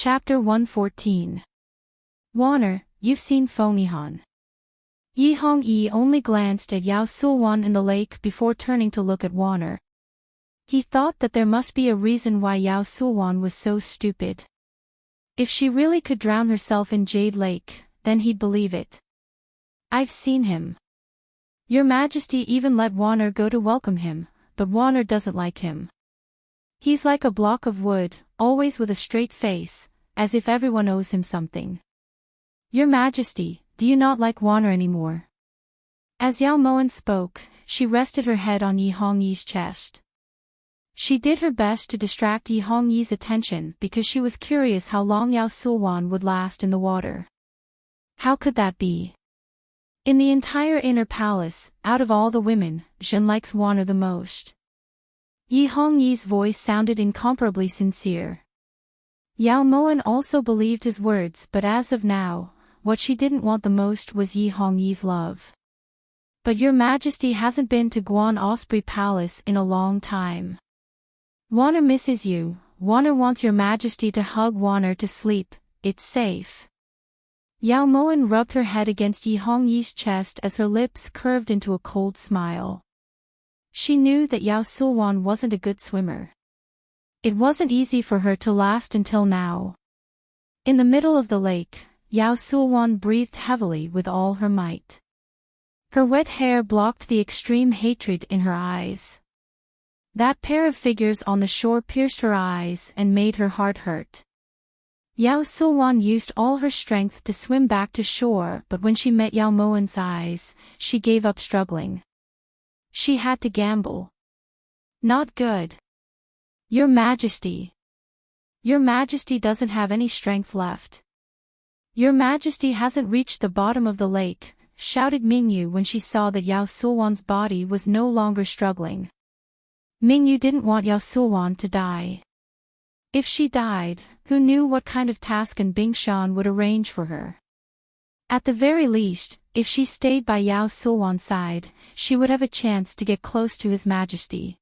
Chapter 114. Warner, you've seen Fengyihan. Yi Hongyi only glanced at Yao Sulwan in the lake before turning to look at Warner. He thought that there must be a reason why Yao Sulwan was so stupid. If she really could drown herself in Jade Lake, then he'd believe it. I've seen him. Your Majesty even let Warner go to welcome him, but Warner doesn't like him. He's like a block of wood, always with a straight face, as if everyone owes him something. Your Majesty, do you not like Warner anymore? As Yao Moan spoke, she rested her head on Yi Hongyi's chest. She did her best to distract Yi Hongyi's attention because she was curious how long Yao Sulwan would last in the water. How could that be? In the entire inner palace, out of all the women, Zhen likes Warner the most. Yi Hongyi's voice sounded incomparably sincere. Yao Moan also believed his words, but as of now, what she didn't want the most was Yi Hongyi's love. But your Majesty hasn't been to Guan Osprey Palace in a long time. Warner misses you. Warner wants your Majesty to hug Warner to sleep. It's safe. Yao Moan rubbed her head against Yi Hongyi's chest as her lips curved into a cold smile. She knew that Yao Sulwan wasn't a good swimmer. It wasn't easy for her to last until now. In the middle of the lake, Yao Sulwan breathed heavily with all her might. Her wet hair blocked the extreme hatred in her eyes. That pair of figures on the shore pierced her eyes and made her heart hurt. Yao Sulwan used all her strength to swim back to shore, but when she met Yao Moan's eyes, she gave up struggling. She had to gamble. Not good. Your Majesty. Your Majesty doesn't have any strength left. Your Majesty hasn't reached the bottom of the lake, shouted Mingyu when she saw that Yao Sulwan's body was no longer struggling. Mingyu didn't want Yao Sulwan to die. If she died, who knew what kind of task Bingshan would arrange for her? At the very least, if she stayed by Yao Sulwan's side, she would have a chance to get close to His Majesty.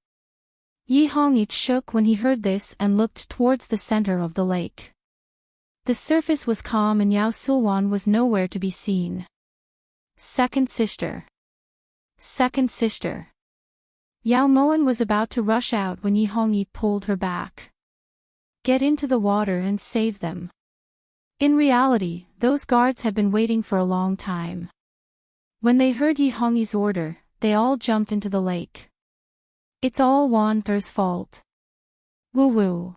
Yi Hongyi shook when he heard this and looked towards the center of the lake. The surface was calm and Yao Sulwan was nowhere to be seen. Second sister. Second sister. Yao Moan was about to rush out when Yi Hongyi pulled her back. Get into the water and save them. In reality, those guards had been waiting for a long time. When they heard Yi Hongyi's order, they all jumped into the lake. It's all Wander's fault. Woo-woo.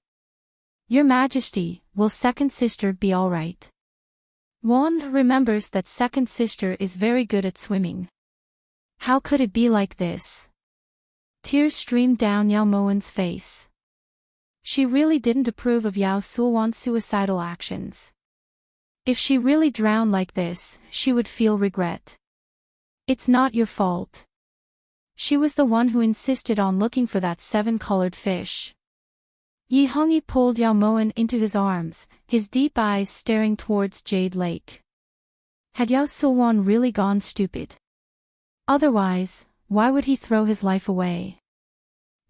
Your Majesty, will second sister be all right? Wand remembers that second sister is very good at swimming. How could it be like this? Tears streamed down Yao Moan's face. She really didn't approve of Yao Sulwan's suicidal actions. If she really drowned like this, she would feel regret. It's not your fault. She was the one who insisted on looking for that 7-colored fish. Yi Hongyi pulled Yao Moan into his arms, his deep eyes staring towards Jade Lake. Had Yao Sulwan really gone stupid? Otherwise, why would he throw his life away?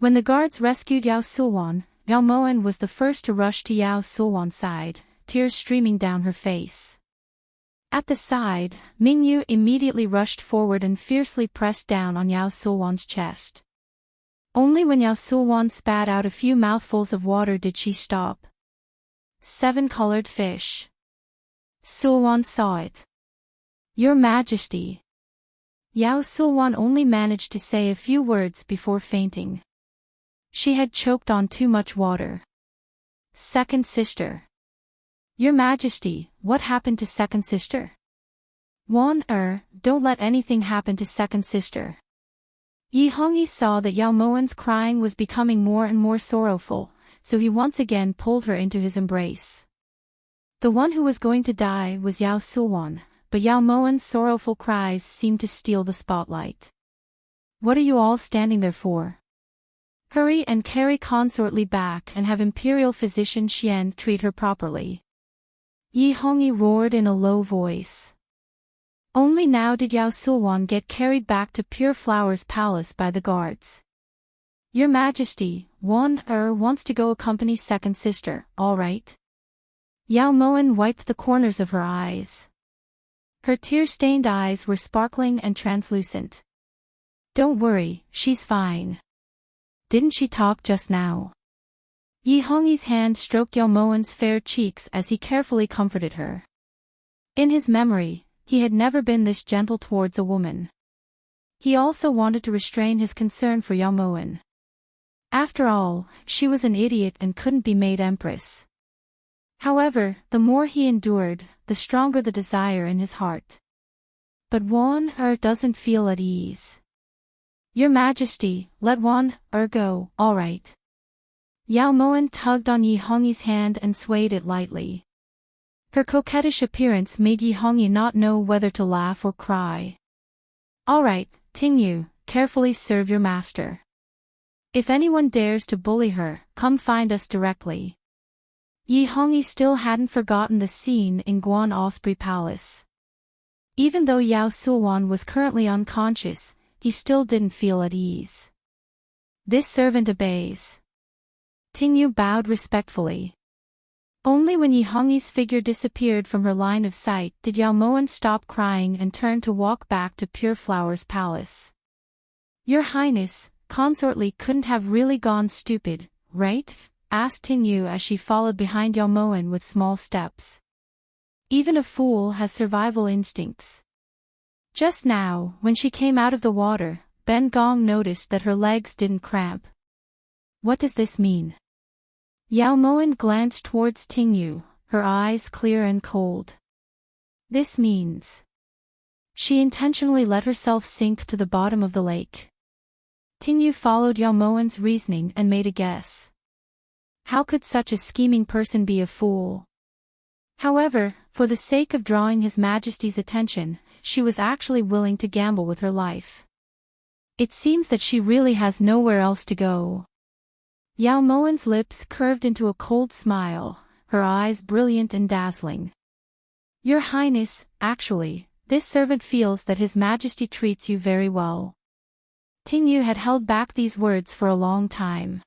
When the guards rescued Yao Sulwan, Yao Moan was the first to rush to Yao Sulwan's side, tears streaming down her face. At the side, Mingyu immediately rushed forward and fiercely pressed down on Yao Sulwan's chest. Only when Yao Sulwan spat out a few mouthfuls of water did she stop. 7-colored fish. Sulwan saw it. Your Majesty. Yao Sulwan only managed to say a few words before fainting. She had choked on too much water. Second sister. Your Majesty, what happened to second sister? Don't let anything happen to second sister. Yi Hongyi saw that Yao Moan's crying was becoming more and more sorrowful, so he once again pulled her into his embrace. The one who was going to die was Yao Sulwan, but Yao Moan's sorrowful cries seemed to steal the spotlight. What are you all standing there for? Hurry and carry consortly back and have Imperial Physician Xian treat her properly. Yi Hongyi roared in a low voice. Only now did Yao Sulwan get carried back to Pure Flower's palace by the guards. Your Majesty, wants to go accompany second sister, all right? Yao Moen wiped the corners of her eyes. Her tear-stained eyes were sparkling and translucent. Don't worry, she's fine. Didn't she talk just now? Yi Hongyi's hand stroked Yao Moen's fair cheeks as he carefully comforted her. In his memory, he had never been this gentle towards a woman. He also wanted to restrain his concern for Yao Moen. After all, she was an idiot and couldn't be made empress. However, the more he endured, the stronger the desire in his heart. But Wan-er doesn't feel at ease. Your Majesty, let Wan-er go, all right. Yao Moen tugged on Yi Hongyi's hand and swayed it lightly. Her coquettish appearance made Yi Hongyi not know whether to laugh or cry. All right, Tingyu, carefully serve your master. If anyone dares to bully her, come find us directly. Yi Hongyi still hadn't forgotten the scene in Guan Osprey Palace. Even though Yao Sulwan was currently unconscious, he still didn't feel at ease. This servant obeys. Tingyu bowed respectfully. Only when Yi Hongyi's figure disappeared from her line of sight did Yao Moen stop crying and turn to walk back to Pure Flower's palace. Your Highness, Consort Li couldn't have really gone stupid, right? Asked Tingyu as she followed behind Yao Moen with small steps. Even a fool has survival instincts. Just now, when she came out of the water, Ben Gong noticed that her legs didn't cramp. What does this mean? Yao Moen glanced towards Tingyu, her eyes clear and cold. This means she intentionally let herself sink to the bottom of the lake. Tingyu followed Yao Moen's reasoning and made a guess. How could such a scheming person be a fool? However, for the sake of drawing His Majesty's attention, she was actually willing to gamble with her life. It seems that she really has nowhere else to go. Yao Moen's lips curved into a cold smile, her eyes brilliant and dazzling. Your Highness, actually, this servant feels that His Majesty treats you very well. Tingyu had held back these words for a long time.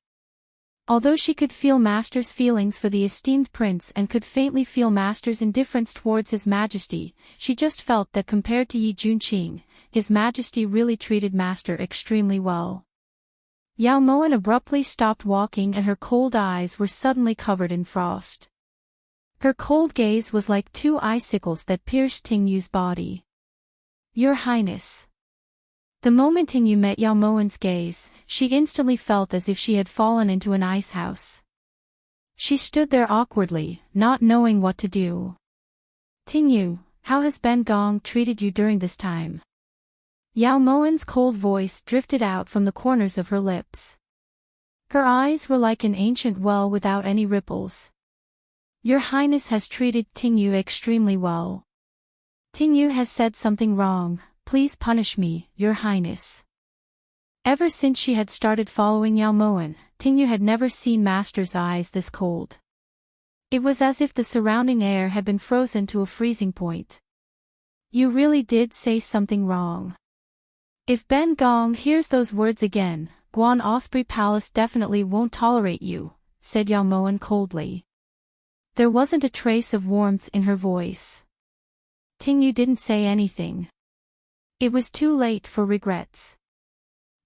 Although she could feel Master's feelings for the esteemed prince and could faintly feel Master's indifference towards His Majesty, she just felt that compared to Yi Junqing, His Majesty really treated Master extremely well. Yao Moen abruptly stopped walking and her cold eyes were suddenly covered in frost. Her cold gaze was like two icicles that pierced Tingyu's body. Your Highness. The moment Tingyu met Yao Moen's gaze, she instantly felt as if she had fallen into an ice house. She stood there awkwardly, not knowing what to do. Tingyu, how has Ben Gong treated you during this time? Yao Moen's cold voice drifted out from the corners of her lips. Her eyes were like an ancient well without any ripples. Your Highness has treated Tingyu extremely well. Tingyu has said something wrong. Please punish me, Your Highness. Ever since she had started following Yao Moen, Tingyu had never seen Master's eyes this cold. It was as if the surrounding air had been frozen to a freezing point. You really did say something wrong. If Ben Gong hears those words again, Guan Osprey Palace definitely won't tolerate you, said Yao Moen coldly. There wasn't a trace of warmth in her voice. Tingyu didn't say anything. It was too late for regrets.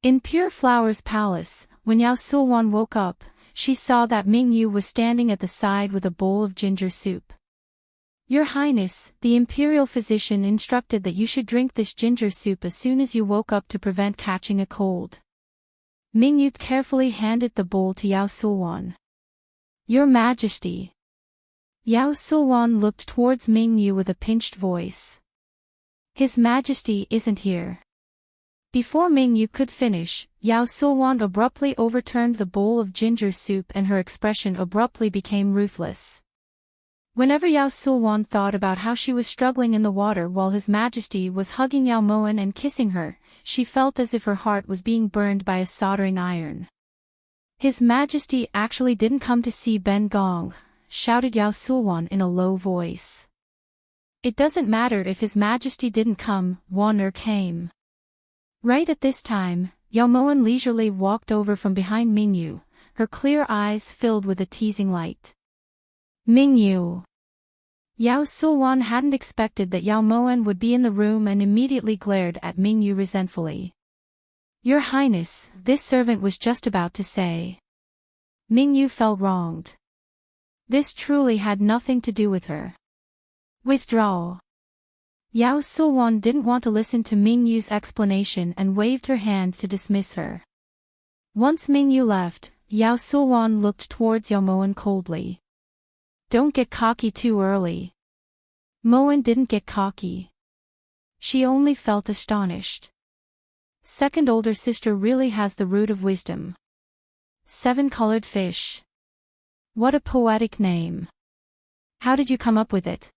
In Pure Flower's palace, when Yao Sulwan woke up, she saw that Mingyu was standing at the side with a bowl of ginger soup. Your Highness, the imperial physician instructed that you should drink this ginger soup as soon as you woke up to prevent catching a cold. Mingyu carefully handed the bowl to Yao Sulwan. Your Majesty. Yao Sulwan looked towards Mingyu with a pinched voice. His Majesty isn't here. Before Mingyu could finish, Yao Sulwan abruptly overturned the bowl of ginger soup and her expression abruptly became ruthless. Whenever Yao Sulwan thought about how she was struggling in the water while His Majesty was hugging Yao Moen and kissing her, she felt as if her heart was being burned by a soldering iron. His Majesty actually didn't come to see Ben Gong, shouted Yao Sulwan in a low voice. It doesn't matter if His Majesty didn't come, Wan-er came. Right at this time, Yao Moen leisurely walked over from behind Mingyu, her clear eyes filled with a teasing light. Mingyu. Yao Sulwan hadn't expected that Yao Moan would be in the room and immediately glared at Mingyu resentfully. Your Highness, this servant was just about to say. Mingyu felt wronged. This truly had nothing to do with her. Withdraw. Yao Sulwan didn't want to listen to Mingyu's explanation and waved her hand to dismiss her. Once Mingyu left, Yao Sulwan looked towards Yao Moan coldly. Don't get cocky too early. Moan didn't get cocky. She only felt astonished. Second older sister really has the root of wisdom. 7-colored fish. What a poetic name. How did you come up with it?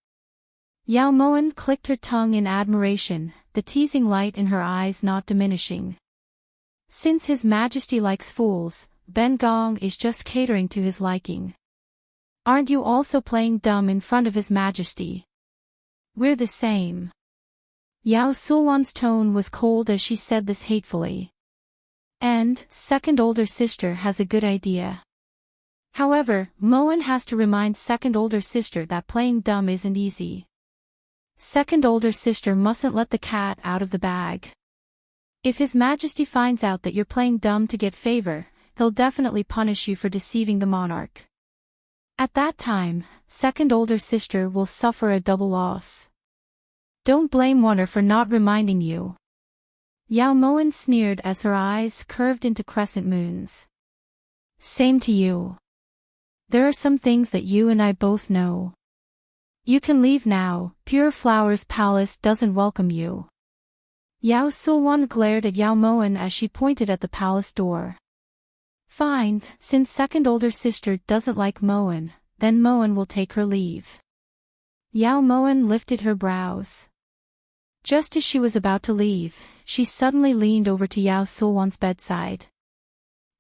Yao Moan clicked her tongue in admiration, the teasing light in her eyes not diminishing. Since His Majesty likes fools, Ben Gong is just catering to his liking. Aren't you also playing dumb in front of His Majesty? We're the same. Yao Sulwan's tone was cold as she said this hatefully. And, second older sister has a good idea. However, Moan has to remind second older sister that playing dumb isn't easy. Second older sister mustn't let the cat out of the bag. If His Majesty finds out that you're playing dumb to get favor, he'll definitely punish you for deceiving the monarch. At that time, second older sister will suffer a double loss. Don't blame Warner for not reminding you. Yao Moan sneered as her eyes curved into crescent moons. Same to you. There are some things that you and I both know. You can leave now, Pure Flowers Palace doesn't welcome you. Yao Sulwan glared at Yao Moan as she pointed at the palace door. Fine, since second older sister doesn't like Moan, then Moan will take her leave. Yao Moan lifted her brows. Just as she was about to leave, she suddenly leaned over to Yao Sulwan's bedside.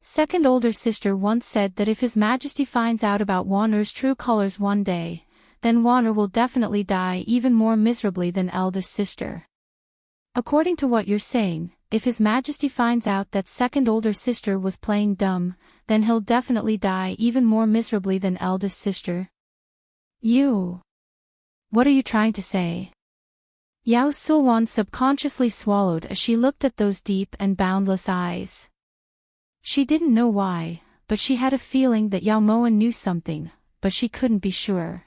Second older sister once said that if His Majesty finds out about Wanner's true colors one day, then Wanner will definitely die even more miserably than eldest sister. According to what you're saying, if His Majesty finds out that second older sister was playing dumb, then he'll definitely die even more miserably than eldest sister. You. What are you trying to say? Yao Sulwan subconsciously swallowed as she looked at those deep and boundless eyes. She didn't know why, but she had a feeling that Yao Moan knew something, but she couldn't be sure.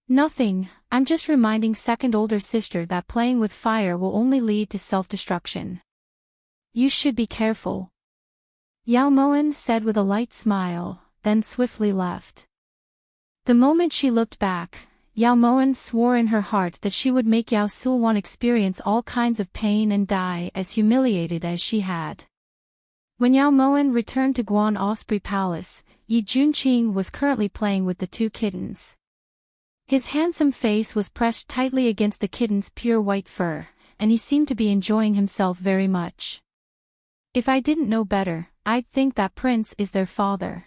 Nothing, I'm just reminding second older sister that playing with fire will only lead to self-destruction. You should be careful. Yao Moan said with a light smile, then swiftly left. The moment she looked back, Yao Moan swore in her heart that she would make Yao Sulwan experience all kinds of pain and die as humiliated as she had. When Yao Moan returned to Guan Osprey Palace, Yi Junqing was currently playing with the two kittens. His handsome face was pressed tightly against the kitten's pure white fur, and he seemed to be enjoying himself very much. If I didn't know better, I'd think that Prince is their father.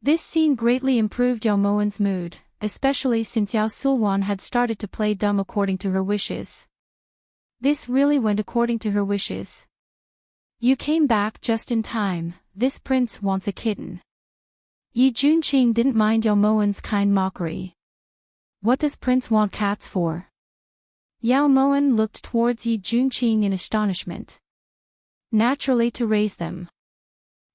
This scene greatly improved Yao Moan's mood, especially since Yao Sulwan had started to play dumb according to her wishes. This really went according to her wishes. You came back just in time, this prince wants a kitten. Yi Junqing didn't mind Yao Moan's kind mockery. What does Prince want cats for? Yao Moan looked towards Yi Junqing in astonishment. Naturally to raise them.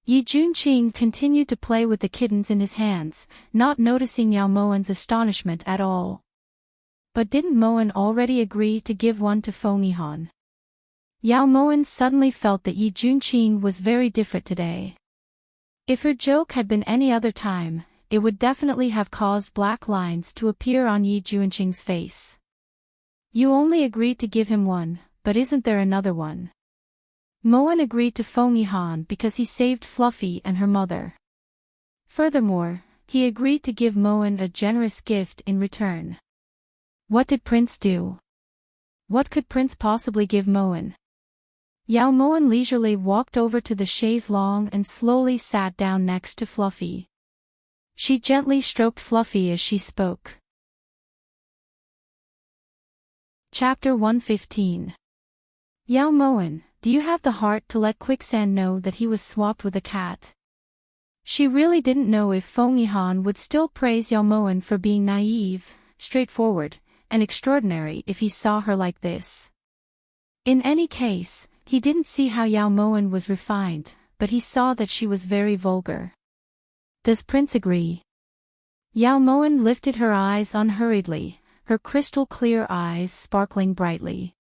Yi Junqing continued to play with the kittens in his hands, not noticing Yao Moan's astonishment at all. But didn't Moan already agree to give one to Fenghihan? Yao Moan suddenly felt that Yi Junqing was very different today. If her joke had been any other time, it would definitely have caused black lines to appear on Yi Junqing's face. You only agreed to give him one, but isn't there another one? Moan agreed to Fenghihan because he saved Fluffy and her mother. Furthermore, he agreed to give Moan a generous gift in return. What did Prince do? What could Prince possibly give Moan? Yao Moan leisurely walked over to the chaise longue and slowly sat down next to Fluffy. She gently stroked Fluffy as she spoke. Chapter 115. Yao Moan, do you have the heart to let Quicksand know that he was swapped with a cat? She really didn't know if Fenghihan would still praise Yao Moan for being naive, straightforward, and extraordinary if he saw her like this. In any case, he didn't see how Yao Moen was refined, but he saw that she was very vulgar. Does Prince agree? Yao Moen lifted her eyes unhurriedly, her crystal-clear eyes sparkling brightly.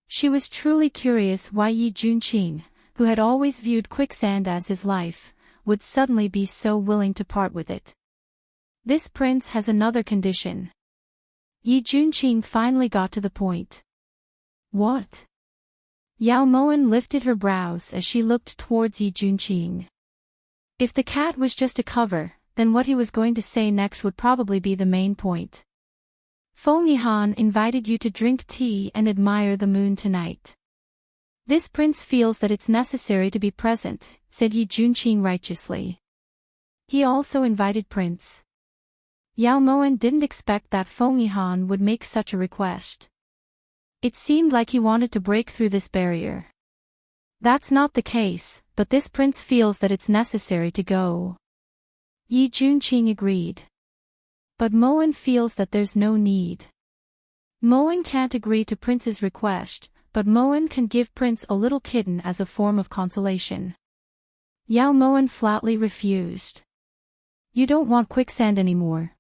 She was truly curious why Yi Junqing, who had always viewed quicksand as his life, would suddenly be so willing to part with it. This prince has another condition. Yi Junqing finally got to the point. What? Yao Moen lifted her brows as she looked towards Yi Junqing. If the cat was just a cover, then what he was going to say next would probably be the main point. Feng Yihan invited you to drink tea and admire the moon tonight. This prince feels that it's necessary to be present, said Yi Junqing righteously. He also invited Prince. Yao Moen didn't expect that Feng Yihan would make such a request. It seemed like he wanted to break through this barrier. That's not the case, but this prince feels that it's necessary to go. Yi Junqing agreed. But Moen feels that there's no need. Moen can't agree to Prince's request, but Moen can give Prince a little kitten as a form of consolation. Yao Moen flatly refused. You don't want quicksand anymore.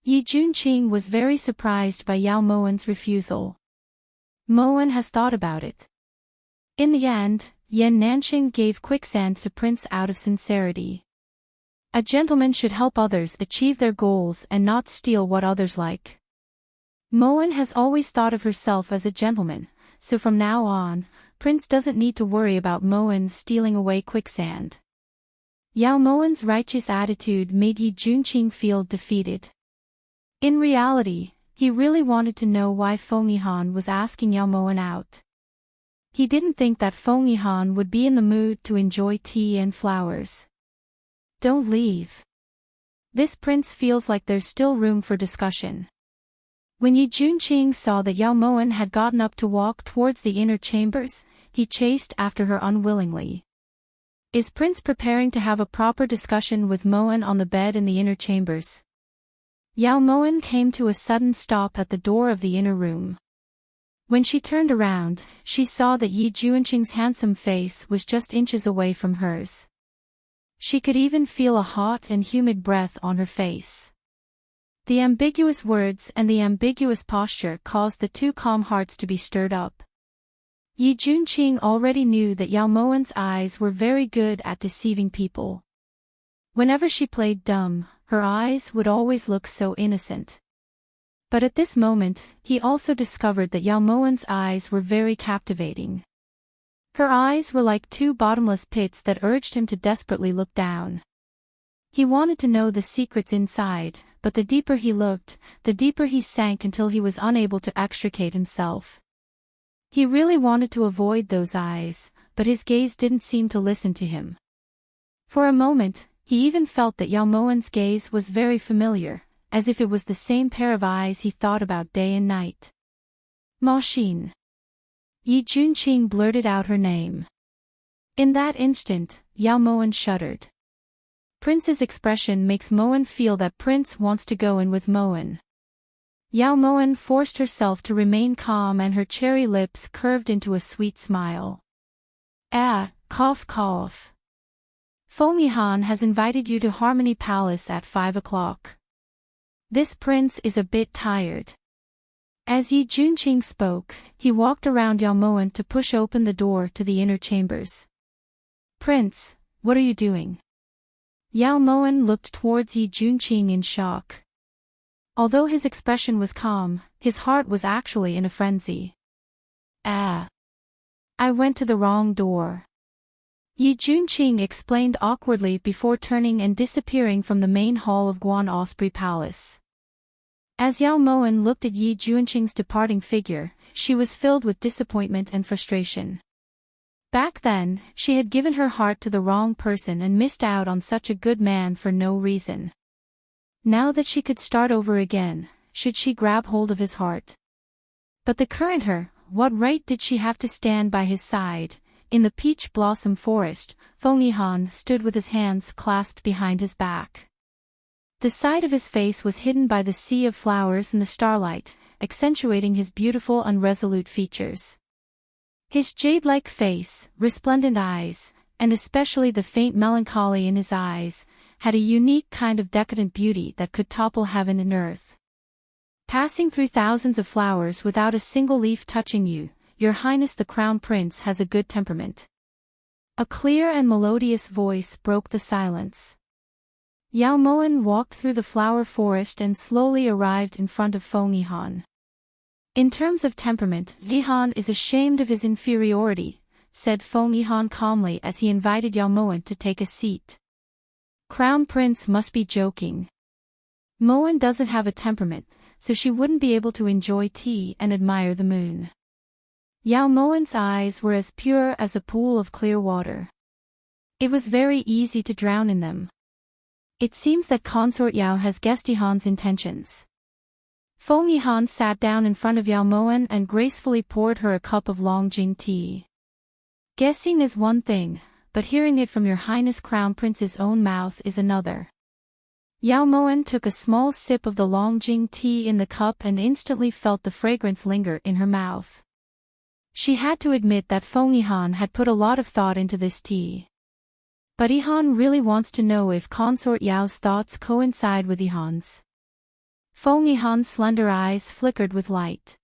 Yi Junqing was very surprised by Yao Moen's refusal. Moen has thought about it. In the end, Yan Nanxing gave quicksand to Prince out of sincerity. A gentleman should help others achieve their goals and not steal what others like. Moen has always thought of herself as a gentleman, so from now on, Prince doesn't need to worry about Moen stealing away quicksand. Yao Moen's righteous attitude made Yi Junqing feel defeated. In reality, he really wanted to know why Feng Yihan was asking Yao Moen out. He didn't think that Feng Yihan would be in the mood to enjoy tea and flowers. Don't leave. This prince feels like there's still room for discussion. When Yi Junqing saw that Yao Moen had gotten up to walk towards the inner chambers, he chased after her unwillingly. Is Prince preparing to have a proper discussion with Moen on the bed in the inner chambers? Yao Moen came to a sudden stop at the door of the inner room. When she turned around, she saw that Yi Junqing's handsome face was just inches away from hers. She could even feel a hot and humid breath on her face. The ambiguous words and the ambiguous posture caused the two calm hearts to be stirred up. Yi Junqing already knew that Yao Moen's eyes were very good at deceiving people. Whenever she played dumb, her eyes would always look so innocent. But at this moment, he also discovered that Yao Moen's eyes were very captivating. Her eyes were like two bottomless pits that urged him to desperately look down. He wanted to know the secrets inside, but the deeper he looked, the deeper he sank until he was unable to extricate himself. He really wanted to avoid those eyes, but his gaze didn't seem to listen to him. For a moment, he even felt that Yao Moen's gaze was very familiar, as if it was the same pair of eyes he thought about day and night. Ma Xin. Yi Junqing blurted out her name. In that instant, Yao Moen shuddered. Prince's expression makes Moen feel that Prince wants to go in with Moen. Yao Moen forced herself to remain calm and her cherry lips curved into a sweet smile. Cough cough. Feng Yihan has invited you to Harmony Palace at 5 o'clock. This prince is a bit tired. As Yi Junqing spoke, he walked around Yao Moen to push open the door to the inner chambers. Prince, what are you doing? Yao Moen looked towards Yi Junqing in shock. Although his expression was calm, his heart was actually in a frenzy. I went to the wrong door. Yi Junqing explained awkwardly before turning and disappearing from the main hall of Guan Osprey Palace. As Yao Moen looked at Yi Junqing's departing figure, she was filled with disappointment and frustration. Back then, she had given her heart to the wrong person and missed out on such a good man for no reason. Now that she could start over again, should she grab hold of his heart? But the current her, what right did she have to stand by his side? In the peach blossom forest, Feng Yihan stood with his hands clasped behind his back. The side of his face was hidden by the sea of flowers and the starlight, accentuating his beautiful unresolute features. His jade-like face, resplendent eyes, and especially the faint melancholy in his eyes, had a unique kind of decadent beauty that could topple heaven and earth. Passing through thousands of flowers without a single leaf touching you, Your Highness the Crown Prince has a good temperament. A clear and melodious voice broke the silence. Yao Moen walked through the flower forest and slowly arrived in front of Feng Yihan. In terms of temperament, Yihan is ashamed of his inferiority, said Feng Yihan calmly as he invited Yao Moen to take a seat. Crown Prince must be joking. Moen doesn't have a temperament, so she wouldn't be able to enjoy tea and admire the moon. Yao Moen's eyes were as pure as a pool of clear water. It was very easy to drown in them. It seems that Consort Yao has guessed Yihan's intentions. Feng Yihan sat down in front of Yao Moen and gracefully poured her a cup of Longjing tea. Guessing is one thing, but hearing it from Your Highness Crown Prince's own mouth is another. Yao Moen took a small sip of the Longjing tea in the cup and instantly felt the fragrance linger in her mouth. She had to admit that Feng Yihan had put a lot of thought into this tea. But Yihan really wants to know if Consort Yao's thoughts coincide with Yihan's. Feng Yihan's slender eyes flickered with light.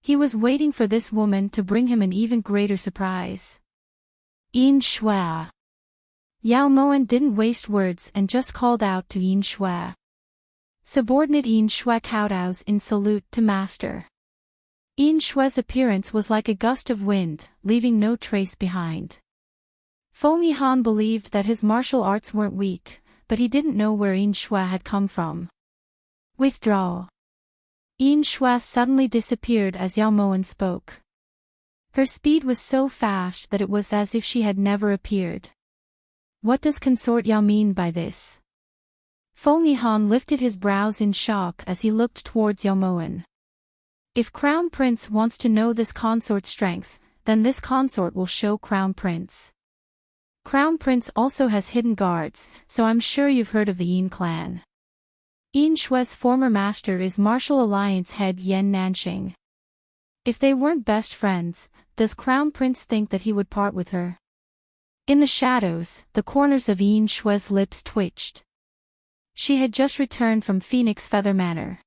He was waiting for this woman to bring him an even greater surprise. Yin Shui. Yao Moen didn't waste words and just called out to Yin Shui. Subordinate Yin Shui kowtows in salute to master. Yin Shui's appearance was like a gust of wind, leaving no trace behind. Feng Yihan believed that his martial arts weren't weak, but he didn't know where Yin Shui had come from. Withdraw. Yin Shui suddenly disappeared as Yao Moen spoke. Her speed was so fast that it was as if she had never appeared. What does Consort Yao mean by this? Feng Yihan lifted his brows in shock as he looked towards Yao Moen. If Crown Prince wants to know this consort's strength, then this consort will show Crown Prince. Crown Prince also has hidden guards, so I'm sure you've heard of the Yin clan. Yin Shui's former master is Martial Alliance head Yan Nanxing. If they weren't best friends, does Crown Prince think that he would part with her? In the shadows, the corners of Yin Shui's lips twitched. She had just returned from Phoenix Feather Manor.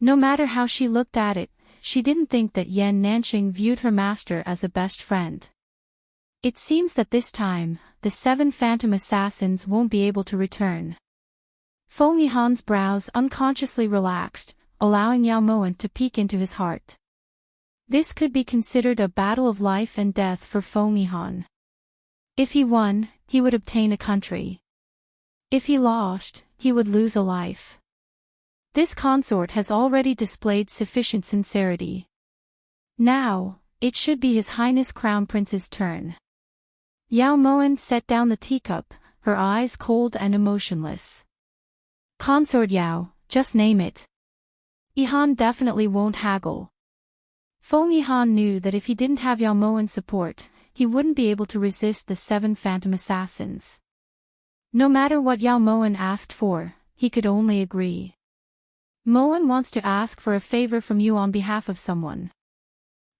No matter how she looked at it, she didn't think that Yan Nanxing viewed her master as a best friend. It seems that this time, the 7 phantom assassins won't be able to return. Feng Yihan's brows unconsciously relaxed, allowing Yao Moen to peek into his heart. This could be considered a battle of life and death for Feng Yihan. If he won, he would obtain a country. If he lost, he would lose a life. This consort has already displayed sufficient sincerity. Now, it should be His Highness Crown Prince's turn. Yao Moen set down the teacup, her eyes cold and emotionless. Consort Yao, just name it. Yihan definitely won't haggle. Feng Yihan knew that if he didn't have Yao Moen's support, he wouldn't be able to resist the 7 phantom assassins. No matter what Yao Moen asked for, he could only agree. Moen wants to ask for a favor from you on behalf of someone.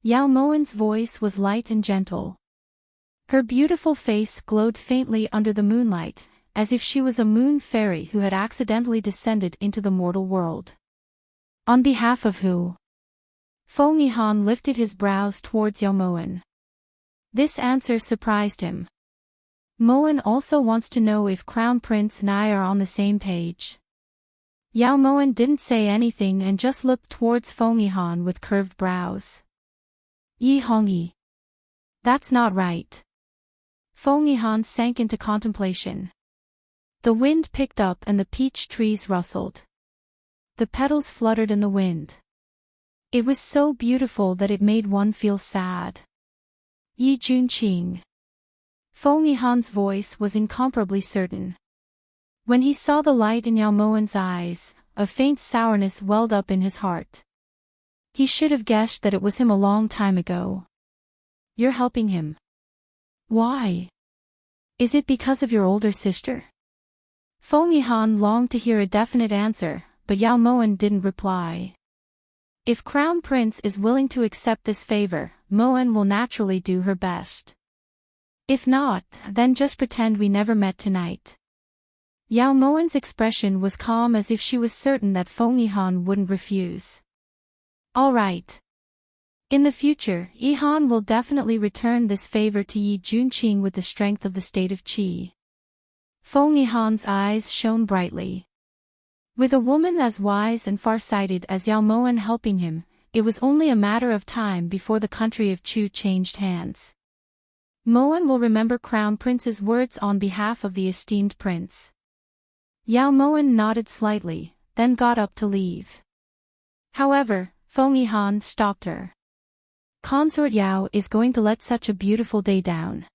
Yao Moen's voice was light and gentle. Her beautiful face glowed faintly under the moonlight, as if she was a moon fairy who had accidentally descended into the mortal world. On behalf of who? Feng Yihan lifted his brows towards Yao Moen. This answer surprised him. Moen also wants to know if Crown Prince and I are on the same page. Yao Moen didn't say anything and just looked towards Feng Yihan with curved brows. Yi Hongyi. That's not right. Feng Yihan sank into contemplation. The wind picked up and the peach trees rustled. The petals fluttered in the wind. It was so beautiful that it made one feel sad. Yi Junqing. Feng Yihan's voice was incomparably certain. When he saw the light in Yao Moen's eyes, a faint sourness welled up in his heart. He should have guessed that it was him a long time ago. You're helping him. Why? Is it because of your older sister? Feng Yihan longed to hear a definite answer, but Yao Moan didn't reply. If Crown Prince is willing to accept this favor, Moan will naturally do her best. If not, then just pretend we never met tonight. Yao Moan's expression was calm, as if she was certain that Feng Yihan wouldn't refuse. All right. In the future, Yihan will definitely return this favor to Yi Junqing with the strength of the state of Qi. Feng Yihan's eyes shone brightly. With a woman as wise and far-sighted as Yao Moan helping him, it was only a matter of time before the country of Chu changed hands. Moan will remember Crown Prince's words on behalf of the esteemed prince. Yao Moan nodded slightly, then got up to leave. However, Feng Yihan stopped her. Consort Yao is going to let such a beautiful day down.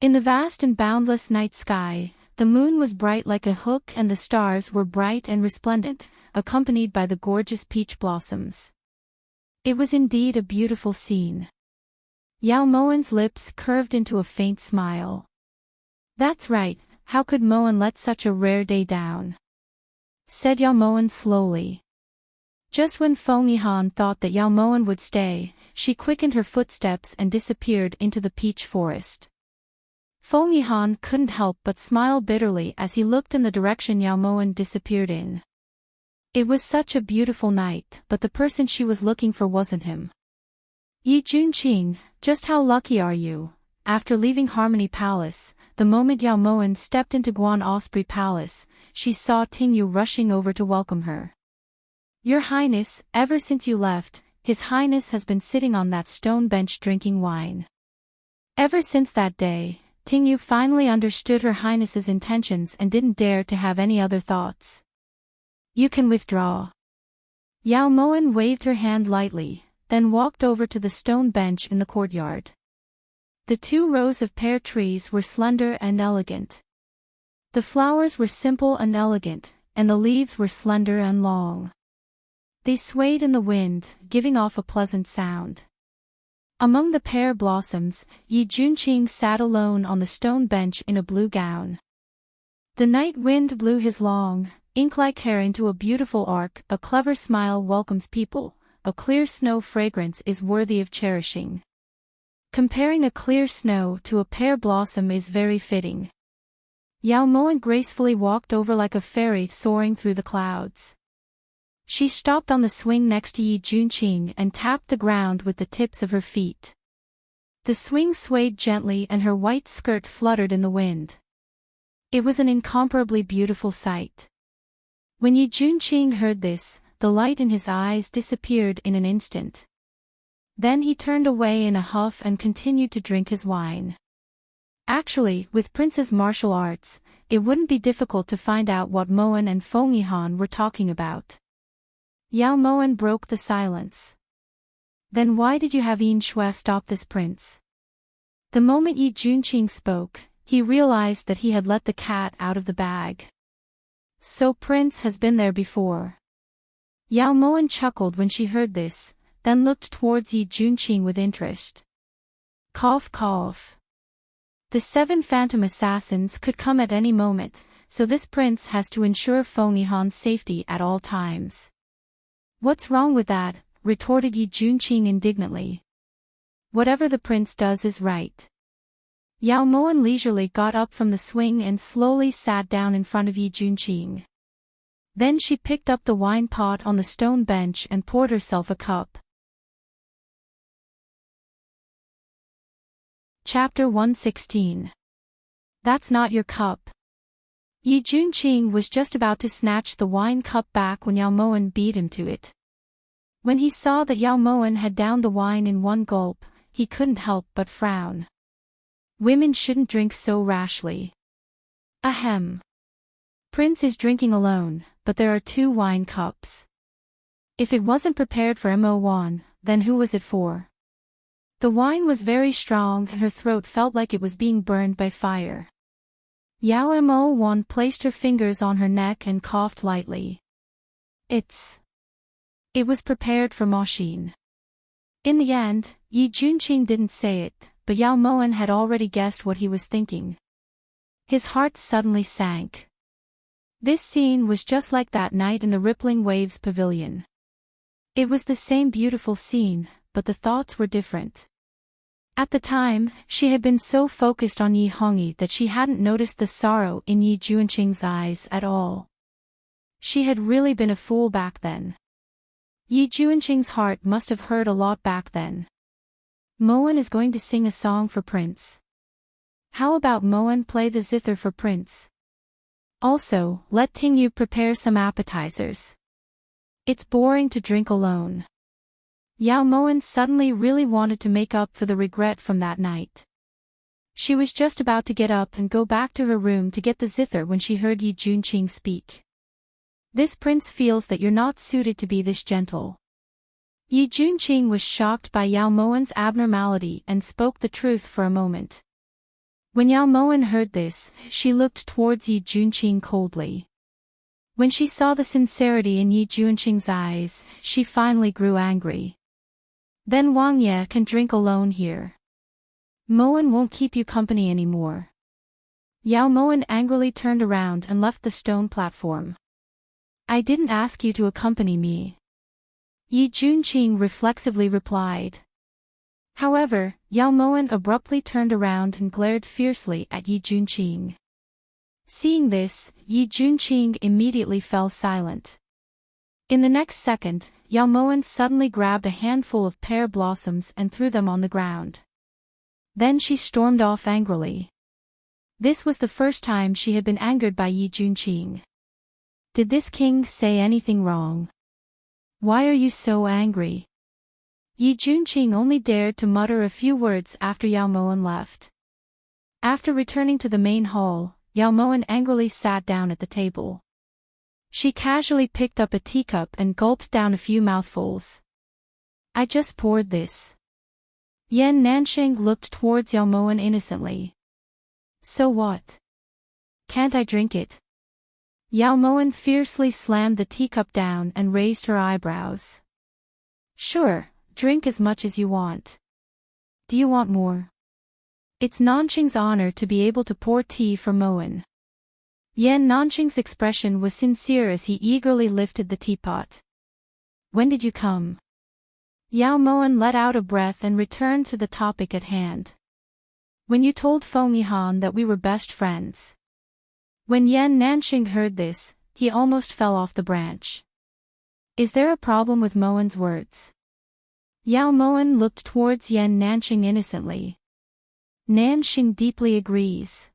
In the vast and boundless night sky, the moon was bright like a hook and the stars were bright and resplendent, accompanied by the gorgeous peach blossoms. It was indeed a beautiful scene. Yao Moan's lips curved into a faint smile. That's right, how could Moan let such a rare day down? Said Yao Moan slowly. Just when Feng Yihan thought that Yao Moan would stay, she quickened her footsteps and disappeared into the peach forest. Feng Yihan couldn't help but smile bitterly as he looked in the direction Yao Moan disappeared in. It was such a beautiful night, but the person she was looking for wasn't him. Yi Junqing, just how lucky are you? After leaving Harmony Palace, the moment Yao Moan stepped into Guan Osprey Palace, she saw Tingyu rushing over to welcome her. Your Highness, ever since you left, His Highness has been sitting on that stone bench drinking wine. Ever since that day, Tingyu finally understood Her Highness's intentions and didn't dare to have any other thoughts. You can withdraw. Yao Moan waved her hand lightly, then walked over to the stone bench in the courtyard. The 2 rows of pear trees were slender and elegant. The flowers were simple and elegant, and the leaves were slender and long. They swayed in the wind, giving off a pleasant sound. Among the pear blossoms, Yi Junqing sat alone on the stone bench in a blue gown. The night wind blew his long, ink-like hair into a beautiful arc. A clever smile welcomes people, a clear snow fragrance is worthy of cherishing. Comparing a clear snow to a pear blossom is very fitting. Yao Moan gracefully walked over like a fairy soaring through the clouds. She stopped on the swing next to Yi Junqing and tapped the ground with the tips of her feet. The swing swayed gently and her white skirt fluttered in the wind. It was an incomparably beautiful sight. When Yi Junqing heard this, the light in his eyes disappeared in an instant. Then he turned away in a huff and continued to drink his wine. Actually, with Prince's martial arts, it wouldn't be difficult to find out what Moan and Feng Yihan were talking about. Yao Moan broke the silence. Then why did you have Yin Shui stop this prince? The moment Yi Junqing spoke, he realized that he had let the cat out of the bag. So Prince has been there before. Yao Moan chuckled when she heard this, then looked towards Yi Junqing with interest. Cough cough. The 7 phantom assassins could come at any moment, so this prince has to ensure Feng Yihan's safety at all times. What's wrong with that? Retorted Yi Junqing indignantly. Whatever the prince does is right. Yao Moan leisurely got up from the swing and slowly sat down in front of Yi Junqing. Then she picked up the wine pot on the stone bench and poured herself a cup. Chapter 116. That's not your cup. Yi Junqing was just about to snatch the wine cup back when Yao Moan beat him to it. When he saw that Yao Moan had downed the wine in one gulp, he couldn't help but frown. Women shouldn't drink so rashly. Ahem. Prince is drinking alone, but there are 2 wine cups. If it wasn't prepared for Mo1, then who was it for? The wine was very strong and her throat felt like it was being burned by fire. Yao Mo1 placed her fingers on her neck and coughed lightly. It was prepared for Mo-shin. In the end, Yi Junqing didn't say it, but Yao Moan had already guessed what he was thinking. His heart suddenly sank. This scene was just like that night in the Rippling Waves Pavilion. It was the same beautiful scene, but the thoughts were different. At the time, she had been so focused on Yi Hongyi that she hadn't noticed the sorrow in Yi Junqing's eyes at all. She had really been a fool back then. Yi Junqing's heart must have hurt a lot back then. Moen is going to sing a song for Prince. How about Moen play the zither for Prince? Also, let Tingyu prepare some appetizers. It's boring to drink alone. Yao Moen suddenly really wanted to make up for the regret from that night. She was just about to get up and go back to her room to get the zither when she heard Yi Junqing speak. This prince feels that you're not suited to be this gentle. Yi Junqing was shocked by Yao Moen's abnormality and spoke the truth for a moment. When Yao Moen heard this, she looked towards Yi Junqing coldly. When she saw the sincerity in Yi Junqing's eyes, she finally grew angry. Then Wang Ye can drink alone here. Moen won't keep you company anymore. Yao Moen angrily turned around and left the stone platform. I didn't ask you to accompany me. Yi Junqing reflexively replied. However, Yao Moen abruptly turned around and glared fiercely at Yi Junqing. Seeing this, Yi Junqing immediately fell silent. In the next second, Yao Moen suddenly grabbed a handful of pear blossoms and threw them on the ground. Then she stormed off angrily. This was the first time she had been angered by Yi Junqing. Did this king say anything wrong? Why are you so angry? Yi Junqing only dared to mutter a few words after Yao Moen left. After returning to the main hall, Yao Moen angrily sat down at the table. She casually picked up a teacup and gulped down a few mouthfuls. I just poured this. Yan Nanxing looked towards Yao Moen innocently. So what? Can't I drink it? Yao Moen fiercely slammed the teacup down and raised her eyebrows. Sure, drink as much as you want. Do you want more? It's Nanxing's honor to be able to pour tea for Moen. Yan Nanxing's expression was sincere as he eagerly lifted the teapot. When did you come? Yao Moen let out a breath and returned to the topic at hand. When you told Fengmihan that we were best friends. When Yan Nanxing heard this, he almost fell off the branch. Is there a problem with Moen's words? Yao Moen looked towards Yan Nanxing innocently. Nanxing deeply agrees.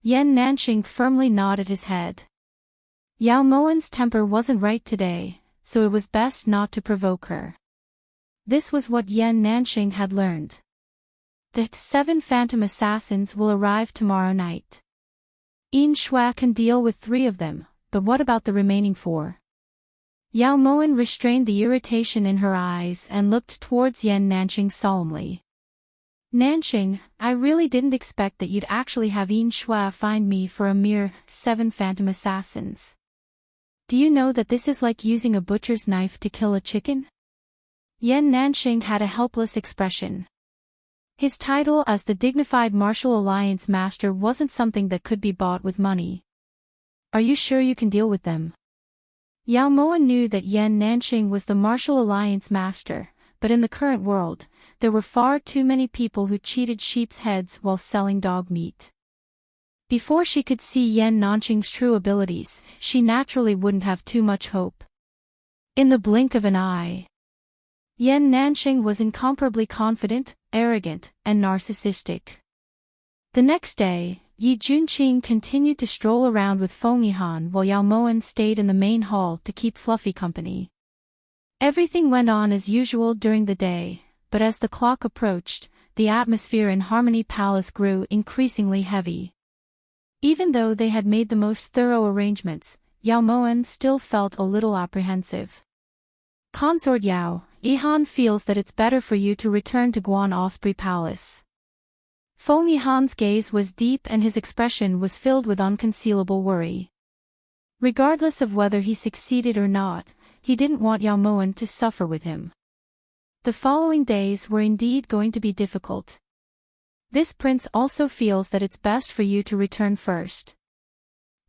Yan Nanxing firmly nodded his head. Yao Moen's temper wasn't right today, so it was best not to provoke her. This was what Yan Nanxing had learned. The 7 phantom assassins will arrive tomorrow night. Yin Shui can deal with 3 of them, but what about the remaining 4? Yao Moen restrained the irritation in her eyes and looked towards Yan Nanxing solemnly. Nanxing, I really didn't expect that you'd actually have Yin Shui find me for a mere 7 phantom assassins. Do you know that this is like using a butcher's knife to kill a chicken? Yan Nanxing had a helpless expression. His title as the dignified Martial Alliance Master wasn't something that could be bought with money. Are you sure you can deal with them? Yao Moen knew that Yan Nanxing was the Martial Alliance Master, but in the current world, there were far too many people who cheated sheep's heads while selling dog meat. Before she could see Yan Nanxing's true abilities, she naturally wouldn't have too much hope. In the blink of an eye, Yan Nanxing was incomparably confident, arrogant, and narcissistic. The next day, Yi Junqing continued to stroll around with Fengmihan while Yao Moen stayed in the main hall to keep Fluffy company. Everything went on as usual during the day, but as the clock approached, the atmosphere in Harmony Palace grew increasingly heavy. Even though they had made the most thorough arrangements, Yao Moen still felt a little apprehensive. Consort Yao, Yihan feels that it's better for you to return to Guan Osprey Palace. Fengmihan's gaze was deep and his expression was filled with unconcealable worry. Regardless of whether he succeeded or not, he didn't want Yao Moen to suffer with him. The following days were indeed going to be difficult. This prince also feels that it's best for you to return first.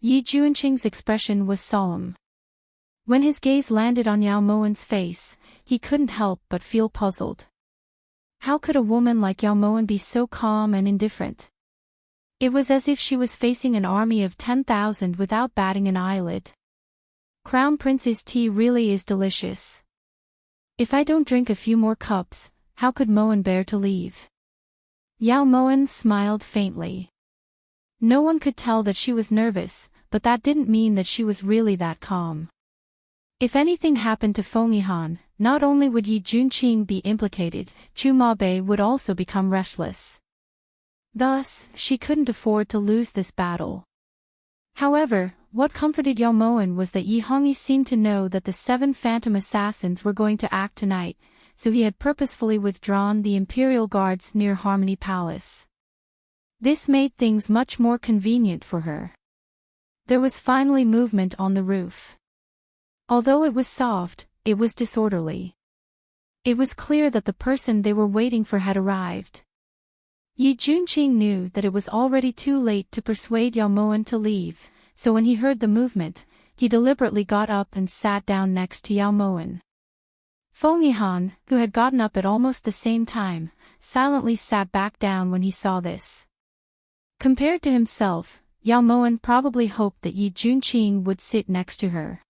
Yi Juanqing's expression was solemn. When his gaze landed on Yao Moen's face, he couldn't help but feel puzzled. How could a woman like Yao Moen be so calm and indifferent? It was as if she was facing an army of 10,000 without batting an eyelid. Crown Prince's tea really is delicious. If I don't drink a few more cups, how could Moen bear to leave? Yao Moen smiled faintly. No one could tell that she was nervous, but that didn't mean that she was really that calm. If anything happened to Feng Yihan, not only would Yi Juanqing be implicated, Chu Mabei would also become restless. Thus, she couldn't afford to lose this battle. However, what comforted Yao Moen was that Yi Hongyi seemed to know that the 7 phantom assassins were going to act tonight, so he had purposefully withdrawn the Imperial Guards near Harmony Palace. This made things much more convenient for her. There was finally movement on the roof. Although it was soft, it was disorderly. It was clear that the person they were waiting for had arrived. Yi Juanqing knew that it was already too late to persuade Yao Moen to leave, so when he heard the movement, he deliberately got up and sat down next to Yao Moen. Feng Yihan, who had gotten up at almost the same time, silently sat back down when he saw this. Compared to himself, Yao Moen probably hoped that Yi Juanqing would sit next to her.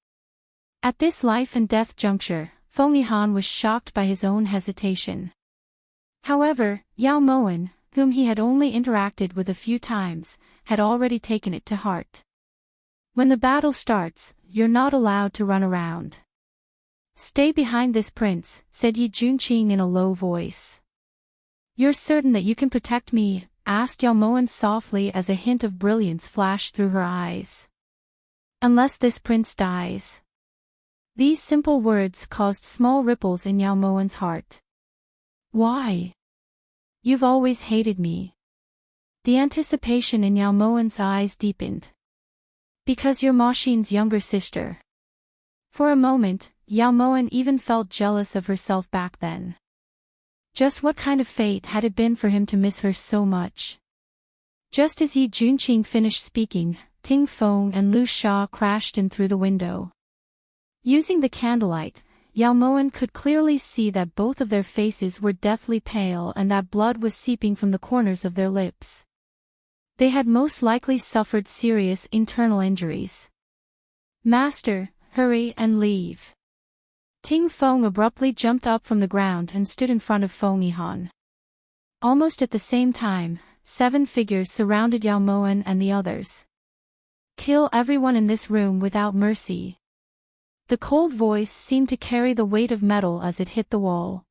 At this life-and-death juncture, Feng Yihan was shocked by his own hesitation. However, Yao Moen, whom he had only interacted with a few times, had already taken it to heart. When the battle starts, you're not allowed to run around. Stay behind this prince, said Yi Juanqing in a low voice. You're certain that you can protect me? Asked Yao Moen softly as a hint of brilliance flashed through her eyes. Unless this prince dies. These simple words caused small ripples in Yao Moen's heart. Why? You've always hated me. The anticipation in Yao Moen's eyes deepened. Because you're Ma Xin's younger sister. For a moment, Yao Moen even felt jealous of herself back then. Just what kind of fate had it been for him to miss her so much? Just as Yi Juanqing finished speaking, Ting Feng and Lu Sha crashed in through the window. Using the candlelight, Yao Moen could clearly see that both of their faces were deathly pale and that blood was seeping from the corners of their lips. They had most likely suffered serious internal injuries. Master, hurry and leave. Ting Feng abruptly jumped up from the ground and stood in front of Feng Yihan. Almost at the same time, 7 figures surrounded Yao Moen and the others. Kill everyone in this room without mercy. The cold voice seemed to carry the weight of metal as it hit the wall.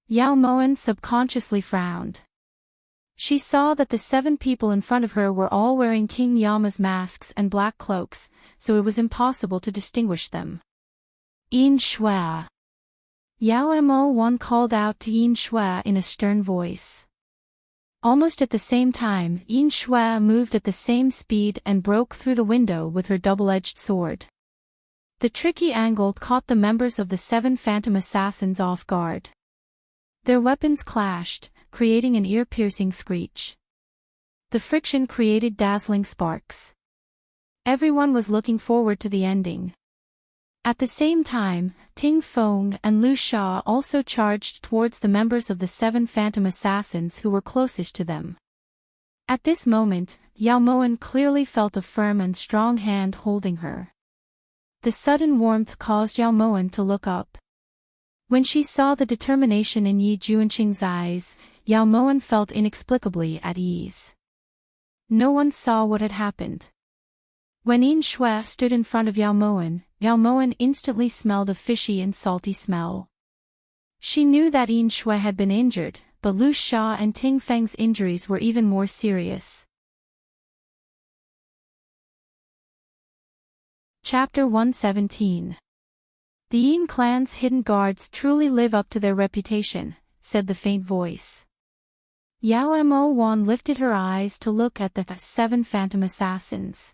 Yao Moen subconsciously frowned. She saw that the 7 people in front of her were all wearing King Yama's masks and black cloaks, so it was impossible to distinguish them. Yin Shui. Yao Mo1 called out to Yin Shui in a stern voice. Almost at the same time, Yin Shui moved at the same speed and broke through the window with her double-edged sword. The tricky angle caught the members of the 7 phantom assassins off guard. Their weapons clashed, creating an ear-piercing screech. The friction created dazzling sparks. Everyone was looking forward to the ending. At the same time, Ting Feng and Lu Sha also charged towards the members of the 7 phantom assassins who were closest to them. At this moment, Yao Moen clearly felt a firm and strong hand holding her. The sudden warmth caused Yao Moen to look up. When she saw the determination in Yi Juanqing's eyes, Yao Moen felt inexplicably at ease. No one saw what had happened. When Yin Shui stood in front of Yao Moen instantly smelled a fishy and salty smell. She knew that Yin Shui had been injured, but Lu Sha and Ting Feng's injuries were even more serious. Chapter 117. The Yin clan's hidden guards truly live up to their reputation, said the faint voice. Yao Mo1 lifted her eyes to look at the 7 phantom assassins.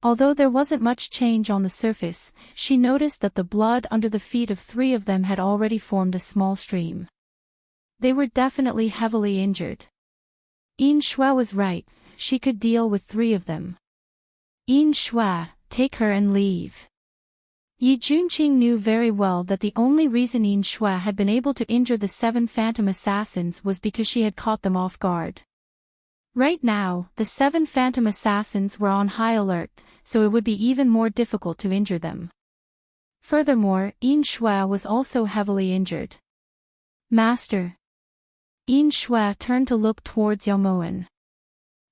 Although there wasn't much change on the surface, she noticed that the blood under the feet of 3 of them had already formed a small stream. They were definitely heavily injured. Yin Shui was right, she could deal with 3 of them. Yin Shui, take her and leave. Yi Junqing knew very well that the only reason Yin Shui had been able to injure the 7 phantom assassins was because she had caught them off guard. Right now, the 7 phantom assassins were on high alert, so it would be even more difficult to injure them. Furthermore, Yin Shui was also heavily injured. Master. Yin Shui turned to look towards Yao Moen.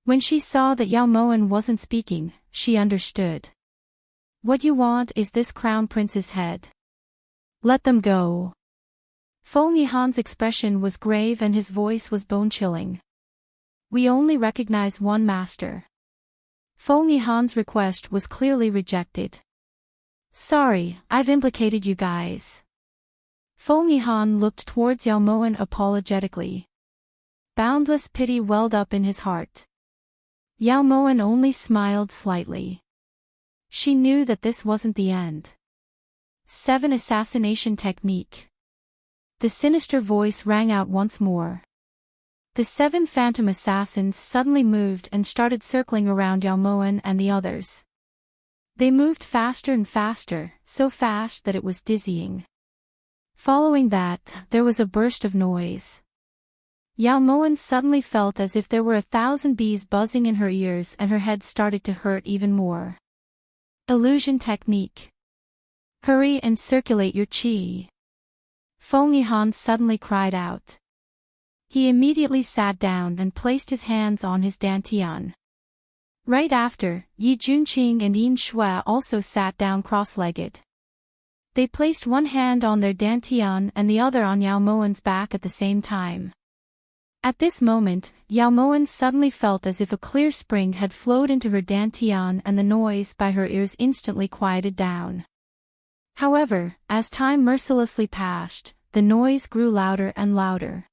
When she saw that Yao Moen wasn't speaking, she understood. What you want is this crown prince's head. Let them go. Feng Yihan's expression was grave and his voice was bone-chilling. We only recognize one master. Feng Yihan's request was clearly rejected. Sorry, I've implicated you guys. Feng Yihan looked towards Yao Moen apologetically. Boundless pity welled up in his heart. Yao Moen only smiled slightly. She knew that this wasn't the end. 7 assassination technique. The sinister voice rang out once more. The 7 phantom assassins suddenly moved and started circling around Yao Moen and the others. They moved faster and faster, so fast that it was dizzying. Following that, there was a burst of noise. Yao Moen suddenly felt as if there were 1,000 bees buzzing in her ears and her head started to hurt even more. Illusion technique. Hurry and circulate your qi. Feng Yihan suddenly cried out. He immediately sat down and placed his hands on his dantian. Right after, Yi Junqing and Yin Shui also sat down cross-legged. They placed one hand on their dantian and the other on Yao Moen's back at the same time. At this moment, Yao Moen suddenly felt as if a clear spring had flowed into her dantian and the noise by her ears instantly quieted down. However, as time mercilessly passed, the noise grew louder and louder.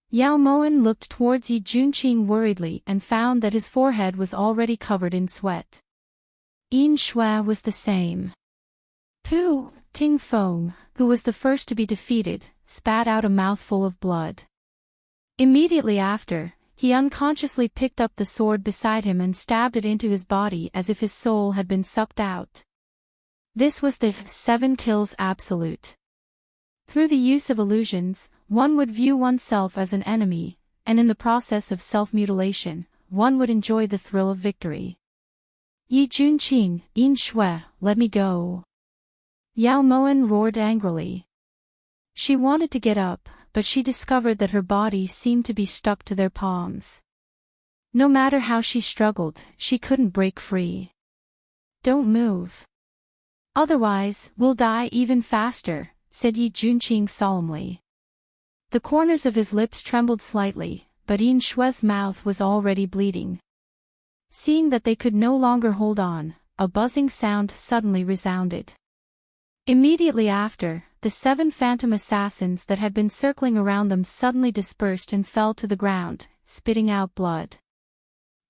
Yao Moen looked towards Yi Junqing worriedly and found that his forehead was already covered in sweat. Yin Shui was the same. Pu Tingfeng, who was the first to be defeated, spat out a mouthful of blood. Immediately after, he unconsciously picked up the sword beside him and stabbed it into his body as if his soul had been sucked out. This was the 7 kills absolute. Through the use of illusions, one would view oneself as an enemy, and in the process of self-mutilation, one would enjoy the thrill of victory. Yi Junqing, Yin Shui, let me go. Yao Moen roared angrily. She wanted to get up, but she discovered that her body seemed to be stuck to their palms. No matter how she struggled, she couldn't break free. Don't move. Otherwise, we'll die even faster, said Yi Junqing solemnly. The corners of his lips trembled slightly, but Yin Shui's mouth was already bleeding. Seeing that they could no longer hold on, a buzzing sound suddenly resounded. Immediately after, the 7 phantom assassins that had been circling around them suddenly dispersed and fell to the ground, spitting out blood.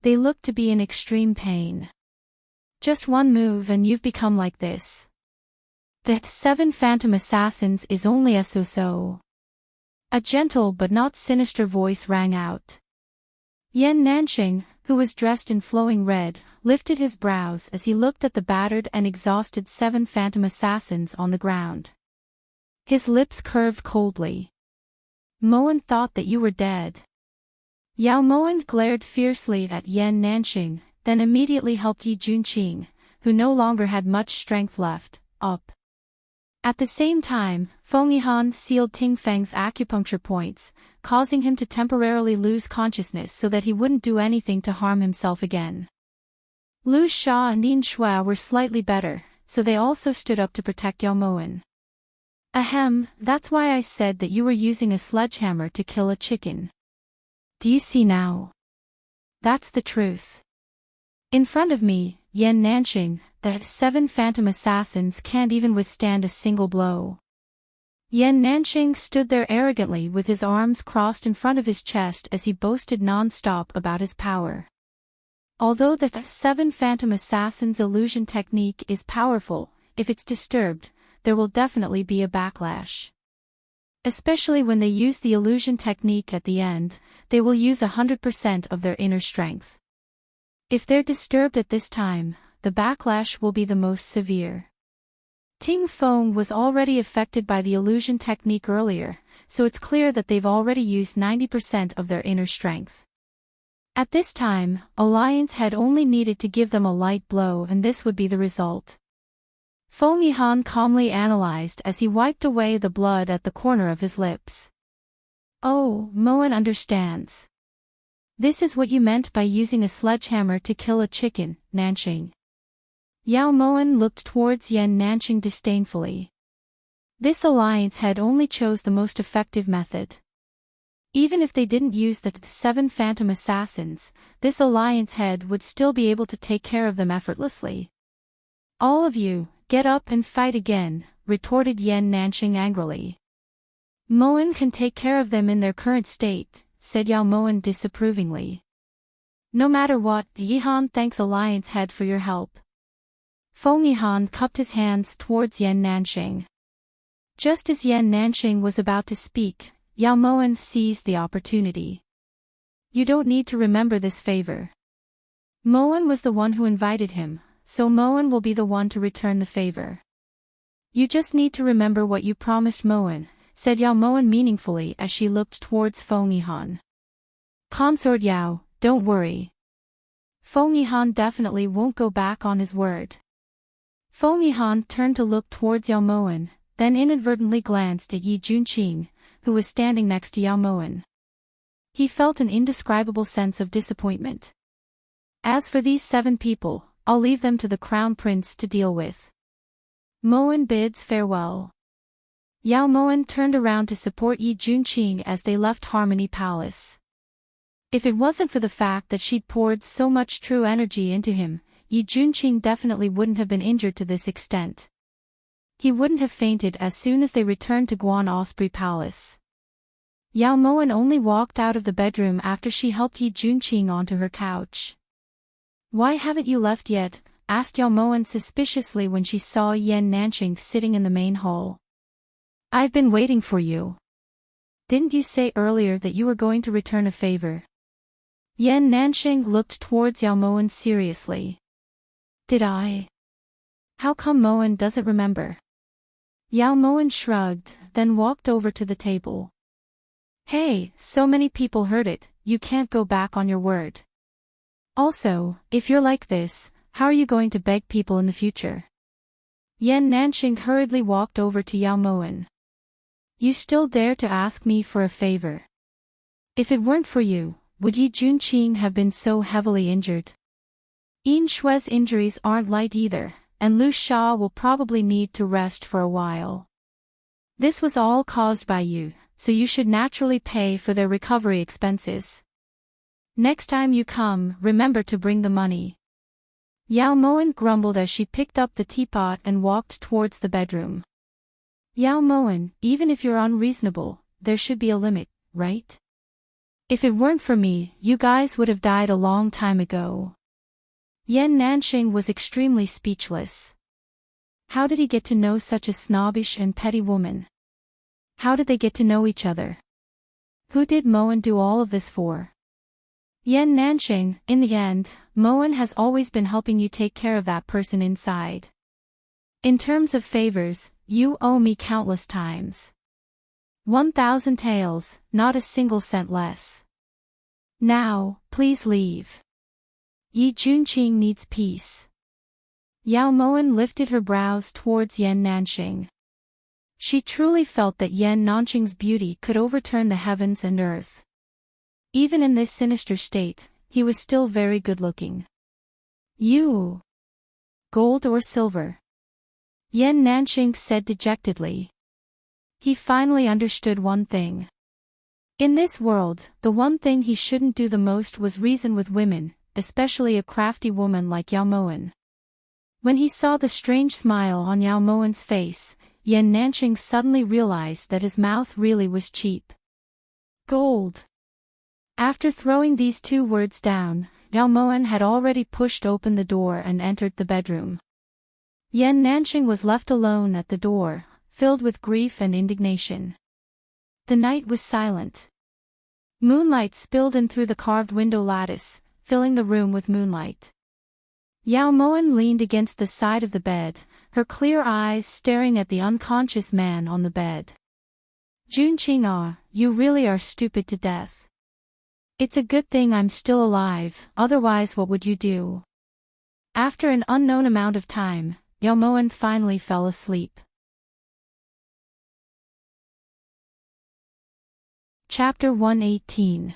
They looked to be in extreme pain. Just one move and you've become like this. The 7 phantom assassins is only a so-so. A gentle but not sinister voice rang out. Yan Nanxing, who was dressed in flowing red, lifted his brows as he looked at the battered and exhausted 7 phantom assassins on the ground. His lips curved coldly. Moen thought that you were dead. Yao Moen glared fiercely at Yan Nanxing, then immediately helped Yi Junqing, who no longer had much strength left, up. At the same time, Feng Yihan sealed Tingfeng's acupuncture points, causing him to temporarily lose consciousness so that he wouldn't do anything to harm himself again. Lu Sha and Yin Shui were slightly better, so they also stood up to protect Yao Moen. Ahem, that's why I said that you were using a sledgehammer to kill a chicken. Do you see now? That's the truth. In front of me, Yan Nanxing, the 7 phantom assassins can't even withstand a single blow. Yan Nanxing stood there arrogantly with his arms crossed in front of his chest as he boasted non-stop about his power. Although the 7 phantom assassins' illusion technique is powerful, if it's disturbed, there will definitely be a backlash. Especially when they use the illusion technique at the end, they will use 100% of their inner strength. If they're disturbed at this time, the backlash will be the most severe. Ting Feng was already affected by the illusion technique earlier, so it's clear that they've already used 90% of their inner strength. At this time, Alliance had only needed to give them a light blow and this would be the result. Feng Yihan calmly analyzed as he wiped away the blood at the corner of his lips. Oh, Moen understands. This is what you meant by using a sledgehammer to kill a chicken, Nanqing. Yao Moen looked towards Yan Nanqing disdainfully. This alliance head only chose the most effective method. Even if they didn't use the 7 phantom assassins, this alliance head would still be able to take care of them effortlessly. All of you, get up and fight again, retorted Yan Nanqing angrily. Moen can take care of them in their current state, said Yao Moen disapprovingly. No matter what, Yihan thanks Alliance Head for your help. Feng Yihan cupped his hands towards Yan Nanqing. Just as Yan Nanqing was about to speak, Yao Moen seized the opportunity. You don't need to remember this favor. Moen was the one who invited him, so Moen will be the one to return the favor. You just need to remember what you promised Moen, said Yao Moen meaningfully as she looked towards Feng Yihan. Consort Yao, don't worry. Feng Yihan definitely won't go back on his word. Feng Yihan turned to look towards Yao Moen, then inadvertently glanced at Yi Junqing, who was standing next to Yao Moen. He felt an indescribable sense of disappointment. As for these 7 people, I'll leave them to the Crown Prince to deal with. Moen bids farewell. Yao Moen turned around to support Yi Junqing as they left Harmony Palace. If it wasn't for the fact that she'd poured so much true energy into him, Yi Junqing definitely wouldn't have been injured to this extent. He wouldn't have fainted as soon as they returned to Guan Osprey Palace. Yao Moen only walked out of the bedroom after she helped Yi Junqing onto her couch. Why haven't you left yet? Asked Yao Moen suspiciously when she saw Yan Nanqing sitting in the main hall. I've been waiting for you. Didn't you say earlier that you were going to return a favor? Yan Nanqing looked towards Yao Moen seriously. Did I? How come Moen doesn't remember? Yao Moen shrugged, then walked over to the table. Hey, so many people heard it, you can't go back on your word. Also, if you're like this, how are you going to beg people in the future? Yan Nanqing hurriedly walked over to Yao Moen. You still dare to ask me for a favor? If it weren't for you, would Yi Junqing have been so heavily injured? Yin Shue's injuries aren't light either, and Lu Sha will probably need to rest for a while. This was all caused by you, so you should naturally pay for their recovery expenses. Next time you come, remember to bring the money. Yao Moen grumbled as she picked up the teapot and walked towards the bedroom. Yao Moen, even if you're unreasonable, there should be a limit, right? If it weren't for me, you guys would have died a long time ago. Yan Nanqing was extremely speechless. How did he get to know such a snobbish and petty woman? How did they get to know each other? Who did Moen do all of this for? Yan Nanqing, in the end, Moen has always been helping you take care of that person inside. In terms of favors, you owe me countless times. 1,000 taels, not a single cent less. Now, please leave. Yi Junqing needs peace. Yao Moen lifted her brows towards Yan Nanqing. She truly felt that Yan Nanqing's beauty could overturn the heavens and earth. Even in this sinister state, he was still very good-looking. You. Gold or silver? Yan Nanqing said dejectedly. He finally understood one thing. In this world, the one thing he shouldn't do the most was reason with women, especially a crafty woman like Yao Moen. When he saw the strange smile on Yao Moen's face, Yan Nanqing suddenly realized that his mouth really was cheap. Gold. After throwing these 2 words down, Yao Moen had already pushed open the door and entered the bedroom. Yan Nanqing was left alone at the door, filled with grief and indignation. The night was silent. Moonlight spilled in through the carved window lattice, filling the room with moonlight. Yao Moan leaned against the side of the bed, her clear eyes staring at the unconscious man on the bed. Junqing ah, you really are stupid to death. It's a good thing I'm still alive, otherwise what would you do? After an unknown amount of time, Yao Moan finally fell asleep. Chapter 118.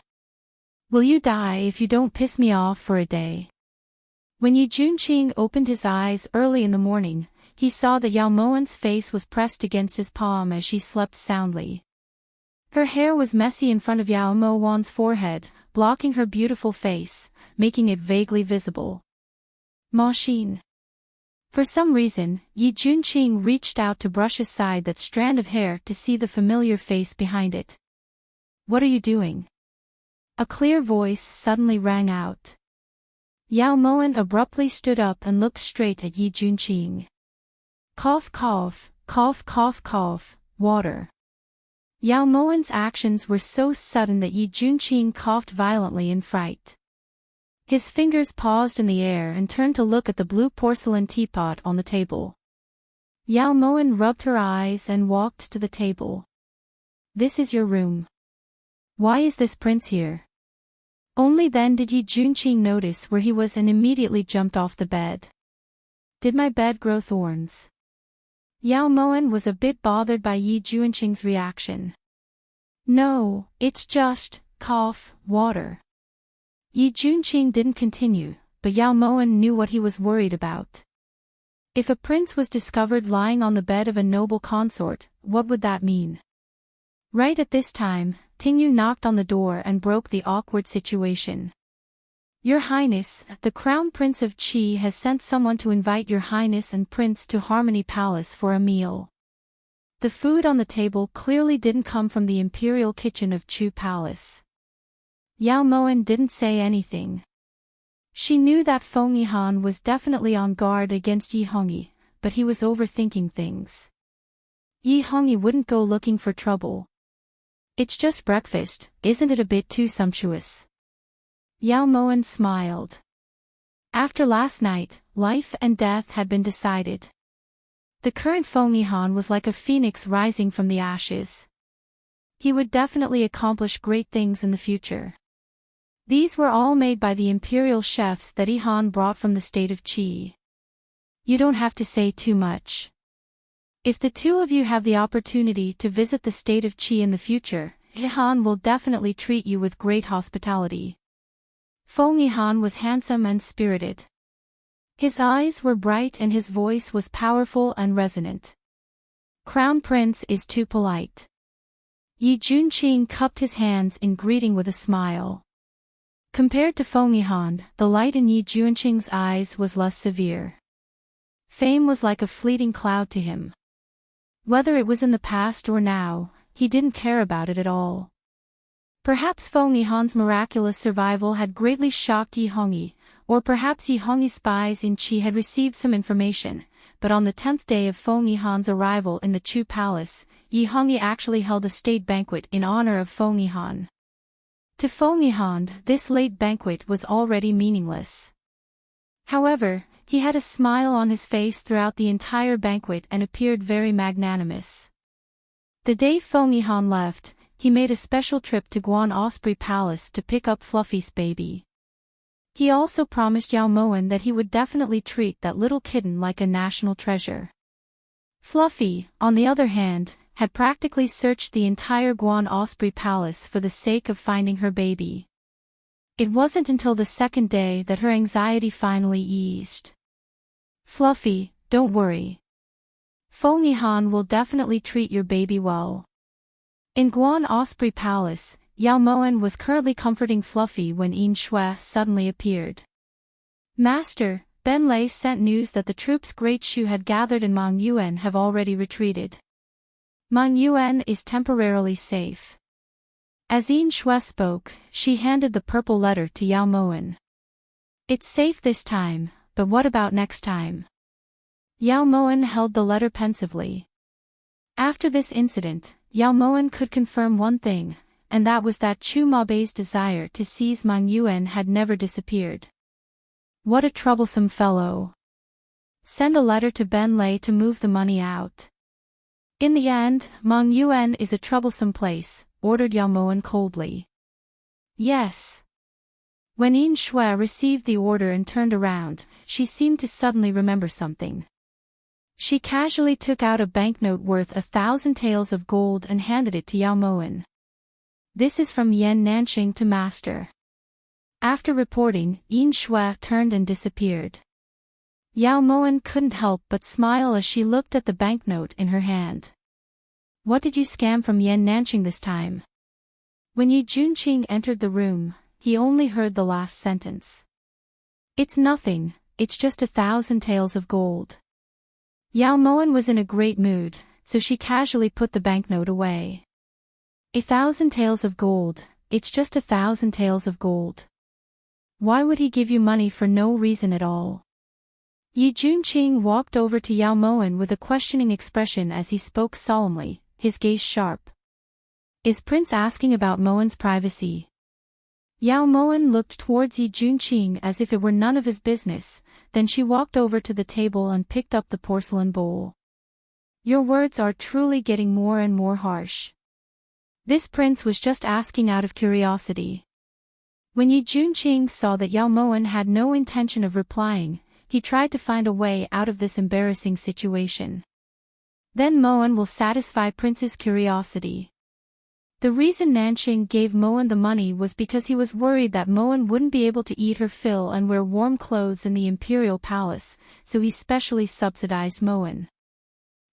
Will you die if you don't piss me off for a day? When Yi Junqing opened his eyes early in the morning, he saw that Yao Moan's face was pressed against his palm as she slept soundly. Her hair was messy in front of Yao Moan's forehead, blocking her beautiful face, making it vaguely visible. Machine. For some reason, Yi Junqing reached out to brush aside that strand of hair to see the familiar face behind it. What are you doing? A clear voice suddenly rang out. Yao Moan abruptly stood up and looked straight at Yi Junqing. Cough cough, cough cough cough, water. Yao Moan's actions were so sudden that Yi Junqing coughed violently in fright. His fingers paused in the air and turned to look at the blue porcelain teapot on the table. Yao Moan rubbed her eyes and walked to the table. This is your room. Why is this prince here? Only then did Yi Junqing notice where he was and immediately jumped off the bed. Did my bed grow thorns? Yao Moan was a bit bothered by Yi Junqing's reaction. No, it's just, cough, water. Yi Junqing didn't continue, but Yao Moan knew what he was worried about. If a prince was discovered lying on the bed of a noble consort, what would that mean? Right at this time, Tingyu knocked on the door and broke the awkward situation. Your Highness, the Crown Prince of Qi has sent someone to invite Your Highness and Prince to Harmony Palace for a meal. The food on the table clearly didn't come from the imperial kitchen of Chu Palace. Yao Moan didn't say anything. She knew that Feng Yihan was definitely on guard against Yi Hongyi, but he was overthinking things. Yi Hongyi wouldn't go looking for trouble. It's just breakfast, isn't it a bit too sumptuous? Yao Moan smiled. After last night, life and death had been decided. The current Feng Yihan was like a phoenix rising from the ashes. He would definitely accomplish great things in the future. These were all made by the imperial chefs that Yihan brought from the state of Qi. You don't have to say too much. If the two of you have the opportunity to visit the state of Qi in the future, Yihan will definitely treat you with great hospitality. Feng Yihan was handsome and spirited. His eyes were bright and his voice was powerful and resonant. Crown Prince is too polite. Yi Junqing cupped his hands in greeting with a smile. Compared to Feng Yihan, the light in Yi Junqing's eyes was less severe. Fame was like a fleeting cloud to him. Whether it was in the past or now, he didn't care about it at all. Perhaps Feng Yihan's miraculous survival had greatly shocked Yi Hongyi, or perhaps Yi Hongyi's spies in Qi had received some information, but on the 10th day of Feng Yihan's arrival in the Chu Palace, Yi Hongyi actually held a state banquet in honor of Feng Yihan. To Feng Yihan, this late banquet was already meaningless. However, he had a smile on his face throughout the entire banquet and appeared very magnanimous. The day Feng Yihan left, he made a special trip to Guan Osprey Palace to pick up Fluffy's baby. He also promised Yao Moan that he would definitely treat that little kitten like a national treasure. Fluffy, on the other hand, had practically searched the entire Guan Osprey Palace for the sake of finding her baby. It wasn't until the second day that her anxiety finally eased. Fluffy, don't worry. Feng Yihan will definitely treat your baby well. In Guan Osprey Palace, Yao Moan was currently comforting Fluffy when Yin Shui suddenly appeared. Master, Ben Lei sent news that the troops Great Shu had gathered in Mang Yuan have already retreated. Mang Yuan is temporarily safe. As Yin Shui spoke, she handed the purple letter to Yao Moan. It's safe this time, but what about next time? Yao Moan held the letter pensively. After this incident, Yao Moan could confirm one thing, and that was that Chu Mabei's desire to seize Mang Yuan had never disappeared. What a troublesome fellow. Send a letter to Ben Lei to move the money out. In the end, Meng Yuan is a troublesome place, ordered Yao Moen coldly. Yes. When Yin Shui received the order and turned around, she seemed to suddenly remember something. She casually took out a banknote worth 1,000 taels of gold and handed it to Yao Moen. This is from Yan Nanxing to Master. After reporting, Yin Shui turned and disappeared. Yao Moen couldn't help but smile as she looked at the banknote in her hand. What did you scam from Yan Nanxing this time? When Yi Junqing entered the room, he only heard the last sentence. It's nothing, it's just 1,000 taels of gold. Yao Moen was in a great mood, so she casually put the banknote away. 1,000 taels of gold, it's just 1,000 taels of gold. Why would he give you money for no reason at all? Yi Junqing walked over to Yao Moen with a questioning expression as he spoke solemnly, his gaze sharp. Is Prince asking about Moen's privacy? Yao Moen looked towards Yi Junqing as if it were none of his business, then she walked over to the table and picked up the porcelain bowl. Your words are truly getting more and more harsh. This prince was just asking out of curiosity. When Yi Junqing saw that Yao Moen had no intention of replying, he tried to find a way out of this embarrassing situation. Then Moen will satisfy Prince's curiosity. The reason Nanxing gave Moen the money was because he was worried that Moen wouldn't be able to eat her fill and wear warm clothes in the imperial palace, so he specially subsidized Moen.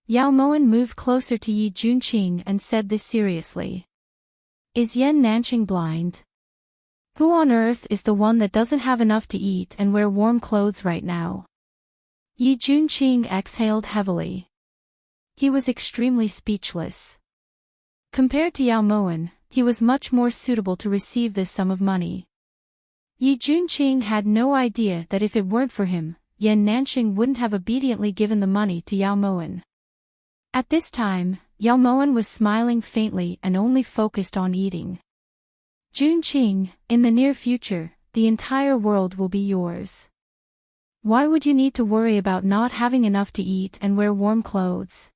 Yao Moen moved closer to Yi Junqing and said this seriously. Is Yan Nanxing blind? Who on earth is the one that doesn't have enough to eat and wear warm clothes right now? Yi Junqing exhaled heavily. He was extremely speechless. Compared to Yao Moen, he was much more suitable to receive this sum of money. Yi Junqing had no idea that if it weren't for him, Yan Nanxing wouldn't have obediently given the money to Yao Moen. At this time, Yao Moen was smiling faintly and only focused on eating. Junqing, in the near future, the entire world will be yours. Why would you need to worry about not having enough to eat and wear warm clothes?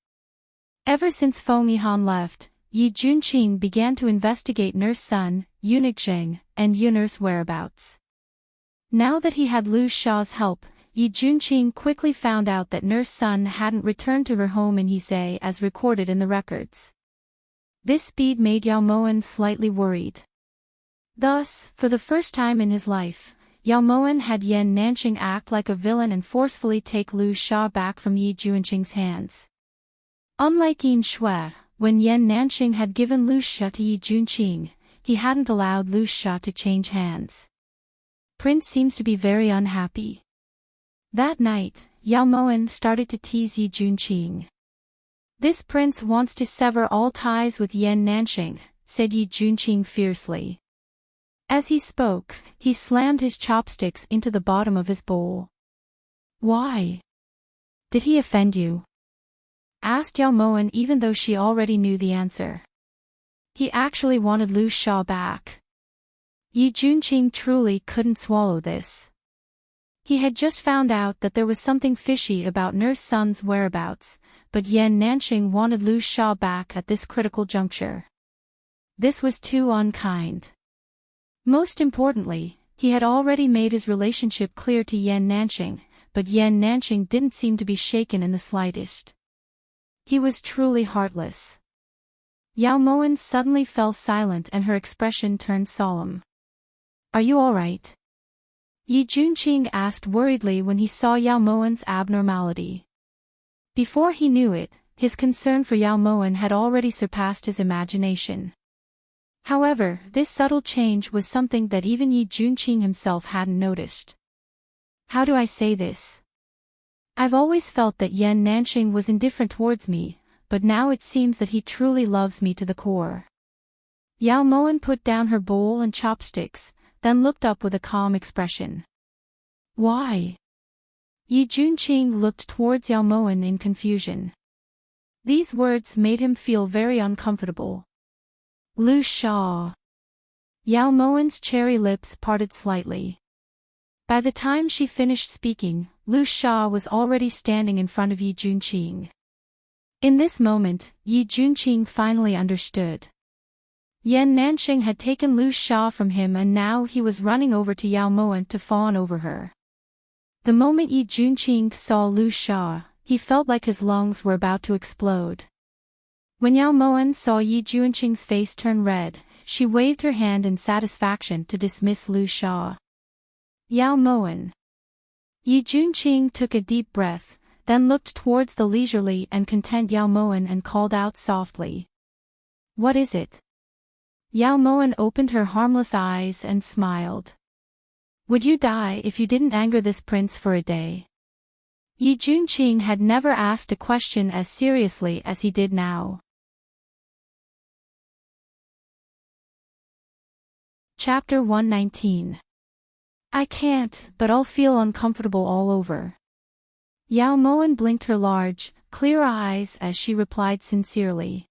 Ever since Feng Yihan left, Yi Junqing began to investigate Nurse Sun, Eunuch Zheng, and Yunur's whereabouts. Now that he had Lu Sha's help, Yi Junqing quickly found out that Nurse Sun hadn't returned to her home in Heisei as recorded in the records. This speed made Yao Moen slightly worried. Thus, for the first time in his life, Yao Moen had Yan Nanxing act like a villain and forcefully take Lu Sha back from Yi Junqing's hands. Unlike Yin Shui, when Yan Nanxing had given Lu Sha to Yi Junqing, he hadn't allowed Lu Sha to change hands. Prince seems to be very unhappy. That night, Yao Moen started to tease Yi Junqing. This prince wants to sever all ties with Yan Nanxing, said Yi Junqing fiercely. As he spoke, he slammed his chopsticks into the bottom of his bowl. Why? Did he offend you? Asked Yao Moen even though she already knew the answer. He actually wanted Lu Sha back. Yi Junqing truly couldn't swallow this. He had just found out that there was something fishy about Nurse Sun's whereabouts, but Yan Nanxing wanted Lu Sha back at this critical juncture. This was too unkind. Most importantly, he had already made his relationship clear to Yan Nanxing, but Yan Nanxing didn't seem to be shaken in the slightest. He was truly heartless. Yao Moen suddenly fell silent and her expression turned solemn. Are you all right? Yi Junqing asked worriedly when he saw Yao Moen's abnormality. Before he knew it, his concern for Yao Moen had already surpassed his imagination. However, this subtle change was something that even Yi Junqing himself hadn't noticed. How do I say this? I've always felt that Yan Nanxing was indifferent towards me, but now it seems that he truly loves me to the core. Yao Moen put down her bowl and chopsticks, then looked up with a calm expression. Why? Yi Junqing looked towards Yao Moen in confusion. These words made him feel very uncomfortable. Lu Sha. Yao Moen's cherry lips parted slightly. By the time she finished speaking, Lu Sha was already standing in front of Yi Junqing. In this moment, Yi Junqing finally understood. Yan Nanxing had taken Lu Sha from him and now he was running over to Yao Moan to fawn over her. The moment Yi Junqing saw Lu Sha, he felt like his lungs were about to explode. When Yao Moan saw Yi Junqing's face turn red, she waved her hand in satisfaction to dismiss Lu Sha. Yao Moan. Yi Junqing took a deep breath, then looked towards the leisurely and content Yao Moan and called out softly. What is it? Yao Moan opened her harmless eyes and smiled. Would you die if you didn't anger this prince for a day? Yi Junqing had never asked a question as seriously as he did now. Chapter 119. I can't, but I'll feel uncomfortable all over. Yao Moan blinked her large, clear eyes as she replied sincerely.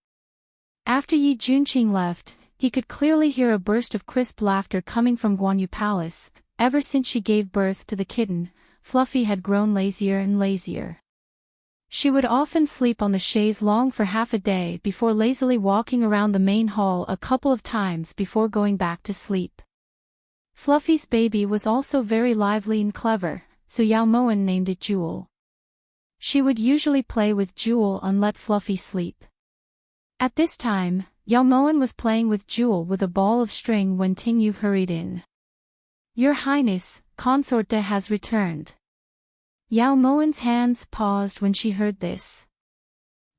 After Yi Junqing left, he could clearly hear a burst of crisp laughter coming from Guanyu Palace. Ever since she gave birth to the kitten, Fluffy had grown lazier and lazier. She would often sleep on the chaise longue for half a day before lazily walking around the main hall a couple of times before going back to sleep. Fluffy's baby was also very lively and clever, so Yao Moan named it Jewel. She would usually play with Jewel and let Fluffy sleep. At this time, Yao Moan was playing with Jewel with a ball of string when Ting Yu hurried in. Your Highness, Consort De has returned. Yao Moan's hands paused when she heard this.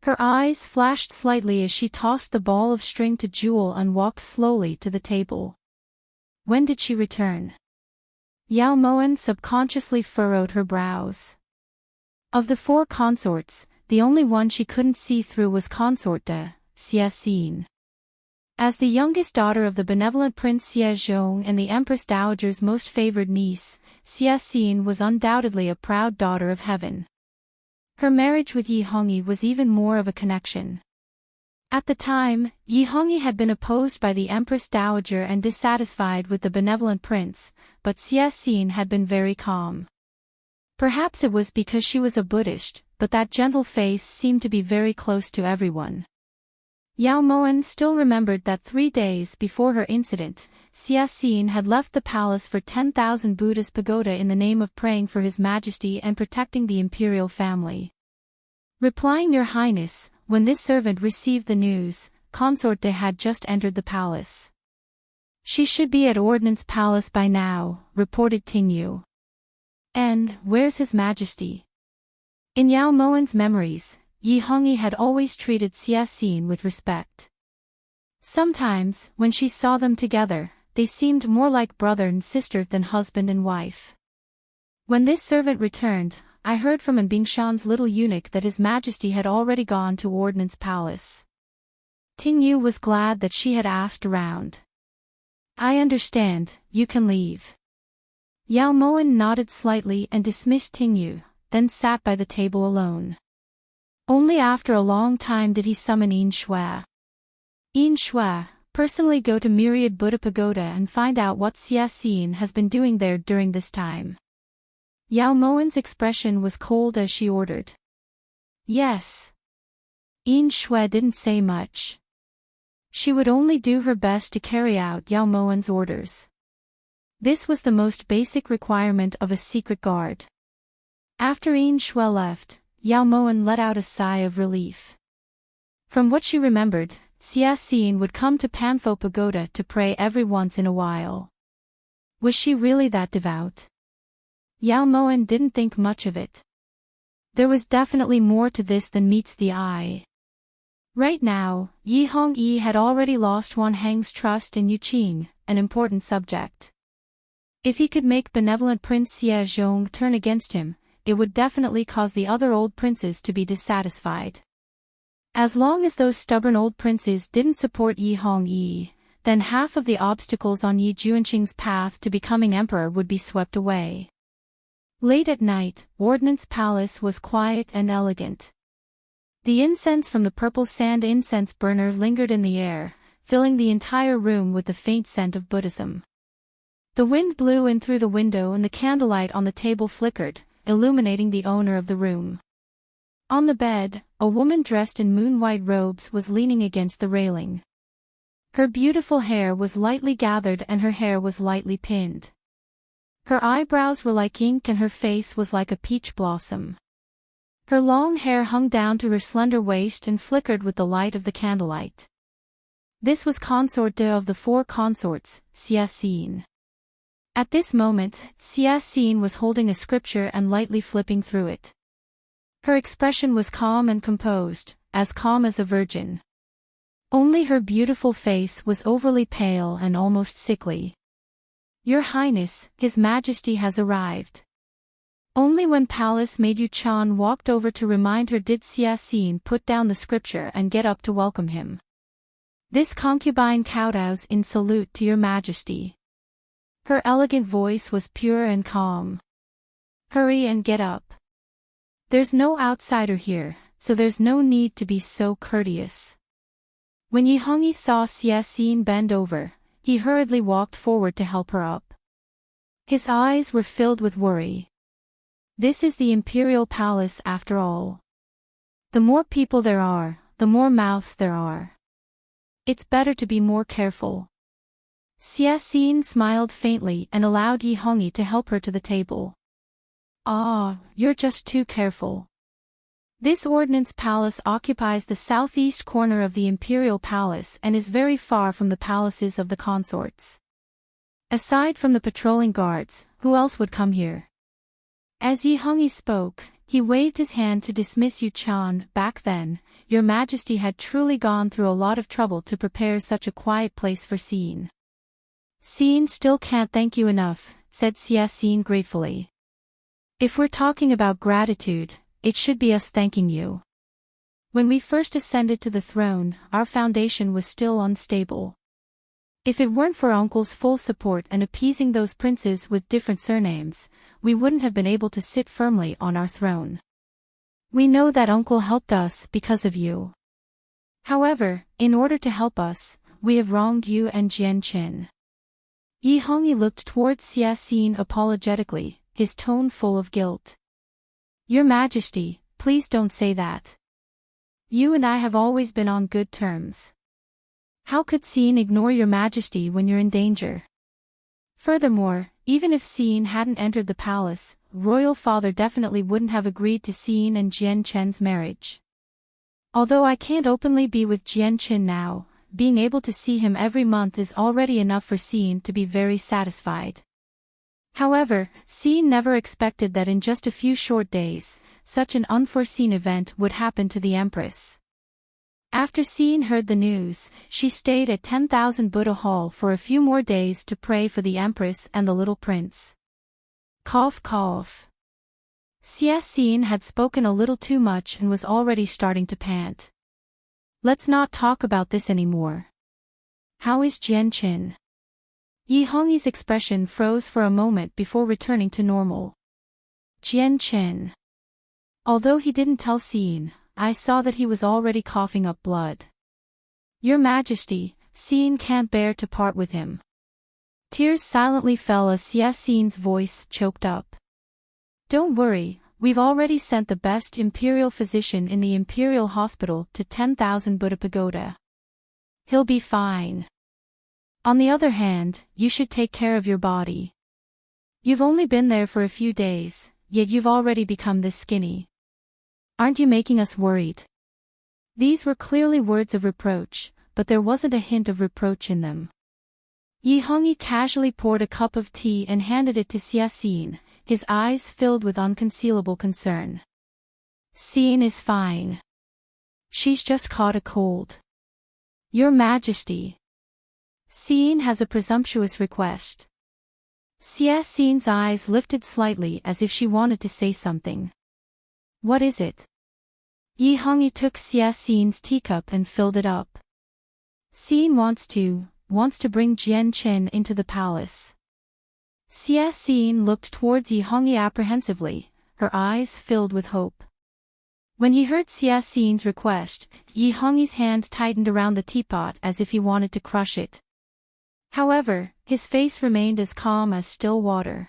Her eyes flashed slightly as she tossed the ball of string to Jewel and walked slowly to the table. When did she return? Yao Moan subconsciously furrowed her brows. Of the 4 consorts, the only one she couldn't see through was Consort De, Xie Xin. As the youngest daughter of the benevolent Prince Xie Zhong and the Empress Dowager's most favored niece, Xie Xin was undoubtedly a proud daughter of heaven. Her marriage with Yi Hongyi was even more of a connection. At the time, Yi Hongyi had been opposed by the Empress Dowager and dissatisfied with the benevolent prince, but Xie Xin had been very calm. Perhaps it was because she was a Buddhist, but that gentle face seemed to be very close to everyone. Yao Moan still remembered that 3 days before her incident, Xie Xin had left the palace for 10,000 Buddhist pagoda in the name of praying for His Majesty and protecting the imperial family. Replying Your Highness, when this servant received the news, Consort De had just entered the palace. She should be at Ordnance Palace by now, reported Ting Yu. And, where's His Majesty? In Yao Moan's memories, Yi Hongyi had always treated Xie Xin with respect. Sometimes, when she saw them together, they seemed more like brother and sister than husband and wife. When this servant returned, I heard from Bingshan's little eunuch that His Majesty had already gone to Ordnance Palace. Ting Yu was glad that she had asked around. I understand, you can leave. Yao Moan nodded slightly and dismissed Ting Yu, then sat by the table alone. Only after a long time did he summon Yin Shui. Yin Shui, personally go to Myriad Buddha Pagoda and find out what Xie Xin has been doing there during this time. Yao Moan's expression was cold as she ordered. Yes. Yin Shui didn't say much. She would only do her best to carry out Yao Moan's orders. This was the most basic requirement of a secret guard. After Yin Shui left, Yao Moan let out a sigh of relief. From what she remembered, Xie Xin would come to Panfo Pagoda to pray every once in a while. Was she really that devout? Yao Moan didn't think much of it. There was definitely more to this than meets the eye. Right now, Yi Hongyi had already lost Wan Heng's trust in Yu Qing, an important subject. If he could make benevolent Prince Xie Zhong turn against him, it would definitely cause the other old princes to be dissatisfied. As long as those stubborn old princes didn't support Yi Hongyi, then half of the obstacles on Yi Junqing's path to becoming emperor would be swept away. Late at night, Ordnance Palace was quiet and elegant. The incense from the purple sand incense burner lingered in the air, filling the entire room with the faint scent of Buddhism. The wind blew in through the window and the candlelight on the table flickered, illuminating the owner of the room. On the bed, a woman dressed in moon-white robes was leaning against the railing. Her beautiful hair was lightly gathered and her hair was lightly pinned. Her eyebrows were like ink and her face was like a peach blossom. Her long hair hung down to her slender waist and flickered with the light of the candlelight. This was Consort 2 of the 4 consorts, Siasine. At this moment, Siasine was holding a scripture and lightly flipping through it. Her expression was calm and composed, as calm as a virgin. Only her beautiful face was overly pale and almost sickly. "Your Highness, His Majesty has arrived." Only when Palace Maid Yu-chan walked over to remind her did Siasine put down the scripture and get up to welcome him. "This concubine kowtows in salute to your Majesty." Her elegant voice was pure and calm. "Hurry and get up. There's no outsider here, so there's no need to be so courteous." When Yi Hongyi saw Siasine bend over, he hurriedly walked forward to help her up. His eyes were filled with worry. This is the imperial palace after all. The more people there are, the more mouths there are. It's better to be more careful. Siasine smiled faintly and allowed Yi Hongyi to help her to the table. "Ah, you're just too careful. This ordnance palace occupies the southeast corner of the imperial palace and is very far from the palaces of the consorts. Aside from the patrolling guards, who else would come here?" As Yi Hongyi spoke, he waved his hand to dismiss Yu-chan. "Back then, your Majesty had truly gone through a lot of trouble to prepare such a quiet place for Scene." "Scene still can't thank you enough," said Siasine gratefully. "If we're talking about gratitude, it should be us thanking you. When we first ascended to the throne, our foundation was still unstable. If it weren't for Uncle's full support and appeasing those princes with different surnames, we wouldn't have been able to sit firmly on our throne. We know that Uncle helped us because of you. However, in order to help us, we have wronged you and Jian Qin." Yi Hongyi looked towards Siasine apologetically, his tone full of guilt. "Your Majesty, please don't say that. You and I have always been on good terms. How could Scene ignore your Majesty when you're in danger? Furthermore, even if Scene hadn't entered the palace, Royal Father definitely wouldn't have agreed to Scene and Jian Chen's marriage. Although I can't openly be with Jian Chen now, being able to see him every month is already enough for Scene to be very satisfied." However, Scene never expected that in just a few short days, such an unforeseen event would happen to the Empress. After Scene heard the news, she stayed at 10,000 Buddha Hall for a few more days to pray for the Empress and the little prince. Cough cough. Siasine had spoken a little too much and was already starting to pant. "Let's not talk about this anymore. How is Jian Qin?" Yi Hongyi's expression froze for a moment before returning to normal. "Jian Qin." Although he didn't tell Scene, I saw that he was already coughing up blood. "Your Majesty, Scene can't bear to part with him." Tears silently fell as Siasine's voice choked up. "Don't worry, we've already sent the best imperial physician in the imperial hospital to 10,000 Buddha Pagoda. He'll be fine. On the other hand, you should take care of your body. You've only been there for a few days, yet you've already become this skinny. Aren't you making us worried?" These were clearly words of reproach, but there wasn't a hint of reproach in them. Yi Hongyi casually poured a cup of tea and handed it to Siasine, his eyes filled with unconcealable concern. "Scene is fine. She's just caught a cold. Your Majesty. Scene has a presumptuous request." Siasine's eyes lifted slightly as if she wanted to say something. "What is it?" Yi Hongyi took Siasine's teacup and filled it up. "Scene wants to bring Jian Qin into the palace." Siasine looked towards Yi Hongyi apprehensively, her eyes filled with hope. When he heard Siasine's request, Yi Hongyi's hand tightened around the teapot as if he wanted to crush it. However, his face remained as calm as still water.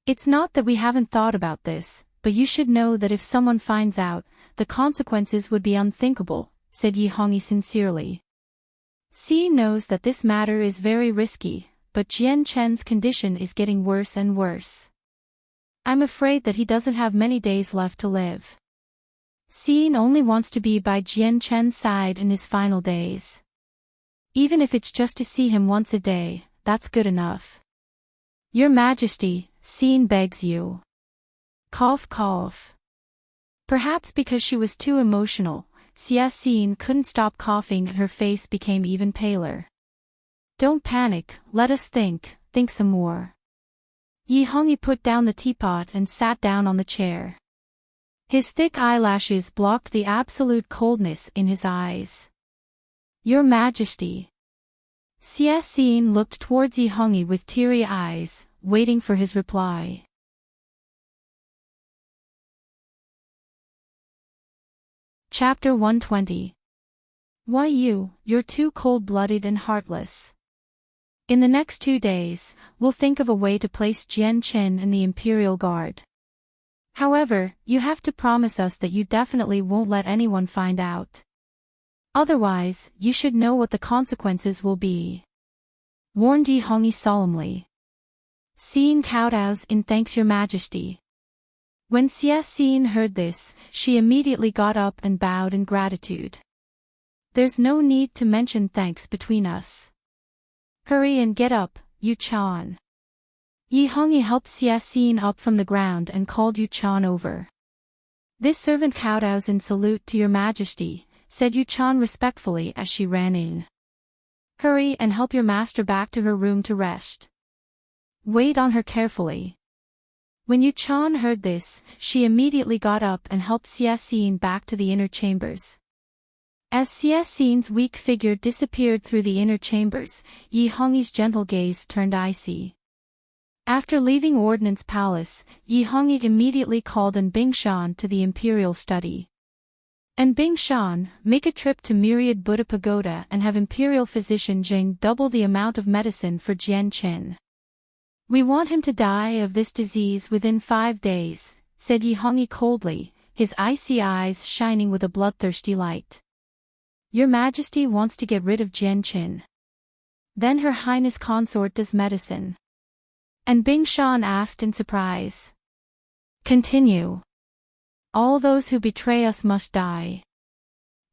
It's not that we haven't thought about this, but you should know that if someone finds out, the consequences would be unthinkable, said Yi Hongyi sincerely. Xi knows that this matter is very risky, but Jian Chen's condition is getting worse and worse. I'm afraid that he doesn't have many days left to live. Xi only wants to be by Jian Chen's side in his final days. Even if it's just to see him once a day, that's good enough. Your Majesty, Xi begs you. Cough cough. Perhaps because she was too emotional, Xi couldn't stop coughing and her face became even paler. Don't panic, let us think some more. Yi Hongyi put down the teapot and sat down on the chair. His thick eyelashes blocked the absolute coldness in his eyes. Your Majesty. Xi looked towards Yi Hongyi with teary eyes, waiting for his reply. Chapter 120. Why you're too cold-blooded and heartless. In the next 2 days, we'll think of a way to place Jian Chen in the Imperial Guard. However, you have to promise us that you definitely won't let anyone find out. Otherwise, you should know what the consequences will be. Warned Yi Hongyi solemnly. Xi kowtows in thanks your Majesty. When Xi heard this, she immediately got up and bowed in gratitude. There's no need to mention thanks between us. Hurry and get up, Yu Chan. Yi Hongyi helped Xi up from the ground and called Yu Chan over. This servant kowtows in salute to your Majesty, said Yu Chan respectfully as she ran in. Hurry and help your master back to her room to rest. Wait on her carefully. When Yu Chan heard this, she immediately got up and helped Xi back to the inner chambers. As Xi's weak figure disappeared through the inner chambers, Yi Hongyi's gentle gaze turned icy. After leaving Ordnance Palace, Yi Hongyi immediately called An Bingshan to the imperial study. An Bingshan, make a trip to Myriad Buddha Pagoda and have Imperial Physician Jing double the amount of medicine for Jian Chen. We want him to die of this disease within 5 days, said Yi Hongyi coldly, his icy eyes shining with a bloodthirsty light. Your Majesty wants to get rid of Jian Chen. Then Her Highness Consort does medicine. And Bingshan asked in surprise. Continue. All those who betray us must die.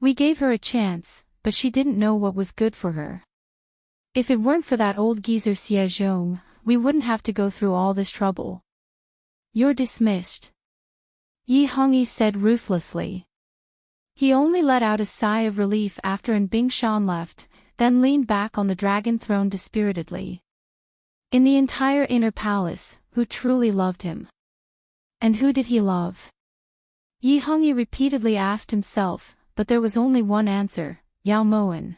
We gave her a chance, but she didn't know what was good for her. If it weren't for that old geezer Xie Zhong, we wouldn't have to go through all this trouble. You're dismissed. Yi Hongyi said ruthlessly. He only let out a sigh of relief after An Bingshan left, then leaned back on the dragon throne dispiritedly. In the entire inner palace, who truly loved him? And who did he love? Yi Hongyi repeatedly asked himself, but there was only one answer, Yao Moen.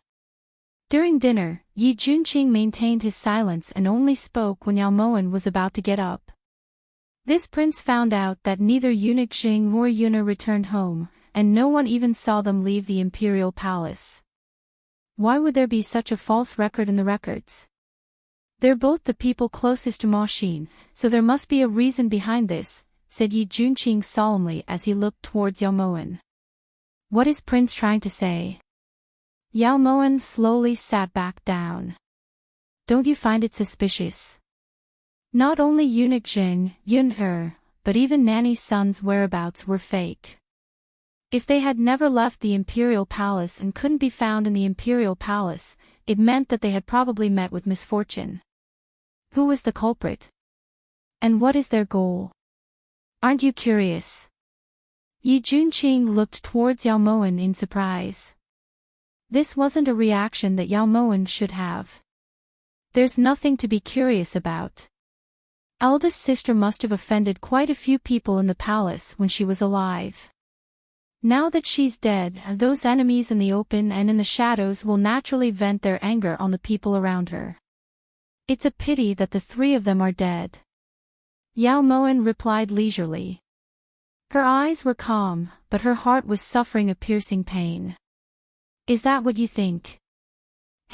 During dinner, Yi Junqing maintained his silence and only spoke when Yao Moen was about to get up. This prince found out that neither eunuch Xing nor Yuna returned home, and no one even saw them leave the imperial palace. Why would there be such a false record in the records? They're both the people closest to Ma Xin, so there must be a reason behind this, said Yi Junqing solemnly as he looked towards Yao Moen. What is Prince trying to say? Yao Moen slowly sat back down. Don't you find it suspicious? Not only eunuch Jing, Yun-er, but even Nanny's son's whereabouts were fake. If they had never left the imperial palace and couldn't be found in the imperial palace, it meant that they had probably met with misfortune. Who was the culprit? And what is their goal? Aren't you curious? Yi Junqing looked towards Yao Moen in surprise. This wasn't a reaction that Yao Moen should have. There's nothing to be curious about. Eldest sister must have offended quite a few people in the palace when she was alive. Now that she's dead, those enemies in the open and in the shadows will naturally vent their anger on the people around her. It's a pity that the 3 of them are dead. Yao Moen replied leisurely. Her eyes were calm, but her heart was suffering a piercing pain. Is that what you think?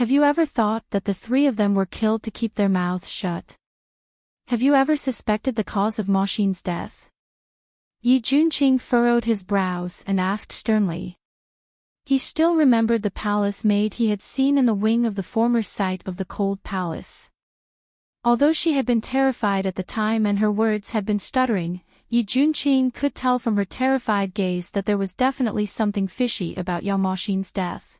Have you ever thought that the three of them were killed to keep their mouths shut? Have you ever suspected the cause of Ma Xin's death? Yi Junqing furrowed his brows and asked sternly. He still remembered the palace maid he had seen in the wing of the former site of the cold palace. Although she had been terrified at the time and her words had been stuttering, Yi Junqing could tell from her terrified gaze that there was definitely something fishy about Yao Ma Xin's death.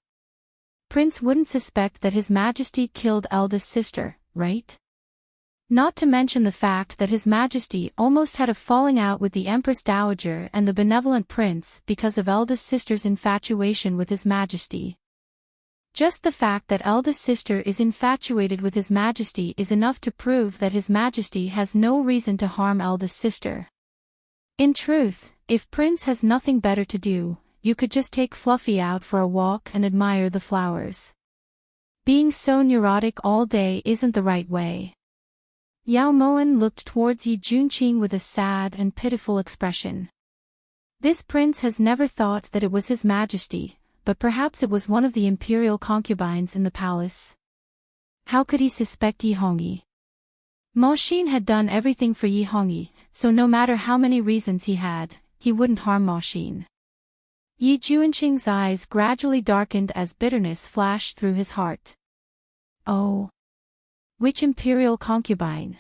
Prince wouldn't suspect that His Majesty killed eldest sister, right? Not to mention the fact that His Majesty almost had a falling out with the Empress Dowager and the benevolent prince because of eldest sister's infatuation with His Majesty. Just the fact that eldest sister is infatuated with His Majesty is enough to prove that His Majesty has no reason to harm eldest sister. In truth, if Prince has nothing better to do, you could just take Fluffy out for a walk and admire the flowers. Being so neurotic all day isn't the right way. Yao Moan looked towards Yi Junqing with a sad and pitiful expression. This prince has never thought that it was His Majesty, but perhaps it was one of the imperial concubines in the palace. How could he suspect Yi Hongyi? Ma Xin had done everything for Yi Hongyi, so no matter how many reasons he had, he wouldn't harm Ma Xin. Yi Junqing's eyes gradually darkened as bitterness flashed through his heart. Oh. Which imperial concubine?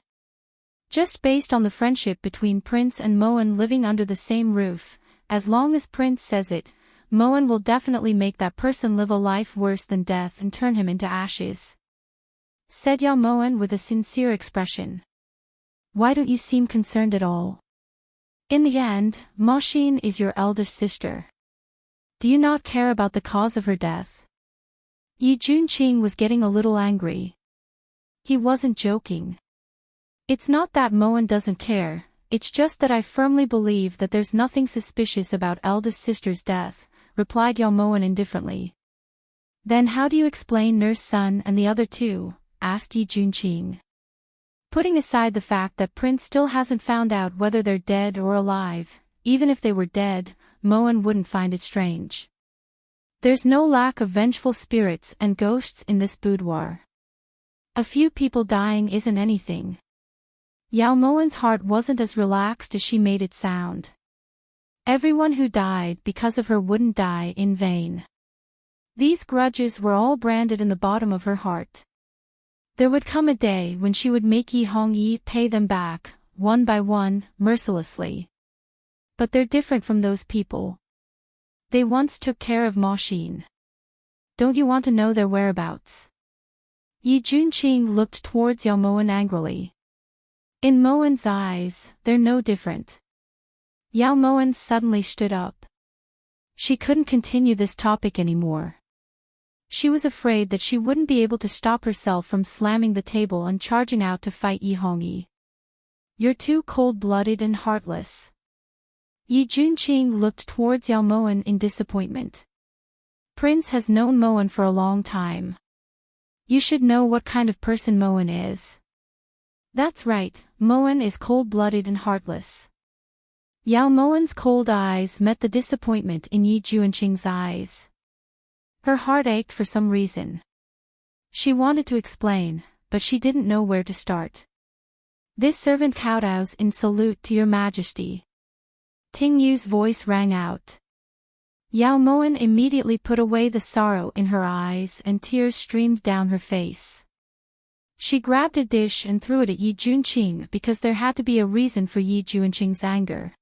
Just based on the friendship between Prince and Moan living under the same roof, as long as Prince says it, Moan will definitely make that person live a life worse than death and turn him into ashes. Said Yao Moan with a sincere expression. Why don't you seem concerned at all? In the end, Ma Xin is your eldest sister. Do you not care about the cause of her death? Yi Junqing was getting a little angry. He wasn't joking. It's not that Moan doesn't care, it's just that I firmly believe that there's nothing suspicious about eldest sister's death, replied Yao Moan indifferently. Then how do you explain Nurse Sun and the other two? Asked Yi Junqing. Putting aside the fact that Prince still hasn't found out whether they're dead or alive, even if they were dead, Moan wouldn't find it strange. There's no lack of vengeful spirits and ghosts in this boudoir. A few people dying isn't anything. Yao Moan's heart wasn't as relaxed as she made it sound. Everyone who died because of her wouldn't die in vain. These grudges were all branded in the bottom of her heart. There would come a day when she would make Yi Hongyi pay them back, one by one, mercilessly. But they're different from those people. They once took care of Ma Xin. Don't you want to know their whereabouts? Yi Junqing looked towards Yao Moan angrily. In Moan's eyes, they're no different. Yao Moan suddenly stood up. She couldn't continue this topic anymore. She was afraid that she wouldn't be able to stop herself from slamming the table and charging out to fight Yi Hongyi. You're too cold-blooded and heartless. Yi Junqing looked towards Yao Moan in disappointment. Prince has known Moan for a long time. You should know what kind of person Moan is. That's right, Moan is cold-blooded and heartless. Yao Moan's cold eyes met the disappointment in Yi Junqing's eyes. Her heart ached for some reason. She wanted to explain, but she didn't know where to start. This servant kowtows in salute to your majesty. Ting Yu's voice rang out. Yao Moan immediately put away the sorrow in her eyes and tears streamed down her face. She grabbed a dish and threw it at Yi Junqing because there had to be a reason for Yi Junqing's anger.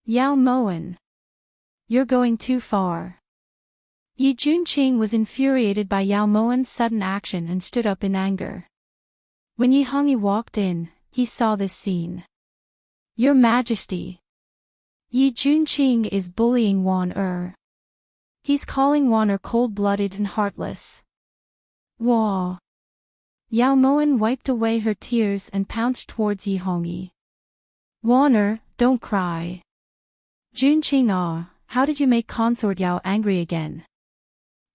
Yao Moan. You're going too far. Yi Junqing was infuriated by Yao Moan's sudden action and stood up in anger. When Yi Hongyi walked in, he saw this scene. Your Majesty. Yi Junqing is bullying Wan. He's calling Wan cold-blooded and heartless. Wah. Yao Moan wiped away her tears and pounced towards Yi Hongyi. Wan, don't cry. Junqing, how did you make Consort Yao angry again?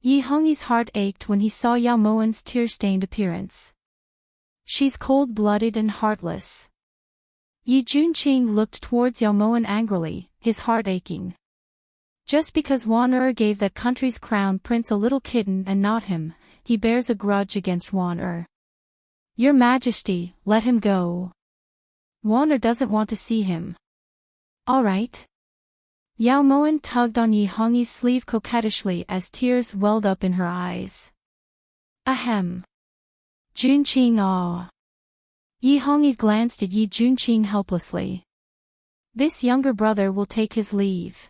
Yi Hongyi's heart ached when he saw Yao Moan's tear-stained appearance. She's cold-blooded and heartless. Yi Junqing looked towards Yao Moan angrily, his heart aching. Just because Wanderer gave that country's crown prince a little kitten and not him, he bears a grudge against Wanderer. Your Majesty, let him go. Wanderer doesn't want to see him. All right. Yao Moen tugged on Yi Hongyi's sleeve coquettishly as tears welled up in her eyes. Ahem. Junqing ah. Yi Hongyi glanced at Yi Junqing helplessly. This younger brother will take his leave.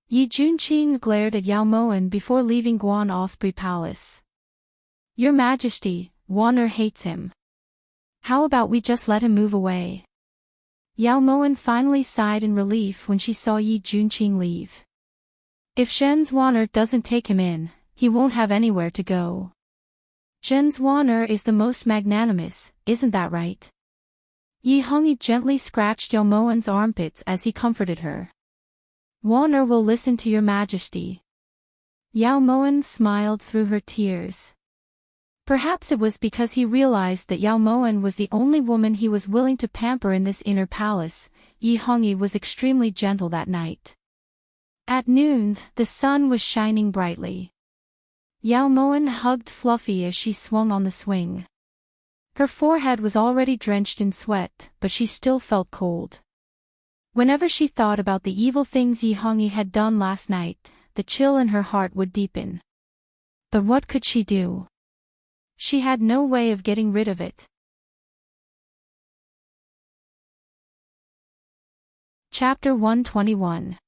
Yi Junqing glared at Yao Moen before leaving Guan Osprey Palace. Your Majesty, Wanderer hates him. How about we just let him move away? Yao Moen finally sighed in relief when she saw Yi Junqing leave. If Shen's Wanderer doesn't take him in, he won't have anywhere to go. Shen's Wanderer is the most magnanimous, isn't that right? Yi Hongyi gently scratched Yao Moen's armpits as he comforted her. Wanderer will listen to your Majesty. Yao Moen smiled through her tears. Perhaps it was because he realized that Yao Moen was the only woman he was willing to pamper in this inner palace. Yi Hongyi was extremely gentle that night. At noon, the sun was shining brightly. Yao Moen hugged Fluffy as she swung on the swing. Her forehead was already drenched in sweat, but she still felt cold. Whenever she thought about the evil things Yi Hongyi had done last night, the chill in her heart would deepen. But what could she do? She had no way of getting rid of it. Chapter 121.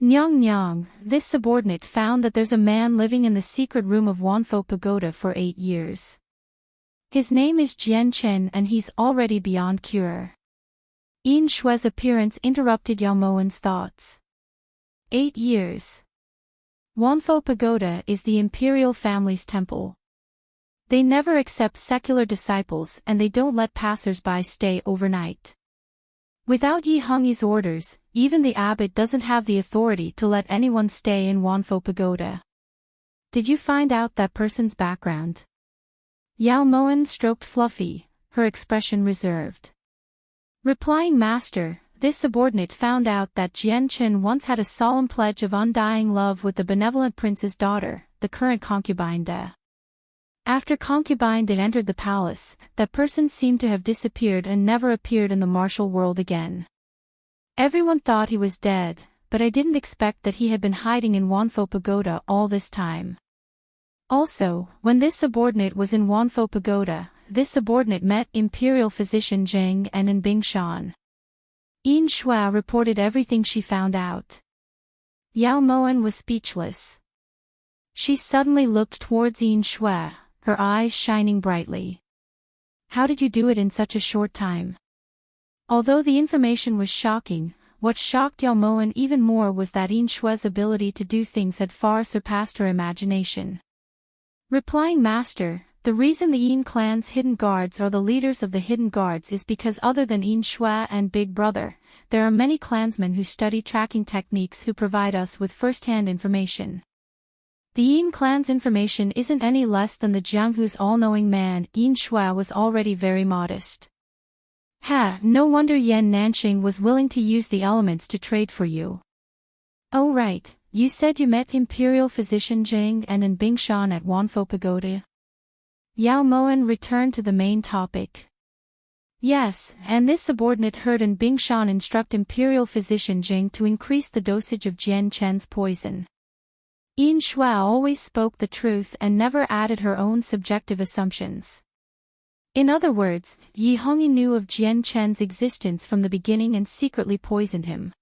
Nyang Nyang, this subordinate found that there's a man living in the secret room of Wanfo Pagoda for 8 years. His name is Jian Chen and he's already beyond cure. Yin Shue's appearance interrupted Yao Moen's thoughts. 8 years. Wanfo Pagoda is the imperial family's temple. They never accept secular disciples and they don't let passers-by stay overnight. Without Yi Hongyi's orders, even the abbot doesn't have the authority to let anyone stay in Wanfo Pagoda. Did you find out that person's background? Yao Moen stroked Fluffy, her expression reserved. Replying Master, this subordinate found out that Jian Chen once had a solemn pledge of undying love with the benevolent prince's daughter, the current concubine De. After concubine De entered the palace, that person seemed to have disappeared and never appeared in the martial world again. Everyone thought he was dead, but I didn't expect that he had been hiding in Wanfo Pagoda all this time. Also, when this subordinate was in Wanfo Pagoda, this subordinate met Imperial Physician Zheng and in Bingshan. Yin Shua reported everything she found out. Yao Moen was speechless. She suddenly looked towards Yin Shua, her eyes shining brightly. How did you do it in such a short time? Although the information was shocking, what shocked Yao Moen even more was that Yin Shua's ability to do things had far surpassed her imagination. Replying Master, the reason the Yin clan's hidden guards are the leaders of the hidden guards is because other than Yin Shua and Big Brother, there are many clansmen who study tracking techniques who provide us with first-hand information. The Yin clan's information isn't any less than the Jianghu's all-knowing man. Yin Shua was already very modest. No wonder Yan Nanxing was willing to use the elements to trade for you. Oh right, you said you met Imperial Physician Zheng and in Bingshan at Wanfo Pagoda? Yao Moen returned to the main topic. Yes, and this subordinate heard in Bingshan instruct Imperial Physician Zheng to increase the dosage of Jian Chen's poison. Yin Shua always spoke the truth and never added her own subjective assumptions. In other words, Yi Hongyi knew of Jian Chen's existence from the beginning and secretly poisoned him.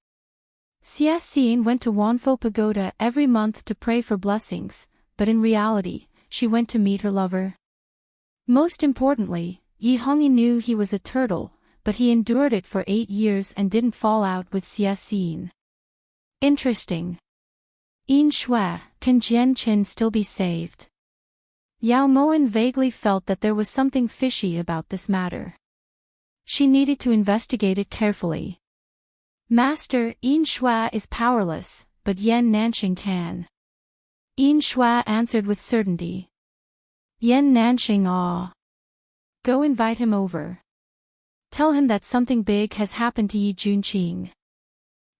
Xia Xin went to Wanfo Pagoda every month to pray for blessings, but in reality, she went to meet her lover. Most importantly, Yi Hongyi knew he was a turtle, but he endured it for 8 years and didn't fall out with Xia Xin. Interesting. Yin Shua, can Jian Chen still be saved? Yao Moen vaguely felt that there was something fishy about this matter. She needed to investigate it carefully. Master, Yin Shua is powerless, but Yan Nanxing can. Yin Shua answered with certainty. Yan Nanxing ah. Go invite him over. Tell him that something big has happened to Yi Junqing.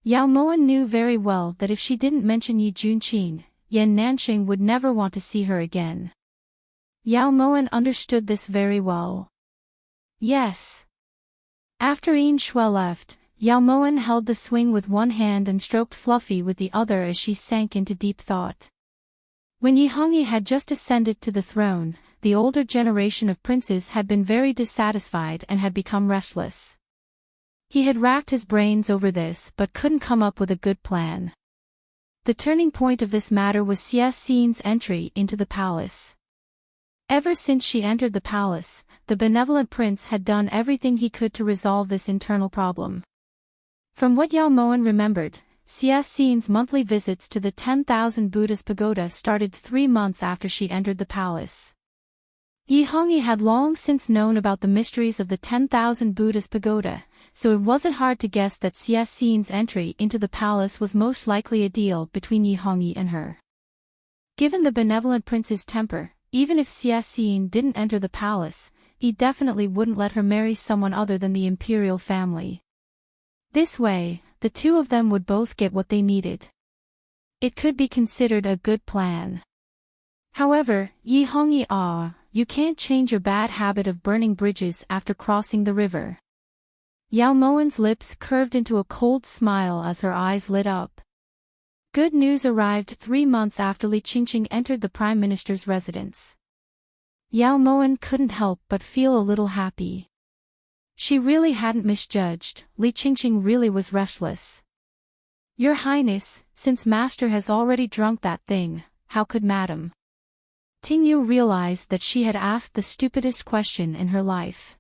Yao Moan knew very well that if she didn't mention Yi Junqing, Yan Nanxing would never want to see her again. Yao Moan understood this very well. Yes. After Yin Shui left, Yao Moan held the swing with one hand and stroked Fluffy with the other as she sank into deep thought. When Yi Hongyi had just ascended to the throne, the older generation of princes had been very dissatisfied and had become restless. He had racked his brains over this but couldn't come up with a good plan. The turning point of this matter was Xie Xin's entry into the palace. Ever since she entered the palace, the benevolent prince had done everything he could to resolve this internal problem. From what Yao Moan remembered, Xie Xin's monthly visits to the 10,000 Buddhist pagoda started 3 months after she entered the palace. Yi Hongyi had long since known about the mysteries of the 10,000 Buddhist pagoda, so it wasn't hard to guess that Xie Xin's entry into the palace was most likely a deal between Yi Hongyi and her. Given the benevolent prince's temper, even if Xie Xin didn't enter the palace, he definitely wouldn't let her marry someone other than the imperial family. This way, the two of them would both get what they needed. It could be considered a good plan. However, Yi Hongyi, you can't change your bad habit of burning bridges after crossing the river. Yao Moan's lips curved into a cold smile as her eyes lit up. Good news arrived 3 months after Li Qingqing entered the Prime Minister's residence. Yao Moan couldn't help but feel a little happy. She really hadn't misjudged, Li Qingqing really was restless. Your Highness, since Master has already drunk that thing, how could Madam? Tingyu realized that she had asked the stupidest question in her life.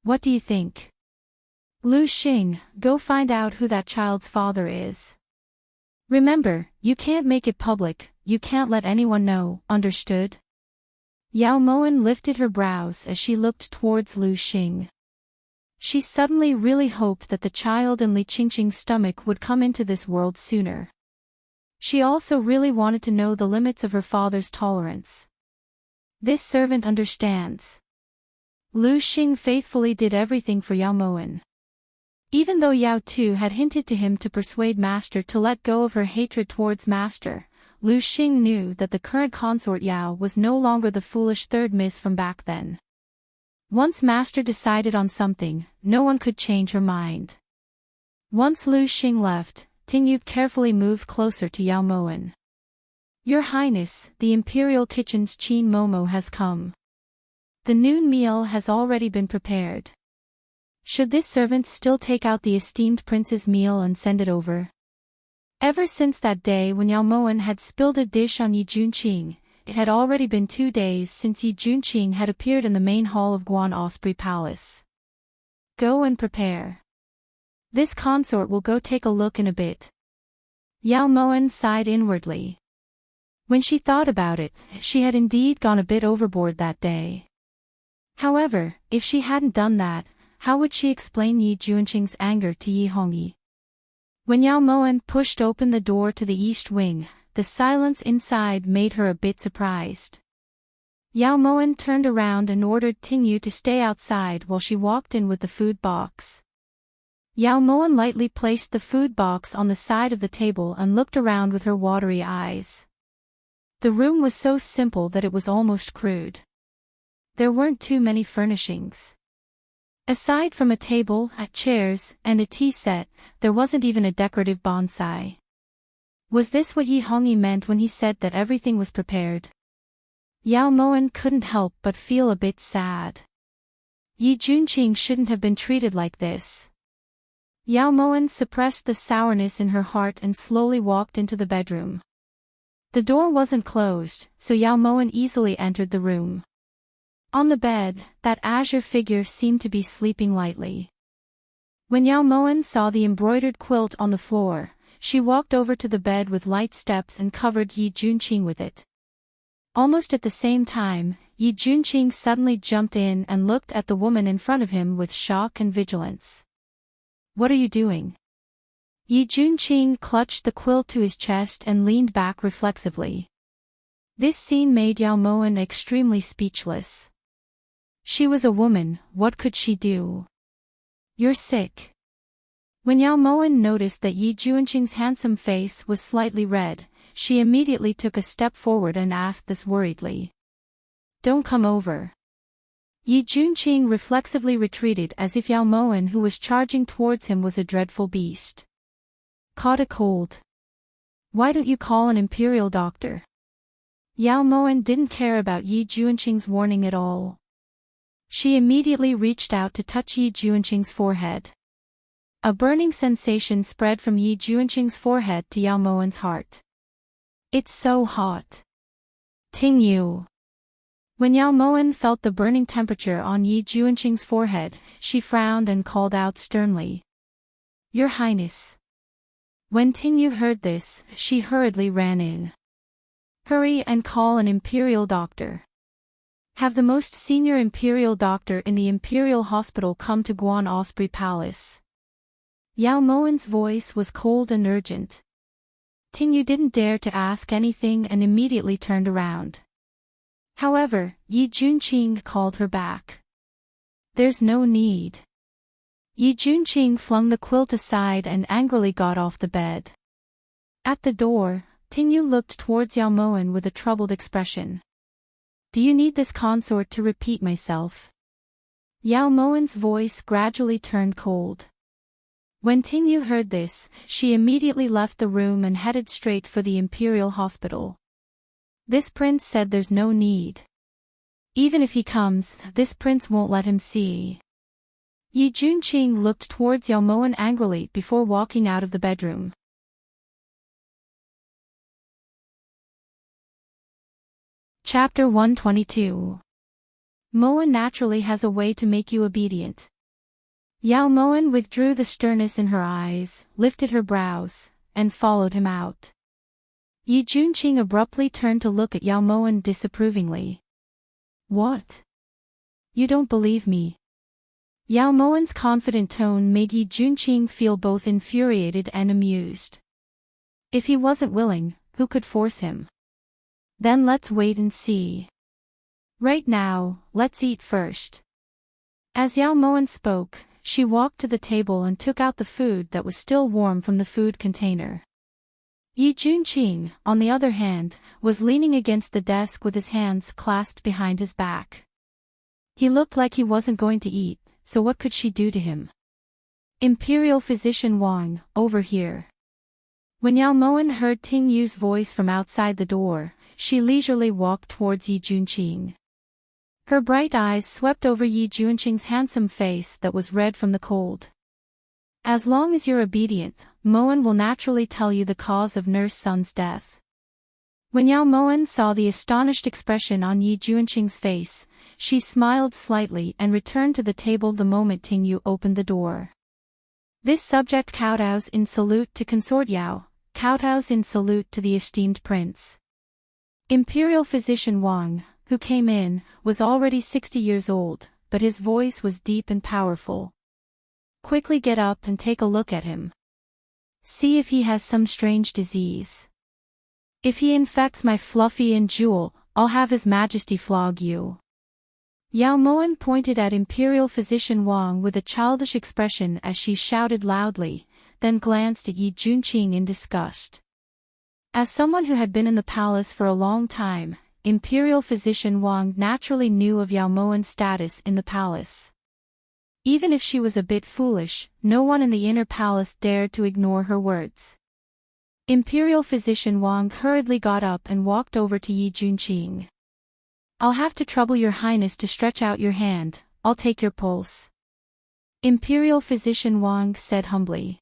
What do you think? Lu Xing, go find out who that child's father is. Remember, you can't make it public, you can't let anyone know, understood? Yao Moan lifted her brows as she looked towards Lu Xing. She suddenly really hoped that the child in Li Qingqing's stomach would come into this world sooner. She also really wanted to know the limits of her father's tolerance. This servant understands. Lu Xing faithfully did everything for Yao Moan. Even though Yao Tu had hinted to him to persuade Master to let go of her hatred towards Master, Lu Xing knew that the current consort Yao was no longer the foolish third miss from back then. Once Master decided on something, no one could change her mind. Once Lu Xing left, Tingyu carefully moved closer to Yao Moan. Your Highness, the Imperial Kitchen's Qin Momo has come. The noon meal has already been prepared. Should this servant still take out the esteemed prince's meal and send it over? Ever since that day when Yao Moan had spilled a dish on Yi Junqing, it had already been 2 days since Yi Junqing had appeared in the main hall of Guan Osprey Palace. Go and prepare. This consort will go take a look in a bit. Yao Moan sighed inwardly. When she thought about it, she had indeed gone a bit overboard that day. However, if she hadn't done that, how would she explain Yi Junqing's anger to Yi Hongyi? When Yao Moan pushed open the door to the east wing, the silence inside made her a bit surprised. Yao Moan turned around and ordered Tingyu to stay outside while she walked in with the food box. Yao Moan lightly placed the food box on the side of the table and looked around with her watery eyes. The room was so simple that it was almost crude. There weren't too many furnishings. Aside from a table, chairs, and a tea set, there wasn't even a decorative bonsai. Was this what Yi Hongyi meant when he said that everything was prepared? Yao Moan couldn't help but feel a bit sad. Yi Junqing shouldn't have been treated like this. Yao Moan suppressed the sourness in her heart and slowly walked into the bedroom. The door wasn't closed, so Yao Moan easily entered the room. On the bed, that azure figure seemed to be sleeping lightly. When Yao Moan saw the embroidered quilt on the floor, she walked over to the bed with light steps and covered Yi Junqing with it. Almost at the same time, Yi Junqing suddenly jumped in and looked at the woman in front of him with shock and vigilance. What are you doing? Yi Junqing clutched the quilt to his chest and leaned back reflexively. This scene made Yao Moan extremely speechless. She was a woman, what could she do? You're sick. When Yao Moan noticed that Yi Juanqing's handsome face was slightly red, she immediately took a step forward and asked this worriedly. Don't come over. Yi Juanqing reflexively retreated as if Yao Moan who was charging towards him was a dreadful beast. Caught a cold. Why don't you call an imperial doctor? Yao Moan didn't care about Yi Juanqing's warning at all. She immediately reached out to touch Yi Juanqing's forehead. A burning sensation spread from Yi Juanqing's forehead to Yao Moan's heart. It's so hot. Ting Yu. When Yao Moan felt the burning temperature on Yi Juanqing's forehead, she frowned and called out sternly. Your Highness. When Ting Yu heard this, she hurriedly ran in. Hurry and call an imperial doctor. Have the most senior imperial doctor in the imperial hospital come to Guan Osprey Palace. Yao Moan's voice was cold and urgent. Ting Yu didn't dare to ask anything and immediately turned around. However, Yi Juanqing called her back. There's no need. Yi Juanqing flung the quilt aside and angrily got off the bed. At the door, Ting Yu looked towards Yao Moan with a troubled expression. Do you need this consort to repeat myself? Yao Moan's voice gradually turned cold. When Ting Yu heard this, she immediately left the room and headed straight for the imperial hospital. This prince said there's no need. Even if he comes, this prince won't let him see. Yi Juanqing looked towards Yao Moan angrily before walking out of the bedroom. Chapter 122. Moan naturally has a way to make you obedient. Yao Moan withdrew the sternness in her eyes, lifted her brows, and followed him out. Yi Juanqing abruptly turned to look at Yao Moan disapprovingly. What? You don't believe me? Yao Moan's confident tone made Yi Juanqing feel both infuriated and amused. If he wasn't willing, who could force him? Then let's wait and see. Right now, let's eat first. As Yao Moan spoke, she walked to the table and took out the food that was still warm from the food container. Yi Juanqing, on the other hand, was leaning against the desk with his hands clasped behind his back. He looked like he wasn't going to eat, so what could she do to him? Imperial Physician Wang, over here. When Yao Moan heard Ting Yu's voice from outside the door, she leisurely walked towards Yi Juanqing. Her bright eyes swept over Yi Juanqing's handsome face that was red from the cold. As long as you're obedient, Moan will naturally tell you the cause of Nurse Sun's death. When Yao Moan saw the astonished expression on Yi Juanqing's face, she smiled slightly and returned to the table the moment Ting Yu opened the door. This subject kowtows in salute to Consort Yao, kowtows in salute to the esteemed prince. Imperial Physician Wang, who came in, was already 60 years old, but his voice was deep and powerful. Quickly get up and take a look at him. See if he has some strange disease. If he infects my Fluffy and Jewel, I'll have His Majesty flog you. Yao Moan pointed at Imperial Physician Wang with a childish expression as she shouted loudly, then glanced at Yi Juanqing in disgust. As someone who had been in the palace for a long time, Imperial Physician Wang naturally knew of Yao Moan's status in the palace. Even if she was a bit foolish, no one in the inner palace dared to ignore her words. Imperial Physician Wang hurriedly got up and walked over to Yi Juanqing. I'll have to trouble your highness to stretch out your hand, I'll take your pulse. Imperial Physician Wang said humbly.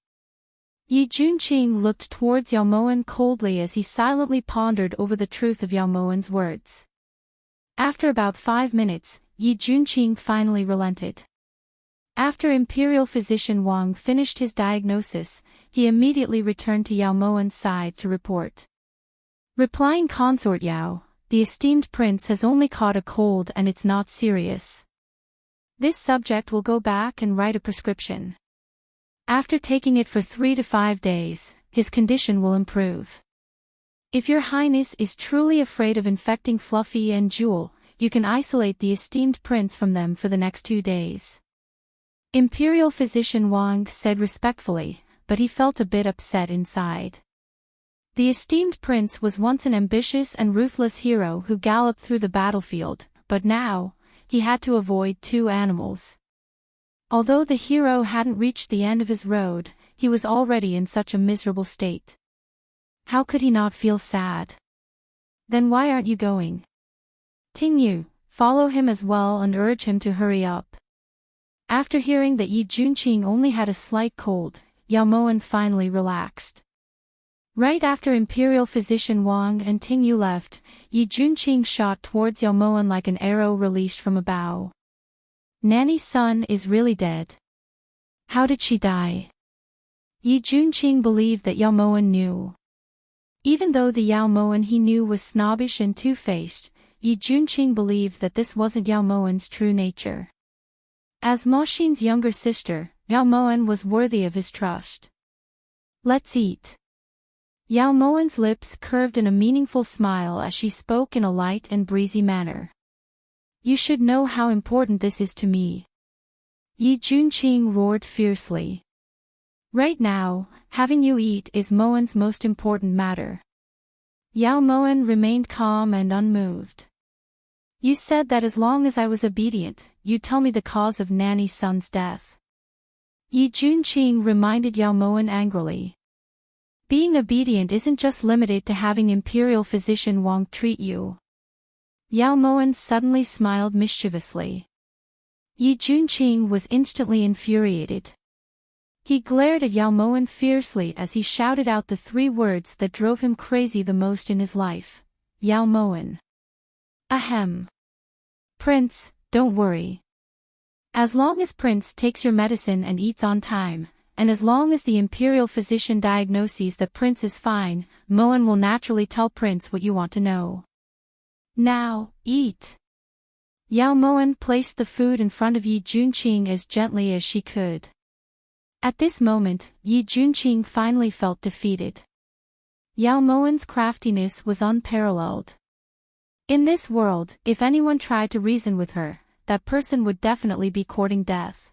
Yi Juanqing looked towards Yao Moan coldly as he silently pondered over the truth of Yao Moan's words. After about 5 minutes, Yi Juanqing finally relented. After Imperial Physician Wang finished his diagnosis, he immediately returned to Yao Moan's side to report. Replying Consort Yao, the esteemed prince has only caught a cold and it's not serious. This subject will go back and write a prescription. After taking it for 3 to 5 days, his condition will improve. If your highness is truly afraid of infecting Fluffy and Jewel, you can isolate the esteemed prince from them for the next 2 days. Imperial Physician Wang said respectfully, but he felt a bit upset inside. The esteemed prince was once an ambitious and ruthless hero who galloped through the battlefield, but now, he had to avoid 2 animals. Although the hero hadn't reached the end of his road, he was already in such a miserable state. How could he not feel sad? Then why aren't you going? Ting Yu, follow him as well and urge him to hurry up. After hearing that Yi Junqing only had a slight cold, Yao Moen finally relaxed. Right after Imperial Physician Wang and Ting Yu left, Yi Junqing shot towards Yao Moen like an arrow released from a bow. Nanny's son is really dead. How did she die? Yi Junqing believed that Yao Moen knew. Even though the Yao Moen he knew was snobbish and two-faced, Yi Junqing believed that this wasn't Yao Moen's true nature. As Ma Xin's younger sister, Yao Moen was worthy of his trust. Let's eat. Yao Moen's lips curved in a meaningful smile as she spoke in a light and breezy manner. You should know how important this is to me. Yi Junqing roared fiercely. Right now, having you eat is Moen's most important matter. Yao Moen remained calm and unmoved. You said that as long as I was obedient, you'd tell me the cause of Nanny's son's death. Yi Junqing reminded Yao Moen angrily. Being obedient isn't just limited to having Imperial Physician Wang treat you. Yao Moen suddenly smiled mischievously. Yi Junqing was instantly infuriated. He glared at Yao Moen fiercely as he shouted out the 3 words that drove him crazy the most in his life. Yao Moen. Ahem. Prince, don't worry. As long as Prince takes your medicine and eats on time, and as long as the Imperial Physician diagnoses that Prince is fine, Moen will naturally tell Prince what you want to know. Now, eat. Yao Moen placed the food in front of Yi Junqing as gently as she could. At this moment, Yi Junqing finally felt defeated. Yao Moen's craftiness was unparalleled. In this world, if anyone tried to reason with her, that person would definitely be courting death.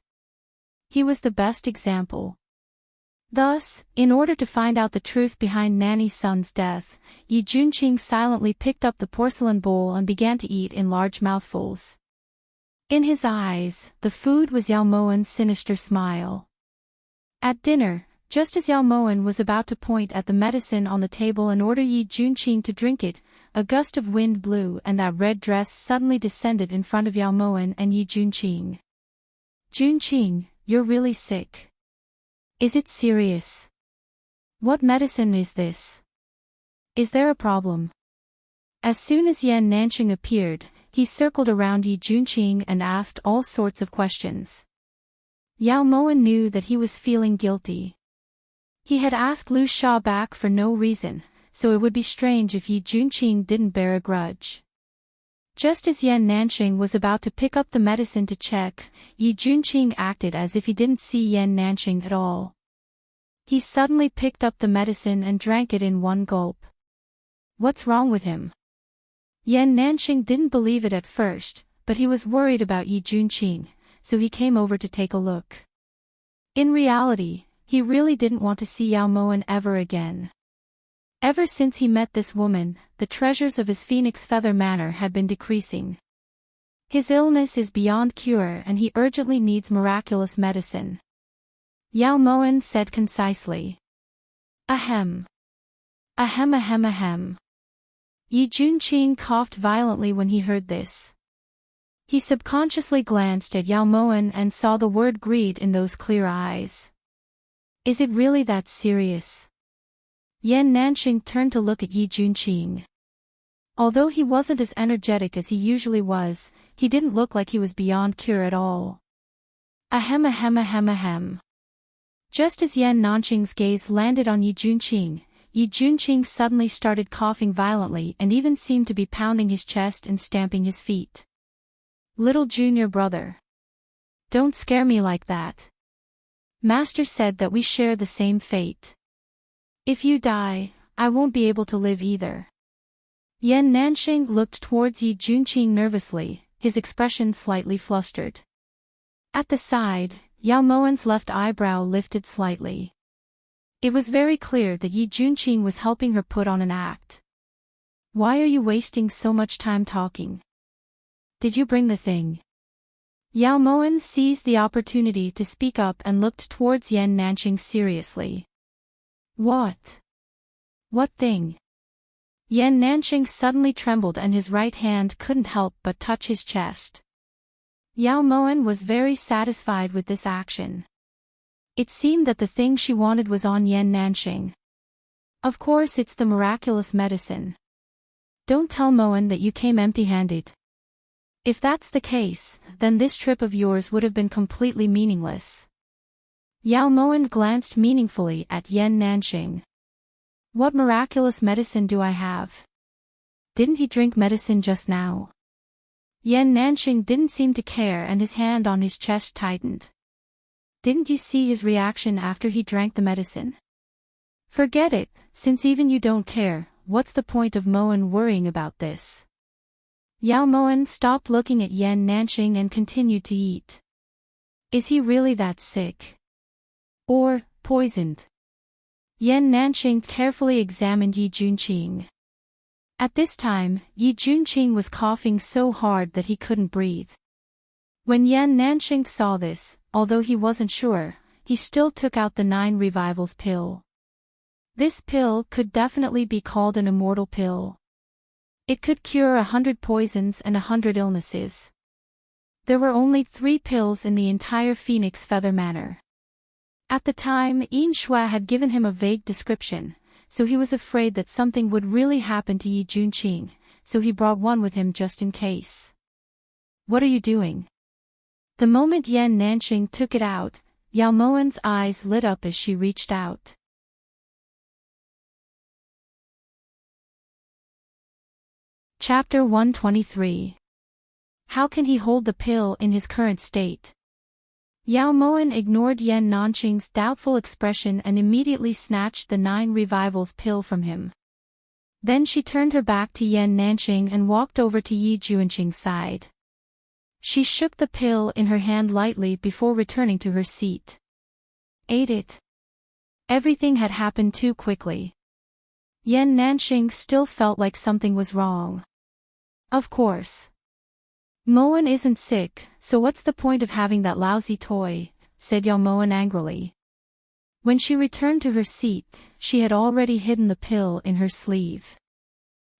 He was the best example. Thus, in order to find out the truth behind Nanny's son's death, Yi Junqing silently picked up the porcelain bowl and began to eat in large mouthfuls. In his eyes, the food was Yao Moen's sinister smile. At dinner, just as Yao Moen was about to point at the medicine on the table and order Yi Junqing to drink it, a gust of wind blew and that red dress suddenly descended in front of Yao Moen and Yi Junqing. Junqing, you're really sick. Is it serious? What medicine is this? Is there a problem? As soon as Yan Nanqing appeared, he circled around Yi Junqing and asked all sorts of questions. Yao Moen knew that he was feeling guilty. He had asked Lu Sha back for no reason, so it would be strange if Yi Junqing didn't bear a grudge. Just as Yan Nanqing was about to pick up the medicine to check, Yi Junqing acted as if he didn't see Yan Nanqing at all. He suddenly picked up the medicine and drank it in one gulp. What's wrong with him? Yan Nanqing didn't believe it at first, but he was worried about Yi Junqing, so he came over to take a look. In reality, he really didn't want to see Yao Moen ever again. Ever since he met this woman, the treasures of his Phoenix Feather Manor had been decreasing. His illness is beyond cure and he urgently needs miraculous medicine. Yao Moen said concisely. Ahem. Ahem ahem ahem. Yi Junqing coughed violently when he heard this. He subconsciously glanced at Yao Moen and saw the word greed in those clear eyes. Is it really that serious? Yan Nanqing turned to look at Yi Junqing. Although he wasn't as energetic as he usually was, he didn't look like he was beyond cure at all. Ahem ahem ahem ahem. Just as Yan Nanqing's gaze landed on Yi Junqing suddenly started coughing violently and even seemed to be pounding his chest and stamping his feet. Little junior brother. Don't scare me like that. Master said that we share the same fate. If you die, I won't be able to live either. Yan Nanqing looked towards Yi Junqing nervously, his expression slightly flustered. At the side, Yao Moan's left eyebrow lifted slightly. It was very clear that Yi Junqing was helping her put on an act. Why are you wasting so much time talking? Did you bring the thing? Yao Moan seized the opportunity to speak up and looked towards Yan Nanqing seriously. What? What thing? Yan Nanqing suddenly trembled and his right hand couldn't help but touch his chest. Yao Moan was very satisfied with this action. It seemed that the thing she wanted was on Yan Nanqing. Of course it's the miraculous medicine. Don't tell Moan that you came empty-handed. If that's the case, then this trip of yours would have been completely meaningless. Yao Moan glanced meaningfully at Yan Nanqing. What miraculous medicine do I have? Didn't he drink medicine just now? Yan Nanqing didn't seem to care and his hand on his chest tightened. Didn't you see his reaction after he drank the medicine? Forget it, since even you don't care, what's the point of Moan worrying about this? Yao Moan stopped looking at Yan Nanqing and continued to eat. Is he really that sick? Or poisoned? Yan Nanqing carefully examined Yi Junqing. At this time, Yi Junqing was coughing so hard that he couldn't breathe. When Yan Nanqing saw this, although he wasn't sure, he still took out the 9 revivals pill. This pill could definitely be called an immortal pill. It could cure 100 poisons and 100 illnesses. There were only 3 pills in the entire Phoenix Feather Manor. At the time, Yin Shui had given him a vague description, so he was afraid that something would really happen to Yi Junqing, so he brought one with him just in case. What are you doing? The moment Yan Nanqing took it out, Yao Moan's eyes lit up as she reached out. Chapter 123. How can he hold the pill in his current state? Yao Moan ignored Yan Nanqing's doubtful expression and immediately snatched the 9 revivals pill from him. Then she turned her back to Yan Nanqing and walked over to Yi Junqing's side. She shook the pill in her hand lightly before returning to her seat. Ate it. Everything had happened too quickly. Yan Nanqing still felt like something was wrong. Of course. Moan isn't sick, so what's the point of having that lousy toy, said Yao Moan angrily. When she returned to her seat, she had already hidden the pill in her sleeve.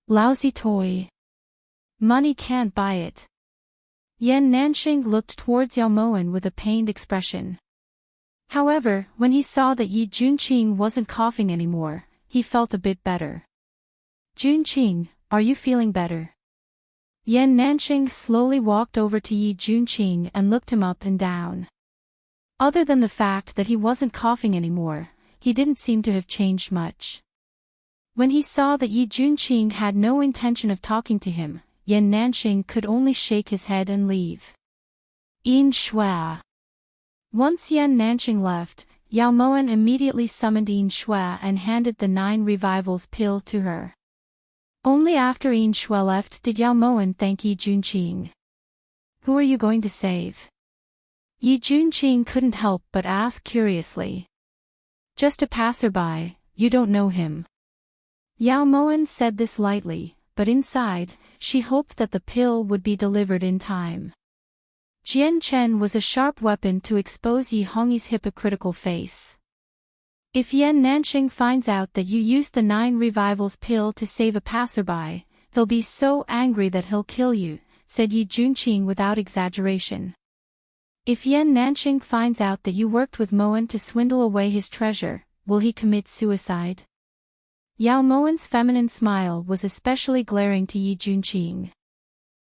Lousy toy. Money can't buy it. Yan Nanqing looked towards Yao Moan with a pained expression. However, when he saw that Yi Junqing wasn't coughing anymore, he felt a bit better. Junqing, are you feeling better? Yan Nanqing slowly walked over to Yi Junqing and looked him up and down. Other than the fact that he wasn't coughing anymore, he didn't seem to have changed much. When he saw that Yi Junqing had no intention of talking to him, Yan Nanqing could only shake his head and leave. Yin Shui. Once Yan Nanqing left, Yao Moan immediately summoned Yin Shui and handed the 9 revivals pill to her. Only after Yin Shui left did Yao Moan thank Yi Junqing. Who are you going to save? Yi Junqing couldn't help but ask curiously. Just a passerby, you don't know him. Yao Moan said this lightly, but inside, she hoped that the pill would be delivered in time. Jian Chen was a sharp weapon to expose Yi Hongyi's hypocritical face. If Yan Nanqing finds out that you used the 9 revivals pill to save a passerby, he'll be so angry that he'll kill you, said Yi Junqing without exaggeration. If Yan Nanqing finds out that you worked with Moan to swindle away his treasure, will he commit suicide? Yao Moan's feminine smile was especially glaring to Yi Junqing.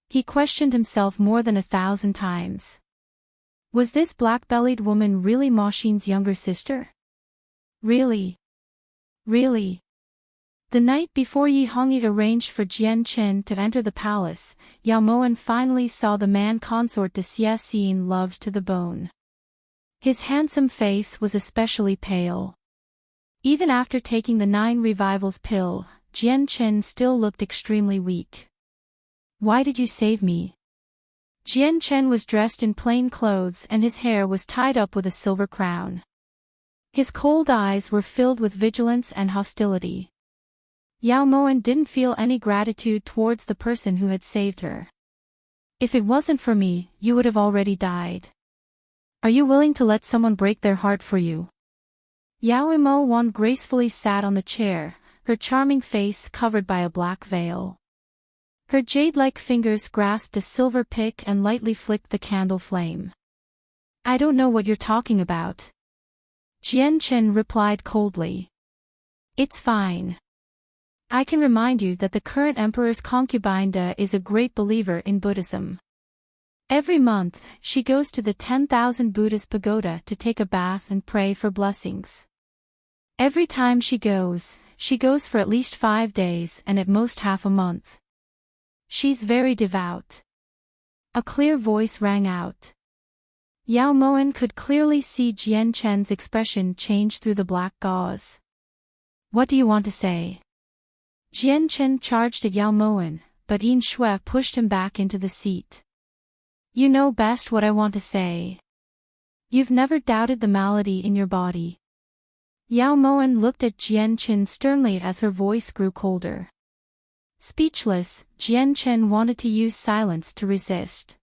He questioned himself more than 1,000 times. Was this black-bellied woman really Ma Xin's younger sister? Really? Really? The night before Yi Hongyi arranged for Jian Chen to enter the palace, Yao Moan finally saw the man consort de Xie Xin loved to the bone. His handsome face was especially pale. Even after taking the 9 revivals pill, Jian Chen still looked extremely weak. Why did you save me? Jian Chen was dressed in plain clothes and his hair was tied up with a silver crown. His cold eyes were filled with vigilance and hostility. Yao Moen didn't feel any gratitude towards the person who had saved her. If it wasn't for me, you would have already died. Are you willing to let someone break their heart for you? Yao Imo Wan gracefully sat on the chair, her charming face covered by a black veil. Her jade-like fingers grasped a silver pick and lightly flicked the candle flame. I don't know what you're talking about. Jian Chen replied coldly. It's fine. I can remind you that the current emperor's concubine De is a great believer in Buddhism. Every month, she goes to the 10,000 Buddhist pagoda to take a bath and pray for blessings. Every time she goes for at least 5 days and at most half a month. She's very devout. A clear voice rang out. Yao Moen could clearly see Jian Chen's expression change through the black gauze. What do you want to say? Jian Chen charged at Yao Moen, but Yin Shui pushed him back into the seat. You know best what I want to say. You've never doubted the malady in your body. Yao Moen looked at Jian Chen sternly as her voice grew colder. Speechless, Jian Chen wanted to use silence to resist.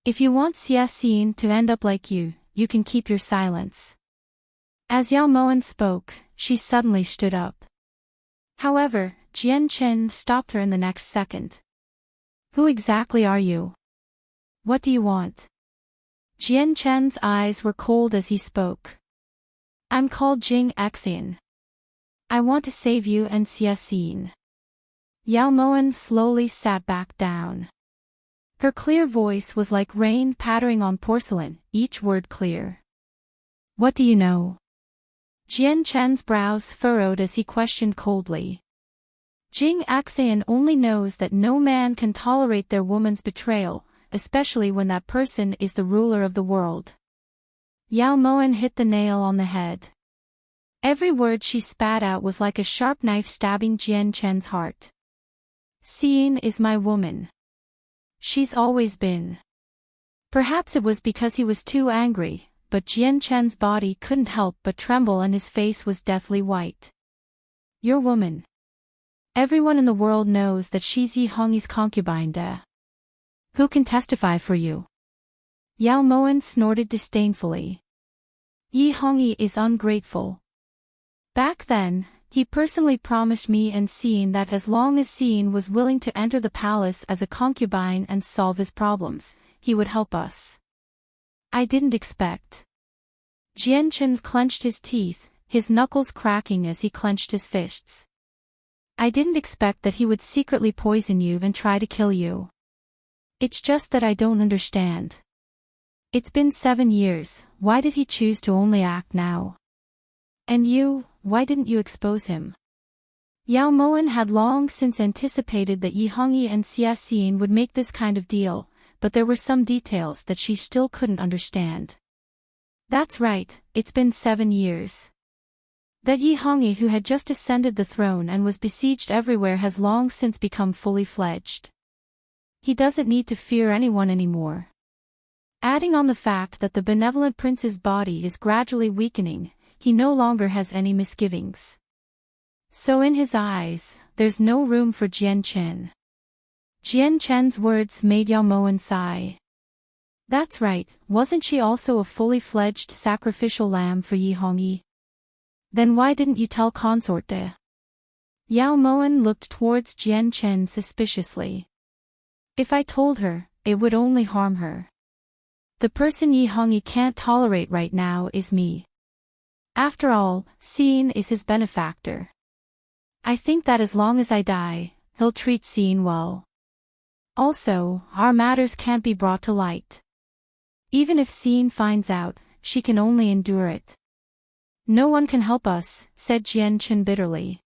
If you want Xia Xin to end up like you can keep your silence. As Yao Moen spoke, she suddenly stood up. However, Jian Chen stopped her in the next second. Who exactly are you? What do you want? Jian Chen's eyes were cold as he spoke. I'm called Jing Xian. I want to save you and Xia Xin. Yao Moen slowly sat back down. Her clear voice was like rain pattering on porcelain, each word clear. What do you know? Jian Chen's brows furrowed as he questioned coldly. Jing Xian only knows that no man can tolerate their woman's betrayal, especially when that person is the ruler of the world. Yao Moen hit the nail on the head. Every word she spat out was like a sharp knife stabbing Jian Chen's heart. Xin is my woman. She's always been. Perhaps it was because he was too angry, but Jian Chen's body couldn't help but tremble and his face was deathly white. Your woman. Everyone in the world knows that she's Yi Hongyi's concubine De. Who can testify for you? Yao Moen snorted disdainfully. Yi Hongyi is ungrateful. Back then, he personally promised me and Xin that as long as Xin was willing to enter the palace as a concubine and solve his problems, he would help us. I didn't expect. Jian Chen clenched his teeth, his knuckles cracking as he clenched his fists. I didn't expect that he would secretly poison you and try to kill you. It's just that I don't understand. It's been 7 years, why did he choose to only act now? And you, why didn't you expose him? Yao Moen had long since anticipated that Yi Hongyi and Xia Xin would make this kind of deal, but there were some details that she still couldn't understand. That's right, it's been 7 years. That Yi Hongyi who had just ascended the throne and was besieged everywhere has long since become fully fledged. He doesn't need to fear anyone anymore. Adding on the fact that the benevolent prince's body is gradually weakening, he no longer has any misgivings. So in his eyes, there's no room for Jian Chen. Jian Chen's words made Yao Moen sigh. That's right, wasn't she also a fully fledged sacrificial lamb for Yi Hongyi? Then why didn't you tell Consort De? Yao Moen looked towards Jian Chen suspiciously. If I told her, it would only harm her. The person Yi Hongyi can't tolerate right now is me. After all, Xin is his benefactor. I think that as long as I die, he'll treat Xin well. Also, our matters can't be brought to light. Even if Xin finds out, she can only endure it. No one can help us, said Jian Chen bitterly.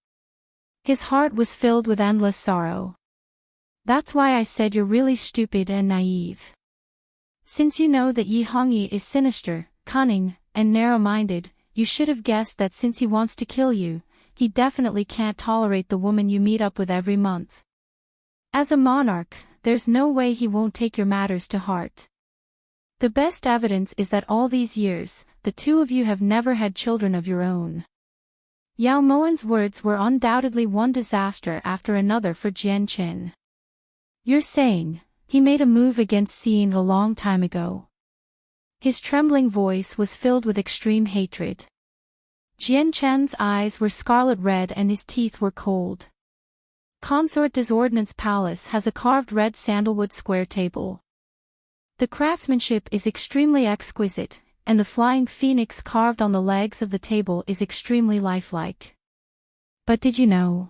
His heart was filled with endless sorrow. That's why I said you're really stupid and naive. Since you know that Yi Hongyi is sinister, cunning, and narrow-minded, you should have guessed that since he wants to kill you, he definitely can't tolerate the woman you meet up with every month. As a monarch, there's no way he won't take your matters to heart. The best evidence is that all these years, the two of you have never had children of your own. Yao Moan's words were undoubtedly one disaster after another for Jian Qin. You're saying, he made a move against Xin a long time ago. His trembling voice was filled with extreme hatred. Jian Chen's eyes were scarlet red and his teeth were cold. Consort des Ordnance Palace has a carved red sandalwood square table. The craftsmanship is extremely exquisite, and the flying phoenix carved on the legs of the table is extremely lifelike. But did you know?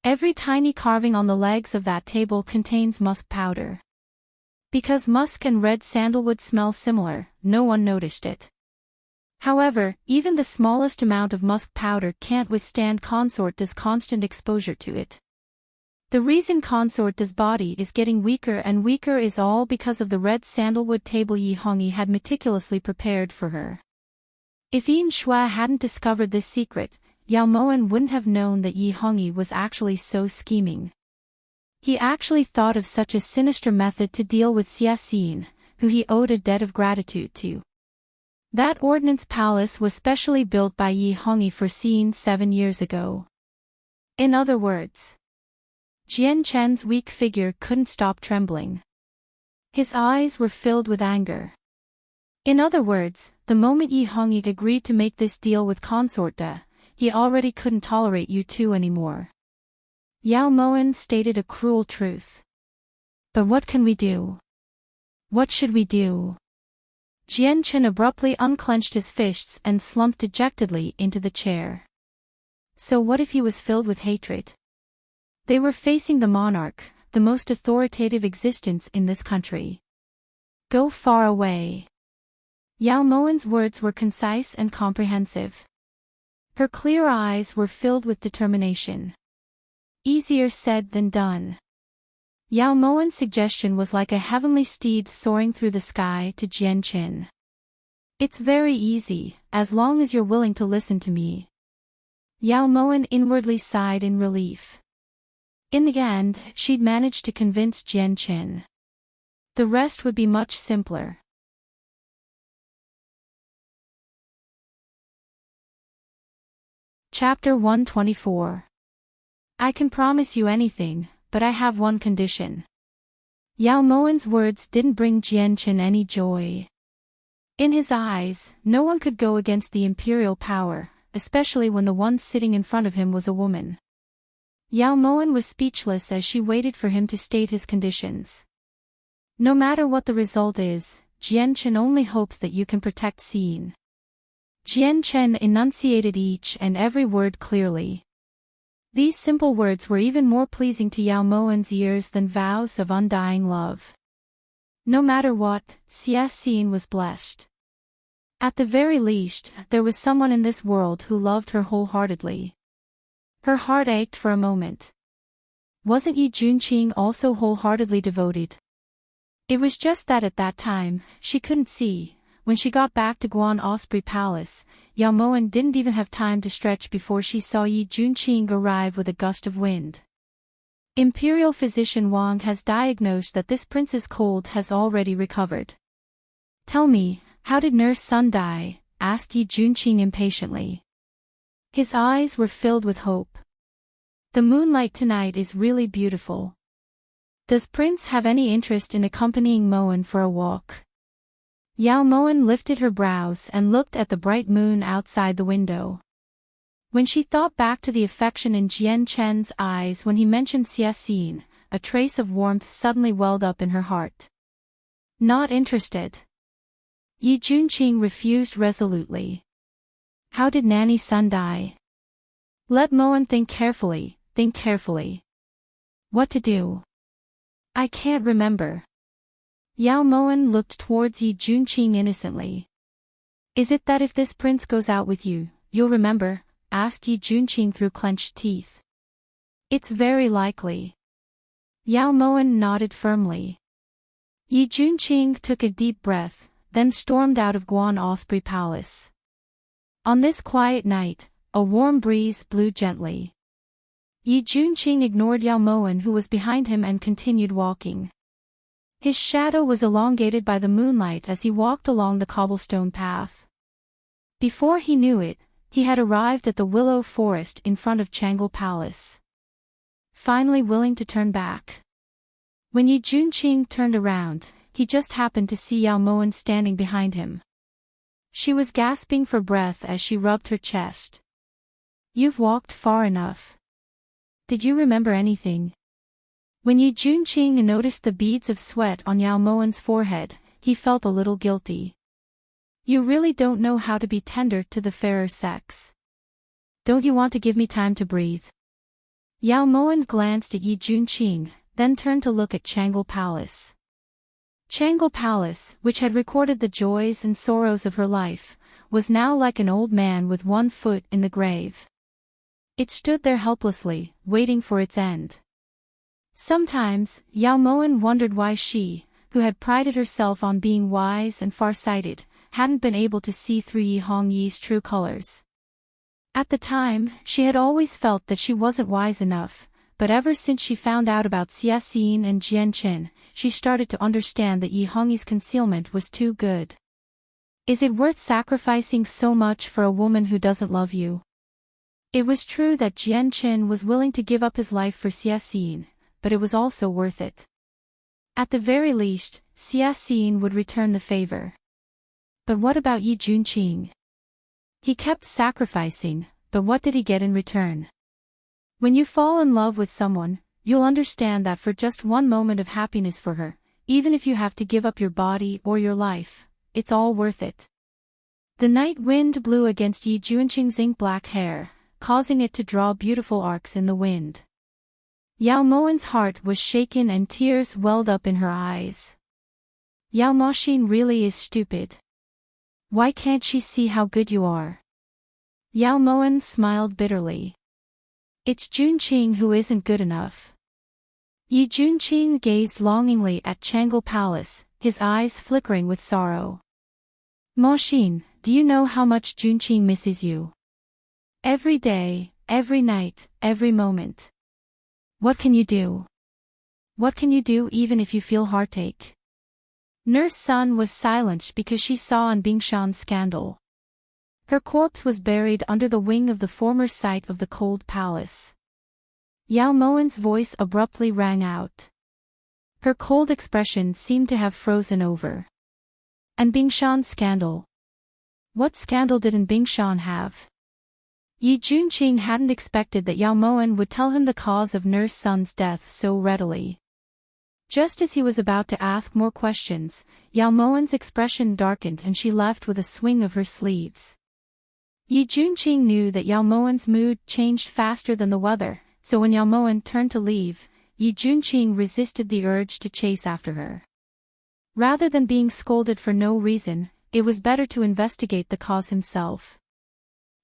Every tiny carving on the legs of that table contains musk powder. Because musk and red sandalwood smell similar, no one noticed it. However, even the smallest amount of musk powder can't withstand Consort des' constant exposure to it. The reason Consort des' body is getting weaker and weaker is all because of the red sandalwood table Yi Hongyi had meticulously prepared for her. If Yin Shui hadn't discovered this secret, Yao Moan wouldn't have known that Yi Hongyi was actually so scheming. He actually thought of such a sinister method to deal with Xia Xin, who he owed a debt of gratitude to. That ordnance palace was specially built by Yi Hongyi for Xin 7 years ago. In other words, Jian Chen's weak figure couldn't stop trembling. His eyes were filled with anger. In other words, the moment Yi Hongyi agreed to make this deal with Consort des, he already couldn't tolerate you two anymore. Yao Moan stated a cruel truth. But what can we do? What should we do? Jian Chen abruptly unclenched his fists and slumped dejectedly into the chair. So what if he was filled with hatred? They were facing the monarch, the most authoritative existence in this country. Go far away. Yao Moan's words were concise and comprehensive. Her clear eyes were filled with determination. Easier said than done. Yao Moan's suggestion was like a heavenly steed soaring through the sky to Jian Qin. It's very easy, as long as you're willing to listen to me. Yao Moan inwardly sighed in relief. In the end, she'd managed to convince Jian Qin. The rest would be much simpler. Chapter 124. I can promise you anything, but I have one condition. Yao Moan's words didn't bring Jian Qin any joy. In his eyes, no one could go against the imperial power, especially when the one sitting in front of him was a woman. Yao Moan was speechless as she waited for him to state his conditions. No matter what the result is, Jian Chen only hopes that you can protect Xin. Jian Chen enunciated each and every word clearly. These simple words were even more pleasing to Yao Moan's ears than vows of undying love. No matter what, Xia Xin was blessed. At the very least, there was someone in this world who loved her wholeheartedly. Her heart ached for a moment. Wasn't Yi Junqing also wholeheartedly devoted? It was just that at that time, she couldn't see. When she got back to Guan Osprey Palace, Yao Moan didn't even have time to stretch before she saw Yi Junqing arrive with a gust of wind. Imperial physician Wang has diagnosed that this prince's cold has already recovered. Tell me, how did Nurse Sun die? Asked Yi Junqing impatiently. His eyes were filled with hope. The moonlight tonight is really beautiful. Does Prince have any interest in accompanying Moan for a walk? Yao Moan lifted her brows and looked at the bright moon outside the window. When she thought back to the affection in Jian Chen's eyes when he mentioned Xia Xin, a trace of warmth suddenly welled up in her heart. Not interested. Yi Junqing refused resolutely. How did Nanny Sun die? Let Moan think carefully, think carefully. What to do? I can't remember. Yao Moan looked towards Yi Junqing innocently. Is it that if this prince goes out with you, you'll remember? Asked Yi Junqing through clenched teeth. It's very likely. Yao Moan nodded firmly. Yi Junqing took a deep breath, then stormed out of Guan Osprey Palace. On this quiet night, a warm breeze blew gently. Yi Junqing ignored Yao Moan, who was behind him, and continued walking. His shadow was elongated by the moonlight as he walked along the cobblestone path. Before he knew it, he had arrived at the willow forest in front of Changle Palace. Finally willing to turn back. When Yi Junqing turned around, he just happened to see Yao Moan standing behind him. She was gasping for breath as she rubbed her chest. "You've walked far enough. Did you remember anything?" When Yi Junqing noticed the beads of sweat on Yao Moan's forehead, he felt a little guilty. "You really don't know how to be tender to the fairer sex. Don't you want to give me time to breathe?" Yao Moan glanced at Yi Junqing, then turned to look at Changle Palace. Changle Palace, which had recorded the joys and sorrows of her life, was now like an old man with one foot in the grave. It stood there helplessly, waiting for its end. Sometimes, Yao Moan wondered why she, who had prided herself on being wise and far-sighted, hadn't been able to see through Yi Hongyi's true colors. At the time, she had always felt that she wasn't wise enough, but ever since she found out about Xie Xin and Jian Chen, she started to understand that Yi Hongyi's concealment was too good. Is it worth sacrificing so much for a woman who doesn't love you? It was true that Jian Chen was willing to give up his life for Xie Xin, but it was also worth it. At the very least, Xie Xin would return the favor. But what about Yi Junqing? He kept sacrificing, but what did he get in return? When you fall in love with someone, you'll understand that for just one moment of happiness for her, even if you have to give up your body or your life, it's all worth it. The night wind blew against Yi Junqing's ink-black hair, causing it to draw beautiful arcs in the wind. Yao Moan's heart was shaken and tears welled up in her eyes. Yao Moxin really is stupid. Why can't she see how good you are? Yao Moan smiled bitterly. It's Junqing who isn't good enough. Yi Junqing gazed longingly at Changle Palace, his eyes flickering with sorrow. Moxin, do you know how much Junqing misses you? Every day, every night, every moment. What can you do? What can you do even if you feel heartache? Nurse Sun was silenced because she saw on Bingshan's scandal. Her corpse was buried under the wing of the former site of the cold palace. Yao Moan's voice abruptly rang out. Her cold expression seemed to have frozen over. And Bingshan's scandal? What scandal didn't Bingshan have? Yi Junqing hadn't expected that Yao Moan would tell him the cause of Nurse Sun's death so readily. Just as he was about to ask more questions, Yao Moan's expression darkened and she left with a swing of her sleeves. Yi Junqing knew that Yao Moan's mood changed faster than the weather, so when Yao Moan turned to leave, Yi Junqing resisted the urge to chase after her. Rather than being scolded for no reason, it was better to investigate the cause himself.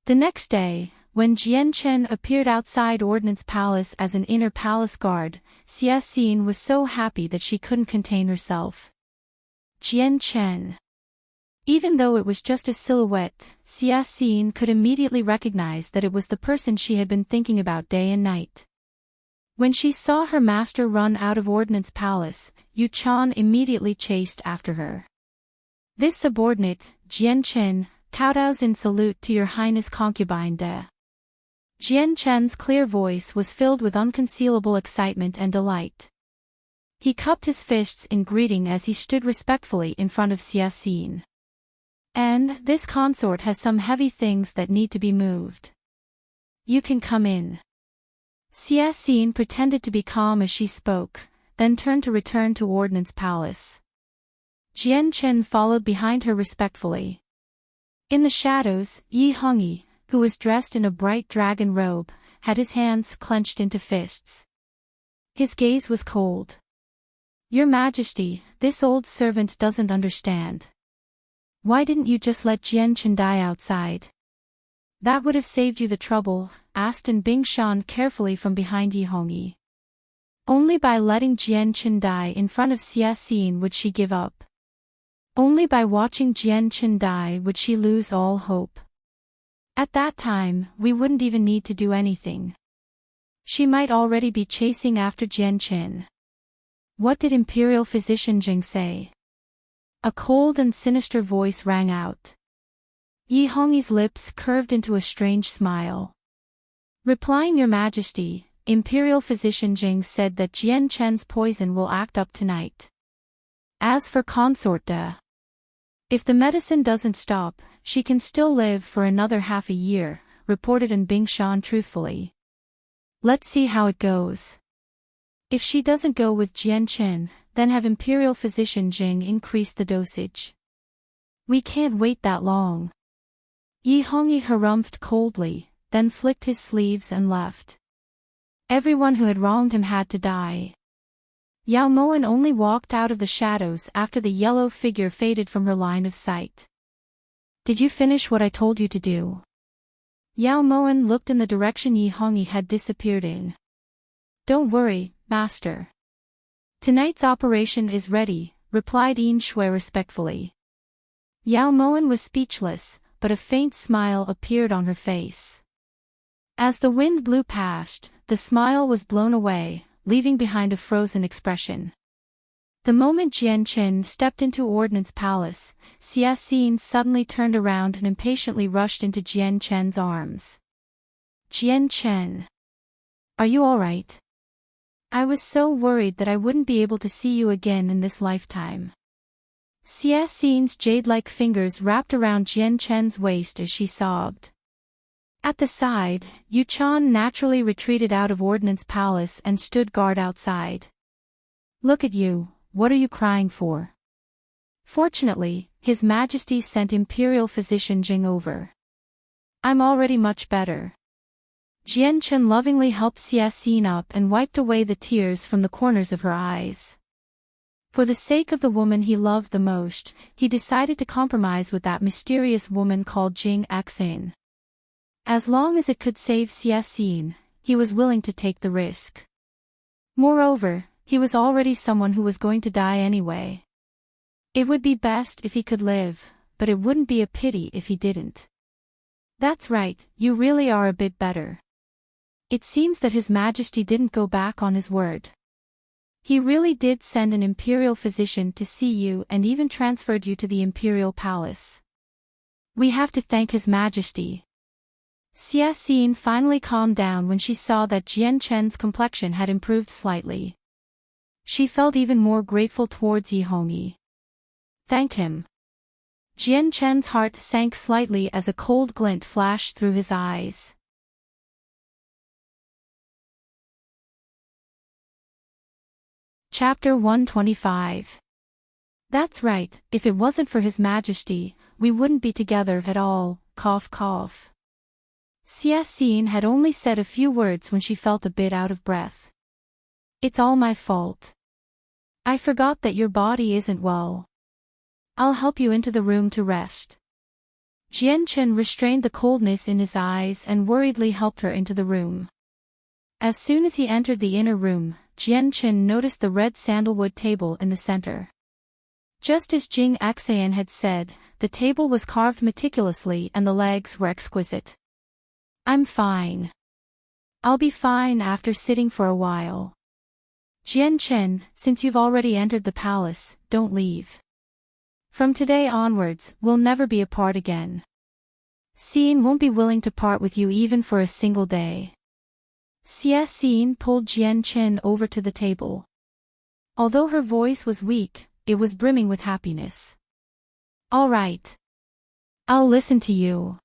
The next day, when Jian Chen appeared outside Ordnance Palace as an inner palace guard, Xie Xin was so happy that she couldn't contain herself. Jian Chen. Even though it was just a silhouette, Xie Xin could immediately recognize that it was the person she had been thinking about day and night. When she saw her master run out of Ordnance Palace, Yu Chan immediately chased after her. This subordinate, Jian Chen, kowtows in salute to your highness concubine de. Jian Chen's clear voice was filled with unconcealable excitement and delight. He cupped his fists in greeting as he stood respectfully in front of Xie Xin. And this consort has some heavy things that need to be moved. You can come in. Xie Xin pretended to be calm as she spoke, then turned to return to Ordnance Palace. Jian Chen followed behind her respectfully. In the shadows, Yi Hongyi, who was dressed in a bright dragon robe, had his hands clenched into fists. His gaze was cold. Your Majesty, this old servant doesn't understand. Why didn't you just let Jian Chen die outside? That would have saved you the trouble, asked Bingshan carefully from behind Yi Hongyi. Only by letting Jian Chen die in front of Xie Xin would she give up. Only by watching Jian Chen die would she lose all hope. At that time, we wouldn't even need to do anything. She might already be chasing after Jian Qin. What did Imperial Physician Jing say? A cold and sinister voice rang out. Yi Hongyi's lips curved into a strange smile. Replying, Your Majesty, Imperial Physician Jing said that Jian Chen's poison will act up tonight. As for Consort De, if the medicine doesn't stop, she can still live for another half a year, reported An Bingshan truthfully. Let's see how it goes. If she doesn't go with Jian Chen, then have Imperial Physician Jing increase the dosage. We can't wait that long. Yi Hongyi harumphed coldly, then flicked his sleeves and left. Everyone who had wronged him had to die. Yao Moan only walked out of the shadows after the yellow figure faded from her line of sight. Did you finish what I told you to do? Yao Moan looked in the direction Yi Hongyi had disappeared in. Don't worry, Master. Tonight's operation is ready, replied Yin Shui respectfully. Yao Moan was speechless, but a faint smile appeared on her face. As the wind blew past, the smile was blown away, leaving behind a frozen expression. The moment Jian Chen stepped into Ordnance Palace, Xia Xin suddenly turned around and impatiently rushed into Jian Chen's arms. Jian Chen. Are you all right? I was so worried that I wouldn't be able to see you again in this lifetime. Xia Xin's jade-like fingers wrapped around Jian Chen's waist as she sobbed. At the side, Yu Chan naturally retreated out of Ordnance Palace and stood guard outside. Look at you, what are you crying for? Fortunately, His Majesty sent Imperial Physician Jing over. I'm already much better. Jian Chen lovingly helped Xia Xin up and wiped away the tears from the corners of her eyes. For the sake of the woman he loved the most, he decided to compromise with that mysterious woman called Jing Xin. As long as it could save Xia Xin, he was willing to take the risk. Moreover, he was already someone who was going to die anyway. It would be best if he could live, but it wouldn't be a pity if he didn't. That's right, you really are a bit better. It seems that His Majesty didn't go back on his word. He really did send an imperial physician to see you and even transferred you to the imperial palace. We have to thank His Majesty. Xia Xin finally calmed down when she saw that Jian Chen's complexion had improved slightly. She felt even more grateful towards Yi Hongyi. Thank him. Jian Chen's heart sank slightly as a cold glint flashed through his eyes. Chapter 125. That's right, if it wasn't for His Majesty, we wouldn't be together at all, cough cough. Xia Xin had only said a few words when she felt a bit out of breath. It's all my fault. I forgot that your body isn't well. I'll help you into the room to rest. Jian Chen restrained the coldness in his eyes and worriedly helped her into the room. As soon as he entered the inner room, Jian Chen noticed the red sandalwood table in the center. Just as Jing Xin had said, the table was carved meticulously and the legs were exquisite. I'm fine. I'll be fine after sitting for a while. Jian Chen, since you've already entered the palace, don't leave. From today onwards, we'll never be apart again. Xin won't be willing to part with you even for a single day. Xia Xin pulled Jian Chen over to the table. Although her voice was weak, it was brimming with happiness. All right. I'll listen to you.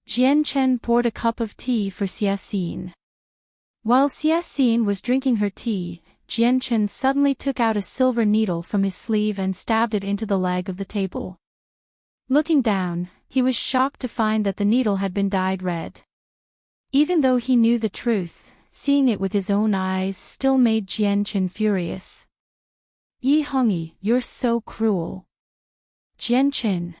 Jian Chen poured a cup of tea for Xia Xin. While Xia Xin was drinking her tea, Jian Chen suddenly took out a silver needle from his sleeve and stabbed it into the leg of the table. Looking down, he was shocked to find that the needle had been dyed red. Even though he knew the truth, seeing it with his own eyes still made Jian Chen furious. Yi Hongyi, you're so cruel. Jian Chen.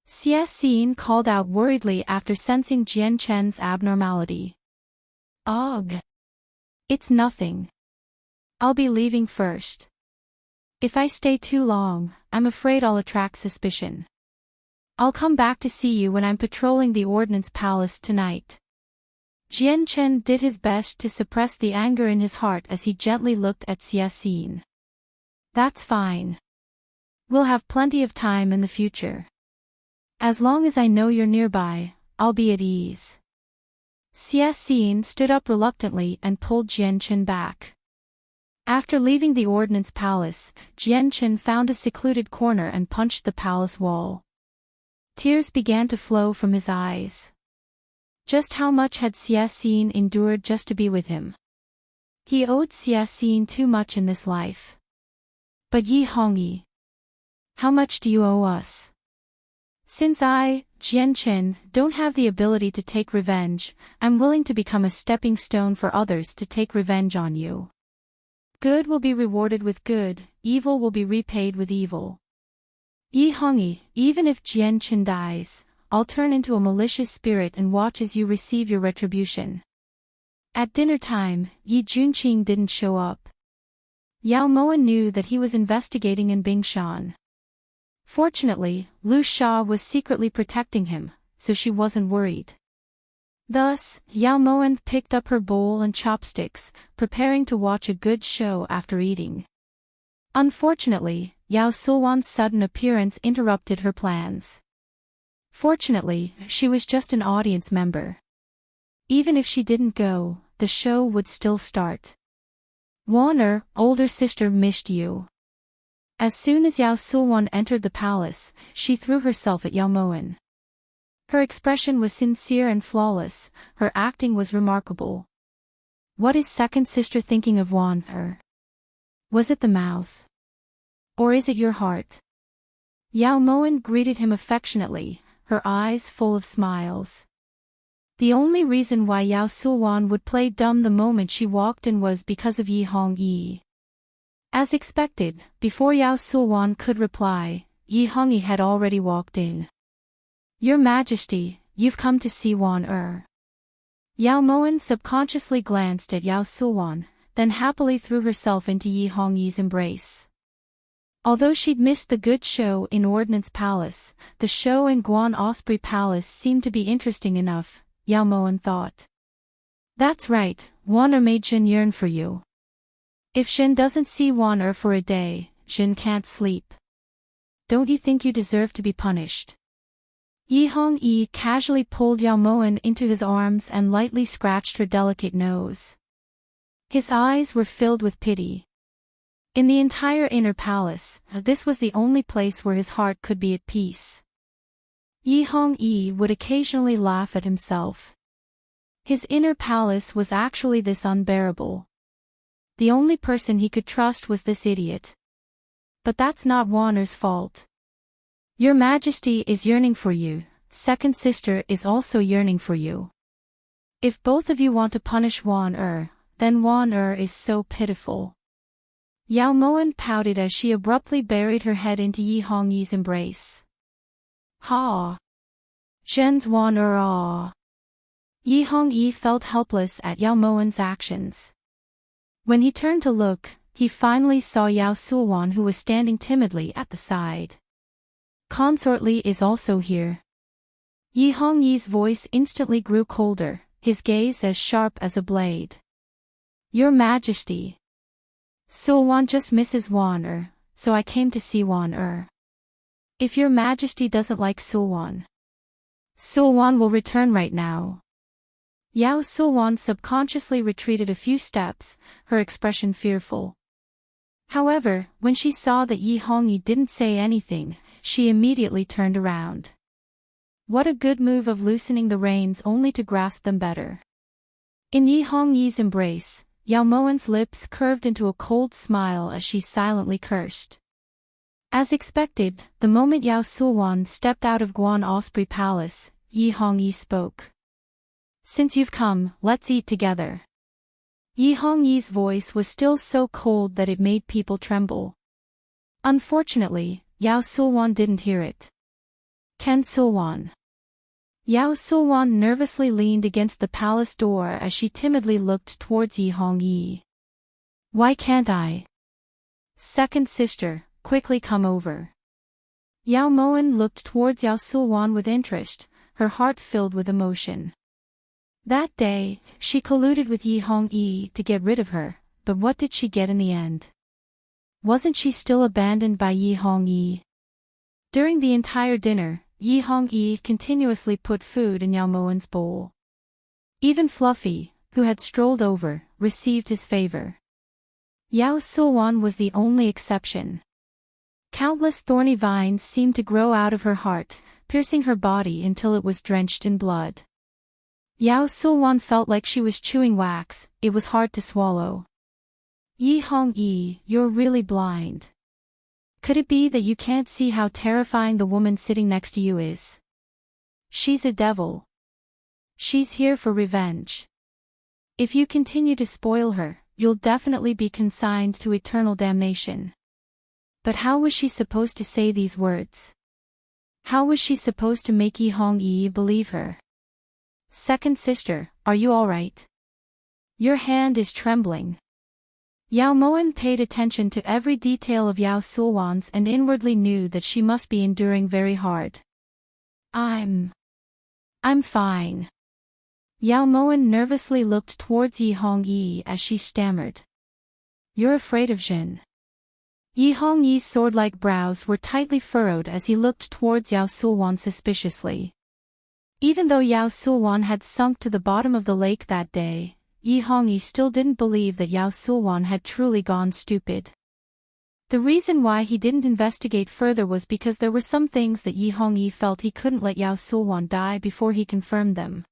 Xia Xin called out worriedly after sensing Jian Chen's abnormality. Ugh. It's nothing. I'll be leaving first. If I stay too long, I'm afraid I'll attract suspicion. I'll come back to see you when I'm patrolling the Ordnance Palace tonight. Jian Chen did his best to suppress the anger in his heart as he gently looked at Xie. That's fine. We'll have plenty of time in the future. As long as I know you're nearby, I'll be at ease. Xie stood up reluctantly and pulled Jian Chen back. After leaving the Ordnance Palace, Jian Chen found a secluded corner and punched the palace wall. Tears began to flow from his eyes. Just how much had Xie endured just to be with him? He owed Xie too much in this life. But Yi Hongyi, how much do you owe us? Since I, Jian Chen, don't have the ability to take revenge, I'm willing to become a stepping stone for others to take revenge on you. Good will be rewarded with good, evil will be repaid with evil. Yi Hongyi, even if Jian Chen dies, I'll turn into a malicious spirit and watch as you receive your retribution. At dinner time, Yi Junqing didn't show up. Yao Moan knew that he was investigating in Bingshan. Fortunately, Lu Sha was secretly protecting him, so she wasn't worried. Thus, Yao Moan picked up her bowl and chopsticks, preparing to watch a good show after eating. Unfortunately, Yao Sulwan's sudden appearance interrupted her plans. Fortunately, she was just an audience member. Even if she didn't go, the show would still start. Warner, older sister, missed you. As soon as Yao Sulwan entered the palace, she threw herself at Yao Moan. Her expression was sincere and flawless, her acting was remarkable. What is second sister thinking of Warner? Was it the mouth? Or is it your heart? Yao Moan greeted him affectionately, her eyes full of smiles. The only reason why Yao Sulwan would play dumb the moment she walked in was because of Yi Hongyi. As expected, before Yao Sulwan could reply, Yi Hongyi had already walked in. Your Majesty, you've come to see Warner. Yao Moan subconsciously glanced at Yao Sulwan, then happily threw herself into Yi Hongyi's embrace. Although she'd missed the good show in Ordnance Palace, the show in Guan Osprey Palace seemed to be interesting enough, Yao Moan thought. That's right, Warner made Jin yearn for you. If Shen doesn't see Warner for a day, Jin can't sleep. Don't you think you deserve to be punished? Yi Hongyi casually pulled Yao Moan into his arms and lightly scratched her delicate nose. His eyes were filled with pity. In the entire inner palace, this was the only place where his heart could be at peace. Yi Hongyi would occasionally laugh at himself. His inner palace was actually this unbearable. The only person he could trust was this idiot. But that's not Warner's fault. Your Majesty is yearning for you, second sister is also yearning for you. If both of you want to punish Warner, then Warner is so pitiful. Yao Moan pouted as she abruptly buried her head into Yi Hongyi's embrace. Ha! Zhen's Warner ah! Yi Hongyi felt helpless at Yao Moan's actions. When he turned to look, he finally saw Yao Sulwan, who was standing timidly at the side. Consort Li is also here. Yi Hongyi's voice instantly grew colder, his gaze as sharp as a blade. Your Majesty. Sulwan just misses Warner, so I came to see Warner. If your Majesty doesn't like Sulwan, Sulwan will return right now. Yao Sulwan subconsciously retreated a few steps, her expression fearful. However, when she saw that Yi Hongyi didn't say anything, she immediately turned around. What a good move of loosening the reins only to grasp them better. In Yi Hongyi's embrace, Yao Moan's lips curved into a cold smile as she silently cursed. As expected, the moment Yao Sulwan stepped out of Guan Osprey Palace, Yi Hongyi spoke. Since you've come, let's eat together. Yi Hongyi's voice was still so cold that it made people tremble. Unfortunately, Yao Sulwan didn't hear it. Ken Sulwan. Yao Sulwan nervously leaned against the palace door as she timidly looked towards Yi Hongyi. Why can't I? Second sister, quickly come over. Yao Moan looked towards Yao Sulwan with interest, her heart filled with emotion. That day, she colluded with Yi Hong-yi to get rid of her, but what did she get in the end? Wasn't she still abandoned by Yi Hong-yi? During the entire dinner, Yi Hong-yi continuously put food in Yao Moan's bowl. Even Fluffy, who had strolled over, received his favor. Yao Sulwan was the only exception. Countless thorny vines seemed to grow out of her heart, piercing her body until it was drenched in blood. Yao Sulwan felt like she was chewing wax, it was hard to swallow. Yi Hong-yi, you're really blind. Could it be that you can't see how terrifying the woman sitting next to you is? She's a devil. She's here for revenge. If you continue to spoil her, you'll definitely be consigned to eternal damnation. But how was she supposed to say these words? How was she supposed to make Yi Hong-yi believe her? Second sister, are you alright? Your hand is trembling. Yao Moan paid attention to every detail of Yao Sulwan's and inwardly knew that she must be enduring very hard. I'm fine. Yao Moan nervously looked towards Yi Hong-yi as she stammered. You're afraid of Jin. Yi Hong-yi's sword-like brows were tightly furrowed as he looked towards Yao Sulwan suspiciously. Even though Yao Sulwan had sunk to the bottom of the lake that day, Yi Hong-yi still didn't believe that Yao Sulwan had truly gone stupid. The reason why he didn't investigate further was because there were some things that Yi Hong-yi felt he couldn't let Yao Sulwan die before he confirmed them.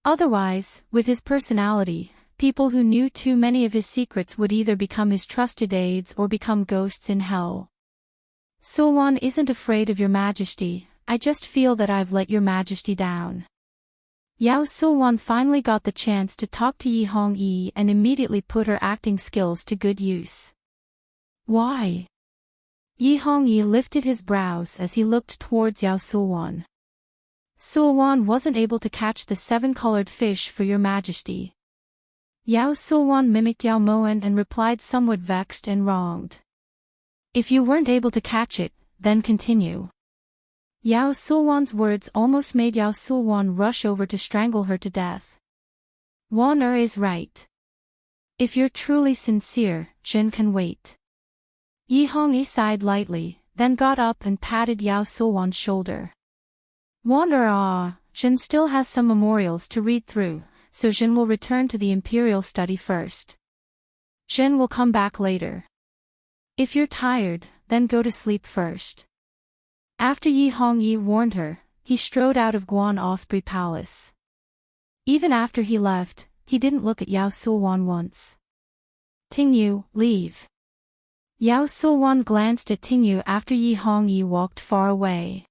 Otherwise, with his personality, people who knew too many of his secrets would either become his trusted aides or become ghosts in hell. Sulwan isn't afraid of your majesty, I just feel that I've let your majesty down. Yao Sulwan finally got the chance to talk to Yi Hong-yi and immediately put her acting skills to good use. Why? Yi Hong-yi lifted his brows as he looked towards Yao Sulwan. Sulwan wasn't able to catch the 7-colored fish for your majesty. Yao Sulwan mimicked Yao Moan and replied somewhat vexed and wronged. If you weren't able to catch it, then continue. Yao Sulwan's words almost made Yao Sulwan rush over to strangle her to death. Wan is right. If you're truly sincere, Jin can wait. Yi Hong-yi sighed lightly, then got up and patted Yao Sulwan's shoulder. Wan Jin still has some memorials to read through, so Jin will return to the Imperial study first. Jin will come back later. If you're tired, then go to sleep first. After Yi Hong-yi warned her, he strode out of Guan Osprey Palace. Even after he left, he didn't look at Yao Sulwan once. Tingyu, leave. Yao Sulwan glanced at Tingyu after Yi Hong-yi walked far away.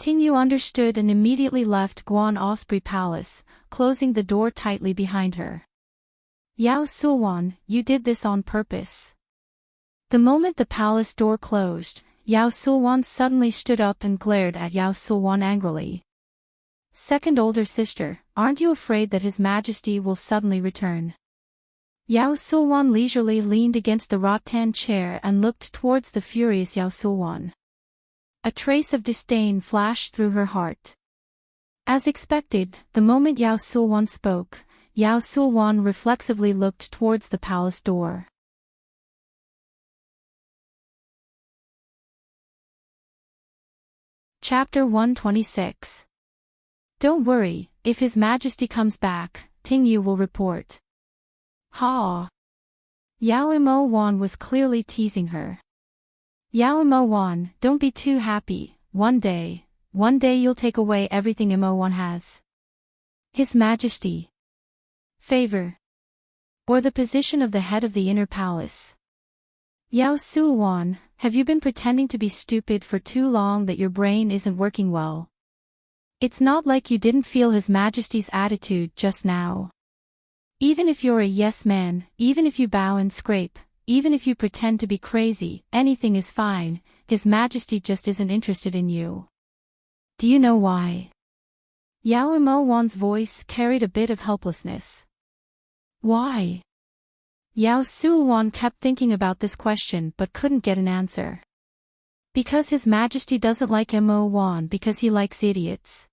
Tingyu understood and immediately left Guan Osprey Palace, closing the door tightly behind her. Yao Sulwan, you did this on purpose. The moment the palace door closed, Yao Sulwan suddenly stood up and glared at Yao Sulwan angrily. Second older sister, aren't you afraid that His Majesty will suddenly return? Yao Sulwan leisurely leaned against the rattan chair and looked towards the furious Yao Sulwan. A trace of disdain flashed through her heart. As expected, the moment Yao Sulwan spoke, Yao Sulwan reflexively looked towards the palace door. Chapter 126. Don't worry, if His Majesty comes back, Tingyu will report. Ha! Yao Mo Wan was clearly teasing her. Yao Mo Wan, don't be too happy, one day you'll take away everything Mo Wan has. His Majesty. Favor. Or the position of the head of the inner palace. Yao Sulwan, have you been pretending to be stupid for too long that your brain isn't working well? It's not like you didn't feel His Majesty's attitude just now. Even if you're a yes man, even if you bow and scrape, even if you pretend to be crazy, anything is fine, His Majesty just isn't interested in you. Do you know why? Yao Mo Wan's voice carried a bit of helplessness. Why? Yao Sulwan kept thinking about this question but couldn't get an answer. Because His Majesty doesn't like Mo Wan because he likes idiots.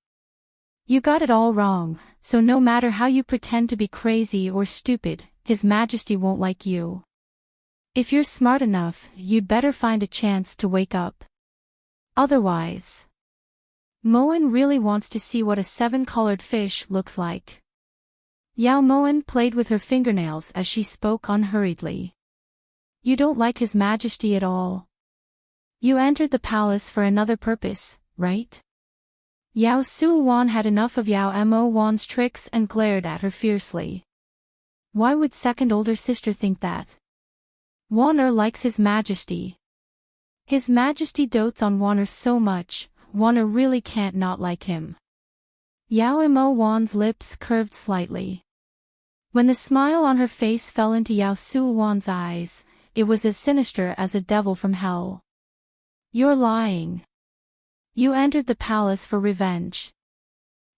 You got it all wrong, so no matter how you pretend to be crazy or stupid, His Majesty won't like you. If you're smart enough, you'd better find a chance to wake up. Otherwise. Moen really wants to see what a 7-colored fish looks like. Yao Moen played with her fingernails as she spoke unhurriedly. You don't like His Majesty at all. You entered the palace for another purpose, right? Yao Su-wan had enough of Yao Mo-wan's tricks and glared at her fiercely. Why would second older sister think that? Waner likes His Majesty. His Majesty dotes on Waner so much, Waner really can't not like him. Yao Mo-wan's lips curved slightly. When the smile on her face fell into Yao Su-wan's eyes, it was as sinister as a devil from hell. You're lying. You entered the palace for revenge.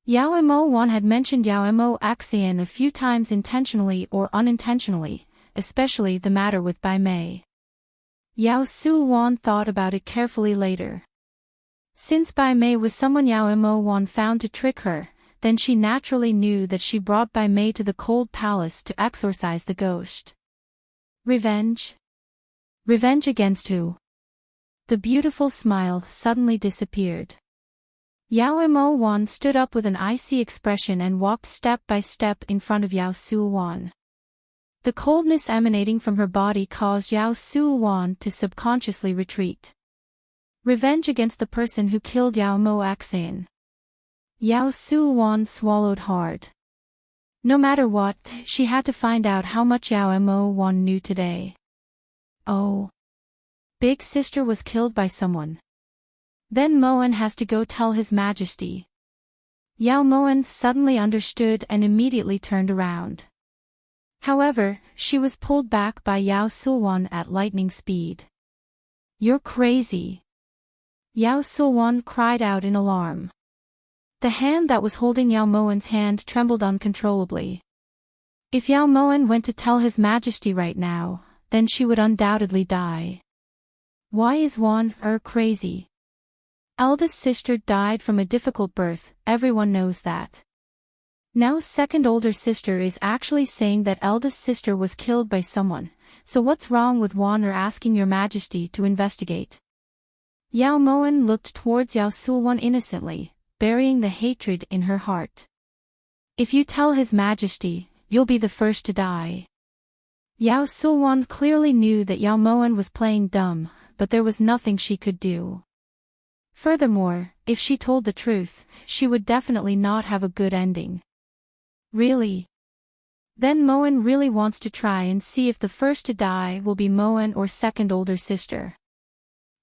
Yao Mo-wan had mentioned Yao Mo-axian a few times intentionally or unintentionally, especially the matter with Bai Mei. Yao Su-wan thought about it carefully later. Since Bai Mei was someone Yao Mo-wan found to trick her, then she naturally knew that she brought Bai Mei to the cold palace to exorcise the ghost. Revenge? Revenge against who? The beautiful smile suddenly disappeared. Yao Mo-wan stood up with an icy expression and walked step by step in front of Yao Su-wan. The coldness emanating from her body caused Yao Su-wan to subconsciously retreat. Revenge against the person who killed Yao Mo-axian. Yao Su-wan swallowed hard. No matter what, she had to find out how much Yao Mo-wan knew today. Oh. Big sister was killed by someone. Then Moen has to go tell His Majesty. Yao Moen suddenly understood and immediately turned around. However, she was pulled back by Yao Su-wan at lightning speed. You're crazy. Yao Su-wan cried out in alarm. The hand that was holding Yao Moen's hand trembled uncontrollably. If Yao Moen went to tell His Majesty right now, then she would undoubtedly die. Why is Wan crazy? Eldest sister died from a difficult birth, everyone knows that. Now second older sister is actually saying that eldest sister was killed by someone, so what's wrong with Wan asking Your Majesty to investigate? Yao Moen looked towards Yao Su-wan innocently, burying the hatred in her heart. If you tell His Majesty, you'll be the first to die. Yao Su-wan clearly knew that Yao Moen was playing dumb, but there was nothing she could do. Furthermore, if she told the truth, she would definitely not have a good ending. Really? Then Moen really wants to try and see if the first to die will be Moen or second older sister.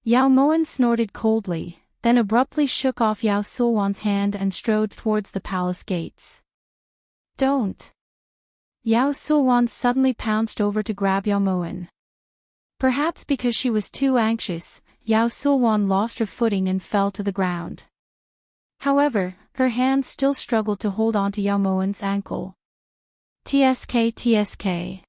Yao Moen snorted coldly, then abruptly shook off Yao Su-wan's hand and strode towards the palace gates. Don't! Yao Su-wan suddenly pounced over to grab Yao Moen. Perhaps because she was too anxious, Yao Su-wan lost her footing and fell to the ground. However, her hand still struggled to hold on to Yao Moen's ankle. TSK.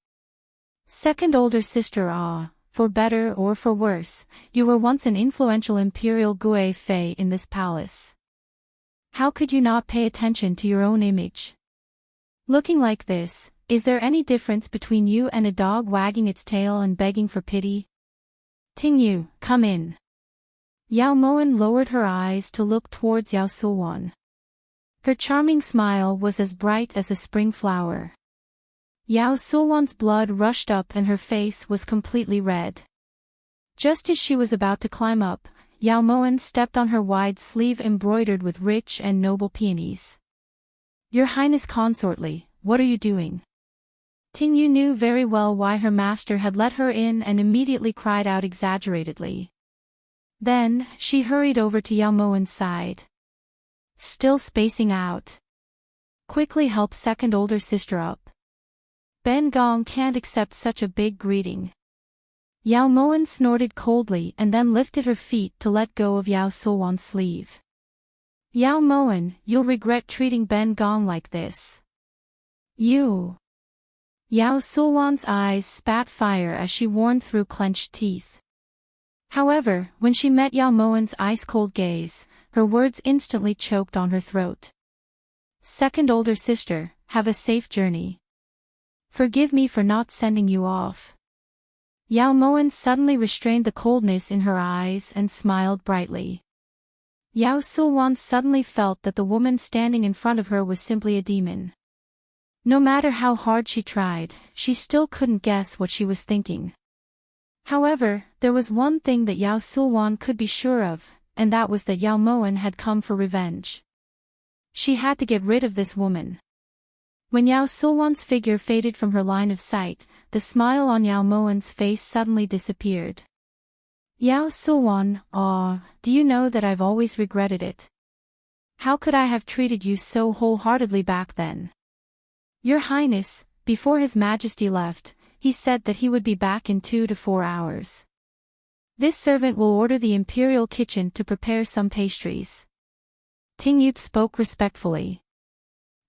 Second older sister for better or for worse, you were once an influential imperial Gui Fei in this palace. How could you not pay attention to your own image? Looking like this, is there any difference between you and a dog wagging its tail and begging for pity? Tingyu, come in. Yao Moen lowered her eyes to look towards Yao Su-wan. Her charming smile was as bright as a spring flower. Yao Su-wan's blood rushed up and her face was completely red. Just as she was about to climb up, Yao Moen stepped on her wide sleeve embroidered with rich and noble peonies. Your Highness consortly, what are you doing? Tingyu knew very well why her master had let her in and immediately cried out exaggeratedly. Then, she hurried over to Yao Moen's side. Still spacing out. Quickly help second older sister up. Ben Gong can't accept such a big greeting. Yao Moen snorted coldly and then lifted her feet to let go of Yao Su-wan's sleeve. Yao Moen, you'll regret treating Ben Gong like this. You. Yao Su-wan's eyes spat fire as she warned through clenched teeth. However, when she met Yao Moen's ice-cold gaze, her words instantly choked on her throat. Second older sister, have a safe journey. Forgive me for not sending you off. Yao Moan suddenly restrained the coldness in her eyes and smiled brightly. Yao Sulwan suddenly felt that the woman standing in front of her was simply a demon. No matter how hard she tried, she still couldn't guess what she was thinking. However, there was one thing that Yao Sulwan could be sure of, and that was that Yao Moan had come for revenge. She had to get rid of this woman. When Yao Sulwan's figure faded from her line of sight, the smile on Yao Moan's face suddenly disappeared. Yao Sulwan, do you know that I've always regretted it? How could I have treated you so wholeheartedly back then? Your Highness, before His Majesty left, he said that he would be back in 2 to 4 hours. This servant will order the imperial kitchen to prepare some pastries. Ting Yut spoke respectfully.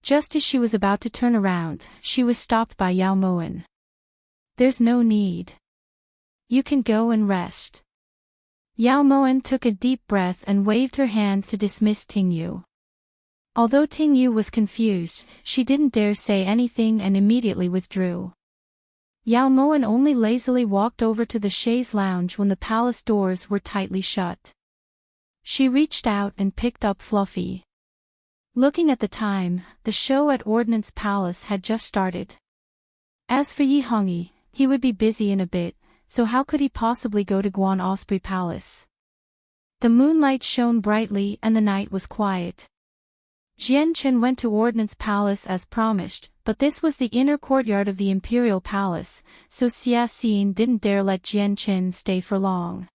Just as she was about to turn around, she was stopped by Yao Moan. There's no need. You can go and rest. Yao Moan took a deep breath and waved her hand to dismiss Ting Yu. Although Ting Yu was confused, she didn't dare say anything and immediately withdrew. Yao Moan only lazily walked over to the chaise lounge when the palace doors were tightly shut. She reached out and picked up Fluffy. Looking at the time, the show at Ordnance Palace had just started. As for Yi Hongyi, he would be busy in a bit, so how could he possibly go to Guan Osprey Palace? The moonlight shone brightly and the night was quiet. Jian Chen went to Ordnance Palace as promised, but this was the inner courtyard of the Imperial Palace, so Xia Xin didn't dare let Jian Chen stay for long.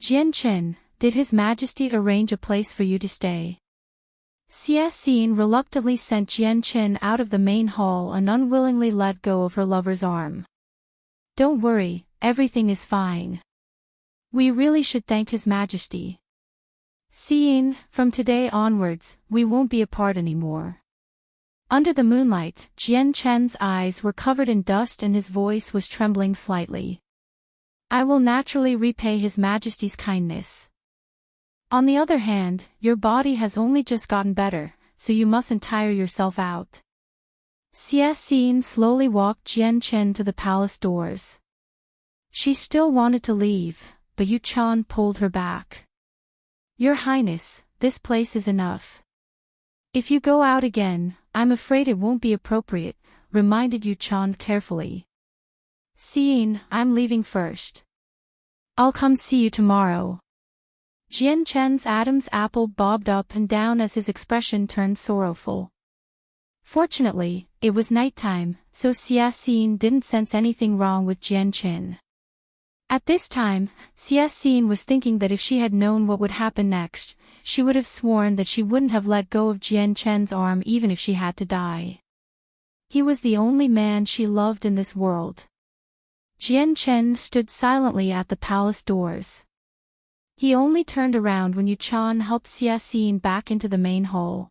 Jian Chen, did His Majesty arrange a place for you to stay? Xia Xin reluctantly sent Jian Chen out of the main hall and unwillingly let go of her lover's arm. Don't worry, everything is fine. We really should thank His Majesty. Xin, from today onwards, we won't be apart anymore. Under the moonlight, Jian Chen's eyes were covered in dust and his voice was trembling slightly. I will naturally repay His Majesty's kindness. On the other hand, your body has only just gotten better, so you mustn't tire yourself out. Xia Xin slowly walked Jian Chen to the palace doors. She still wanted to leave, but Yu Chan pulled her back. Your Highness, this place is enough. If you go out again, I'm afraid it won't be appropriate, reminded Yu Chan carefully. Xin, I'm leaving first. I'll come see you tomorrow. Jian Chen's Adam's apple bobbed up and down as his expression turned sorrowful. Fortunately, it was nighttime, so Xia Xin didn't sense anything wrong with Jian Chen. At this time, Xia Xin was thinking that if she had known what would happen next, she would have sworn that she wouldn't have let go of Jian Chen's arm even if she had to die. He was the only man she loved in this world. Jian Chen stood silently at the palace doors. He only turned around when Yu Chan helped Xia Xin back into the main hall.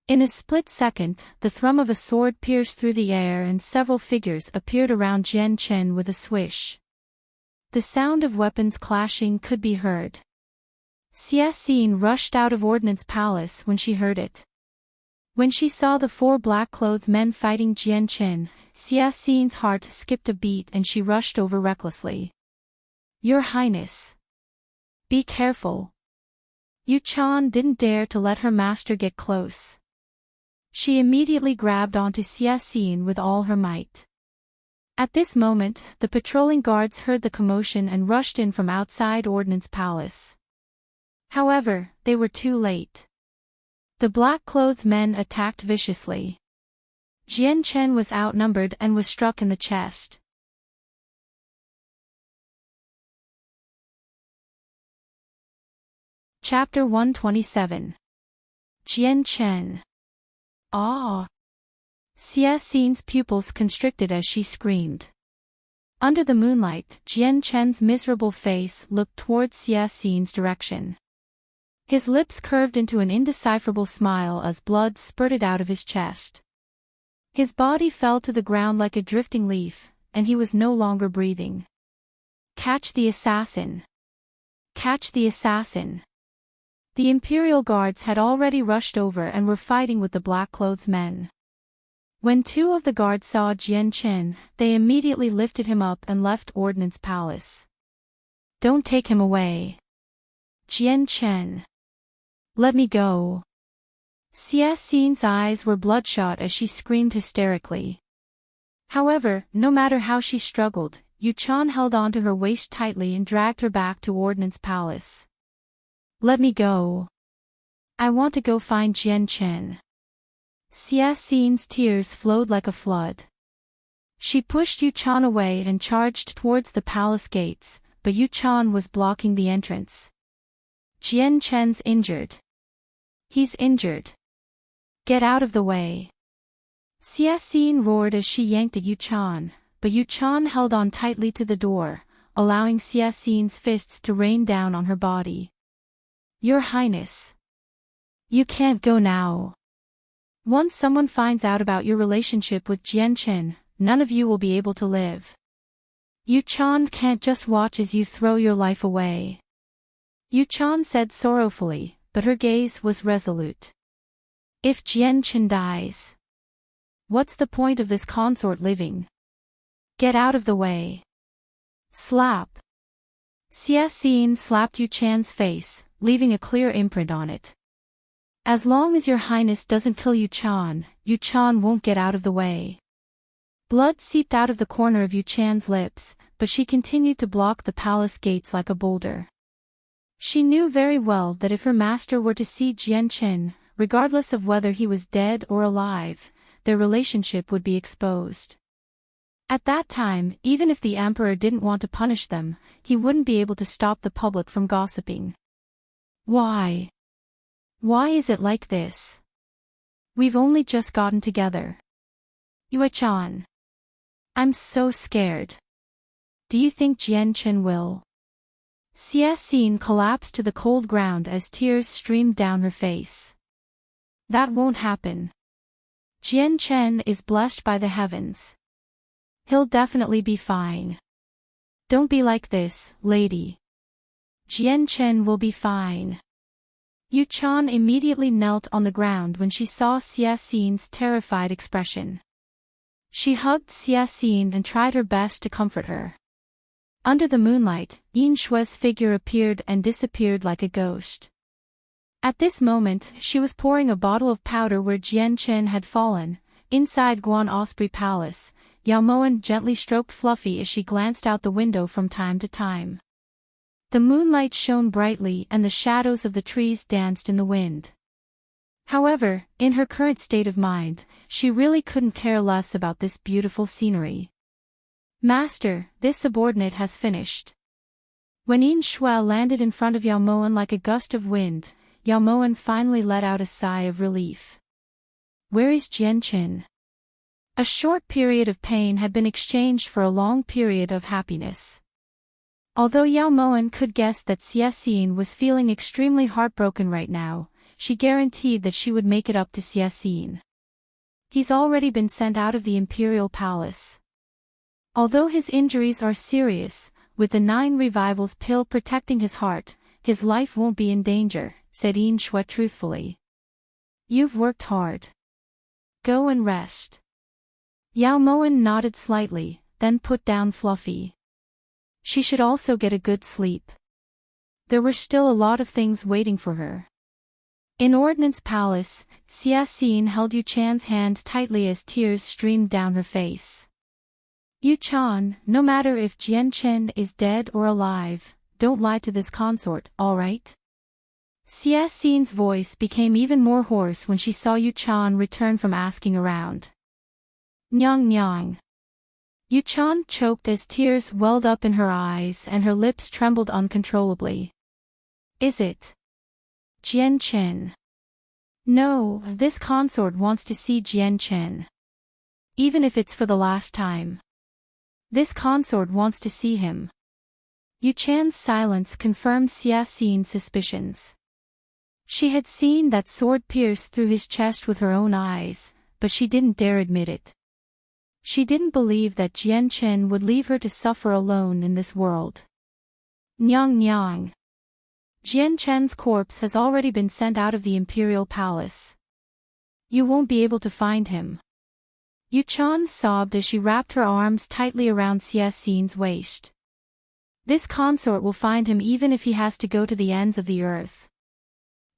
In a split second, the thrum of a sword pierced through the air and several figures appeared around Jian Chen with a swish. The sound of weapons clashing could be heard. Xia Xin rushed out of Ordnance Palace when she heard it. When she saw the 4 black-clothed men fighting Jian Chen, Xia Xin's heart skipped a beat and she rushed over recklessly. Your Highness. Be careful. Yu Chan didn't dare to let her master get close. She immediately grabbed onto Xia Xin with all her might. At this moment, the patrolling guards heard the commotion and rushed in from outside Ordnance Palace. However, they were too late. The black-clothed men attacked viciously. Jian Chen was outnumbered and was struck in the chest. Chapter 127. Jian Chen. Ah! Xia Xin's pupils constricted as she screamed. Under the moonlight, Jian Chen's miserable face looked towards Xia Xin's direction. His lips curved into an indecipherable smile as blood spurted out of his chest. His body fell to the ground like a drifting leaf, and he was no longer breathing. Catch the assassin! Catch the assassin! The Imperial Guards had already rushed over and were fighting with the black-clothed men. When two of the guards saw Jian Chen, they immediately lifted him up and left Ordnance Palace. "Don't take him away. Jian Chen. Let me go." Xia Xin's eyes were bloodshot as she screamed hysterically. However, no matter how she struggled, Yu Chan held onto her waist tightly and dragged her back to Ordnance Palace. "Let me go. I want to go find Jian Chen." Xia Xin's tears flowed like a flood. She pushed Yu Chan away and charged towards the palace gates, but Yu Chan was blocking the entrance. "Jian Chen's injured. He's injured. Get out of the way." Xia Xin roared as she yanked at Yu Chan, but Yu Chan held on tightly to the door, allowing Xia Xin's fists to rain down on her body. "Your Highness. You can't go now. Once someone finds out about your relationship with Jian Chen, none of you will be able to live. Yu Chan can't just watch as you throw your life away." Yu Chan said sorrowfully, but her gaze was resolute. "If Jian Chen dies, what's the point of this consort living? Get out of the way." Slap. Xia Xin slapped Yu Chan's face, leaving a clear imprint on it. "As long as your Highness doesn't kill Yu Chan won't get out of the way." Blood seeped out of the corner of Yu Chan's lips, but she continued to block the palace gates like a boulder. She knew very well that if her master were to see Jian Chen, regardless of whether he was dead or alive, their relationship would be exposed. At that time, even if the emperor didn't want to punish them, he wouldn't be able to stop the public from gossiping. Why? Why is it like this? We've only just gotten together. Yue-chan. I'm so scared. Do you think Jian Chen will? Xia Xin collapsed to the cold ground as tears streamed down her face. That won't happen. Jian Chen is blessed by the heavens. He'll definitely be fine. Don't be like this, lady. Jian Chen will be fine. Yu Chan immediately knelt on the ground when she saw Xia Xin's terrified expression. She hugged Xia Xin and tried her best to comfort her. Under the moonlight, Yin Shue's figure appeared and disappeared like a ghost. At this moment, she was pouring a bottle of powder where Jian Chen had fallen. Inside Guan Osprey Palace, Yao Moan gently stroked Fluffy as she glanced out the window from time to time. The moonlight shone brightly and the shadows of the trees danced in the wind. However, in her current state of mind, she really couldn't care less about this beautiful scenery. "Master, this subordinate has finished." When Yin Shui landed in front of Yao Moan like a gust of wind, Yao Moan finally let out a sigh of relief. "Where is Jian Chen?" A short period of pain had been exchanged for a long period of happiness. Although Yao Moan could guess that Xia Xin was feeling extremely heartbroken right now, she guaranteed that she would make it up to Xia Xin. He's already been sent out of the Imperial Palace. Although his injuries are serious, with the 9 revivals pill protecting his heart, his life won't be in danger, said Yin Shui truthfully. You've worked hard. Go and rest. Yao Moan nodded slightly, then put down Fluffy. She should also get a good sleep. There were still a lot of things waiting for her. In Ordnance Palace, Xia Xin held Yu Chan's hand tightly as tears streamed down her face. Yu Chan, no matter if Jian Chen is dead or alive, don't lie to this consort, alright? Xia Xin's voice became even more hoarse when she saw Yu Chan return from asking around. Nyang nyang. Yu Chan choked as tears welled up in her eyes and her lips trembled uncontrollably. Is it Jian Chen? No, this consort wants to see Jian Chen. Even if it's for the last time. This consort wants to see him. Yu Chan's silence confirmed Xia Xin's suspicions. She had seen that sword pierce through his chest with her own eyes, but she didn't dare admit it. She didn't believe that Jian Chen would leave her to suffer alone in this world. Nyang nyang. Jian Chen's corpse has already been sent out of the imperial palace. You won't be able to find him. Yu Chan sobbed as she wrapped her arms tightly around Xie Xin's waist. This consort will find him even if he has to go to the ends of the earth.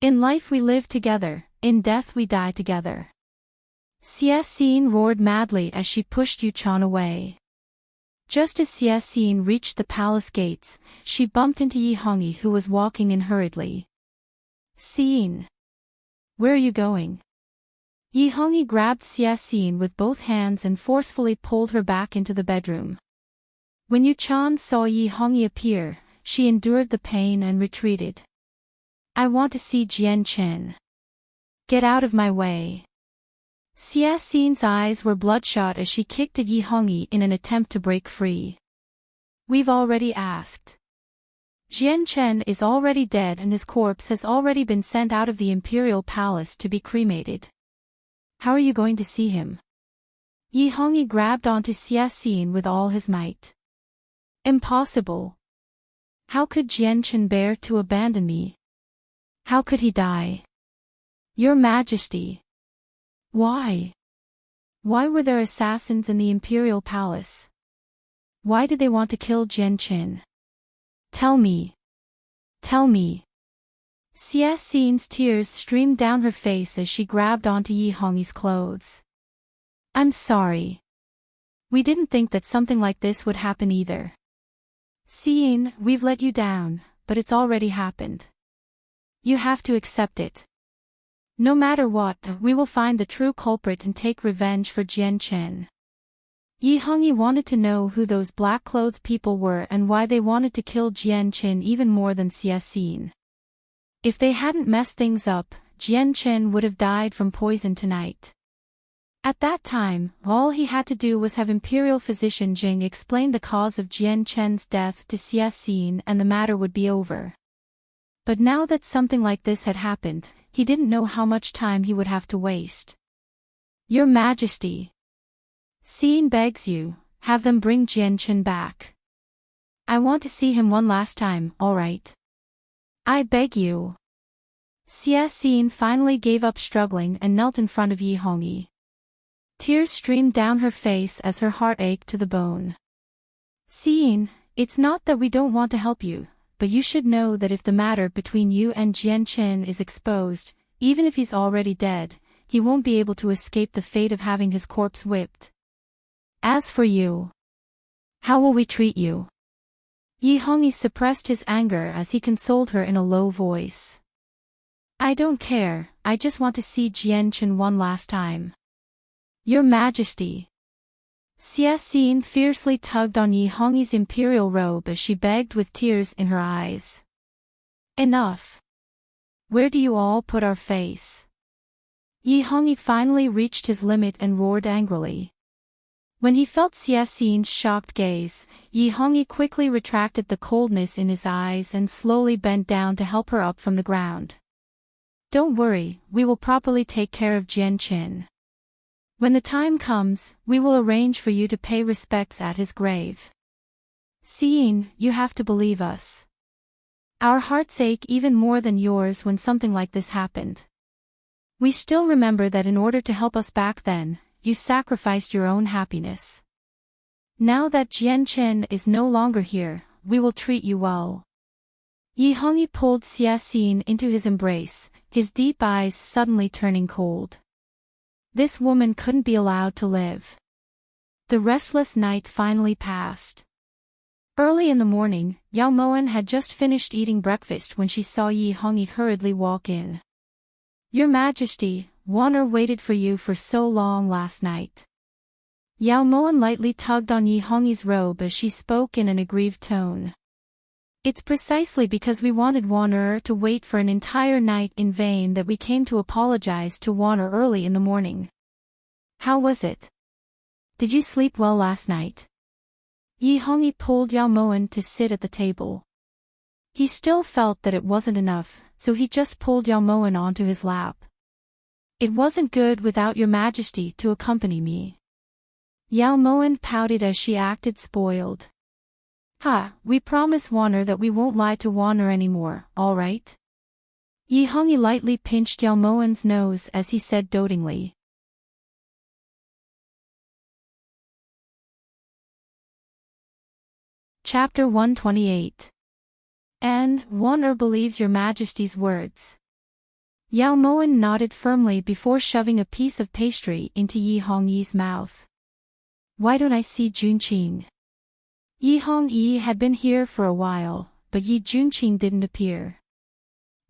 In life we live together, in death we die together. Xie Xin roared madly as she pushed Yu Chan away. Just as Xie Xin reached the palace gates, she bumped into Yi Hongyi, who was walking in hurriedly. Xin! Where are you going? Yi Hongyi grabbed Xie Xin with both hands and forcefully pulled her back into the bedroom. When Yu Chan saw Yi Hongyi appear, she endured the pain and retreated. I want to see Jian Chen. Get out of my way. Xie Xin's eyes were bloodshot as she kicked at Yi Hongyi in an attempt to break free. We've already asked. Jian Chen is already dead and his corpse has already been sent out of the imperial palace to be cremated. How are you going to see him? Yi Hongyi grabbed onto Xie Xin with all his might. Impossible. How could Jian Chen bear to abandon me? How could he die? Your Majesty. Why? Why were there assassins in the imperial palace? Why did they want to kill Jian Chen? Tell me. Tell me. Xie Xin's tears streamed down her face as she grabbed onto Yi Hongyi's clothes. I'm sorry. We didn't think that something like this would happen either. Xin, we've let you down, but it's already happened. You have to accept it. No matter what, we will find the true culprit and take revenge for Jian Chen. Yi Hongyi wanted to know who those black-clothed people were and why they wanted to kill Jian Chen even more than Xie Xin. If they hadn't messed things up, Jian Chen would have died from poison tonight. At that time, all he had to do was have Imperial Physician Jing explain the cause of Jian Chen's death to Xie Xin and the matter would be over. But now that something like this had happened, he didn't know how much time he would have to waste. Your Majesty. Xin begs you, have them bring Jian Chen back. I want to see him one last time, alright? I beg you. Xie Xin finally gave up struggling and knelt in front of Yi Hongyi. Tears streamed down her face as her heart ached to the bone. Xin, it's not that we don't want to help you, but you should know that if the matter between you and Jian Chen is exposed, even if he's already dead, he won't be able to escape the fate of having his corpse whipped. As for you, how will we treat you? Yi Hongyi suppressed his anger as he consoled her in a low voice. I don't care, I just want to see Jian Chen one last time. Your Majesty. Xie Xin fiercely tugged on Yi Hongyi's imperial robe as she begged with tears in her eyes. Enough. Where do you all put our face? Yi Hongyi finally reached his limit and roared angrily. When he felt Xie Xin's shocked gaze, Yi Hongyi quickly retracted the coldness in his eyes and slowly bent down to help her up from the ground. Don't worry, we will properly take care of Jian Chen. When the time comes, we will arrange for you to pay respects at his grave. Xin, you have to believe us. Our hearts ache even more than yours when something like this happened. We still remember that in order to help us back then, you sacrificed your own happiness. Now that Jian Chen is no longer here, we will treat you well. Yi Hongyi pulled Xie Xin into his embrace, his deep eyes suddenly turning cold. This woman couldn't be allowed to live. The restless night finally passed. Early in the morning, Yao Moan had just finished eating breakfast when she saw Yi Hongyi hurriedly walk in. Your Majesty, Wanner waited for you for so long last night. Yao Moan lightly tugged on Yi Hongyi's robe as she spoke in an aggrieved tone. It's precisely because we wanted Wanner to wait for an entire night in vain that we came to apologize to Wanner early in the morning. How was it? Did you sleep well last night? Yi Hongyi pulled Yao Moan to sit at the table. He still felt that it wasn't enough, so he just pulled Yao Moan onto his lap. It wasn't good without your Majesty to accompany me. Yao Moan pouted as she acted spoiled. Ha, we promise Warner that we won't lie to Warner anymore, alright? Yi Hongyi lightly pinched Yao Moen's nose as he said dotingly. Chapter 128. And Warner believes your majesty's words. Yao Moen nodded firmly before shoving a piece of pastry into Yi Hongyi's mouth. Why don't I see Junqing? Yi Hongyi had been here for a while, but Yi Junqing didn't appear.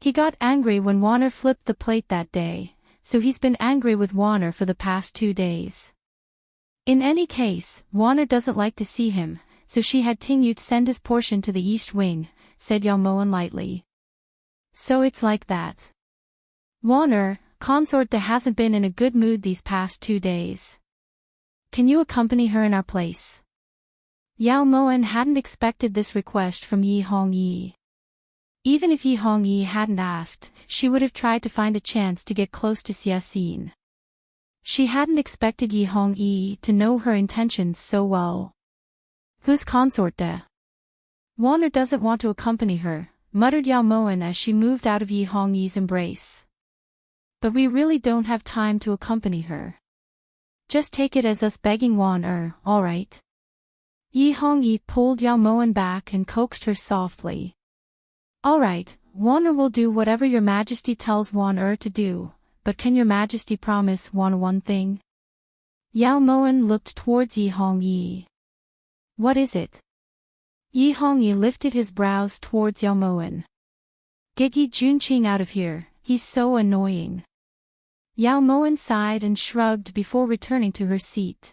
He got angry when Warner flipped the plate that day, so he's been angry with Warner for the past 2 days. In any case, Warner doesn't like to see him, so she had Tingyu send his portion to the East Wing, said Yao Moen lightly. So it's like that. Warner, consort De hasn't been in a good mood these past 2 days. Can you accompany her in our place? Yao Moen hadn't expected this request from Yi Hongyi. Even if Yi Hongyi hadn't asked, she would have tried to find a chance to get close to Xia Xin. She hadn't expected Yi Hongyi to know her intentions so well. Who's consort De? Warner doesn't want to accompany her, muttered Yao Moen as she moved out of Yi Hongyi's embrace. But we really don't have time to accompany her. Just take it as us begging Warner, alright? Yi Hongyi pulled Yao Moen back and coaxed her softly. Alright, Warner will do whatever your majesty tells Warner to do, but can your majesty promise Warner one thing? Yao Moen looked towards Yi Hongyi. What is it? Yi Hongyi lifted his brows towards Yao Moen. Get Yi Junqing out of here, he's so annoying. Yao Moen sighed and shrugged before returning to her seat.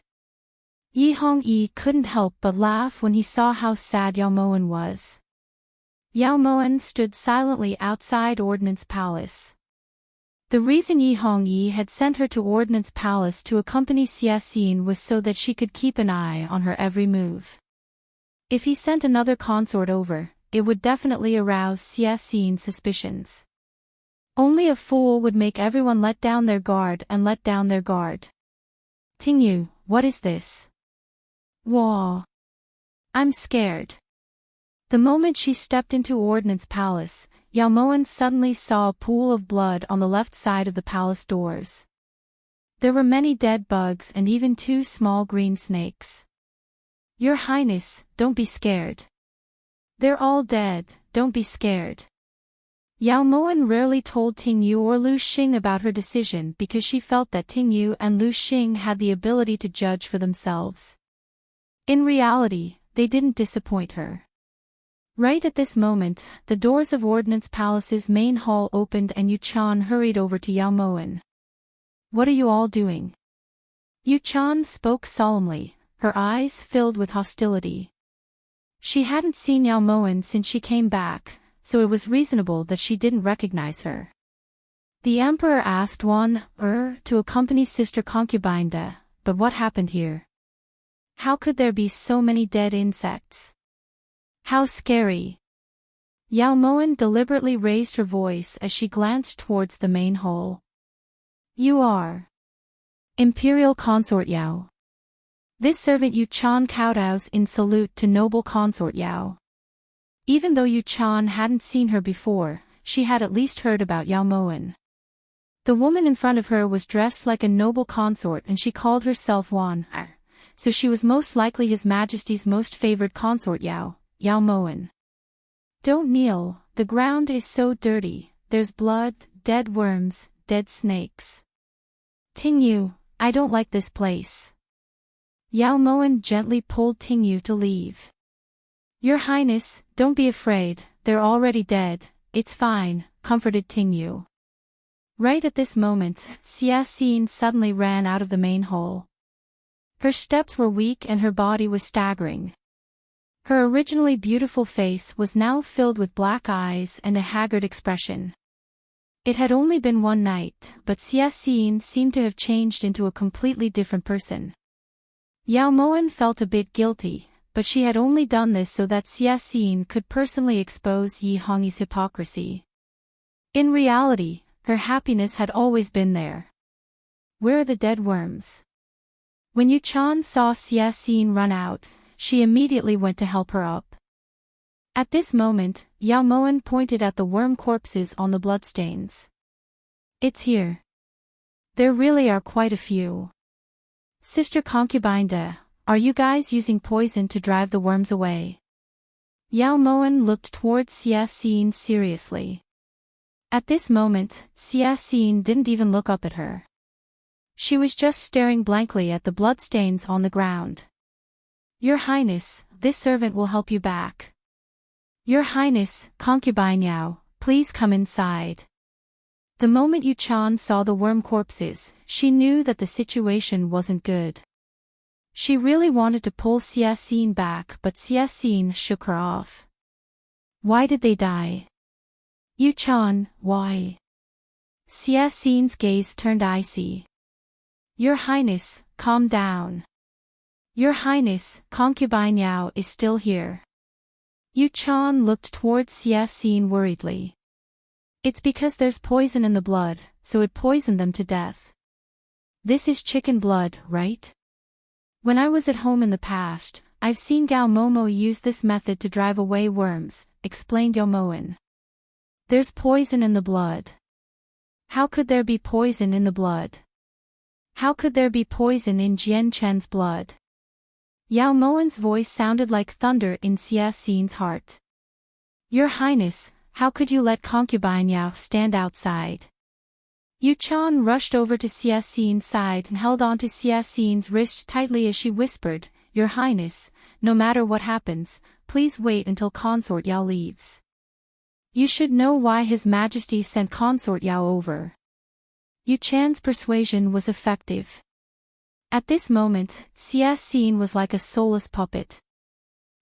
Yi Hongyi couldn't help but laugh when he saw how sad Yao Moen was. Yao Moen stood silently outside Ordnance Palace. The reason Yi Hongyi had sent her to Ordnance Palace to accompany Xia Xin was so that she could keep an eye on her every move. If he sent another consort over, it would definitely arouse Xia Xin's suspicions. Only a fool would make everyone let down their guard and let down their guard. Tingyu, what is this? Whoa. I'm scared. The moment she stepped into Ordnance Palace, Yao Moen suddenly saw a pool of blood on the left side of the palace doors. There were many dead bugs and even 2 small green snakes. Your Highness, don't be scared. They're all dead, don't be scared. Yao Moen rarely told Tingyu or Lu Xing about her decision because she felt that Tingyu and Lu Xing had the ability to judge for themselves. In reality, they didn't disappoint her. Right at this moment, the doors of Ordnance Palace's main hall opened and Yu Chan hurried over to Yao Moen. What are you all doing? Yu Chan spoke solemnly, her eyes filled with hostility. She hadn't seen Yao Moen since she came back, so it was reasonable that she didn't recognize her. The emperor asked to accompany sister concubine De, but what happened here? How could there be so many dead insects? How scary! Yao Moen deliberately raised her voice as she glanced towards the main hall. You are Imperial Consort Yao. This servant Yu Chan kowtows in salute to noble consort Yao. Even though Yu Chan hadn't seen her before, she had at least heard about Yao Moen. The woman in front of her was dressed like a noble consort and she called herself Wan, so she was most likely His Majesty's most favored consort Yao Moen. Don't kneel, the ground is so dirty, there's blood, dead worms, dead snakes. Tingyu, I don't like this place. Yao Moen gently pulled Tingyu to leave. Your Highness, don't be afraid, they're already dead, it's fine, comforted Tingyu. Right at this moment, Xia Xin suddenly ran out of the main hall. Her steps were weak and her body was staggering. Her originally beautiful face was now filled with black eyes and a haggard expression. It had only been one night, but Xia Xin seemed to have changed into a completely different person. Yao Moen felt a bit guilty, but she had only done this so that Xia Xin could personally expose Yi Hongyi's hypocrisy. In reality, her happiness had always been there. Where are the dead worms? When Yu Chan saw Xia Xin run out, she immediately went to help her up. At this moment, Yao Moen pointed at the worm corpses on the bloodstains. It's here. There really are quite a few. Sister Concubine De, are you guys using poison to drive the worms away? Yao Moen looked towards Xia Xin seriously. At this moment, Xia Xin didn't even look up at her. She was just staring blankly at the bloodstains on the ground. Your Highness, this servant will help you back. Your Highness, Concubine Yao, please come inside. The moment Yu Chan saw the worm corpses, she knew that the situation wasn't good. She really wanted to pull Xia Xin back, but Xia Xin shook her off. Why did they die? Yu Chan, why? Xia Xin's gaze turned icy. Your Highness, calm down. Your Highness, Concubine Yao is still here. Yu Chan looked towards Xia Xin worriedly. It's because there's poison in the blood, so it poisoned them to death. This is chicken blood, right? When I was at home in the past, I've seen Gao Momo use this method to drive away worms, explained Yao Moen. There's poison in the blood. How could there be poison in the blood? How could there be poison in Jian Chen's blood? Yao Moen's voice sounded like thunder in Xia Xin's heart. Your Highness, how could you let Concubine Yao stand outside? Yu Chan rushed over to Xia Xin's side and held onto Xia Xin's wrist tightly as she whispered, Your Highness, no matter what happens, please wait until Consort Yao leaves. You should know why His Majesty sent Consort Yao over. Yu Chan's persuasion was effective. At this moment, Xia Xin was like a soulless puppet.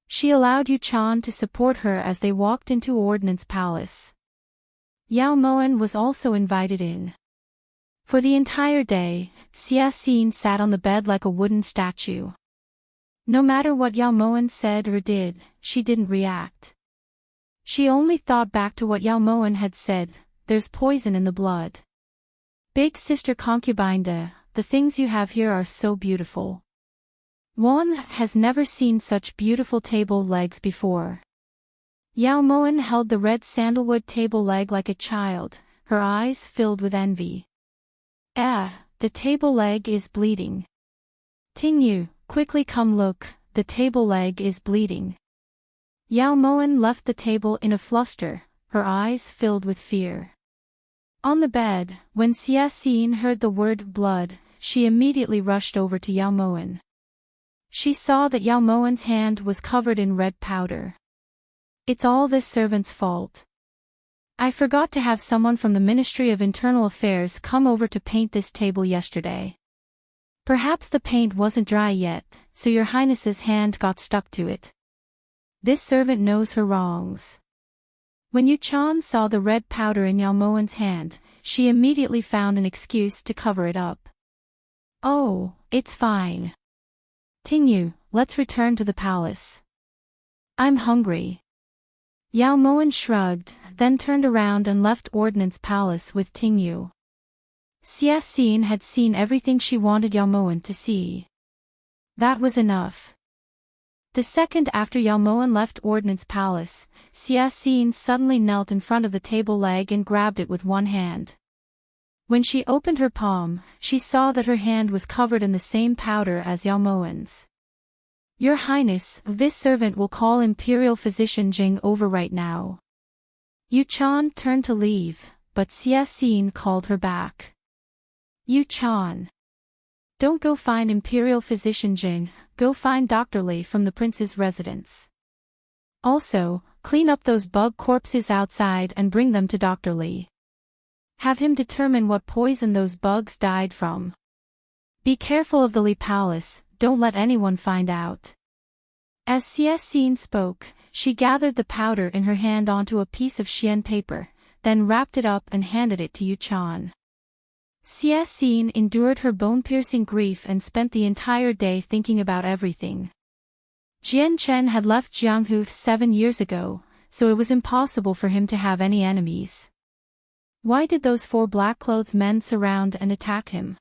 She allowed Yu Chan to support her as they walked into Ordnance Palace. Yao Moen was also invited in. For the entire day, Xia Xin sat on the bed like a wooden statue. No matter what Yao Moen said or did, she didn't react. She only thought back to what Yao Moen had said, there's poison in the blood. Big Sister Concubine De, the things you have here are so beautiful. One has never seen such beautiful table legs before. Yao Moen held the red sandalwood table leg like a child, her eyes filled with envy. The table leg is bleeding. Ting Yu, quickly come look, the table leg is bleeding. Yao Moen left the table in a fluster, her eyes filled with fear. On the bed, when Xia Xin heard the word blood, she immediately rushed over to Yao Moen. She saw that Yao Moen's hand was covered in red powder. It's all this servant's fault. I forgot to have someone from the Ministry of Internal Affairs come over to paint this table yesterday. Perhaps the paint wasn't dry yet, so Your Highness's hand got stuck to it. This servant knows her wrongs. When Yu Chan saw the red powder in Yao Moen's hand, she immediately found an excuse to cover it up. Oh, it's fine. Ting Yu, let's return to the palace. I'm hungry. Yao Moen shrugged, then turned around and left Ordnance Palace with Ting Yu. Xia Xin had seen everything she wanted Yao Moen to see. That was enough. The second after Yao Moen left Ordnance Palace, Xia Xin suddenly knelt in front of the table leg and grabbed it with one hand. When she opened her palm, she saw that her hand was covered in the same powder as Yao Moen's. Your Highness, this servant will call Imperial Physician Jing over right now. Yu Chan turned to leave, but Xia Xin called her back. Yu Chan. Don't go find Imperial Physician Jing, go find Dr. Li from the prince's residence. Also, clean up those bug corpses outside and bring them to Dr. Li. Have him determine what poison those bugs died from. Be careful of the Li Palace, don't let anyone find out. As Xia Xin spoke, she gathered the powder in her hand onto a piece of xian paper, then wrapped it up and handed it to Yu Chan. Xia Xin endured her bone-piercing grief and spent the entire day thinking about everything. Jian Chen had left Jianghu 7 years ago, so it was impossible for him to have any enemies. Why did those 4 black-clothed men surround and attack him?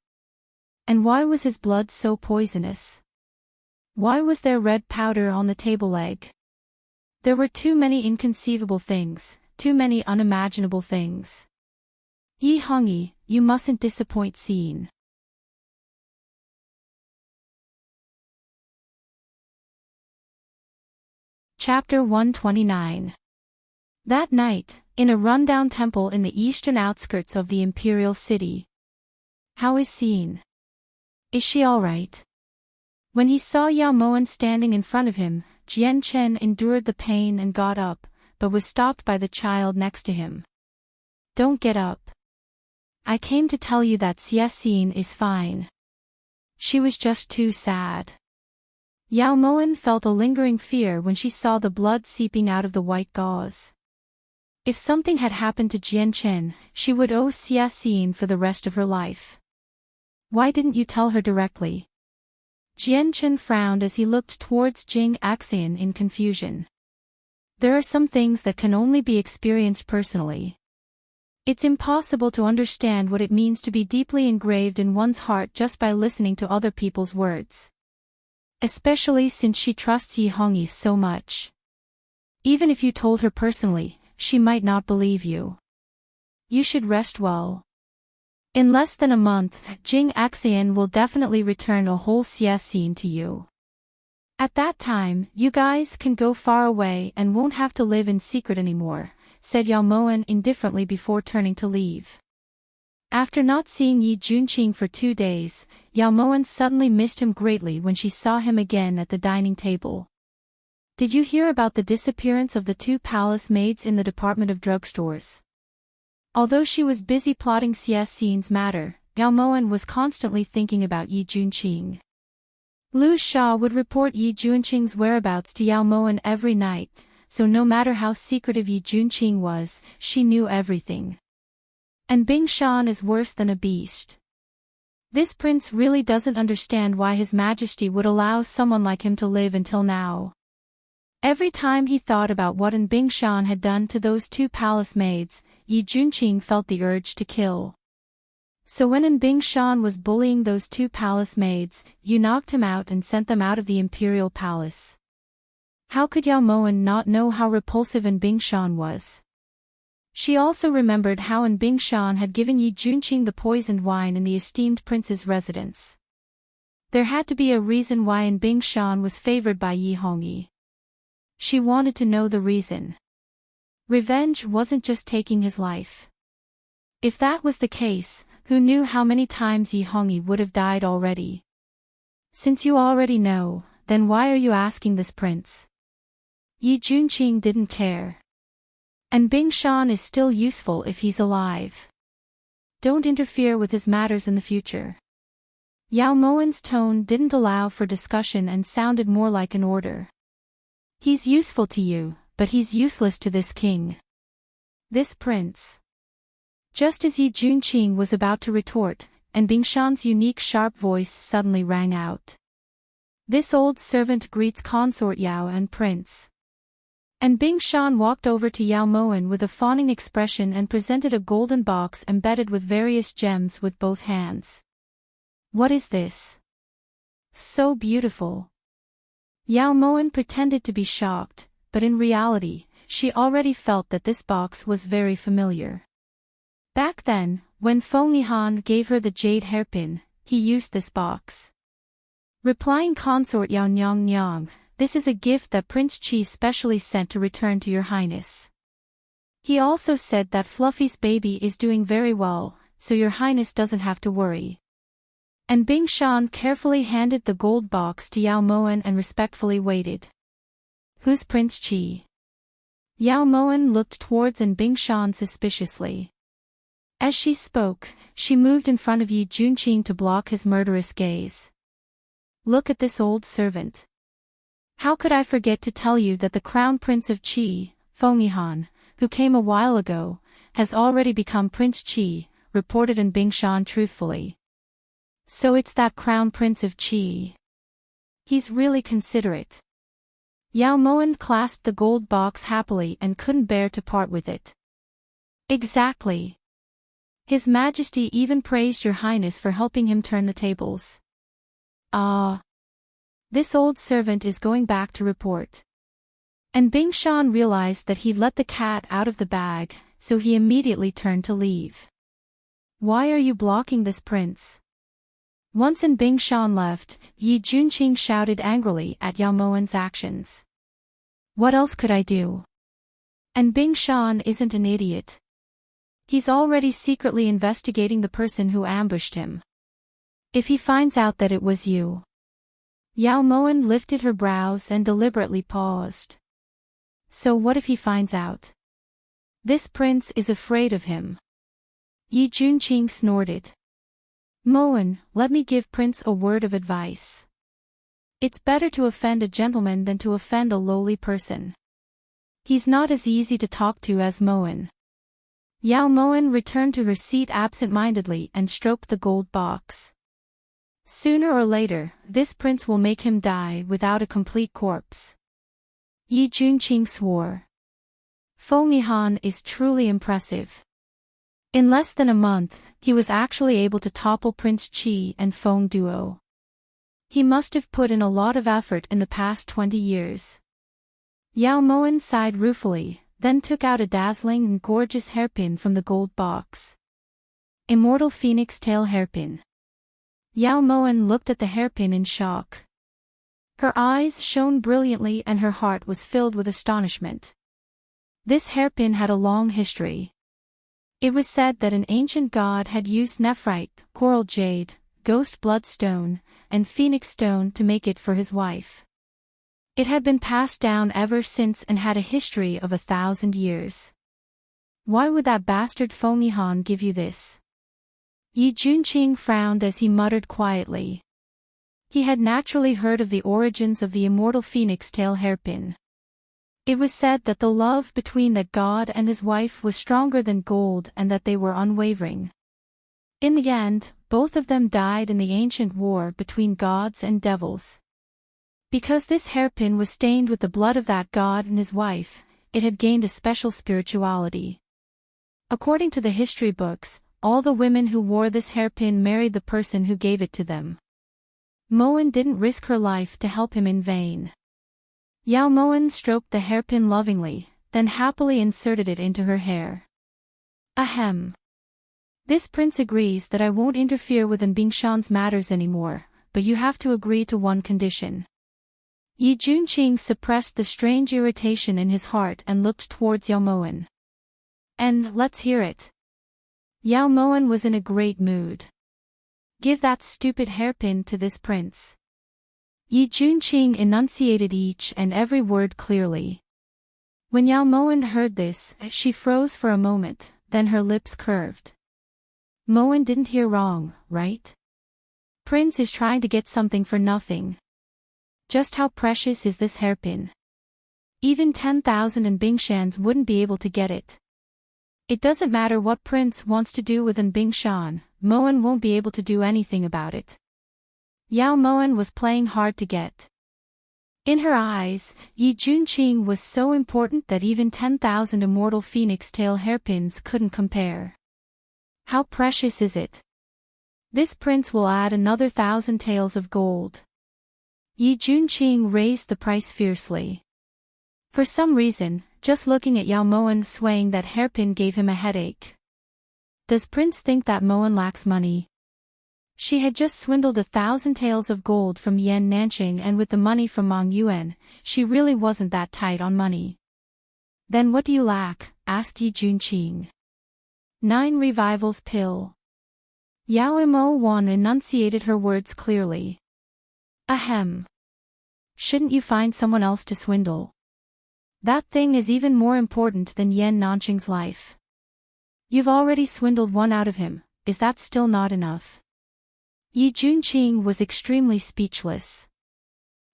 And why was his blood so poisonous? Why was there red powder on the table leg? There were too many inconceivable things, too many unimaginable things. Yi Hongyi, you mustn't disappoint Scene. Chapter 129. That night, in a rundown temple in the eastern outskirts of the imperial city. How is Scene? Is she alright? When he saw Yao Moan standing in front of him, Jian Chen endured the pain and got up, but was stopped by the child next to him. Don't get up. I came to tell you that Scene is fine. She was just too sad. Yao Moan felt a lingering fear when she saw the blood seeping out of the white gauze. If something had happened to Jian Chen, she would owe Scene for the rest of her life. Why didn't you tell her directly? Jian Chen frowned as he looked towards Jing Axian in confusion. There are some things that can only be experienced personally. It's impossible to understand what it means to be deeply engraved in one's heart just by listening to other people's words. Especially since she trusts Yi Hongyi so much. Even if you told her personally, she might not believe you. You should rest well. In less than a month, Jing Axian will definitely return a whole Scene to you. At that time, you guys can go far away and won't have to live in secret anymore, said Yao Moan indifferently before turning to leave. After not seeing Yi Junqing for 2 days, Yao Moan suddenly missed him greatly when she saw him again at the dining table. Did you hear about the disappearance of the 2 palace maids in the department of drugstores? Although she was busy plotting Scene's matter, Yao Moan was constantly thinking about Yi Junqing. Lu Sha would report Yi Junqing's whereabouts to Yao Moan every night, so no matter how secretive Yi Junqing was, she knew everything. And Bing Shan is worse than a beast. This prince really doesn't understand why His Majesty would allow someone like him to live until now. Every time he thought about what An Bing Shan had done to those 2 palace maids, Yi Junqing felt the urge to kill. So when An Bing Shan was bullying those 2 palace maids, you knocked him out and sent them out of the imperial palace. How could Yao Moan not know how repulsive An Bing Shan was? She also remembered how An Bing Shan had given Yi Junqing the poisoned wine in the esteemed prince's residence. There had to be a reason why An Bing Shan was favored by Yi Hongyi. She wanted to know the reason. Revenge wasn't just taking his life. If that was the case, who knew how many times Yi Hongyi would have died already? Since you already know, then why are you asking this prince? Yi Junqing didn't care. And Bing Shan is still useful if he's alive. Don't interfere with his matters in the future. Yao Moan's tone didn't allow for discussion and sounded more like an order. He's useful to you, but he's useless to this king. This prince. Just as Yi Junqing was about to retort, and Bing Shan's unique sharp voice suddenly rang out. This old servant greets consort Yao and prince. And Bing Shan walked over to Yao Moan with a fawning expression and presented a golden box embedded with various gems with both hands. What is this? So beautiful. Yao Moan pretended to be shocked, but in reality, she already felt that this box was very familiar. Back then, when Feng Yihan gave her the jade hairpin, he used this box. Replying consort Yao Nyang Nyang, this is a gift that Prince Qi specially sent to return to your highness. He also said that Fluffy's baby is doing very well, so your highness doesn't have to worry. And Bing Shan carefully handed the gold box to Yao Moan and respectfully waited. Who's Prince Qi? Yao Moan looked towards An Bing Shan suspiciously. As she spoke, she moved in front of Yi Junqing to block his murderous gaze. Look at this old servant. How could I forget to tell you that the crown prince of Qi, Feng Yihan, who came a while ago, has already become Prince Qi, reported An Bing Shan truthfully. So it's that crown prince of Qi. He's really considerate. Yao Moan clasped the gold box happily and couldn't bear to part with it. Exactly. His Majesty even praised your highness for helping him turn the tables. Ah. This old servant is going back to report. And Bing Shan realized that he'd let the cat out of the bag, so he immediately turned to leave. Why are you blocking this prince? Once Bing Shan left, Yi Junqing shouted angrily at Yao Mowen's actions. What else could I do? And Bing Shan isn't an idiot. He's already secretly investigating the person who ambushed him. If he finds out that it was you. Yao Mowen lifted her brows and deliberately paused. So what if he finds out? This prince is afraid of him. Yi Junqing snorted. Mowen, let me give Prince a word of advice. It's better to offend a gentleman than to offend a lowly person. He's not as easy to talk to as Mowen. Yao Mowen returned to her seat absent-mindedly and stroked the gold box. Sooner or later, this prince will make him die without a complete corpse. Yi Junqing swore. Feng Yihan is truly impressive. In less than a month, he was actually able to topple Prince Qi and Feng Duo. He must have put in a lot of effort in the past 20 years. Yao Mowen sighed ruefully, then took out a dazzling and gorgeous hairpin from the gold box. Immortal Phoenix Tail Hairpin. Yao Mowen looked at the hairpin in shock. Her eyes shone brilliantly and her heart was filled with astonishment. This hairpin had a long history. It was said that an ancient god had used nephrite, coral jade, ghost bloodstone, and phoenix stone to make it for his wife. It had been passed down ever since and had a history of 1,000 years. Why would that bastard Feng Yihan give you this? Yi Junqing frowned as he muttered quietly. He had naturally heard of the origins of the immortal phoenix tail hairpin. It was said that the love between that god and his wife was stronger than gold and that they were unwavering. In the end, both of them died in the ancient war between gods and devils. Because this hairpin was stained with the blood of that god and his wife, it had gained a special spirituality. According to the history books, all the women who wore this hairpin married the person who gave it to them. Mowen didn't risk her life to help him in vain. Yao Mowen stroked the hairpin lovingly, then happily inserted it into her hair. Ahem. This prince agrees that I won't interfere with Bing Shan's matters anymore, but you have to agree to one condition. Yi Junqing suppressed the strange irritation in his heart and looked towards Yao Mowen. And let's hear it. Yao Mowen was in a great mood. Give that stupid hairpin to this prince. Yi Junqing enunciated each and every word clearly. When Yao Mowen heard this, she froze for a moment, then her lips curved. Mowen didn't hear wrong, right? Prince is trying to get something for nothing. Just how precious is this hairpin? Even 10,000 Bing Shans wouldn't be able to get it. It doesn't matter what Prince wants to do with Bing Shan, Mowen won't be able to do anything about it. Yao Mowen was playing hard to get. In her eyes, Yi Junqing was so important that even 10,000 immortal phoenix tail hairpins couldn't compare. How precious is it? This prince will add another 1,000 taels of gold. Yi Junqing raised the price fiercely. For some reason, just looking at Yao Mowen swaying that hairpin gave him a headache. Does Prince think that Mowen lacks money? She had just swindled 1,000 taels of gold from Yan Nanqing, and with the money from Meng Yuan, she really wasn't that tight on money. Then what do you lack? Asked Yi Junqing. 9 revivals pill. Yao Mo Wan enunciated her words clearly. Ahem. Shouldn't you find someone else to swindle? That thing is even more important than Yan Nanqing's life. You've already swindled one out of him, is that still not enough? Yi Junqing was extremely speechless.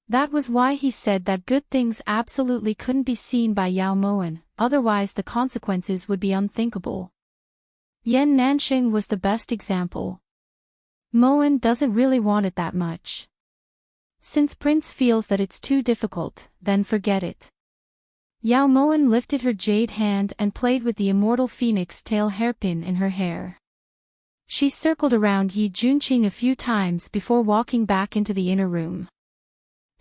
That was why he said that good things absolutely couldn't be seen by Yao Mowen, otherwise the consequences would be unthinkable. Yan Nanqing was the best example. Mowen doesn't really want it that much. Since Prince feels that it's too difficult, then forget it. Yao Mowen lifted her jade hand and played with the immortal phoenix tail hairpin in her hair. She circled around Yi Junqing a few times before walking back into the inner room.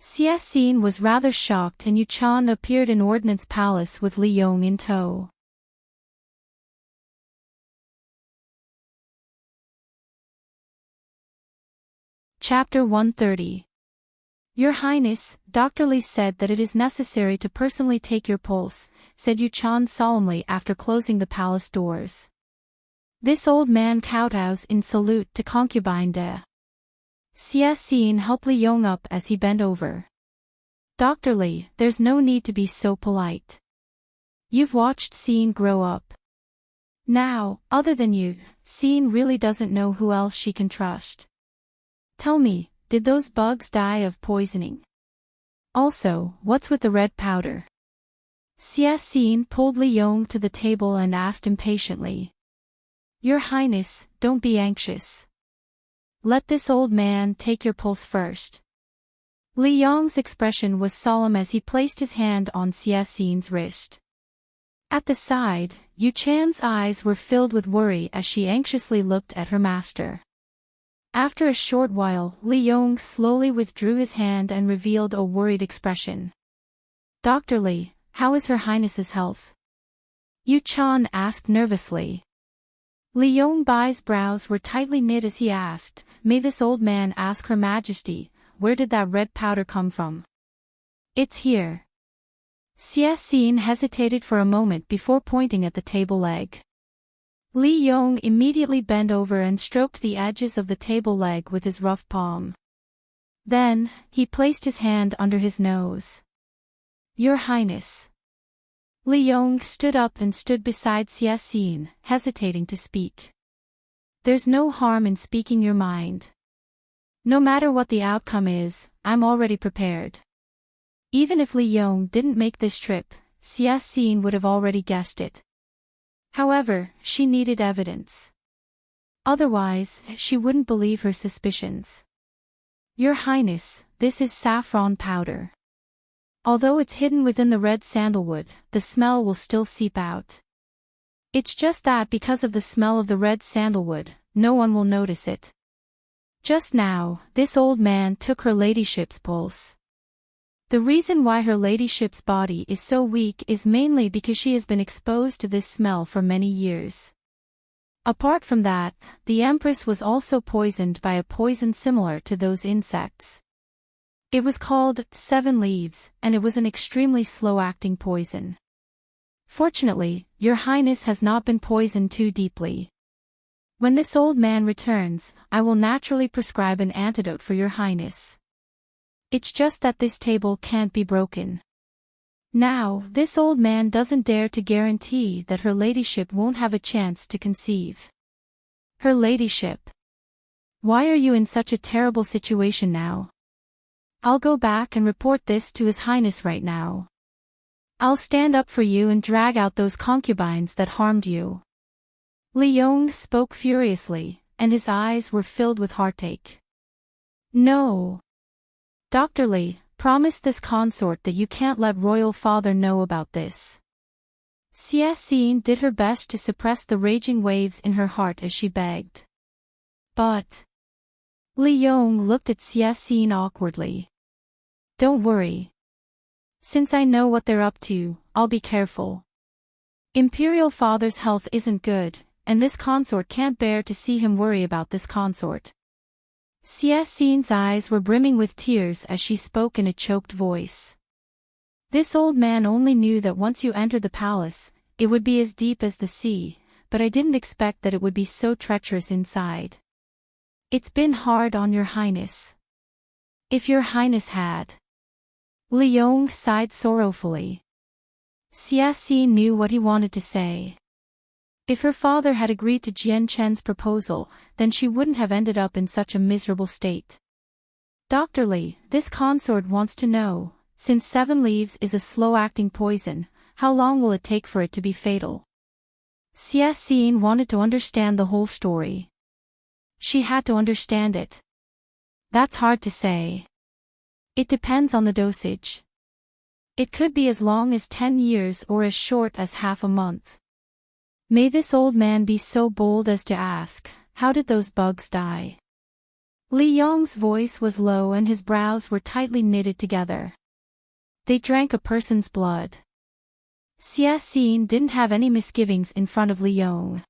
Xie was rather shocked and Yu Chan appeared in Ordnance Palace with Li Yong in tow. Chapter 130. Your Highness, Dr. Li said that it is necessary to personally take your pulse, said Yu Chan solemnly after closing the palace doors. This old man kowtows in salute to concubine de. Xie helped Li Yong up as he bent over. Dr. Li, there's no need to be so polite. You've watched Xin grow up. Now, other than you, Xin really doesn't know who else she can trust. Tell me, did those bugs die of poisoning? Also, what's with the red powder? Xie pulled Li Yong to the table and asked impatiently. Your Highness, don't be anxious. Let this old man take your pulse first. Li Yong's expression was solemn as he placed his hand on Xie's wrist. At the side, Yu Chan's eyes were filled with worry as she anxiously looked at her master. After a short while, Li Yong slowly withdrew his hand and revealed a worried expression. Dr. Li, how is Her Highness's health? Yu Chan asked nervously. Li Yong's brows were tightly knit as he asked, may this old man ask Her Majesty, where did that red powder come from? It's here. Xie hesitated for a moment before pointing at the table leg. Li Yong immediately bent over and stroked the edges of the table leg with his rough palm. Then, he placed his hand under his nose. Your Highness. Li Yong stood up and stood beside Xie, hesitating to speak. There's no harm in speaking your mind. No matter what the outcome is, I'm already prepared. Even if Li Yong didn't make this trip, Xie would have already guessed it. However, she needed evidence. Otherwise, she wouldn't believe her suspicions. Your Highness, this is saffron powder. Although it's hidden within the red sandalwood, the smell will still seep out. It's just that because of the smell of the red sandalwood, no one will notice it. Just now, this old man took her ladyship's pulse. The reason why her ladyship's body is so weak is mainly because she has been exposed to this smell for many years. Apart from that, the Empress was also poisoned by a poison similar to those insects. It was called 7 leaves, and it was an extremely slow-acting poison. Fortunately, Your Highness has not been poisoned too deeply. When this old man returns, I will naturally prescribe an antidote for Your Highness. It's just that this table can't be broken. Now, this old man doesn't dare to guarantee that her ladyship won't have a chance to conceive. Her ladyship. Why are you in such a terrible situation now? I'll go back and report this to His Highness right now. I'll stand up for you and drag out those concubines that harmed you. Li Yong spoke furiously, and his eyes were filled with heartache. No. Dr. Li, promise this consort that you can't let royal father know about this. Xie did her best to suppress the raging waves in her heart as she begged. But Li Yong looked at Xie awkwardly. Don't worry. Since I know what they're up to, I'll be careful. Imperial father's health isn't good, and this consort can't bear to see him worry about this consort. Xie's eyes were brimming with tears as she spoke in a choked voice. This old man only knew that once you entered the palace, it would be as deep as the sea, but I didn't expect that it would be so treacherous inside. It's been hard on Your Highness. If Your Highness had. Li Yong sighed sorrowfully. Xie knew what he wanted to say. If her father had agreed to Jian Chen's proposal, then she wouldn't have ended up in such a miserable state. Dr. Li, this consort wants to know, since 7 leaves is a slow-acting poison, how long will it take for it to be fatal? Xie wanted to understand the whole story. She had to understand it. That's hard to say. It depends on the dosage. It could be as long as 10 years or as short as half a month. May this old man be so bold as to ask, how did those bugs die? Li Yong's voice was low and his brows were tightly knitted together. They drank a person's blood. Xie Xin didn't have any misgivings in front of Li Yong.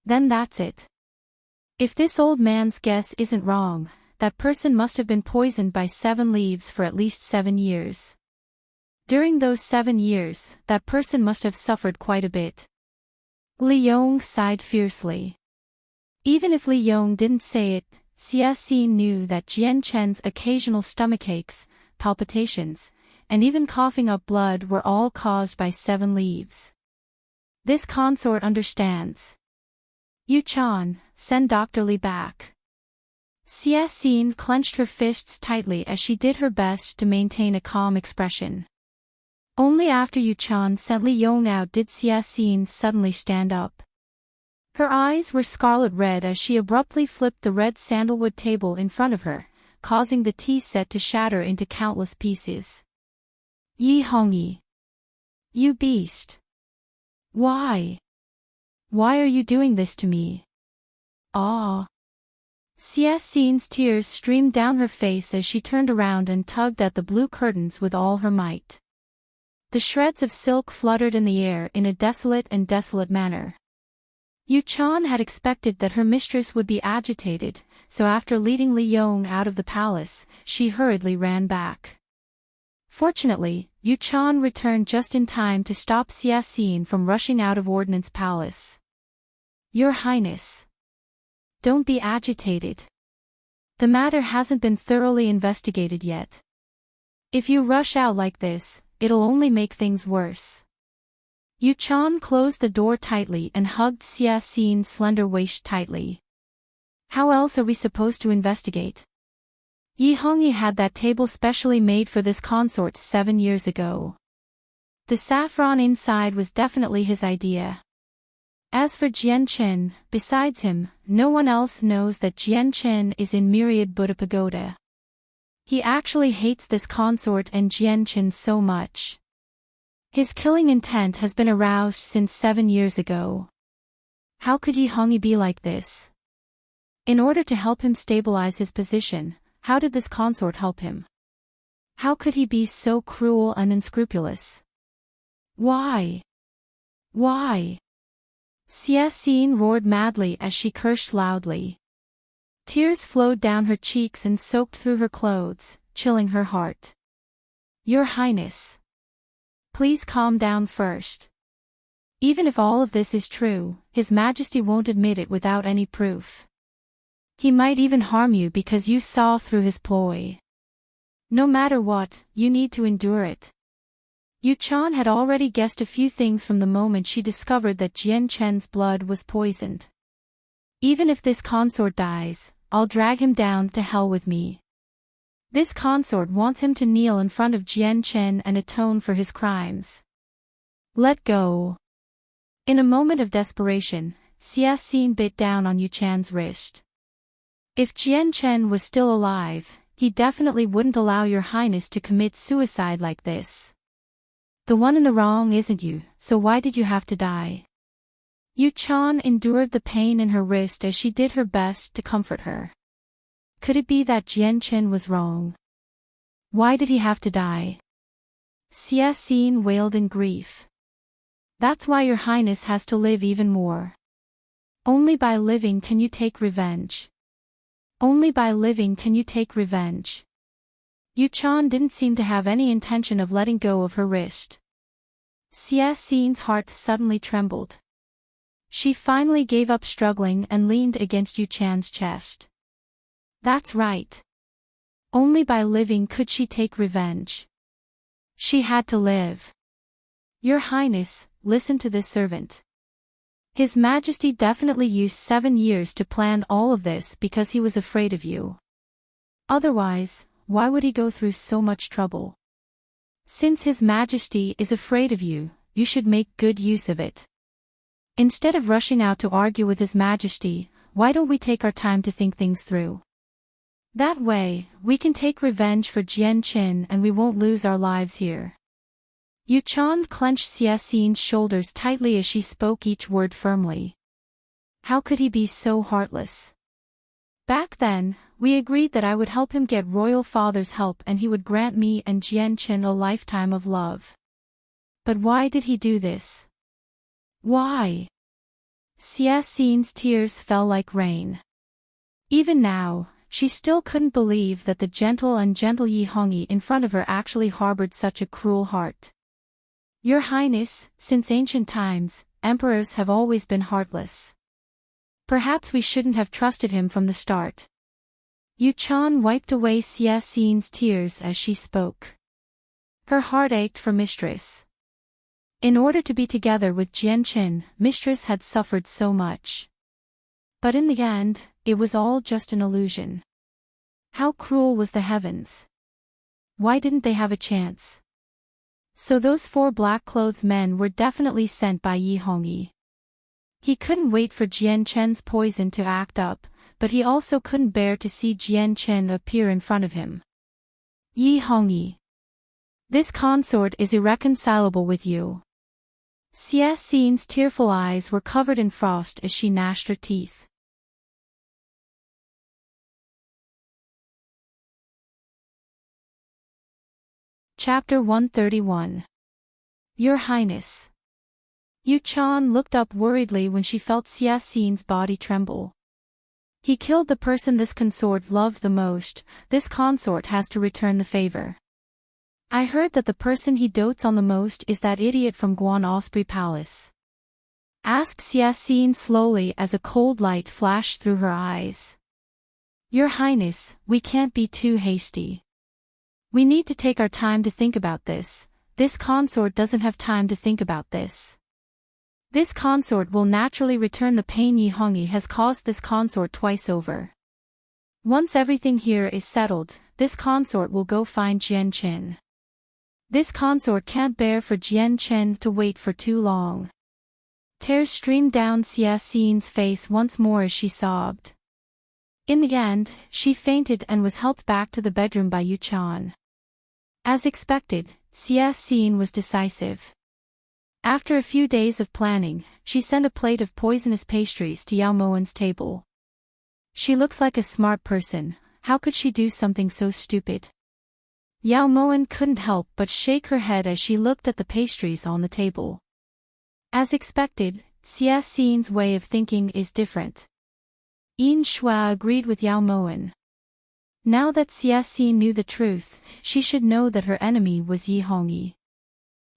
Then that's it. If this old man's guess isn't wrong, that person must have been poisoned by 7 leaves for at least 7 years. During those 7 years, that person must have suffered quite a bit. Li Yong sighed fiercely. Even if Li Yong didn't say it, Xie Xin knew that Jian Chen's occasional stomachaches, palpitations, and even coughing up blood were all caused by 7 leaves. This consort understands. Yu Chan, send Dr. Li back. Xie Xin clenched her fists tightly as she did her best to maintain a calm expression. Only after Yu Chan sent Li Yong out did Xie Xin suddenly stand up. Her eyes were scarlet red as she abruptly flipped the red sandalwood table in front of her, causing the tea set to shatter into countless pieces. Yi Hongyi. You beast. Why? Why are you doing this to me? Ah. Xie Xin's tears streamed down her face as she turned around and tugged at the blue curtains with all her might. The shreds of silk fluttered in the air in a desolate manner. Yu Chan had expected that her mistress would be agitated, so after leading Li Yong out of the palace, she hurriedly ran back. Fortunately, Yu Chan returned just in time to stop Xie Xin from rushing out of Ordnance Palace. Your Highness. Don't be agitated. The matter hasn't been thoroughly investigated yet. If you rush out like this, it'll only make things worse. Yu Chan closed the door tightly and hugged Xie Xin's slender waist tightly. How else are we supposed to investigate? Yi Hongyi had that table specially made for this consort 7 years ago. The saffron inside was definitely his idea. As for Jian Chen, besides him, no one else knows that Jian Chen is in Myriad Buddha Pagoda. He actually hates this consort and Jian Chen so much. His killing intent has been aroused since 7 years ago. How could Yi Hongyi be like this? In order to help him stabilize his position, how did this consort help him? How could he be so cruel and unscrupulous? Why? Why? Xie Xin roared madly as she cursed loudly. Tears flowed down her cheeks and soaked through her clothes, chilling her heart. Your Highness. Please calm down first. Even if all of this is true, His Majesty won't admit it without any proof. He might even harm you because you saw through his ploy. No matter what, you need to endure it. Yu Chan had already guessed a few things from the moment she discovered that Jian Chen's blood was poisoned. Even if this consort dies, I'll drag him down to hell with me. This consort wants him to kneel in front of Jian Chen and atone for his crimes. Let go. In a moment of desperation, Xie Xin bit down on Yu Chan's wrist. If Jian Chen was still alive, he definitely wouldn't allow your highness to commit suicide like this. The one in the wrong isn't you, so why did you have to die? Yu Chan endured the pain in her wrist as she did her best to comfort her. Could it be that Jian Chen was wrong? Why did he have to die? Xie Xin wailed in grief. That's why your highness has to live even more. Only by living can you take revenge. Only by living can you take revenge. Yu Chan didn't seem to have any intention of letting go of her wrist. Xie Xin's heart suddenly trembled. She finally gave up struggling and leaned against Yu Chan's chest. That's right. Only by living could she take revenge. She had to live. Your Highness, listen to this servant. His Majesty definitely used 7 years to plan all of this because he was afraid of you. Otherwise, why would he go through so much trouble? Since His Majesty is afraid of you, you should make good use of it. Instead of rushing out to argue with His Majesty, why don't we take our time to think things through? That way, we can take revenge for Jian Chen and we won't lose our lives here. Yu Chan clenched Xie Xin's shoulders tightly as she spoke each word firmly. How could he be so heartless? Back then, we agreed that I would help him get royal father's help and he would grant me and Jian Qin a lifetime of love. But why did he do this? Why? Xia Xin's tears fell like rain. Even now, she still couldn't believe that the gentle Yi Hongyi in front of her actually harbored such a cruel heart. Your Highness, since ancient times, emperors have always been heartless. Perhaps we shouldn't have trusted him from the start. Yu Chan wiped away Xia Xin's tears as she spoke. Her heart ached for Mistress. In order to be together with Jian Qin, Mistress had suffered so much. But in the end, it was all just an illusion. How cruel was the heavens? Why didn't they have a chance? So those 4 black-clothed men were definitely sent by Yi Hongyi. He couldn't wait for Jian Chen's poison to act up, but he also couldn't bear to see Jian Chen appear in front of him. Yi Hongyi. This consort is irreconcilable with you. Xia Xin's tearful eyes were covered in frost as she gnashed her teeth. Chapter 131. Your Highness. Yu Chan looked up worriedly when she felt Xia Xin's body tremble. He killed the person this consort loved the most, this consort has to return the favor. I heard that the person he dotes on the most is that idiot from Guan Osprey Palace. Asked Xia Xin slowly as a cold light flashed through her eyes. Your Highness, we can't be too hasty. We need to take our time to think about this. This consort doesn't have time to think about this. This consort will naturally return the pain Yi Hongyi has caused this consort twice over. Once everything here is settled, this consort will go find Jian Qin. This consort can't bear for Jian Qin to wait for too long. Tears streamed down Xia Xin's face once more as she sobbed. In the end, she fainted and was helped back to the bedroom by Yu Chan. As expected, Xia Xin was decisive. After a few days of planning, she sent a plate of poisonous pastries to Yao Moen's table. She looks like a smart person, how could she do something so stupid? Yao Moen couldn't help but shake her head as she looked at the pastries on the table. As expected, Xia Xin's way of thinking is different. Yin Shui agreed with Yao Moen. Now that Xia Xin knew the truth, she should know that her enemy was Yi Hongyi.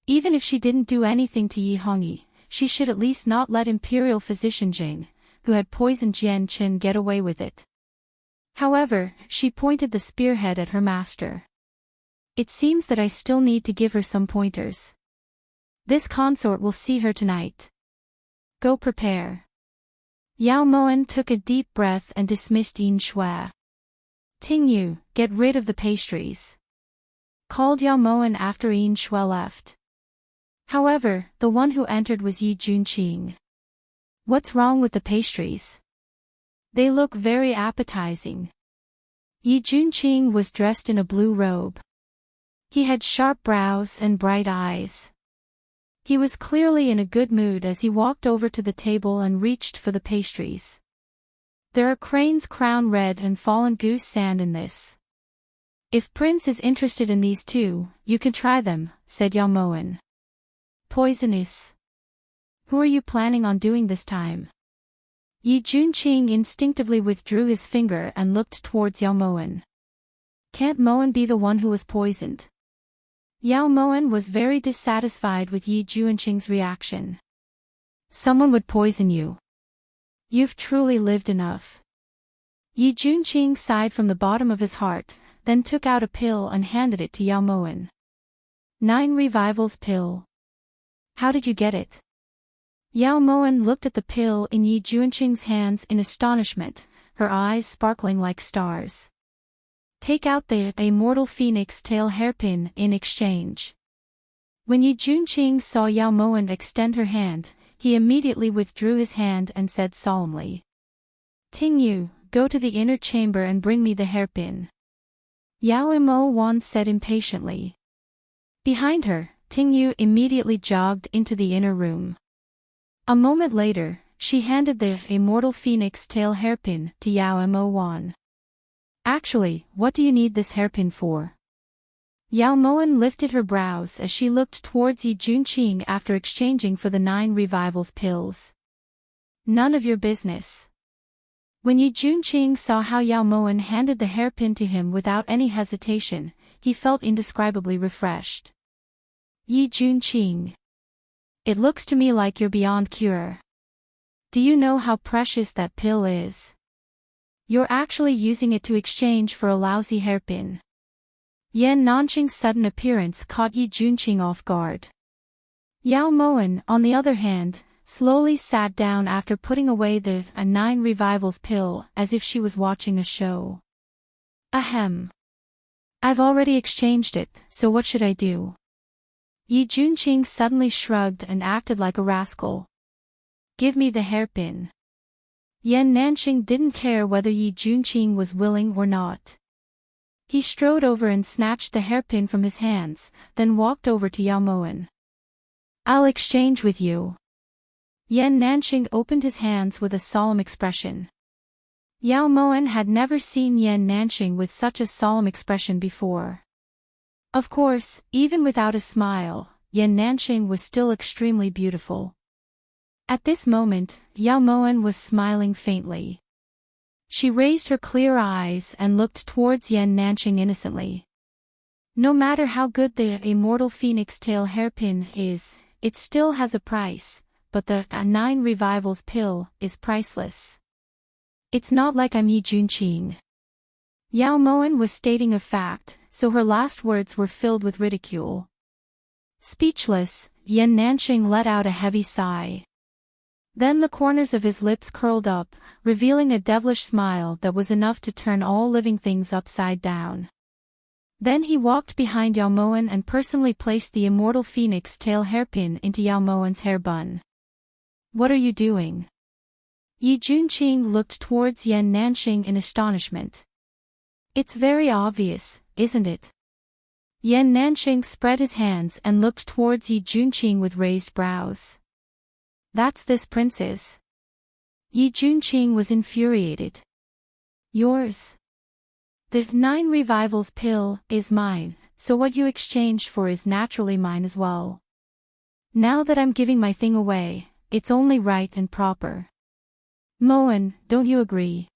Even if she didn't do anything to Yi Hongyi, she should at least not let Imperial Physician Jing, who had poisoned Jian Qin, get away with it. However, she pointed the spearhead at her master. It seems that I still need to give her some pointers. This consort will see her tonight. Go prepare. Yao Moen took a deep breath and dismissed Yin Shui. Ting Yu, get rid of the pastries. Called Yao Moen after Yin Shui left. However, the one who entered was Yi Junqing. What's wrong with the pastries? They look very appetizing. Yi Junqing was dressed in a blue robe. He had sharp brows and bright eyes. He was clearly in a good mood as he walked over to the table and reached for the pastries. There are crane's crown red and fallen goose sand in this. If Prince is interested in these two, you can try them, said Yao Moen. Poisonous. Who are you planning on doing this time? Yi Junqing instinctively withdrew his finger and looked towards Yao Moen. Can't Moen be the one who was poisoned? Yao Moen was very dissatisfied with Yi Junqing's reaction. Someone would poison you. You've truly lived enough. Yi Junqing sighed from the bottom of his heart, then took out a pill and handed it to Yao Moen. 9 Revivals pill. How did you get it? Yao Moen looked at the pill in Yi Junqing's hands in astonishment, her eyes sparkling like stars. Take out the immortal phoenix tail hairpin in exchange. When Yi Junqing saw Yao Moen extend her hand, he immediately withdrew his hand and said solemnly. Ting Yu, go to the inner chamber and bring me the hairpin. Yao Mo Wan said impatiently. Behind her, Ting Yu immediately jogged into the inner room. A moment later, she handed the immortal phoenix tail hairpin to Yao Mo. Actually, what do you need this hairpin for? Yao Moan lifted her brows as she looked towards Yi Junqing after exchanging for the 9 revivals pills. None of your business. When Yi Junqing saw how Yao Moan handed the hairpin to him without any hesitation, he felt indescribably refreshed. Yi Junqing. It looks to me like you're beyond cure. Do you know how precious that pill is? You're actually using it to exchange for a lousy hairpin. Yan Nanqing's sudden appearance caught Yi Junqing off guard. Yao Moan, on the other hand, slowly sat down after putting away the 9 revivals pill as if she was watching a show. Ahem. I've already exchanged it, so what should I do? Yi Junqing suddenly shrugged and acted like a rascal. Give me the hairpin. Yan Nanqing didn't care whether Yi Junqing was willing or not. He strode over and snatched the hairpin from his hands, then walked over to Yao Moan. I'll exchange with you. Yan Nanqing opened his hands with a solemn expression. Yao Moan had never seen Yan Nanqing with such a solemn expression before. Of course, even without a smile, Yan Nanqing was still extremely beautiful. At this moment, Yao Moan was smiling faintly. She raised her clear eyes and looked towards Yan Nanqing innocently. No matter how good the immortal phoenix tail hairpin is, it still has a price, but the 9 revivals pill is priceless. It's not like I'm Yi Junqing. Yao Moan was stating a fact, so her last words were filled with ridicule. Speechless, Yan Nanqing let out a heavy sigh. Then the corners of his lips curled up, revealing a devilish smile that was enough to turn all living things upside down. Then he walked behind Yao Moan and personally placed the immortal phoenix tail hairpin into Yao Moan's hair bun. What are you doing? Yi Junqing looked towards Yan Nanqing in astonishment. It's very obvious, isn't it? Yan Nanqing spread his hands and looked towards Yi Junqing with raised brows. That's this princess. Yi Junqing was infuriated. Yours. The 9 revivals pill is mine, so what you exchanged for is naturally mine as well. Now that I'm giving my thing away, it's only right and proper. Moan, don't you agree?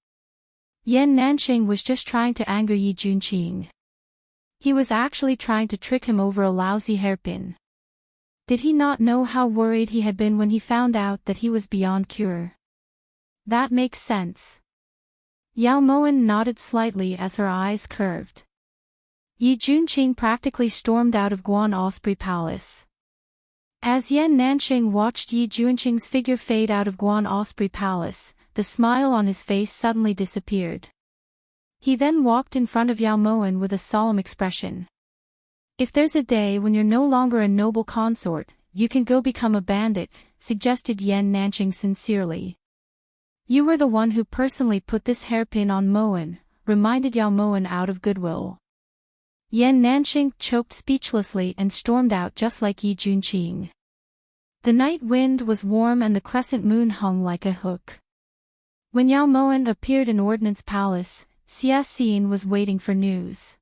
Yan Nanqing was just trying to anger Yi Junqing. He was actually trying to trick him over a lousy hairpin. Did he not know how worried he had been when he found out that he was beyond cure? That makes sense. Yao Moan nodded slightly as her eyes curved. Yi Junqing practically stormed out of Guan Osprey Palace. As Yan Nanqing watched Yi Junqing's figure fade out of Guan Osprey Palace, the smile on his face suddenly disappeared. He then walked in front of Yao Moan with a solemn expression. If there's a day when you're no longer a noble consort, you can go become a bandit, suggested Yan Nanqing sincerely. You were the one who personally put this hairpin on Moan, reminded Yao Moan out of goodwill. Yan Nanqing choked speechlessly and stormed out just like Yi Junqing. The night wind was warm and the crescent moon hung like a hook. When Yao Moan appeared in Ordnance Palace, Xia Xin was waiting for news.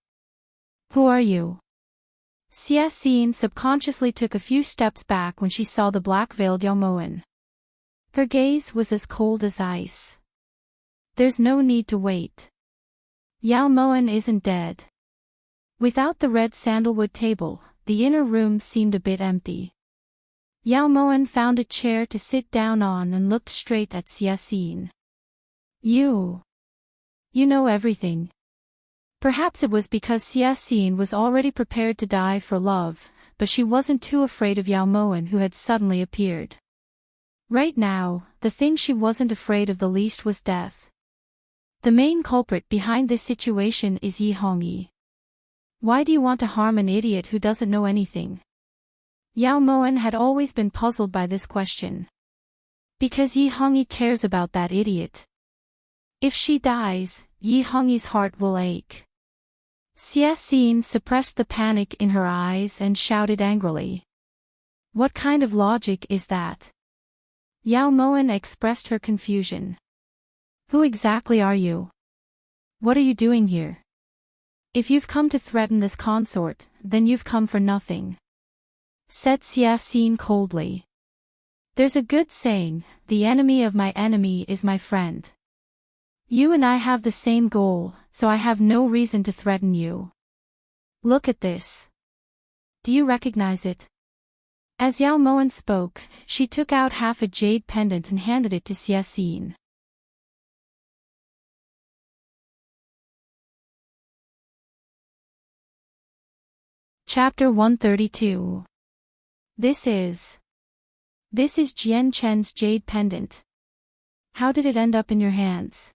Who are you? Xia Xin subconsciously took a few steps back when she saw the black-veiled Yao Moan. Her gaze was as cold as ice. There's no need to wait. Yao Moan isn't dead. Without the red sandalwood table, the inner room seemed a bit empty. Yao Moan found a chair to sit down on and looked straight at Xia Xin. You know everything. Perhaps it was because Xia Xin was already prepared to die for love, but she wasn't too afraid of Yao Moan who had suddenly appeared. Right now, the thing she wasn't afraid of the least was death. The main culprit behind this situation is Yi Hongyi. Why do you want to harm an idiot who doesn't know anything? Yao Moan had always been puzzled by this question. Because Yi Hongyi cares about that idiot. If she dies, Yi Hongyi's heart will ache. Xia Xin suppressed the panic in her eyes and shouted angrily. What kind of logic is that? Yao Moen expressed her confusion. Who exactly are you? What are you doing here? If you've come to threaten this consort, then you've come for nothing, said Xia Xin coldly. There's a good saying, the enemy of my enemy is my friend. You and I have the same goal, so I have no reason to threaten you. Look at this. Do you recognize it? As Yao Moen spoke, she took out half a jade pendant and handed it to Xia Xin. Chapter 132. This is Jian Chen's jade pendant. How did it end up in your hands?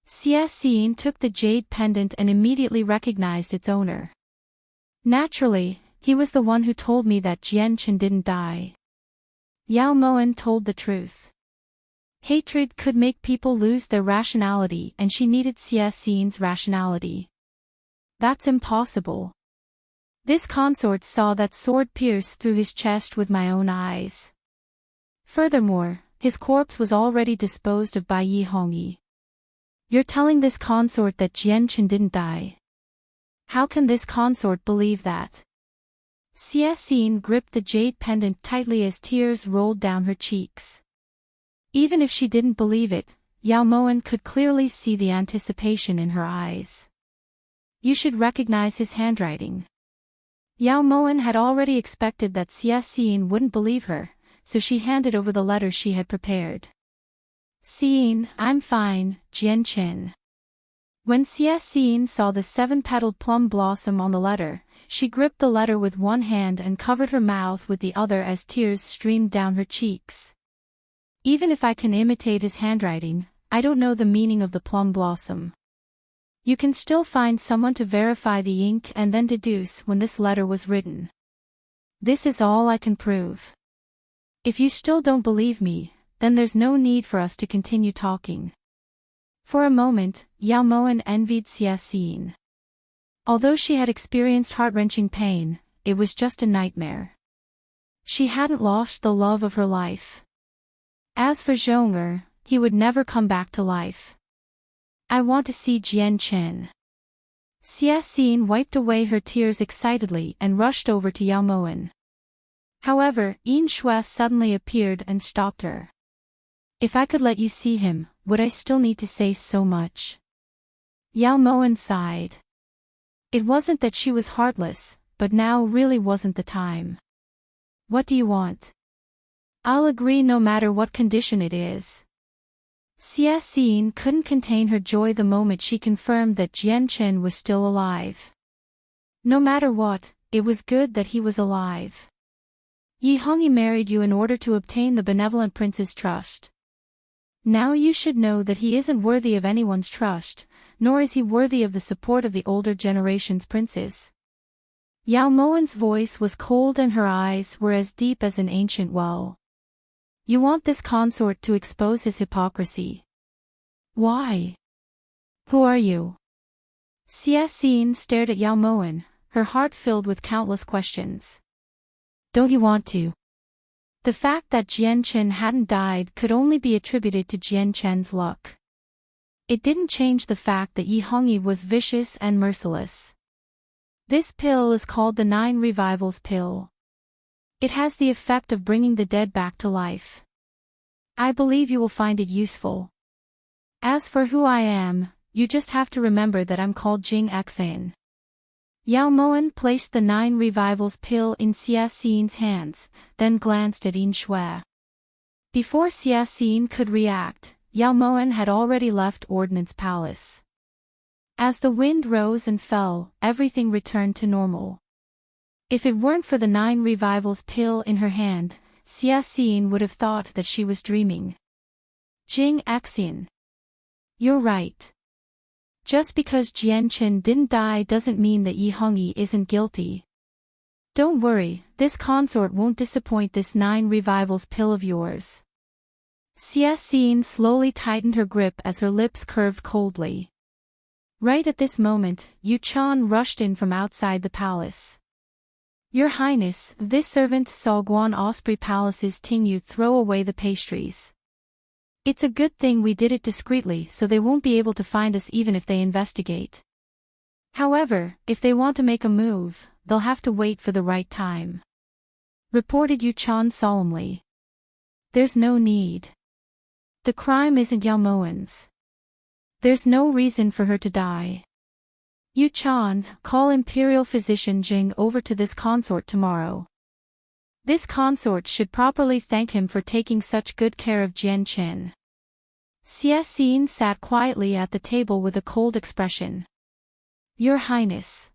Xia Xin took the jade pendant and immediately recognized its owner. Naturally, he was the one who told me that Jian Chen didn't die. Yao Moen told the truth. Hatred could make people lose their rationality and she needed Xia Xin's rationality. That's impossible. This consort saw that sword pierce through his chest with my own eyes. Furthermore, his corpse was already disposed of by Yi Hongyi. You're telling this consort that Jian Chen didn't die? How can this consort believe that? Xia Xin gripped the jade pendant tightly as tears rolled down her cheeks. Even if she didn't believe it, Yao Moen could clearly see the anticipation in her eyes. You should recognize his handwriting. Yao Moen had already expected that Xia Xin wouldn't believe her, so she handed over the letter she had prepared. Xin, I'm fine, Jian Chen. When Xia Xin saw the 7-petaled plum blossom on the letter, she gripped the letter with one hand and covered her mouth with the other as tears streamed down her cheeks. Even if I can imitate his handwriting, I don't know the meaning of the plum blossom. You can still find someone to verify the ink and then deduce when this letter was written. This is all I can prove. If you still don't believe me, then there's no need for us to continue talking. For a moment, Yao Moen envied Xia Xin. Although she had experienced heart-wrenching pain, it was just a nightmare. She hadn't lost the love of her life. As for Zhong'er, he would never come back to life. I want to see Jian Chen. Xia Xin wiped away her tears excitedly and rushed over to Yao Moen. However, Yin Shui suddenly appeared and stopped her. If I could let you see him, would I still need to say so much? Yao Moen sighed. It wasn't that she was heartless, but now really wasn't the time. What do you want? I'll agree no matter what condition it is. Xia Xin couldn't contain her joy the moment she confirmed that Jian Chen was still alive. No matter what, it was good that he was alive. Yi Hongyi married you in order to obtain the benevolent prince's trust. Now you should know that he isn't worthy of anyone's trust, nor is he worthy of the support of the older generation's princes. Yao Moen's voice was cold and her eyes were as deep as an ancient well. You want this consort to expose his hypocrisy. Why? Who are you? Xia Xin stared at Yao Moen, her heart filled with countless questions. Don't you want to? The fact that Jian Chen hadn't died could only be attributed to Jian Chen's luck. It didn't change the fact that Yi Hongyi was vicious and merciless. This pill is called the 9 Revivals pill. It has the effect of bringing the dead back to life. I believe you will find it useful. As for who I am, you just have to remember that I'm called Jing Xan. Yao Moen placed the 9 Revivals pill in Xia Xin's hands, then glanced at Yin Shui. Before Xia Xin could react, Yao Moen had already left Ordnance Palace. As the wind rose and fell, everything returned to normal. If it weren't for the 9 Revivals pill in her hand, Xia Xin would have thought that she was dreaming. Jing Xan. You're right. Just because Jian Chen didn't die doesn't mean that Yi Hongyi isn't guilty. Don't worry, this consort won't disappoint this 9 Revivals pill of yours. Xia Xin slowly tightened her grip as her lips curved coldly. Right at this moment, Yu Chan rushed in from outside the palace. Your Highness, this servant saw Guan Osprey Palace's Tingyu throw away the pastries. It's a good thing we did it discreetly so they won't be able to find us even if they investigate. However, if they want to make a move, they'll have to wait for the right time. Reported Yu Chan solemnly. There's no need. The crime isn't Yao Moen's. There's no reason for her to die. Yu Chan, call Imperial Physician Jing over to this consort tomorrow. This consort should properly thank him for taking such good care of Jian Qin. Xie Xin sat quietly at the table with a cold expression. Your Highness.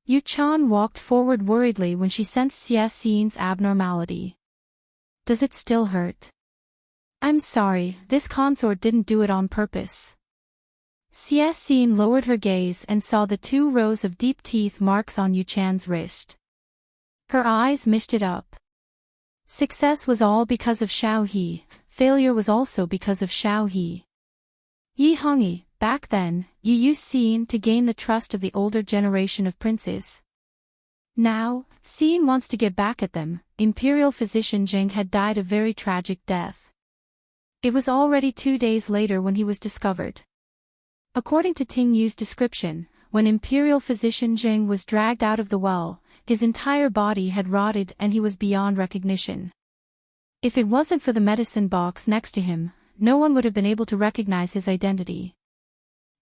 Yu Chan walked forward worriedly when she sensed Xie Xin's abnormality. Does it still hurt? I'm sorry, this consort didn't do it on purpose. Xie Xin lowered her gaze and saw the 2 rows of deep teeth marks on Yu Chan's wrist. Her eyes misted up. Success was all because of Xiao He, failure was also because of Xiao He. Yi Hongyi, back then, you used Xin to gain the trust of the older generation of princes. Now, Xin wants to get back at them. Imperial Physician Jing had died a very tragic death. It was already 2 days later when he was discovered. According to Ting Yu's description, when Imperial Physician Jing was dragged out of the well, his entire body had rotted and he was beyond recognition. If it wasn't for the medicine box next to him, no one would have been able to recognize his identity.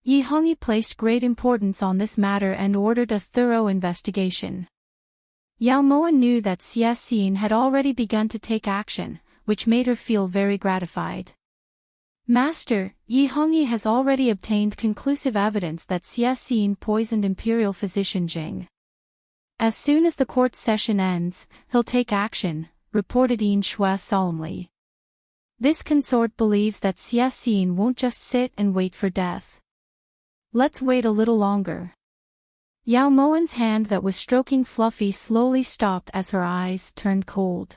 Yi Hongyi placed great importance on this matter and ordered a thorough investigation. Yao Moen knew that Xie Xin had already begun to take action, which made her feel very gratified. Master, Yi Hongyi has already obtained conclusive evidence that Xie Xin poisoned Imperial Physician Jing. As soon as the court session ends, he'll take action, reported Yin Shui solemnly. This consort believes that Xie Xin won't just sit and wait for death. Let's wait a little longer. Yao Moen's hand that was stroking Fluffy slowly stopped as her eyes turned cold.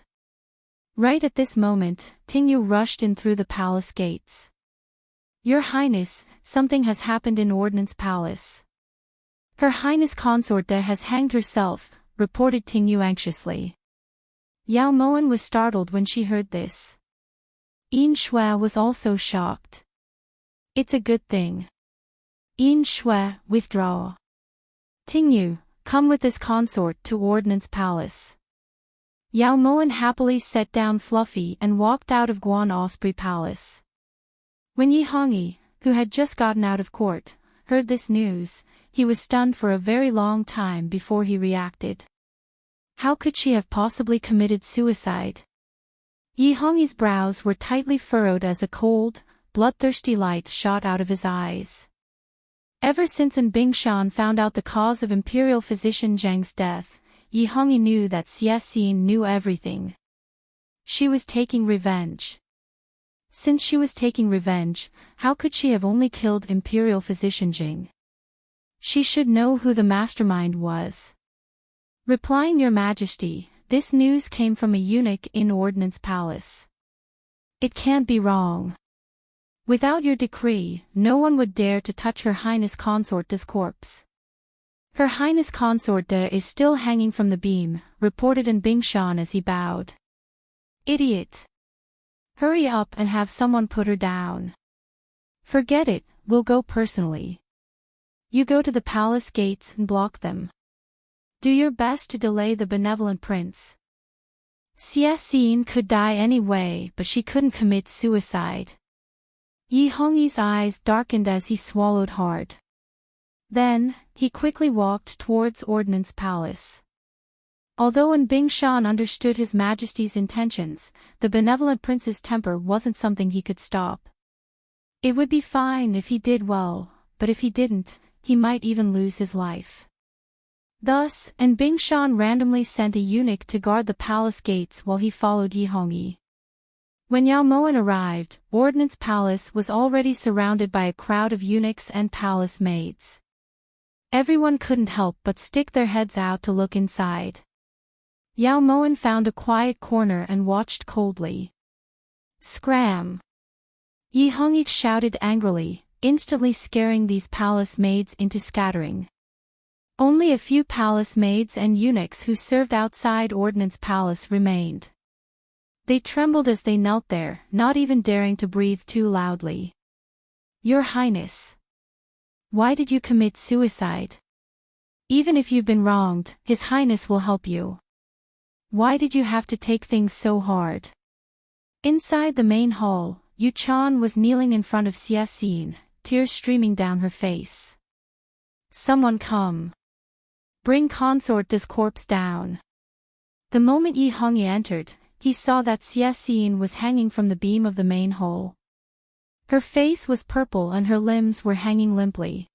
Right at this moment, Tingyu rushed in through the palace gates. Your Highness, something has happened in Ordnance Palace. Her Highness Consort De has hanged herself, reported Tingyu anxiously. Yao Moen was startled when she heard this. Yin Shui was also shocked. It's a good thing. Yin Shui, withdraw. Tingyu, come with this consort to Ordnance Palace. Yao Moen happily set down Fluffy and walked out of Guan Osprey Palace. When Yi Hongyi, who had just gotten out of court, heard this news, he was stunned for a very long time before he reacted. How could she have possibly committed suicide? Yi Hongyi's brows were tightly furrowed as a cold, bloodthirsty light shot out of his eyes. Ever since An Bingshan found out the cause of Imperial Physician Zhang's death, Yi Hongyi knew that Xie Xin knew everything. She was taking revenge. Since she was taking revenge, how could she have only killed Imperial Physician Jing? She should know who the mastermind was. Replying, Your Majesty, this news came from a eunuch in Ordnance Palace. It can't be wrong. Without your decree, no one would dare to touch Her Highness Consort De's corpse. Her Highness Consort De is still hanging from the beam, reported An Bingshan as he bowed. Idiot. Hurry up and have someone put her down. Forget it, we'll go personally. You go to the palace gates and block them. Do your best to delay the benevolent prince. Xie Xin could die anyway, but she couldn't commit suicide. Yi Hongyi's eyes darkened as he swallowed hard. Then, he quickly walked towards Ordnance Palace. Although An Bingshan understood His Majesty's intentions, the benevolent prince's temper wasn't something he could stop. It would be fine if he did well, but if he didn't, he might even lose his life. Thus, An Bingshan randomly sent a eunuch to guard the palace gates while he followed Yi Hongyi. When Yao Moen arrived, Ordnance Palace was already surrounded by a crowd of eunuchs and palace maids. Everyone couldn't help but stick their heads out to look inside. Yao Moen found a quiet corner and watched coldly. Scram! Yi Hongyi shouted angrily, instantly scaring these palace maids into scattering. Only a few palace maids and eunuchs who served outside Ordnance Palace remained. They trembled as they knelt there, not even daring to breathe too loudly. Your Highness. Why did you commit suicide? Even if you've been wronged, His Highness will help you. Why did you have to take things so hard? Inside the main hall, Yu-chan was kneeling in front of Xie, tears streaming down her face. Someone come. Bring Consort Da's corpse down. The moment Yi Hongyi entered, he saw that Xie was hanging from the beam of the main hall. Her face was purple and her limbs were hanging limply.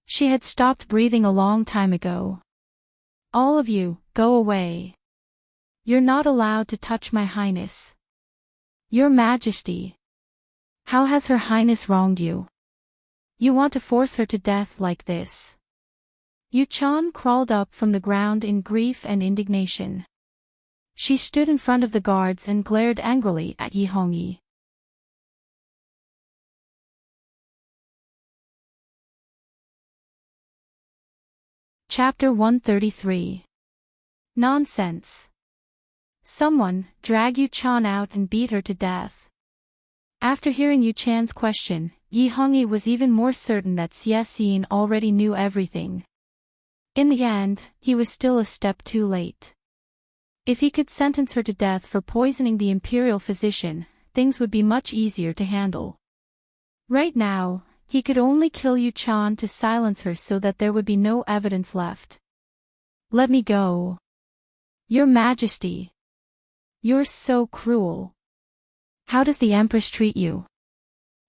She had stopped breathing a long time ago. All of you, go away. You're not allowed to touch my Highness. Your Majesty. How has Her Highness wronged you? You want to force her to death like this? Yu-chan crawled up from the ground in grief and indignation. She stood in front of the guards and glared angrily at Yi Hongyi. Chapter 133. Nonsense. Someone, drag Yu-chan out and beat her to death. After hearing Yu-chan's question, Yi Hongyi was even more certain that Xie already knew everything. In the end, he was still a step too late. If he could sentence her to death for poisoning the imperial physician, things would be much easier to handle. Right now, he could only kill Yu-chan to silence her so that there would be no evidence left. Let me go. Your Majesty. You're so cruel. How does the Empress treat you?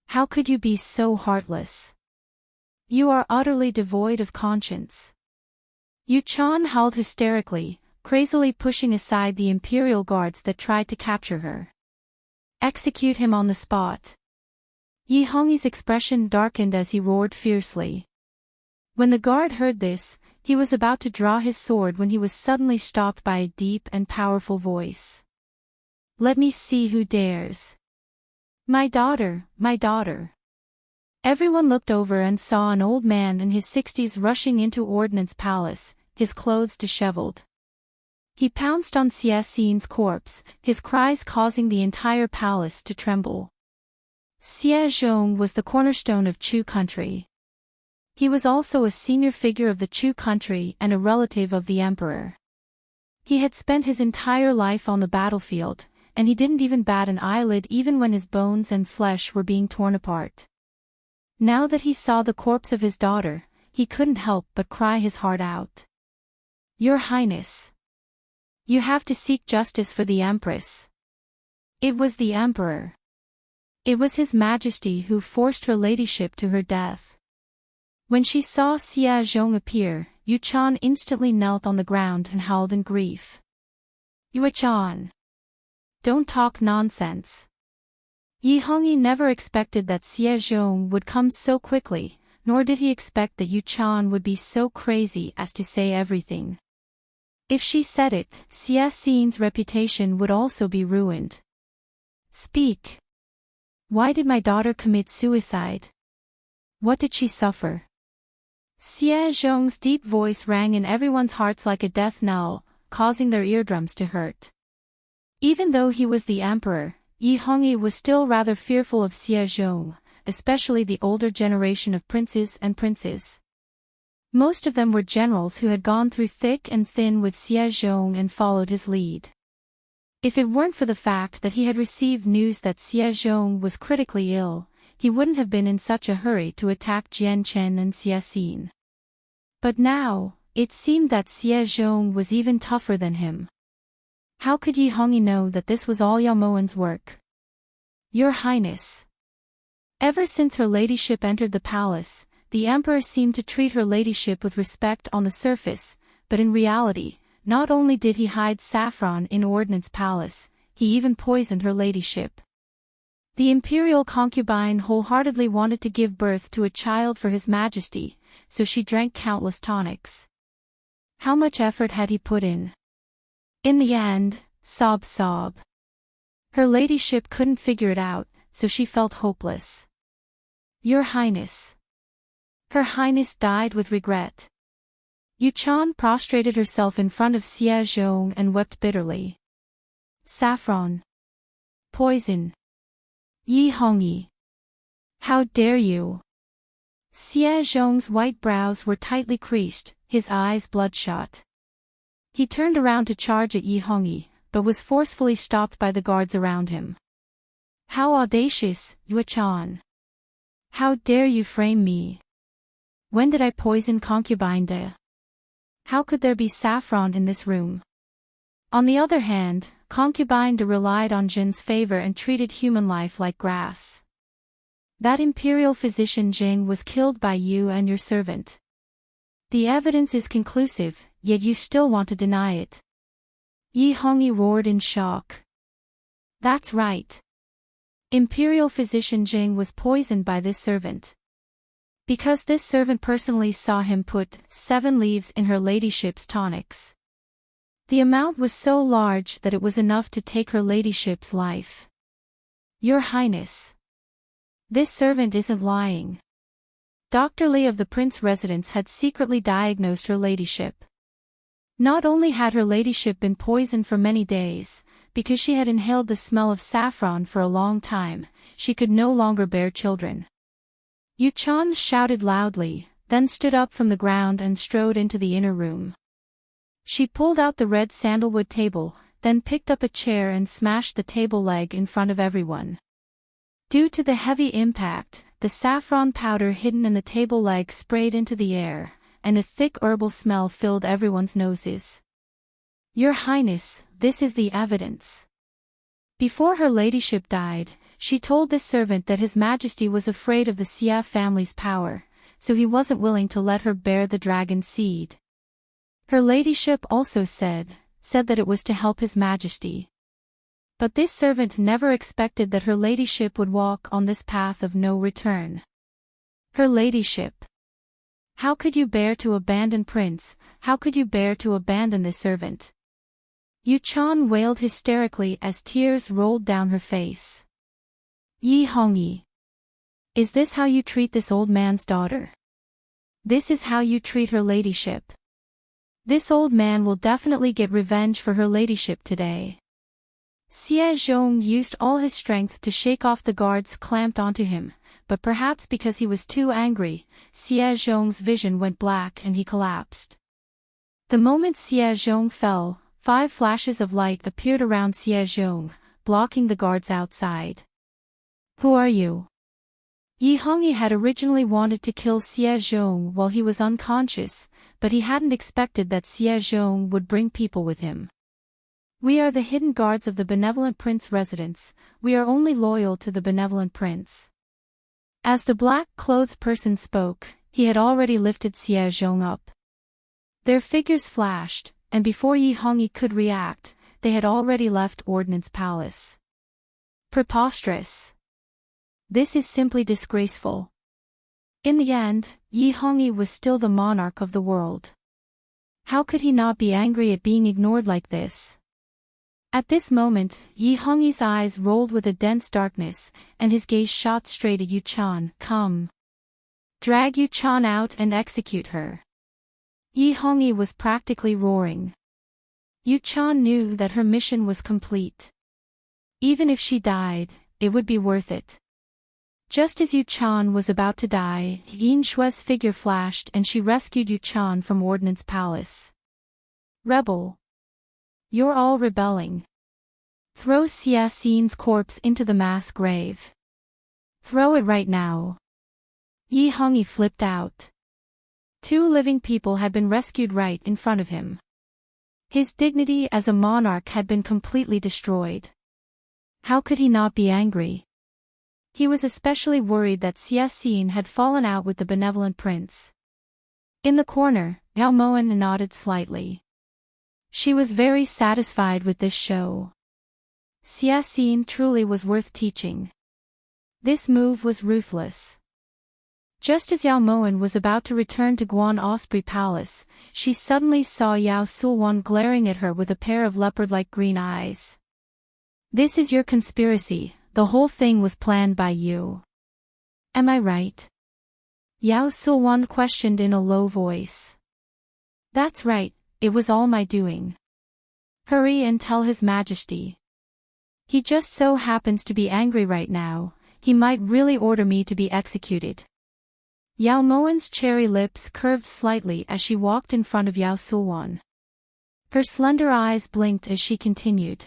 How could you be so heartless? You are utterly devoid of conscience. Yu-chan howled hysterically, crazily pushing aside the imperial guards that tried to capture her. Execute him on the spot. Yi Hongyi's expression darkened as he roared fiercely. When the guard heard this, he was about to draw his sword when he was suddenly stopped by a deep and powerful voice. Let me see who dares. My daughter, my daughter. Everyone looked over and saw an old man in his 60s rushing into Ordnance Palace, his clothes disheveled. He pounced on Xie's corpse, his cries causing the entire palace to tremble. Xie was the cornerstone of Chu country. He was also a senior figure of the Chu country and a relative of the emperor. He had spent his entire life on the battlefield, and he didn't even bat an eyelid even when his bones and flesh were being torn apart. Now that he saw the corpse of his daughter, he couldn't help but cry his heart out. Your Highness. You have to seek justice for the Empress. It was the Emperor. It was His Majesty who forced her ladyship to her death. When she saw Xie appear, Yu-chan instantly knelt on the ground and howled in grief. Yu-chan. Don't talk nonsense. Yi Hongyi never expected that Xie would come so quickly, nor did he expect that Yu-chan would be so crazy as to say everything. If she said it, Xie's reputation would also be ruined. Speak. Why did my daughter commit suicide? What did she suffer? Xie deep voice rang in everyone's hearts like a death knell, causing their eardrums to hurt. Even though he was the emperor, Yi Hongyi was still rather fearful of Xie, especially the older generation of princes and princes. Most of them were generals who had gone through thick and thin with Xie and followed his lead. If it weren't for the fact that he had received news that Xie was critically ill, he wouldn't have been in such a hurry to attack Jian Chen and Xie. But now, it seemed that Xie was even tougher than him. How could Yi Hongyi know that this was all Yaomoan's work? Your Highness. Ever since her ladyship entered the palace, the emperor seemed to treat her ladyship with respect on the surface, but in reality, not only did he hide saffron in Ordnance Palace, he even poisoned her ladyship. The imperial concubine wholeheartedly wanted to give birth to a child for His Majesty, so she drank countless tonics. How much effort had he put in? In the end, sob. Her ladyship couldn't figure it out, so she felt hopeless. Your Highness. Her Highness died with regret. Yuchan prostrated herself in front of Xie Zhong and wept bitterly. Saffron. Poison. Yi Hongyi. How dare you? Xie Zhong's white brows were tightly creased, his eyes bloodshot. He turned around to charge at Yi Hongyi, but was forcefully stopped by the guards around him. How audacious, Yuchan! How dare you frame me? When did I poison concubine De? How could there be saffron in this room? On the other hand, concubine De relied on Jin's favor and treated human life like grass. That imperial physician Jing was killed by you and your servant. The evidence is conclusive, yet you still want to deny it. Yi Hongyi roared in shock. That's right. Imperial physician Jing was poisoned by this servant. Because this servant personally saw him put 7 leaves in her ladyship's tonics. The amount was so large that it was enough to take her ladyship's life. Your Highness. This servant isn't lying. Dr. Li of the Prince residence had secretly diagnosed her ladyship. Not only had her ladyship been poisoned for many days, because she had inhaled the smell of saffron for a long time, she could no longer bear children. Yuchan shouted loudly, then stood up from the ground and strode into the inner room. She pulled out the red sandalwood table, then picked up a chair and smashed the table leg in front of everyone. Due to the heavy impact, the saffron powder hidden in the table leg sprayed into the air, and a thick herbal smell filled everyone's noses. Your Highness, this is the evidence. Before her ladyship died, she told this servant that His Majesty was afraid of the Xia family's power, so he wasn't willing to let her bear the dragon seed. Her ladyship also said that it was to help His Majesty. But this servant never expected that her ladyship would walk on this path of no return. Her ladyship. How could you bear to abandon Prince? How could you bear to abandon this servant? Yuchan wailed hysterically as tears rolled down her face. Yi Hongyi. Is this how you treat this old man's daughter? This is how you treat her ladyship. This old man will definitely get revenge for her ladyship today. Xie Zhong used all his strength to shake off the guards clamped onto him, but perhaps because he was too angry, Xie Zhong's vision went black and he collapsed. The moment Xie Zhong fell, 5 flashes of light appeared around Xie Zhong, blocking the guards outside. Who are you? Yi Hongyi had originally wanted to kill Xie Zhong while he was unconscious, but he hadn't expected that Xie Zhong would bring people with him. We are the hidden guards of the benevolent prince residence, we are only loyal to the benevolent prince. As the black-clothed person spoke, he had already lifted Xie Zhong up. Their figures flashed, and before Yi Hongyi could react, they had already left Ordnance Palace. Preposterous. This is simply disgraceful. In the end, Yi Hongyi was still the monarch of the world. How could he not be angry at being ignored like this? At this moment, Yi Hongyi's eyes rolled with a dense darkness, and his gaze shot straight at Yuchan. Come. Drag Yuchan out and execute her. Yi Hongyi was practically roaring. Yuchan knew that her mission was complete. Even if she died, it would be worth it. Just as Yuchan was about to die, Yin Shue's figure flashed and she rescued Yuchan from Ordnance Palace. Rebel. You're all rebelling. Throw Xia Xin's corpse into the mass grave. Throw it right now. Yi Hongyi flipped out. 2 living people had been rescued right in front of him. His dignity as a monarch had been completely destroyed. How could he not be angry? He was especially worried that Xia Xin had fallen out with the benevolent prince. In the corner, Yao Moen nodded slightly. She was very satisfied with this show. Xia Xin truly was worth teaching. This move was ruthless. Just as Yao Moen was about to return to Guan Osprey Palace, she suddenly saw Yao Sulwan glaring at her with a pair of leopard-like green eyes. This is your conspiracy, the whole thing was planned by you. Am I right? Yao Sulwan questioned in a low voice. That's right, it was all my doing. Hurry and tell His Majesty. He just so happens to be angry right now, he might really order me to be executed. Yao Moan's cherry lips curved slightly as she walked in front of Yao Sulwan. Her slender eyes blinked as she continued.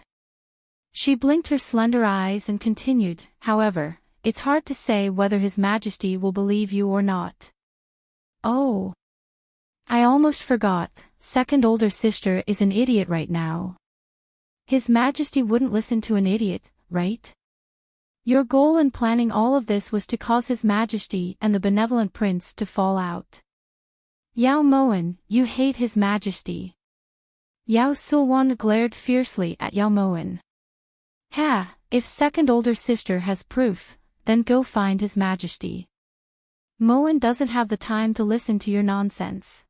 She blinked her slender eyes and continued, however, it's hard to say whether His Majesty will believe you or not. Oh. I almost forgot, second older sister is an idiot right now. His Majesty wouldn't listen to an idiot, right? Your goal in planning all of this was to cause His Majesty and the benevolent prince to fall out. Yao Moan, you hate His Majesty. Yao Sulwan glared fiercely at Yao Moan. Ha, if second older sister has proof, then go find His Majesty. Moan doesn't have the time to listen to your nonsense.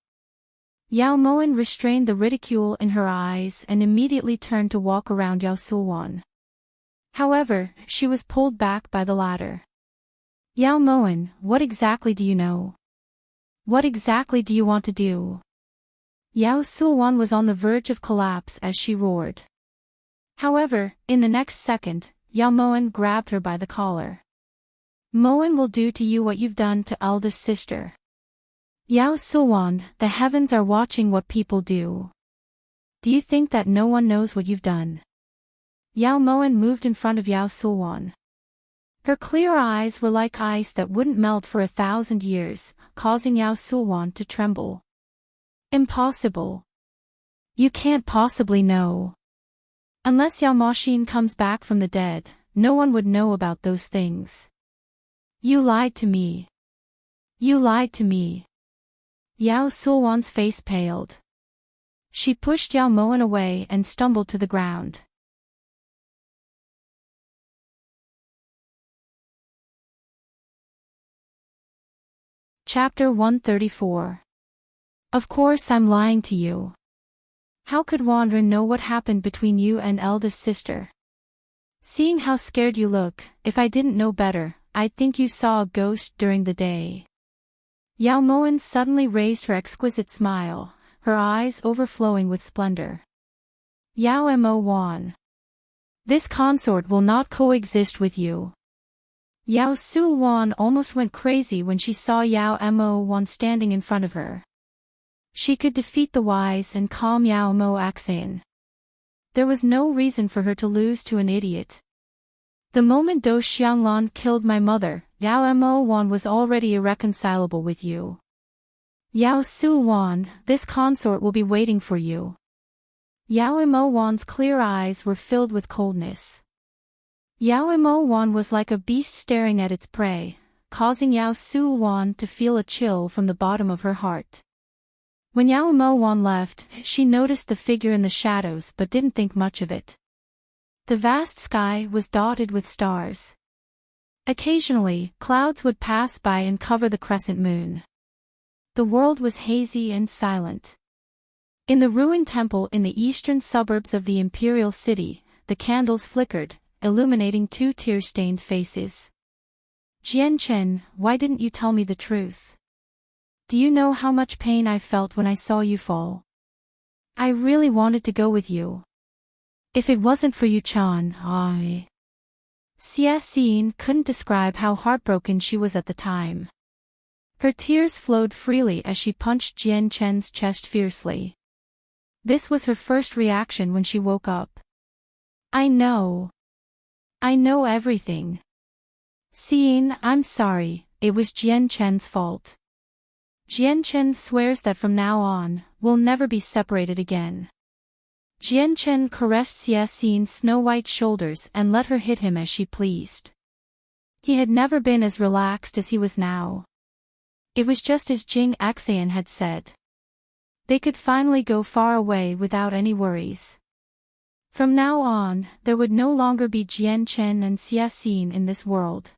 Yao Moan restrained the ridicule in her eyes and immediately turned to walk around Yao Sulwan. However, she was pulled back by the latter. Yao Moan, what exactly do you know? What exactly do you want to do? Yao Sulwan was on the verge of collapse as she roared. However, in the next second, Yao Moan grabbed her by the collar. Moan will do to you what you've done to eldest sister. Yao Sulwan, the heavens are watching what people do. Do you think that no one knows what you've done? Yao Moan moved in front of Yao Sulwan. Her clear eyes were like ice that wouldn't melt for 1,000 years, causing Yao Sulwan to tremble. Impossible. You can't possibly know. Unless Yao Moshin comes back from the dead, no one would know about those things. You lied to me. You lied to me. Yao Sulwan's face paled. She pushed Yao Moan away and stumbled to the ground. Chapter 134. Of course I'm lying to you. How could Wanderer know what happened between you and eldest sister? Seeing how scared you look, if I didn't know better, I'd think you saw a ghost during the day. Yao Moan suddenly raised her exquisite smile, her eyes overflowing with splendor. Yao Mo Wan. This consort will not coexist with you. Yao Sulwan almost went crazy when she saw Yao Mo Wan standing in front of her. She could defeat the wise and calm Yao Mo Axayan. There was no reason for her to lose to an idiot. The moment Do Xianglan killed my mother, Yao Mo Wan was already irreconcilable with you. Yao Sulwan, this consort will be waiting for you. Yao Mo Wan's clear eyes were filled with coldness. Yao Mo Wan was like a beast staring at its prey, causing Yao Sulwan to feel a chill from the bottom of her heart. When Yao Mo Wan left, she noticed the figure in the shadows but didn't think much of it. The vast sky was dotted with stars. Occasionally, clouds would pass by and cover the crescent moon. The world was hazy and silent. In the ruined temple in the eastern suburbs of the imperial city, the candles flickered, illuminating two tear-stained faces. Jian Chen, why didn't you tell me the truth? Do you know how much pain I felt when I saw you fall? I really wanted to go with you. If it wasn't for you, Chan, Xia Xin couldn't describe how heartbroken she was at the time. Her tears flowed freely as she punched Jian Chen's chest fiercely. This was her first reaction when she woke up. I know. I know everything. Xin, I'm sorry, it was Jian Chen's fault. Jian Chen swears that from now on, we'll never be separated again. Jian Chen caressed Xia Xin's snow-white shoulders and let her hit him as she pleased. He had never been as relaxed as he was now. It was just as Jing Axayan had said. They could finally go far away without any worries. From now on, there would no longer be Jian Chen and Xia Xin in this world.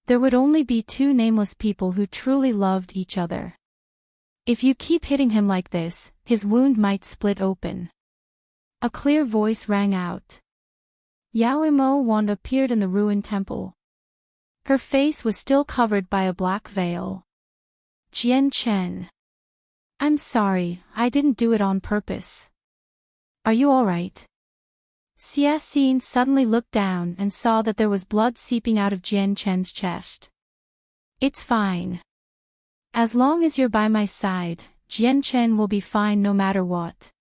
There would only be two nameless people who truly loved each other. If you keep hitting him like this, his wound might split open. A clear voice rang out. Yao Mo Wan appeared in the ruined temple. Her face was still covered by a black veil. Jian Chen. I'm sorry, I didn't do it on purpose. Are you alright? Xiaxin suddenly looked down and saw that there was blood seeping out of Jian Chen's chest. It's fine. As long as you're by my side, Jian Chen will be fine no matter what.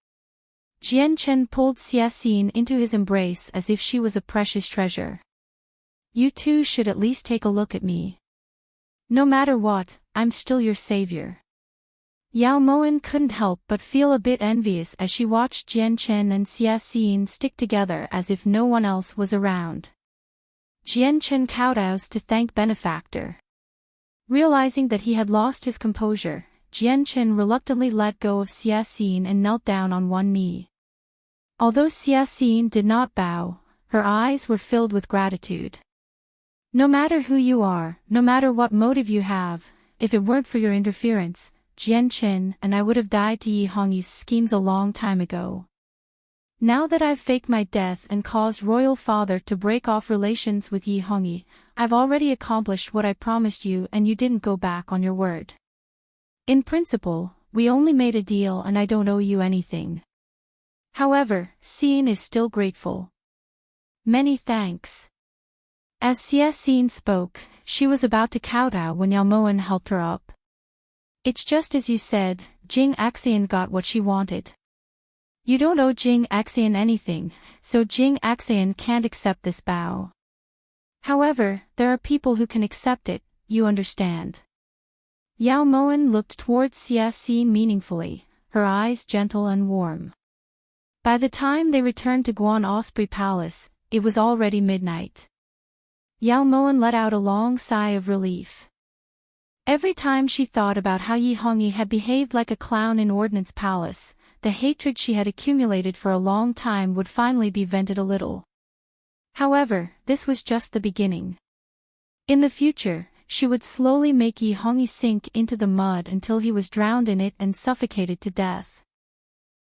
Jian Chen pulled Xiaxin into his embrace as if she was a precious treasure. You two should at least take a look at me. No matter what, I'm still your savior. Yao Moen couldn't help but feel a bit envious as she watched Jian Chen and Xiaxin stick together as if no one else was around. Jian Chen kowtows to thank benefactor. Realizing that he had lost his composure, Jian Chen reluctantly let go of Xiaxin and knelt down on one knee. Although Xiaxin did not bow, her eyes were filled with gratitude. No matter who you are, no matter what motive you have, if it weren't for your interference, Jian Chen and I would have died to Yi Hongyi's schemes a long time ago. Now that I've faked my death and caused Royal Father to break off relations with Yi Hongyi, I've already accomplished what I promised you and you didn't go back on your word. In principle, we only made a deal and I don't owe you anything. However, Xin is still grateful. Many thanks. As Xiaxin spoke, she was about to kowtow when Yao Moen helped her up. It's just as you said, Jing Axian got what she wanted. You don't owe Jing Axian anything, so Jing Axian can't accept this bow. However, there are people who can accept it, you understand. Yao Moen looked towards Xiaxin meaningfully, her eyes gentle and warm. By the time they returned to Guan Osprey Palace, it was already midnight. Yao Moen let out a long sigh of relief. Every time she thought about how Yi Hongyi had behaved like a clown in Ordnance Palace, the hatred she had accumulated for a long time would finally be vented a little. However, this was just the beginning. In the future, she would slowly make Yi Hongyi sink into the mud until he was drowned in it and suffocated to death.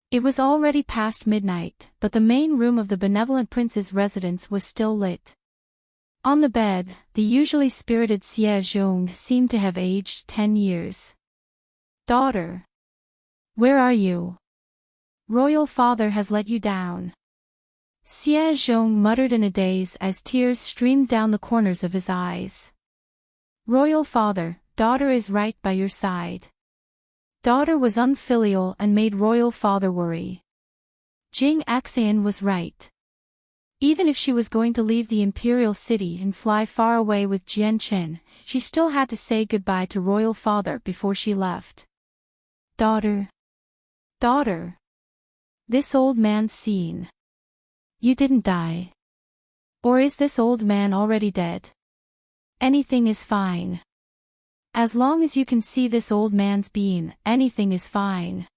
It was already past midnight, but the main room of the benevolent prince's residence was still lit. On the bed, the usually spirited Xie Zhong seemed to have aged 10 years. Daughter. Where are you? Royal Father has let you down. Xie Zhong muttered in a daze as tears streamed down the corners of his eyes. Royal Father, daughter is right by your side. Daughter was unfilial and made Royal Father worry. Jing Axian was right. Even if she was going to leave the imperial city and fly far away with Jian Chen, she still had to say goodbye to Royal Father before she left. Daughter. Daughter. This old man's seen. You didn't die. Or is this old man already dead? Anything is fine. As long as you can see this old man's being, anything is fine.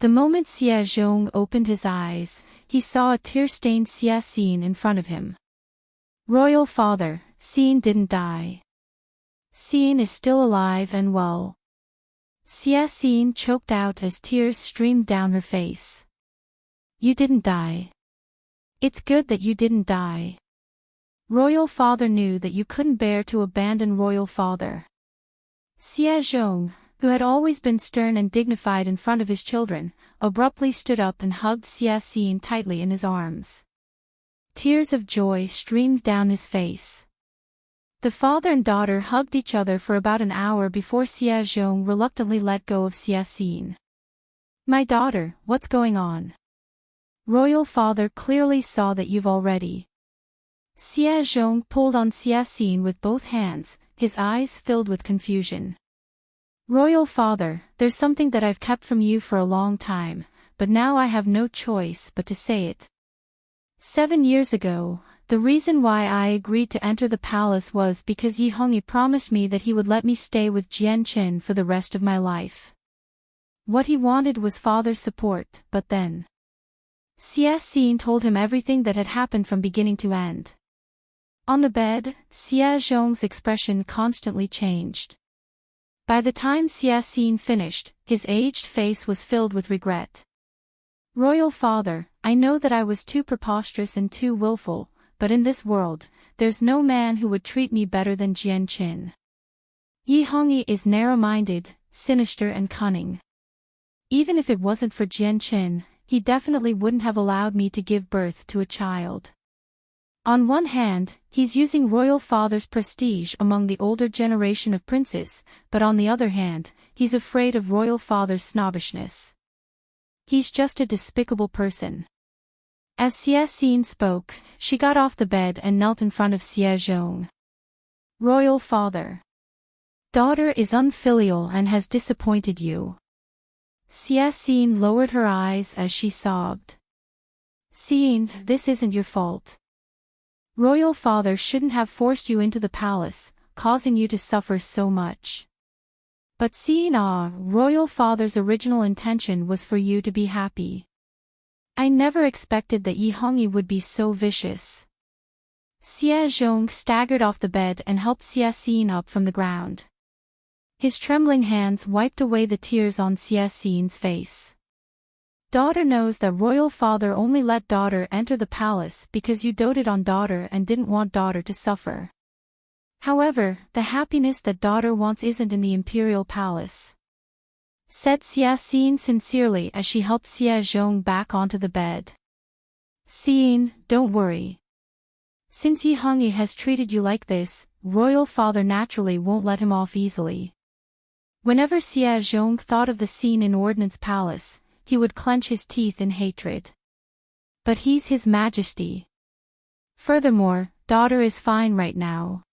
The moment Xie Zhong opened his eyes, he saw a tear-stained Xiaxin in front of him. Royal Father, Xin didn't die. Xin is still alive and well. Xiaxin choked out as tears streamed down her face. You didn't die. It's good that you didn't die. Royal Father knew that you couldn't bear to abandon Royal Father. Xie Zhong, who had always been stern and dignified in front of his children, abruptly stood up and hugged Xiaxin tightly in his arms. Tears of joy streamed down his face. The father and daughter hugged each other for about an hour before Xie Zhong reluctantly let go of Xiaxin. My daughter, what's going on? Royal Father clearly saw that you've already. Xie Zhong pulled on Xiaxin with both hands, his eyes filled with confusion. Royal Father, there's something that I've kept from you for a long time, but now I have no choice but to say it. 7 years ago, the reason why I agreed to enter the palace was because Yi Hongyi promised me that he would let me stay with Jian Chen for the rest of my life. What he wanted was Father's support, but then. Xiaxin told him everything that had happened from beginning to end. On the bed, Xie Zhong's expression constantly changed. By the time Xiaxin finished, his aged face was filled with regret. Royal Father, I know that I was too preposterous and too willful, but in this world, there's no man who would treat me better than Jian Chen. Yi Hongyi is narrow-minded, sinister and cunning. Even if it wasn't for Jianqin, he definitely wouldn't have allowed me to give birth to a child. On one hand, he's using royal father's prestige among the older generation of princes, but on the other hand, he's afraid of royal father's snobbishness. He's just a despicable person. As Xie Xin spoke, she got off the bed and knelt in front of Xie Zhong. Royal father. Daughter is unfilial and has disappointed you. Xie Xin lowered her eyes as she sobbed. Xin, this isn't your fault. Royal father shouldn't have forced you into the palace, causing you to suffer so much. But Xin, royal father's original intention was for you to be happy. I never expected that Yi Hongyi would be so vicious. Xie Zhong staggered off the bed and helped Xie Xin up from the ground. His trembling hands wiped away the tears on Xie Xin's face. Daughter knows that royal father only let daughter enter the palace because you doted on daughter and didn't want daughter to suffer. However, the happiness that daughter wants isn't in the imperial palace, said Xie Xin sincerely as she helped Xie Zhong back onto the bed. Xin, don't worry. Since Yi Hongyi has treated you like this, royal father naturally won't let him off easily. Whenever Xie Zhong thought of the scene in Ordnance Palace, he would clench his teeth in hatred. But he's His Majesty. Furthermore, daughter is fine right now.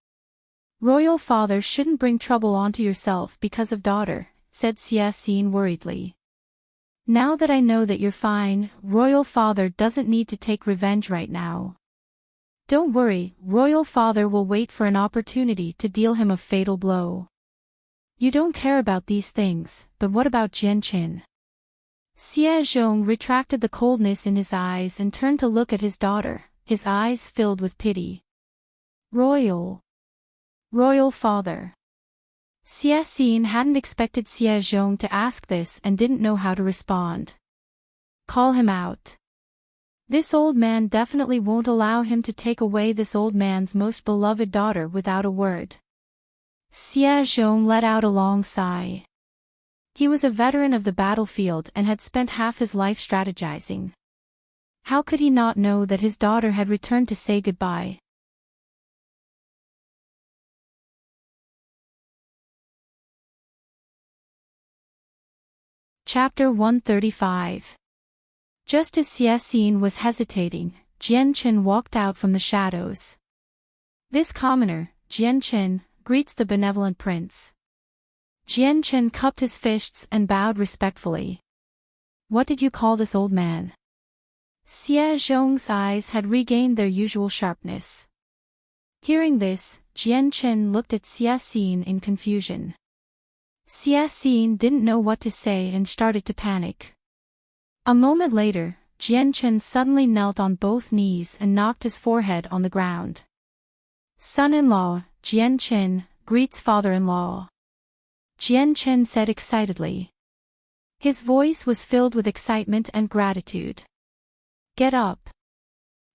Royal father shouldn't bring trouble onto yourself because of daughter, said Xie Xin worriedly. Now that I know that you're fine, royal father doesn't need to take revenge right now. Don't worry, royal father will wait for an opportunity to deal him a fatal blow. You don't care about these things, but what about Jianqin? Xie Zhong retracted the coldness in his eyes and turned to look at his daughter, his eyes filled with pity. Royal father. Xie Xin hadn't expected Xie Zhong to ask this and didn't know how to respond. Call him out. This old man definitely won't allow him to take away this old man's most beloved daughter without a word. Xie Zhong let out a long sigh. He was a veteran of the battlefield and had spent half his life strategizing. How could he not know that his daughter had returned to say goodbye? Chapter 135. Just as Xie Xin was hesitating, Jianqin walked out from the shadows. This commoner, Jianqin, greets the benevolent prince. Jianqin cupped his fists and bowed respectfully. What did you call this old man? Xie Zhong's eyes had regained their usual sharpness. Hearing this, Jianqin looked at Xie Xin in confusion. Xie Xin didn't know what to say and started to panic. A moment later, Jianqin suddenly knelt on both knees and knocked his forehead on the ground. Son-in-law, Jianqin, greets father-in-law. Jianqin said excitedly. His voice was filled with excitement and gratitude. Get up.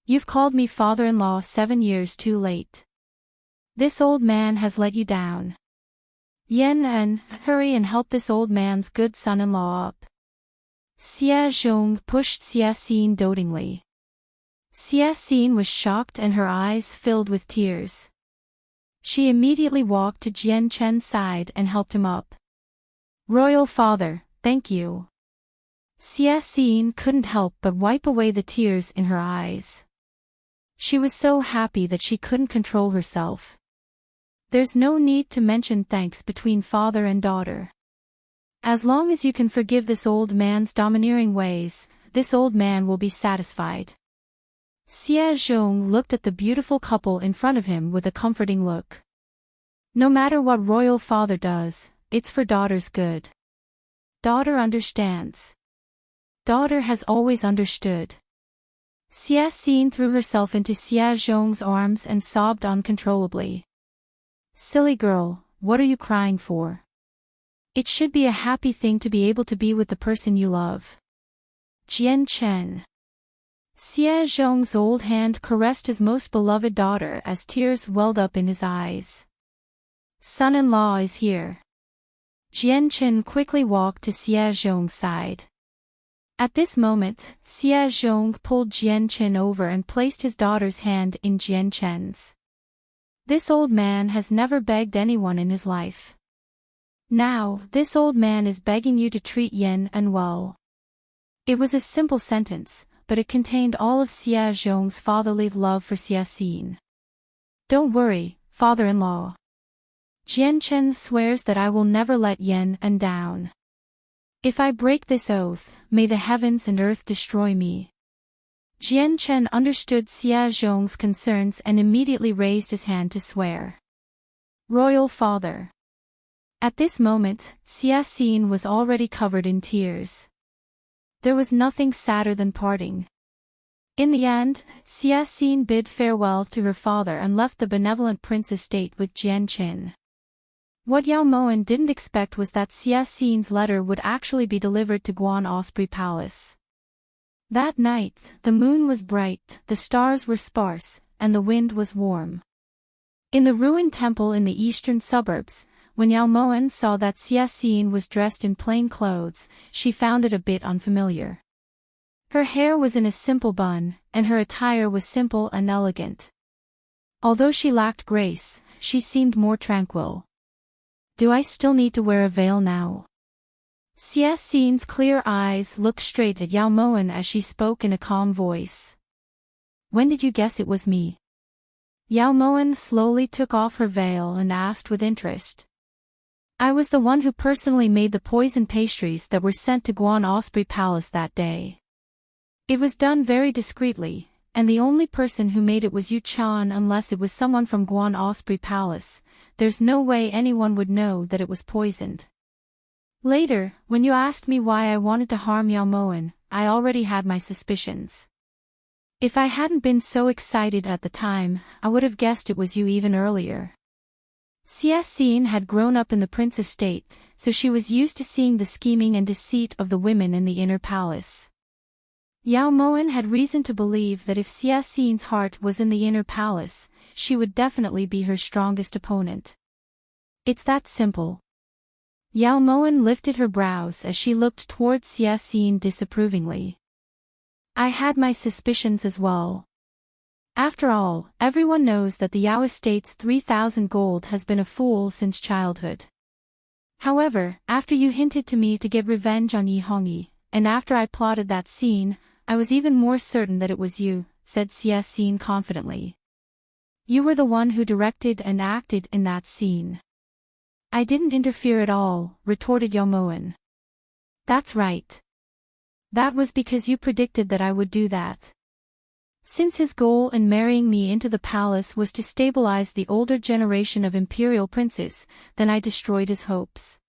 You've called me father-in-law 7 years too late. This old man has let you down. Yan, hurry and help this old man's good son-in-law up. Xie Zhong pushed Xie Xin dotingly. Xie Xin was shocked and her eyes filled with tears. She immediately walked to Jianqin's side and helped him up. Royal father, thank you. Xie Xin couldn't help but wipe away the tears in her eyes. She was so happy that she couldn't control herself. There's no need to mention thanks between father and daughter. As long as you can forgive this old man's domineering ways, this old man will be satisfied. Xie Zhong looked at the beautiful couple in front of him with a comforting look. No matter what royal father does, it's for daughter's good. Daughter understands. Daughter has always understood. Xie Xin threw herself into Xie Zhong's arms and sobbed uncontrollably. Silly girl, what are you crying for? It should be a happy thing to be able to be with the person you love. Jianqin. Xie Zhong's old hand caressed his most beloved daughter as tears welled up in his eyes. Son-in-law is here. Jianchen quickly walked to Xie Zhong's side. At this moment, Xie Zhong pulled Jianchen over and placed his daughter's hand in Jianchen's. This old man has never begged anyone in his life. Now, this old man is begging you to treat Yen and well. It was a simple sentence, but it contained all of Xie Zhong's fatherly love for Xie Xin. Don't worry, father-in-law. Jianchen swears that I will never let Yen and down. If I break this oath, may the heavens and earth destroy me. Jianchen understood Xie Zhong's concerns and immediately raised his hand to swear. Royal father. At this moment, Xie Xin was already covered in tears. There was nothing sadder than parting. In the end, Xie Xin bid farewell to her father and left the benevolent prince estate with Jianchen. What Yao Moen didn't expect was that Xie Xin's letter would actually be delivered to Guan Osprey Palace. That night, the moon was bright, the stars were sparse, and the wind was warm. In the ruined temple in the eastern suburbs, when Yao Moen saw that Xie Xin was dressed in plain clothes, she found it a bit unfamiliar. Her hair was in a simple bun, and her attire was simple and elegant. Although she lacked grace, she seemed more tranquil. Do I still need to wear a veil now? Xie Xin's clear eyes looked straight at Yao Moen as she spoke in a calm voice. When did you guess it was me? Yao Moen slowly took off her veil and asked with interest. I was the one who personally made the poison pastries that were sent to Guan Osprey Palace that day. It was done very discreetly, and the only person who made it was Yu Chan unless it was someone from Guan Osprey Palace. There's no way anyone would know that it was poisoned. Later, when you asked me why I wanted to harm Yao Moen, I already had my suspicions. If I hadn't been so excited at the time, I would have guessed it was you even earlier. Xie Xin had grown up in the prince estate, so she was used to seeing the scheming and deceit of the women in the inner palace. Yao Moen had reason to believe that if Xie Xin's heart was in the inner palace, she would definitely be her strongest opponent. It's that simple. Yao Moen lifted her brows as she looked towards Xie Xin disapprovingly. I had my suspicions as well. After all, everyone knows that the Yao estate's 3,000 gold has been a fool since childhood. However, after you hinted to me to get revenge on Yi Hongyi, and after I plotted that scene, I was even more certain that it was you, said Xie Xin confidently. You were the one who directed and acted in that scene. I didn't interfere at all, retorted Yao Moen. That's right. That was because you predicted that I would do that. Since his goal in marrying me into the palace was to stabilize the older generation of imperial princes, then I destroyed his hopes.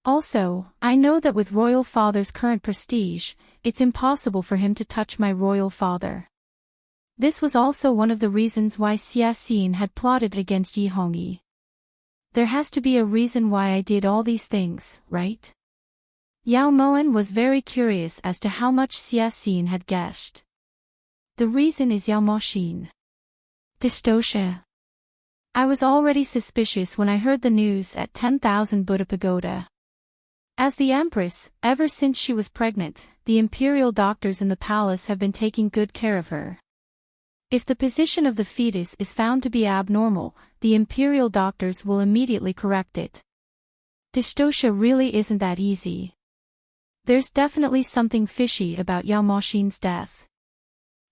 Also, I know that with royal father's current prestige, it's impossible for him to touch my royal father. This was also one of the reasons why Xie Xin had plotted against Yi Hongyi. There has to be a reason why I did all these things, right? Yao Moen was very curious as to how much Xie Xin had guessed. The reason is Yao Moxin. Dystocia. I was already suspicious when I heard the news at 10,000 Buddha Pagoda. As the Empress, ever since she was pregnant, the imperial doctors in the palace have been taking good care of her. If the position of the fetus is found to be abnormal, the imperial doctors will immediately correct it. Dystocia really isn't that easy. There's definitely something fishy about Yao Moxin's death.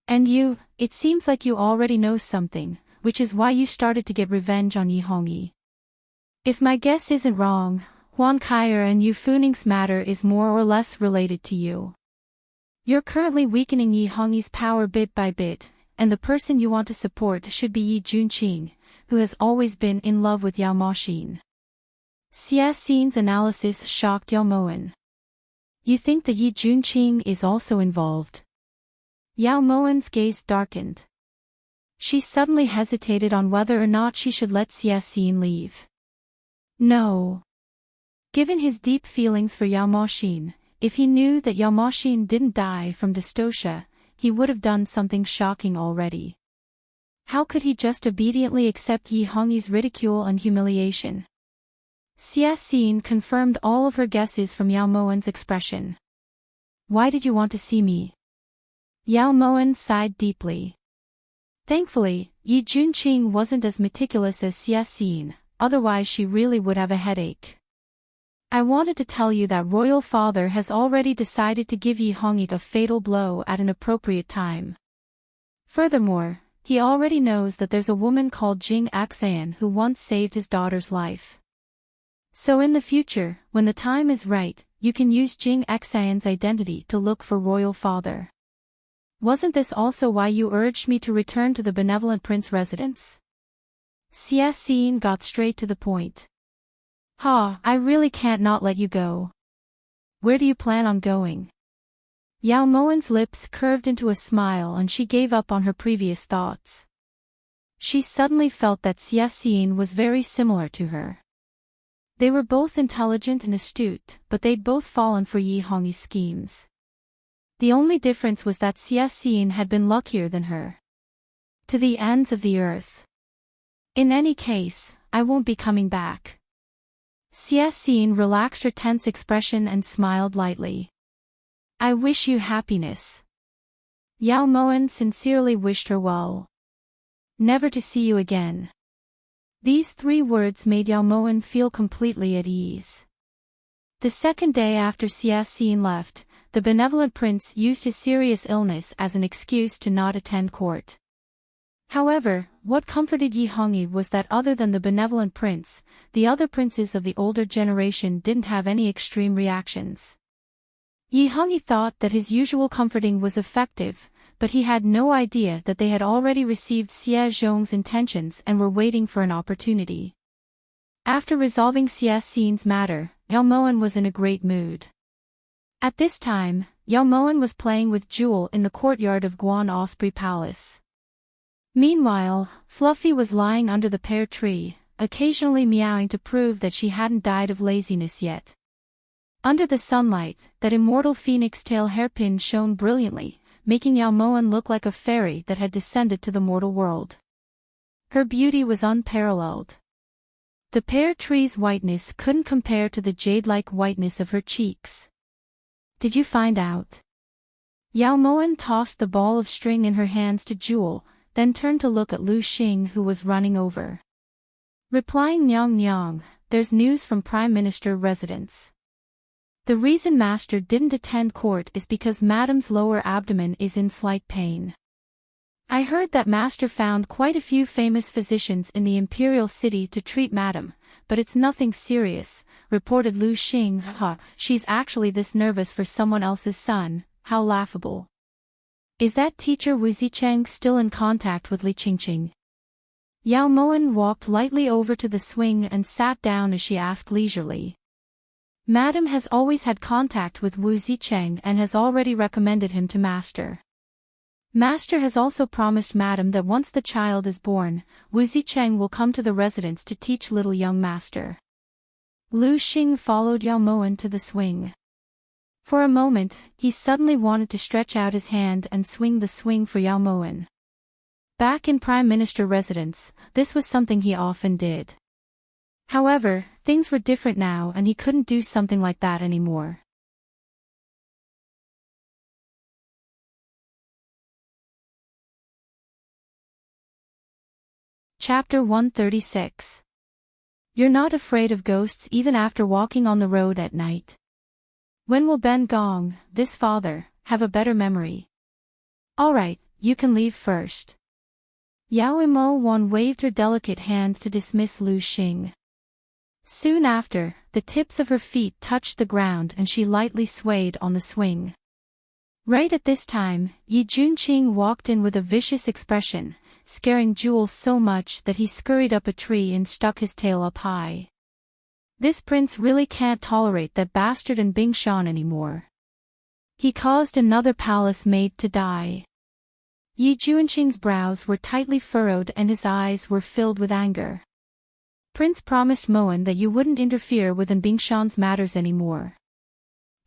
And you, it seems like you already know something, which is why you started to get revenge on Yi Hongyi. If my guess isn't wrong, Huan Kaier and Yu Funing's matter is more or less related to you. You're currently weakening Yi Hongyi's power bit by bit, and the person you want to support should be Yi Junqing, who has always been in love with Yao Moxin. Xie Xin's analysis shocked Yao Moen. You think that Yi Junqing is also involved? Yao Moen's gaze darkened. She suddenly hesitated on whether or not she should let Xie Xin leave. No. Given his deep feelings for Yao Moxin, if he knew that Yao Moxin didn't die from dystocia, he would have done something shocking already. How could he just obediently accept Yi Hongyi's ridicule and humiliation? Xia Xin confirmed all of her guesses from Yao Moen's expression. Why did you want to see me? Yao Moen sighed deeply. Thankfully, Yi Junqing wasn't as meticulous as Xia Xin, otherwise she really would have a headache. I wanted to tell you that royal father has already decided to give Yi Hongyi a fatal blow at an appropriate time. Furthermore, he already knows that there's a woman called Jing Axan who once saved his daughter's life. So in the future, when the time is right, you can use Jing Axan's identity to look for royal father. Wasn't this also why you urged me to return to the benevolent prince residence? Xia Xin got straight to the point. I really can't not let you go. Where do you plan on going? Yao Moen's lips curved into a smile and she gave up on her previous thoughts. She suddenly felt that Xia Xin was very similar to her. They were both intelligent and astute, but they'd both fallen for Yi Hongyi's schemes. The only difference was that Xia Xin had been luckier than her. To the ends of the earth. In any case, I won't be coming back. Xia Xin relaxed her tense expression and smiled lightly. I wish you happiness. Yao Moen sincerely wished her well. Never to see you again. These 3 words made Yao Moen feel completely at ease. The second day after Xia Xin left, the benevolent prince used his serious illness as an excuse to not attend court. However, what comforted Yi Hongyi was that other than the benevolent prince, the other princes of the older generation didn't have any extreme reactions. Yi Hongyi thought that his usual comforting was effective, but he had no idea that they had already received Xie Zhong's intentions and were waiting for an opportunity. After resolving Xia Xin's matter, Yao Moen was in a great mood. At this time, Yao Moen was playing with Jewel in the courtyard of Guan Osprey Palace. Meanwhile, Fluffy was lying under the pear tree, occasionally meowing to prove that she hadn't died of laziness yet. Under the sunlight, that immortal phoenix tail hairpin shone brilliantly, making Yao Moen look like a fairy that had descended to the mortal world. Her beauty was unparalleled. The pear tree's whiteness couldn't compare to the jade-like whiteness of her cheeks. Did you find out? Yao Moen tossed the ball of string in her hands to Jewel, then turned to look at Lu Xing who was running over. Replying Nyang Nyang, there's news from Prime Minister residence. The reason Master didn't attend court is because Madam's lower abdomen is in slight pain. I heard that Master found quite a few famous physicians in the imperial city to treat Madam, but it's nothing serious, reported Lu Xing. She's actually this nervous for someone else's son, how laughable. Is that teacher Wu Zicheng still in contact with Li Qingqing? Yao Moen walked lightly over to the swing and sat down as she asked leisurely. Madam has always had contact with Wu Zicheng and has already recommended him to Master. Master has also promised Madam that once the child is born, Wu Zicheng will come to the residence to teach little young Master. Lu Xing followed Yao Moen to the swing. For a moment, he suddenly wanted to stretch out his hand and swing the swing for Yao Moen. Back in Prime Minister residence, this was something he often did. However, things were different now and he couldn't do something like that anymore. Chapter 136. You're not afraid of ghosts even after walking on the road at night. When will Ben Gong, this father, have a better memory? Alright, you can leave first. Yao Imo Wan waved her delicate hand to dismiss Lu Xing. Soon after, the tips of her feet touched the ground and she lightly swayed on the swing. Right at this time, Yi Junqing walked in with a vicious expression, scaring Jewel so much that he scurried up a tree and stuck his tail up high. This prince really can't tolerate that bastard and Bingshan anymore. He caused another palace maid to die. Yi Junqing's brows were tightly furrowed and his eyes were filled with anger. Prince promised Moen that you wouldn't interfere with Bingshan's matters anymore.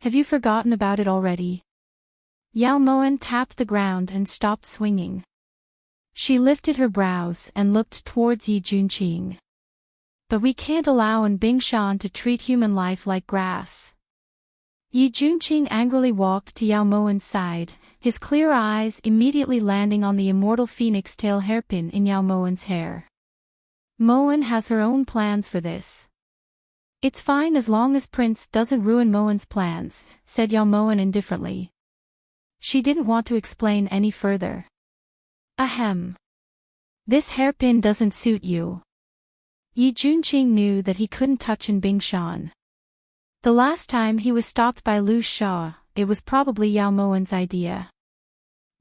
Have you forgotten about it already? Yao Moen tapped the ground and stopped swinging. She lifted her brows and looked towards Yi Junqing. But we can't allow An Bingshan to treat human life like grass. Yi Junqing angrily walked to Yao Mowen's side, his clear eyes immediately landing on the immortal phoenix tail hairpin in Yao Mowen's hair. Mowen has her own plans for this. It's fine as long as Prince doesn't ruin Mowen's plans, said Yao Mowen indifferently. She didn't want to explain any further. Ahem. This hairpin doesn't suit you. Yi Junqing knew that he couldn't touch An Bingshan. The last time he was stopped by Lu Sha, it was probably Yao Mowen's idea.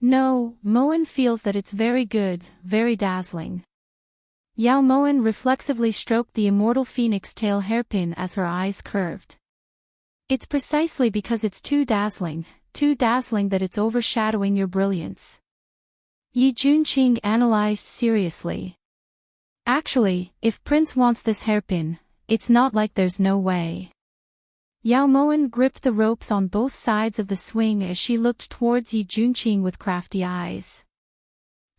No, Mowen feels that it's very good, very dazzling. Yao Mowen reflexively stroked the immortal phoenix tail hairpin as her eyes curved. It's precisely because it's too dazzling that it's overshadowing your brilliance. Yi Junqing analyzed seriously. Actually, if Prince wants this hairpin, it's not like there's no way. Yao Mowen gripped the ropes on both sides of the swing as she looked towards Yi Junqing with crafty eyes.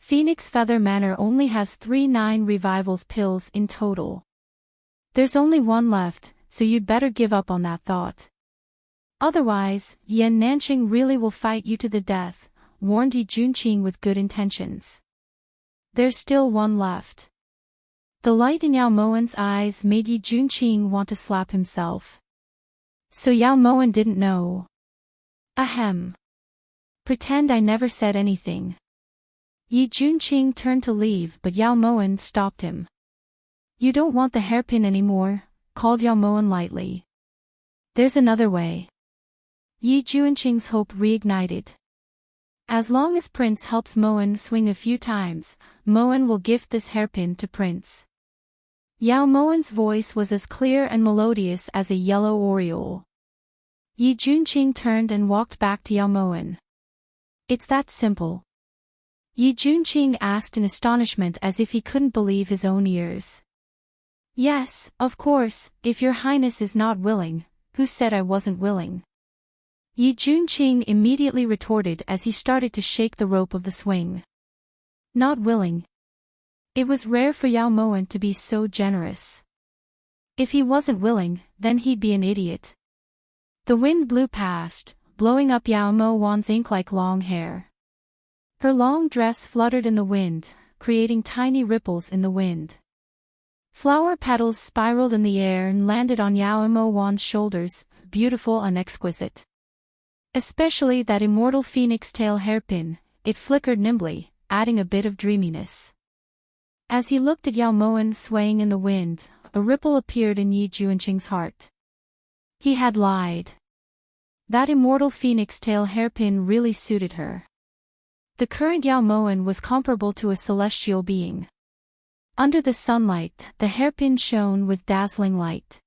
Phoenix Feather Manor only has 3 9 revivals pills in total. There's only one left, so you'd better give up on that thought. Otherwise, Yan Nanqing really will fight you to the death, warned Yi Junqing with good intentions. There's still one left. The light in Yao Mowen's eyes made Yi Junqing want to slap himself. So Yao Mowen didn't know. Ahem. Pretend I never said anything. Yi Junqing turned to leave but Yao Mowen stopped him. You don't want the hairpin anymore, called Yao Mowen lightly. There's another way. Yi Junqing's hope reignited. As long as Prince helps Mowen swing a few times, Mowen will gift this hairpin to Prince. Yao Mowen's voice was as clear and melodious as a yellow oriole. Yi Junqing turned and walked back to Yao Mowen. It's that simple. Yi Junqing asked in astonishment as if he couldn't believe his own ears. Yes, of course, if your highness is not willing, who said I wasn't willing? Yi Junqing immediately retorted as he started to shake the rope of the swing. Not willing. It was rare for Yao Mowen to be so generous. If he wasn't willing, then he'd be an idiot. The wind blew past, blowing up Yao Mowen's ink-like long hair. Her long dress fluttered in the wind, creating tiny ripples in the wind. Flower petals spiraled in the air and landed on Yao Mowen's shoulders, beautiful and exquisite. Especially that immortal phoenix tail hairpin, it flickered nimbly, adding a bit of dreaminess. As he looked at Yao Mowen swaying in the wind, a ripple appeared in Yi Junqing's heart. He had lied. That immortal phoenix tail hairpin really suited her. The current Yao Mowen was comparable to a celestial being. Under the sunlight, the hairpin shone with dazzling light.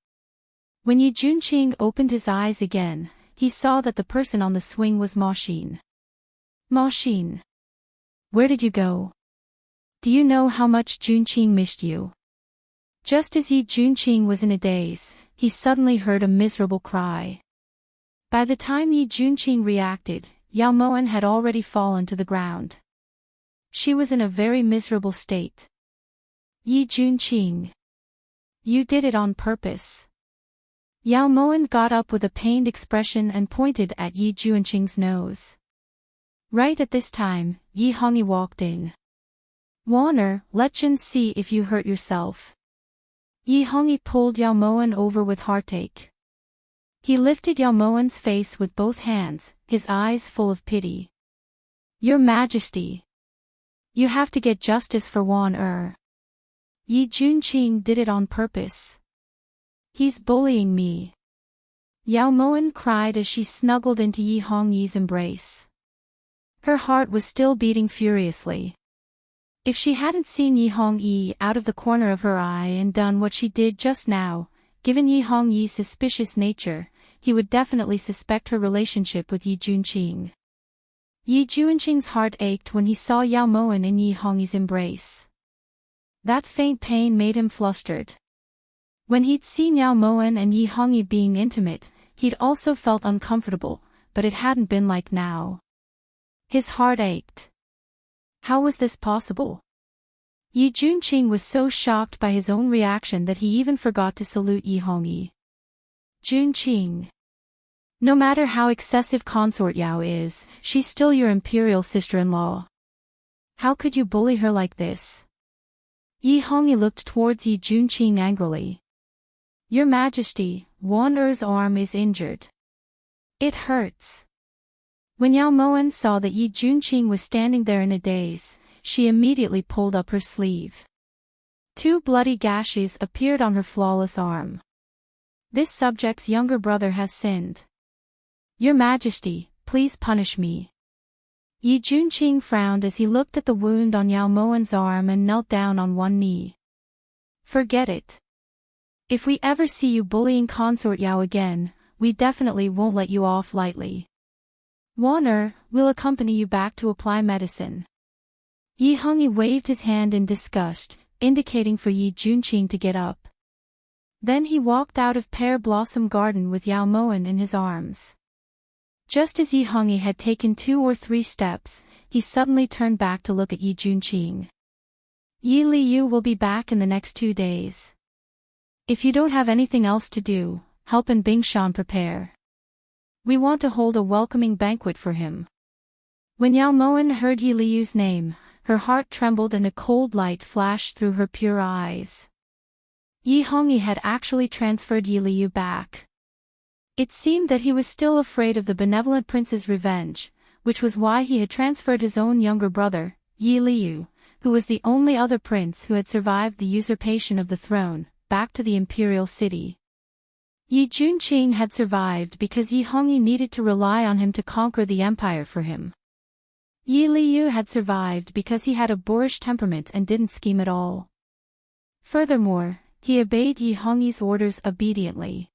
When Yi Junqing opened his eyes again, he saw that the person on the swing was Ma Xin. Ma Xin. Where did you go? Do you know how much Junqing missed you? Just as Yi Junqing was in a daze, he suddenly heard a miserable cry. By the time Yi Junqing reacted, Yao Mowen had already fallen to the ground. She was in a very miserable state. Yi Junqing. You did it on purpose. Yao Mowen got up with a pained expression and pointed at Yi Junqing's nose. Right at this time, Yi Hongyi walked in. Warner, let's see if you hurt yourself. Yi Hongyi pulled Yao Mowen over with heartache. He lifted Yao Mowen's face with both hands, his eyes full of pity. Your Majesty. You have to get justice for Warner. Yi Junqing did it on purpose. He's bullying me. Yao Mowen cried as she snuggled into Yi Hongyi's embrace. Her heart was still beating furiously. If she hadn't seen Yi Hongyi out of the corner of her eye and done what she did just now, given Yi Hongyi's suspicious nature, he would definitely suspect her relationship with Yi Junqing. Yi Junqing's heart ached when he saw Yao Mowen in Yi Hongyi's embrace. That faint pain made him flustered. When he'd seen Yao Mowen and Yi Hongyi being intimate, he'd also felt uncomfortable, but it hadn't been like now. His heart ached. How was this possible? Yi Junqing was so shocked by his own reaction that he even forgot to salute Yi Hongyi. Junqing. No matter how excessive Consort Yao is, she's still your imperial sister-in-law. How could you bully her like this? Yi Hongyi looked towards Yi Junqing angrily. Your Majesty, Wan Er's arm is injured. It hurts. When Yao Moan saw that Yi Junqing was standing there in a daze, she immediately pulled up her sleeve. 2 bloody gashes appeared on her flawless arm. This subject's younger brother has sinned. Your Majesty, please punish me. Yi Junqing frowned as he looked at the wound on Yao Moan's arm and knelt down on one knee. Forget it. If we ever see you bullying Consort Yao again, we definitely won't let you off lightly. Wan Er will accompany you back to apply medicine. Yi Hongyi waved his hand in disgust, indicating for Yi Junqing to get up. Then he walked out of Pear Blossom Garden with Yao Moan in his arms. Just as Yi Hongyi had taken 2 or 3 steps, he suddenly turned back to look at Yi Junqing. Yi Liu will be back in the next 2 days. If you don't have anything else to do, help in Bingshan prepare. We want to hold a welcoming banquet for him. When Yao Moan heard Yi Liu's name, her heart trembled and a cold light flashed through her pure eyes. Yi Hongyi had actually transferred Yi Liu back. It seemed that he was still afraid of the benevolent prince's revenge, which was why he had transferred his own younger brother, Yi Liu, who was the only other prince who had survived the usurpation of the throne, back to the imperial city. Yi Junqing had survived because Yi Hongyi needed to rely on him to conquer the empire for him. Yi Liu had survived because he had a boorish temperament and didn't scheme at all. Furthermore, he obeyed Yi Hongyi's orders obediently.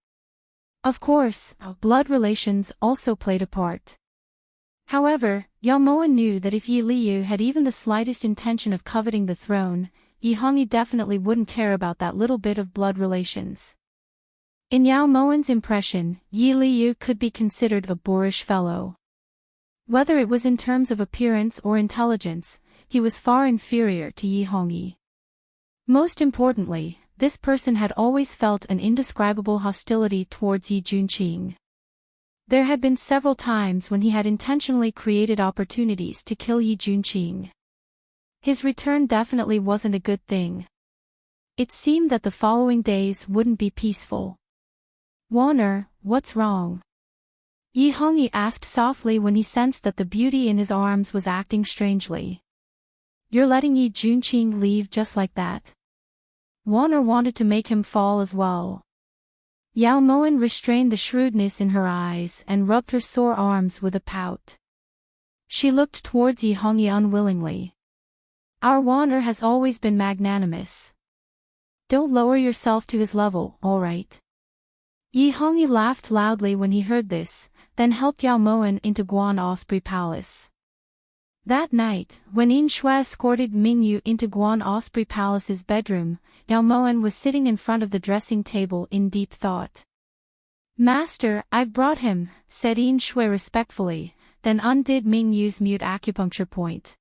Of course, blood relations also played a part. However, Yao Moan knew that if Yi Liu had even the slightest intention of coveting the throne, Yi Hongyi definitely wouldn't care about that little bit of blood relations. In Yao Moan's impression, Yi Liu could be considered a boorish fellow. Whether it was in terms of appearance or intelligence, he was far inferior to Yi Hongyi. Most importantly, this person had always felt an indescribable hostility towards Yi Junqing. There had been several times when he had intentionally created opportunities to kill Yi Junqing. His return definitely wasn't a good thing. It seemed that the following days wouldn't be peaceful. Wan Er, what's wrong? Yi Hongyi asked softly when he sensed that the beauty in his arms was acting strangely. You're letting Yi Junqing leave just like that? Wan Er wanted to make him fall as well. Yao Moan restrained the shrewdness in her eyes and rubbed her sore arms with a pout. She looked towards Yi Hongyi unwillingly. Our Wan Er has always been magnanimous. Don't lower yourself to his level, all right? Yi Hongyi laughed loudly when he heard this, then helped Yao Moan into Guan Osprey Palace. That night, when Yin Shui escorted Mingyu into Guan Osprey Palace's bedroom, Yao Moan was sitting in front of the dressing table in deep thought. Master, I've brought him, said Yin Shui respectfully, then undid Mingyu's mute acupuncture point.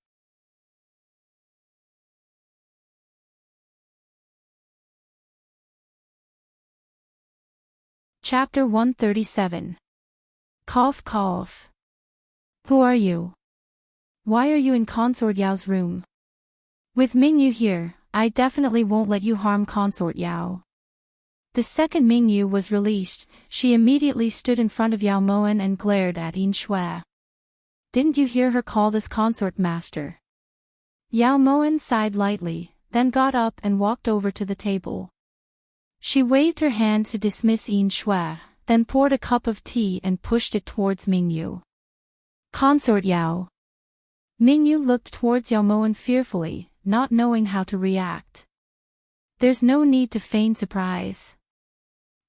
Chapter 137. Cough cough. Who are you? Why are you in Consort Yao's room? With Mingyu here, I definitely won't let you harm Consort Yao. The second Mingyu was released, she immediately stood in front of Yao Moan and glared at Yin Shui. Didn't you hear her call this consort master? Yao Moan sighed lightly, then got up and walked over to the table. She waved her hand to dismiss Yin Shui, then poured a cup of tea and pushed it towards Mingyu. Consort Yao. Mingyu looked towards Yao Moan fearfully, not knowing how to react. There's no need to feign surprise.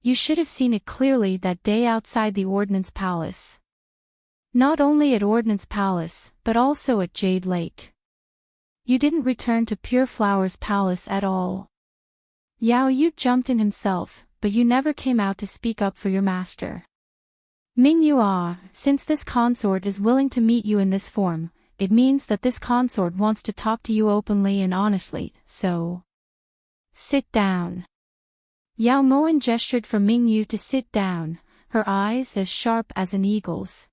You should have seen it clearly that day outside the Ordnance Palace. Not only at Ordnance Palace, but also at Jade Lake. You didn't return to Pure Flower's palace at all. Yao Yu jumped in himself, but you never came out to speak up for your master. Mingyu, since this consort is willing to meet you in this form, it means that this consort wants to talk to you openly and honestly, so sit down. Yao Moen gestured for Mingyu to sit down, her eyes as sharp as an eagle's.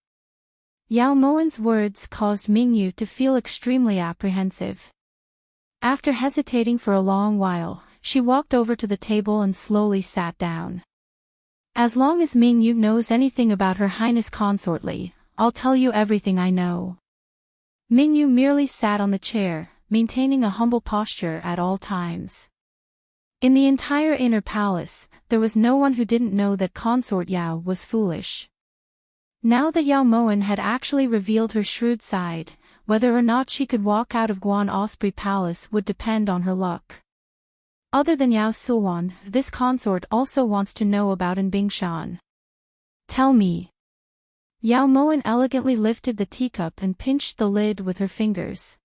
Yao Moen's words caused Mingyu to feel extremely apprehensive. After hesitating for a long while, she walked over to the table and slowly sat down. As long as Mingyu knows anything about Her Highness Consort Li, I'll tell you everything I know. Mingyu merely sat on the chair, maintaining a humble posture at all times. In the entire inner palace, there was no one who didn't know that Consort Yao was foolish. Now that Yao Moen had actually revealed her shrewd side, whether or not she could walk out of Guan Osprey Palace would depend on her luck. Other than Yao Sulwan, this consort also wants to know about Bingshan. Tell me. Yao Moen elegantly lifted the teacup and pinched the lid with her fingers.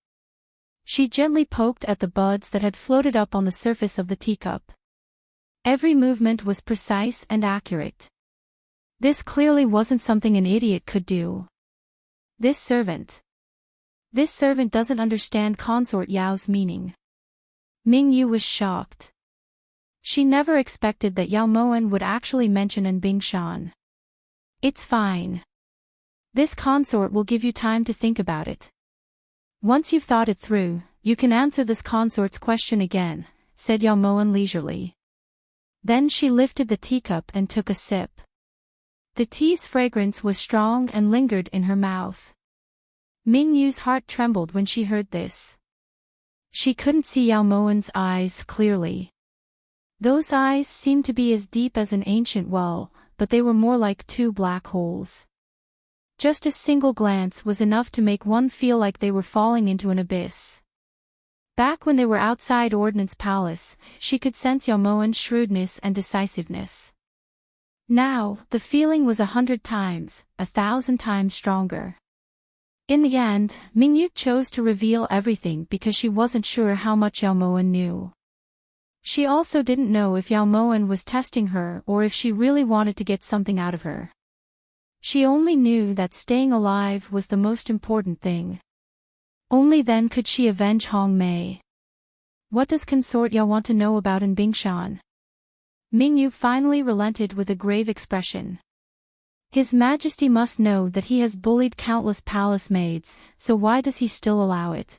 She gently poked at the buds that had floated up on the surface of the teacup. Every movement was precise and accurate. This clearly wasn't something an idiot could do. This servant doesn't understand Consort Yao's meaning. Mingyu was shocked. She never expected that Yao Moen would actually mention Bingshan. It's fine. This consort will give you time to think about it. Once you've thought it through, you can answer this consort's question again, said Yao Moen leisurely. Then she lifted the teacup and took a sip. The tea's fragrance was strong and lingered in her mouth. Mingyu's heart trembled when she heard this. She couldn't see Yao Moen's eyes clearly. Those eyes seemed to be as deep as an ancient well, but they were more like two black holes. Just a single glance was enough to make one feel like they were falling into an abyss. Back when they were outside Ordnance Palace, she could sense Yao Moen's shrewdness and decisiveness. Now, the feeling was 100 times, 1,000 times stronger. In the end, Mingyu chose to reveal everything because she wasn't sure how much Yao Moen knew. She also didn't know if Yao Moen was testing her or if she really wanted to get something out of her. She only knew that staying alive was the most important thing. Only then could she avenge Hong Mei. What does Consort Yao want to know about Bingshan? Mingyu finally relented with a grave expression. His Majesty must know that he has bullied countless palace maids, so why does he still allow it?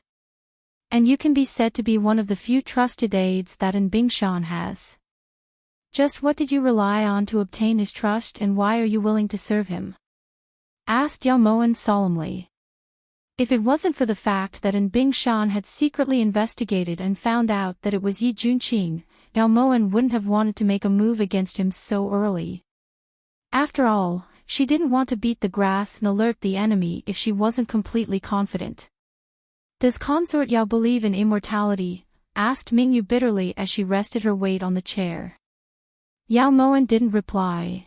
And you can be said to be one of the few trusted aides that Bingshan has. Just what did you rely on to obtain his trust and why are you willing to serve him? Asked Yao Moen solemnly. If it wasn't for the fact that Bingshan had secretly investigated and found out that it was Yi Junqing, Yao Moen wouldn't have wanted to make a move against him so early. After all, she didn't want to beat the grass and alert the enemy if she wasn't completely confident. Does Consort Yao believe in immortality? Asked Mingyu bitterly as she rested her weight on the chair. Yao Moen didn't reply.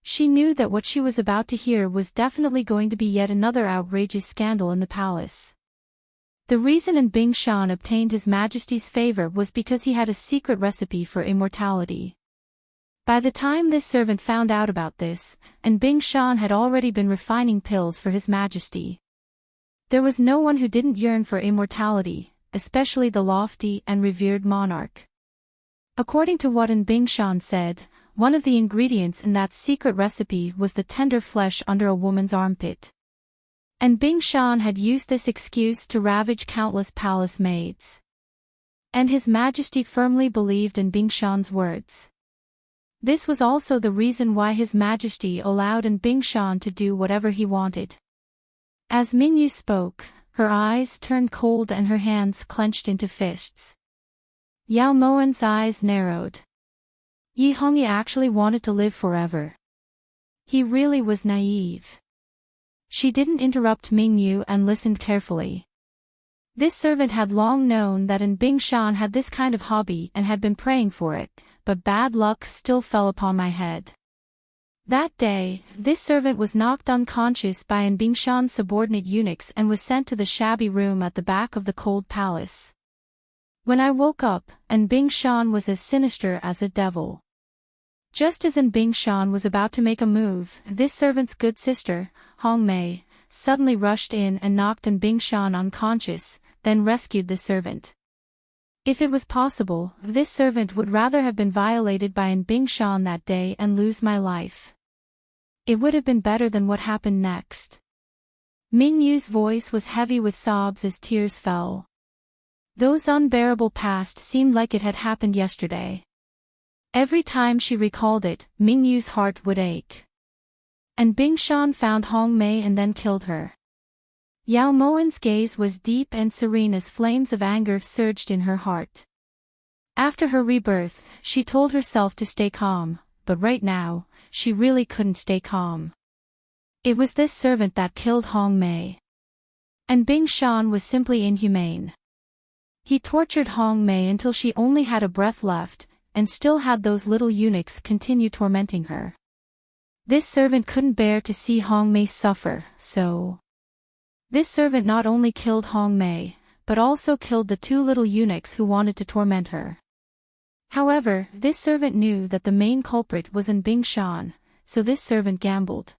She knew that what she was about to hear was definitely going to be yet another outrageous scandal in the palace. The reason Bingshan obtained His Majesty's favor was because he had a secret recipe for immortality. By the time this servant found out about this, Bingshan had already been refining pills for His Majesty. There was no one who didn't yearn for immortality, especially the lofty and revered monarch. According to what Bingshan said, one of the ingredients in that secret recipe was the tender flesh under a woman's armpit. Bingshan had used this excuse to ravage countless palace maids. And His Majesty firmly believed in Bingshan's words. This was also the reason why His Majesty allowed Bingshan to do whatever he wanted. As Mingyu spoke, her eyes turned cold and her hands clenched into fists. Yao Moen's eyes narrowed. Yi Hongyi actually wanted to live forever. He really was naive. She didn't interrupt Mingyu and listened carefully. This servant had long known that Bingshan had this kind of hobby and had been praying for it, but bad luck still fell upon my head. That day, this servant was knocked unconscious by Bingshan's subordinate eunuchs and was sent to the shabby room at the back of the cold palace. When I woke up, Bingshan was as sinister as a devil. Just as Bingshan was about to make a move, this servant's good sister, Hong Mei, suddenly rushed in and knocked Bingshan unconscious, then rescued the servant. If it was possible, this servant would rather have been violated by Bingshan that day and lose my life. It would have been better than what happened next. Mingyu's voice was heavy with sobs as tears fell. Those unbearable past seemed like it had happened yesterday. Every time she recalled it, Mingyu's heart would ache. And Bingshan found Hong Mei and then killed her. Yao Moen's gaze was deep and serene as flames of anger surged in her heart. After her rebirth, she told herself to stay calm, but right now, she really couldn't stay calm. It was this servant that killed Hong Mei. And Bingshan was simply inhumane. He tortured Hong Mei until she only had a breath left, and still had those little eunuchs continue tormenting her. This servant couldn't bear to see Hong Mei suffer, so this servant not only killed Hong Mei, but also killed the two little eunuchs who wanted to torment her. However, this servant knew that the main culprit was Bingshan, so this servant gambled.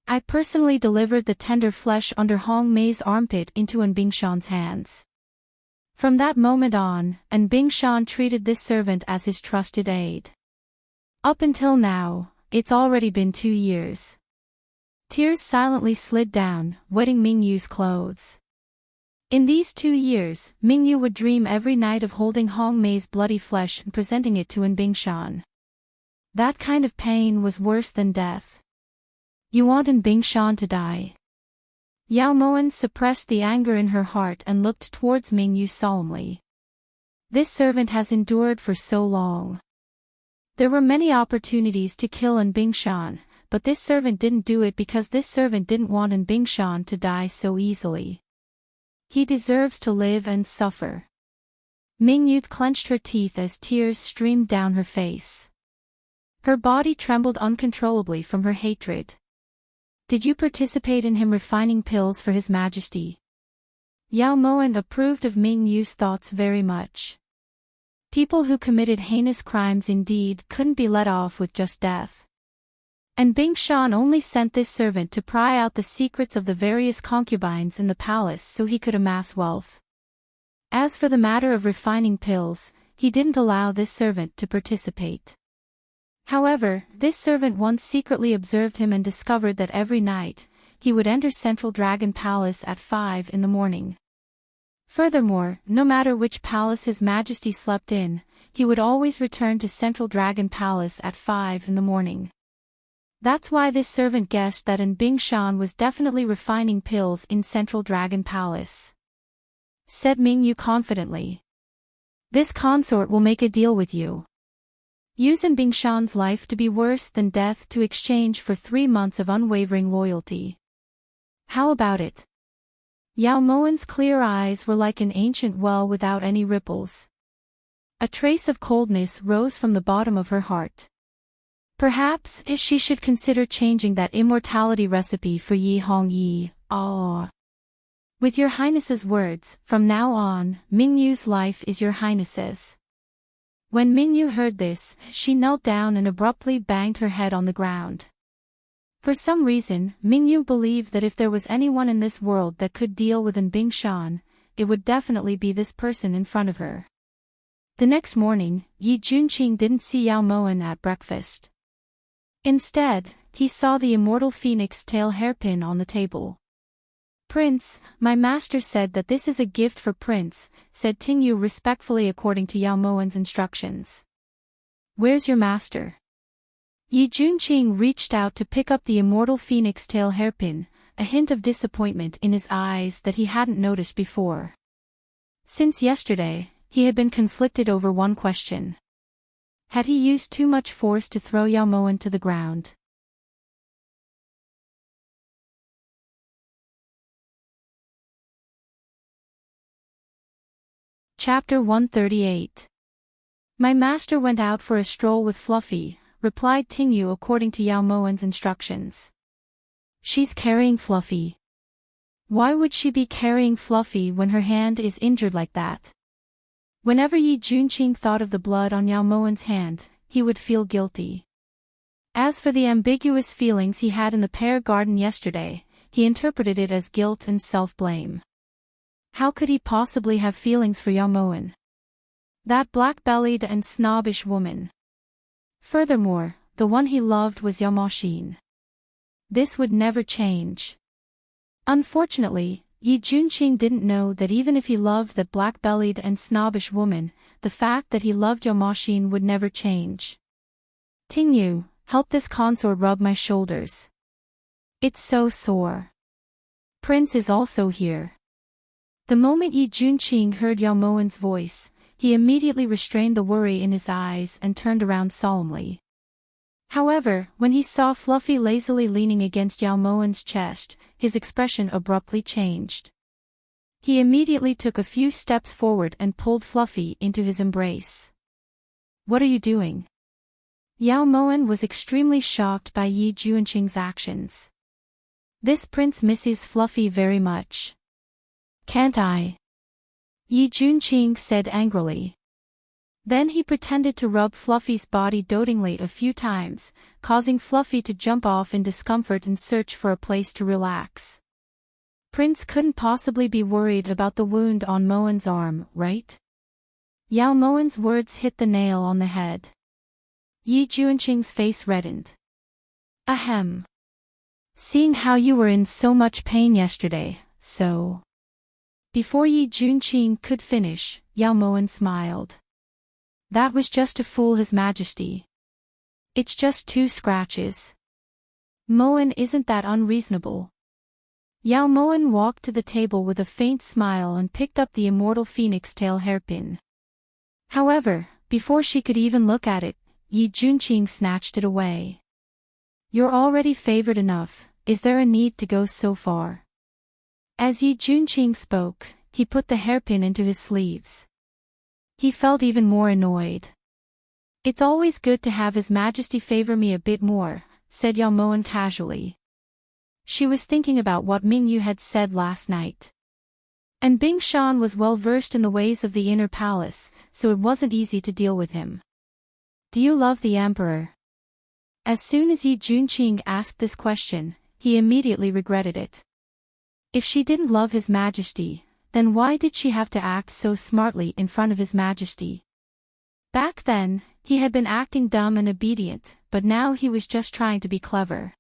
I personally delivered the tender flesh under Hong Mei's armpit into Bingshan's hands. From that moment on, Bingshan treated this servant as his trusted aide. Up until now, it's already been 2 years. Tears silently slid down, wetting Mingyu's clothes. In these 2 years, Mingyu would dream every night of holding Hong Mei's bloody flesh and presenting it to Bingshan. That kind of pain was worse than death. You want Bingshan to die? Yao Moen suppressed the anger in her heart and looked towards Mingyu solemnly. This servant has endured for so long. There were many opportunities to kill Bingshan, but this servant didn't do it because this servant didn't want Bingshan to die so easily. He deserves to live and suffer. Mingyu clenched her teeth as tears streamed down her face. Her body trembled uncontrollably from her hatred. Did you participate in him refining pills for His Majesty? Yao Moen approved of Mingyu's thoughts very much. People who committed heinous crimes indeed couldn't be let off with just death. And Bingshan only sent this servant to pry out the secrets of the various concubines in the palace so he could amass wealth. As for the matter of refining pills, he didn't allow this servant to participate. However, this servant once secretly observed him and discovered that every night, he would enter Central Dragon Palace at 5 in the morning. Furthermore, no matter which palace His Majesty slept in, he would always return to Central Dragon Palace at 5 in the morning. That's why this servant guessed that Bingshan was definitely refining pills in Central Dragon Palace. Said Mingyu confidently. This consort will make a deal with you. Use Bingshan's life to be worse than death to exchange for 3 months of unwavering loyalty. How about it? Yao Moen's clear eyes were like an ancient well without any ripples. A trace of coldness rose from the bottom of her heart. Perhaps she should consider changing that immortality recipe for Yi Hong Yi. With Your Highness's words, from now on, Mingyu's life is Your Highness's. When Mingyu heard this, she knelt down and abruptly banged her head on the ground. For some reason, Mingyu believed that if there was anyone in this world that could deal with Bingshan, it would definitely be this person in front of her. The next morning, Yi Junqing didn't see Yao Moen at breakfast. Instead, he saw the immortal phoenix tail hairpin on the table. Prince, my master said that this is a gift for Prince, said Tingyu respectfully according to Yao Moen's instructions. Where's your master? Yi Junqing reached out to pick up the immortal phoenix tail hairpin, a hint of disappointment in his eyes that he hadn't noticed before. Since yesterday, he had been conflicted over one question. Had he used too much force to throw Yao Moen to the ground? Chapter 138. My master went out for a stroll with Fluffy, replied Tingyu according to Yao Moen's instructions. She's carrying Fluffy. Why would she be carrying Fluffy when her hand is injured like that? Whenever Yi Junqing thought of the blood on Yao Moen's hand, he would feel guilty. As for the ambiguous feelings he had in the pear garden yesterday, he interpreted it as guilt and self-blame. How could he possibly have feelings for Yao Moen? That black-bellied and snobbish woman. Furthermore, the one he loved was Yao Maxin. This would never change. Unfortunately, Yi Junqing didn't know that even if he loved that black-bellied and snobbish woman, the fact that he loved Yao Maxin would never change. Tingyu, help this consort rub my shoulders. It's so sore. Prince is also here. The moment Yi Junqing heard Yao Moen's voice, he immediately restrained the worry in his eyes and turned around solemnly. However, when he saw Fluffy lazily leaning against Yao Moen's chest, his expression abruptly changed. He immediately took a few steps forward and pulled Fluffy into his embrace. What are you doing? Yao Moen was extremely shocked by Yi Junqing's actions. This prince misses Fluffy very much. Can't I? Yi Junqing said angrily. Then he pretended to rub Fluffy's body dotingly a few times, causing Fluffy to jump off in discomfort and search for a place to relax. Prince couldn't possibly be worried about the wound on Moen's arm, right? Yao Moen's words hit the nail on the head. Yi Junqing's face reddened. Ahem. Seeing how you were in so much pain yesterday, so... Before Yi Junqing could finish, Yao Moen smiled. That was just to fool His Majesty. It's just 2 scratches. Moen isn't that unreasonable. Yao Moen walked to the table with a faint smile and picked up the immortal phoenix tail hairpin. However, before she could even look at it, Yi Junqing snatched it away. You're already favored enough, is there a need to go so far? As Yi Junqing spoke, he put the hairpin into his sleeves. He felt even more annoyed. It's always good to have His Majesty favor me a bit more, said Yao Moen casually. She was thinking about what Mingyu had said last night. And Bing Shan was well versed in the ways of the inner palace, so it wasn't easy to deal with him. Do you love the Emperor? As soon as Yi Junqing asked this question, he immediately regretted it. If she didn't love His Majesty, then why did she have to act so smartly in front of His Majesty? Back then, he had been acting dumb and obedient, but now he was just trying to be clever.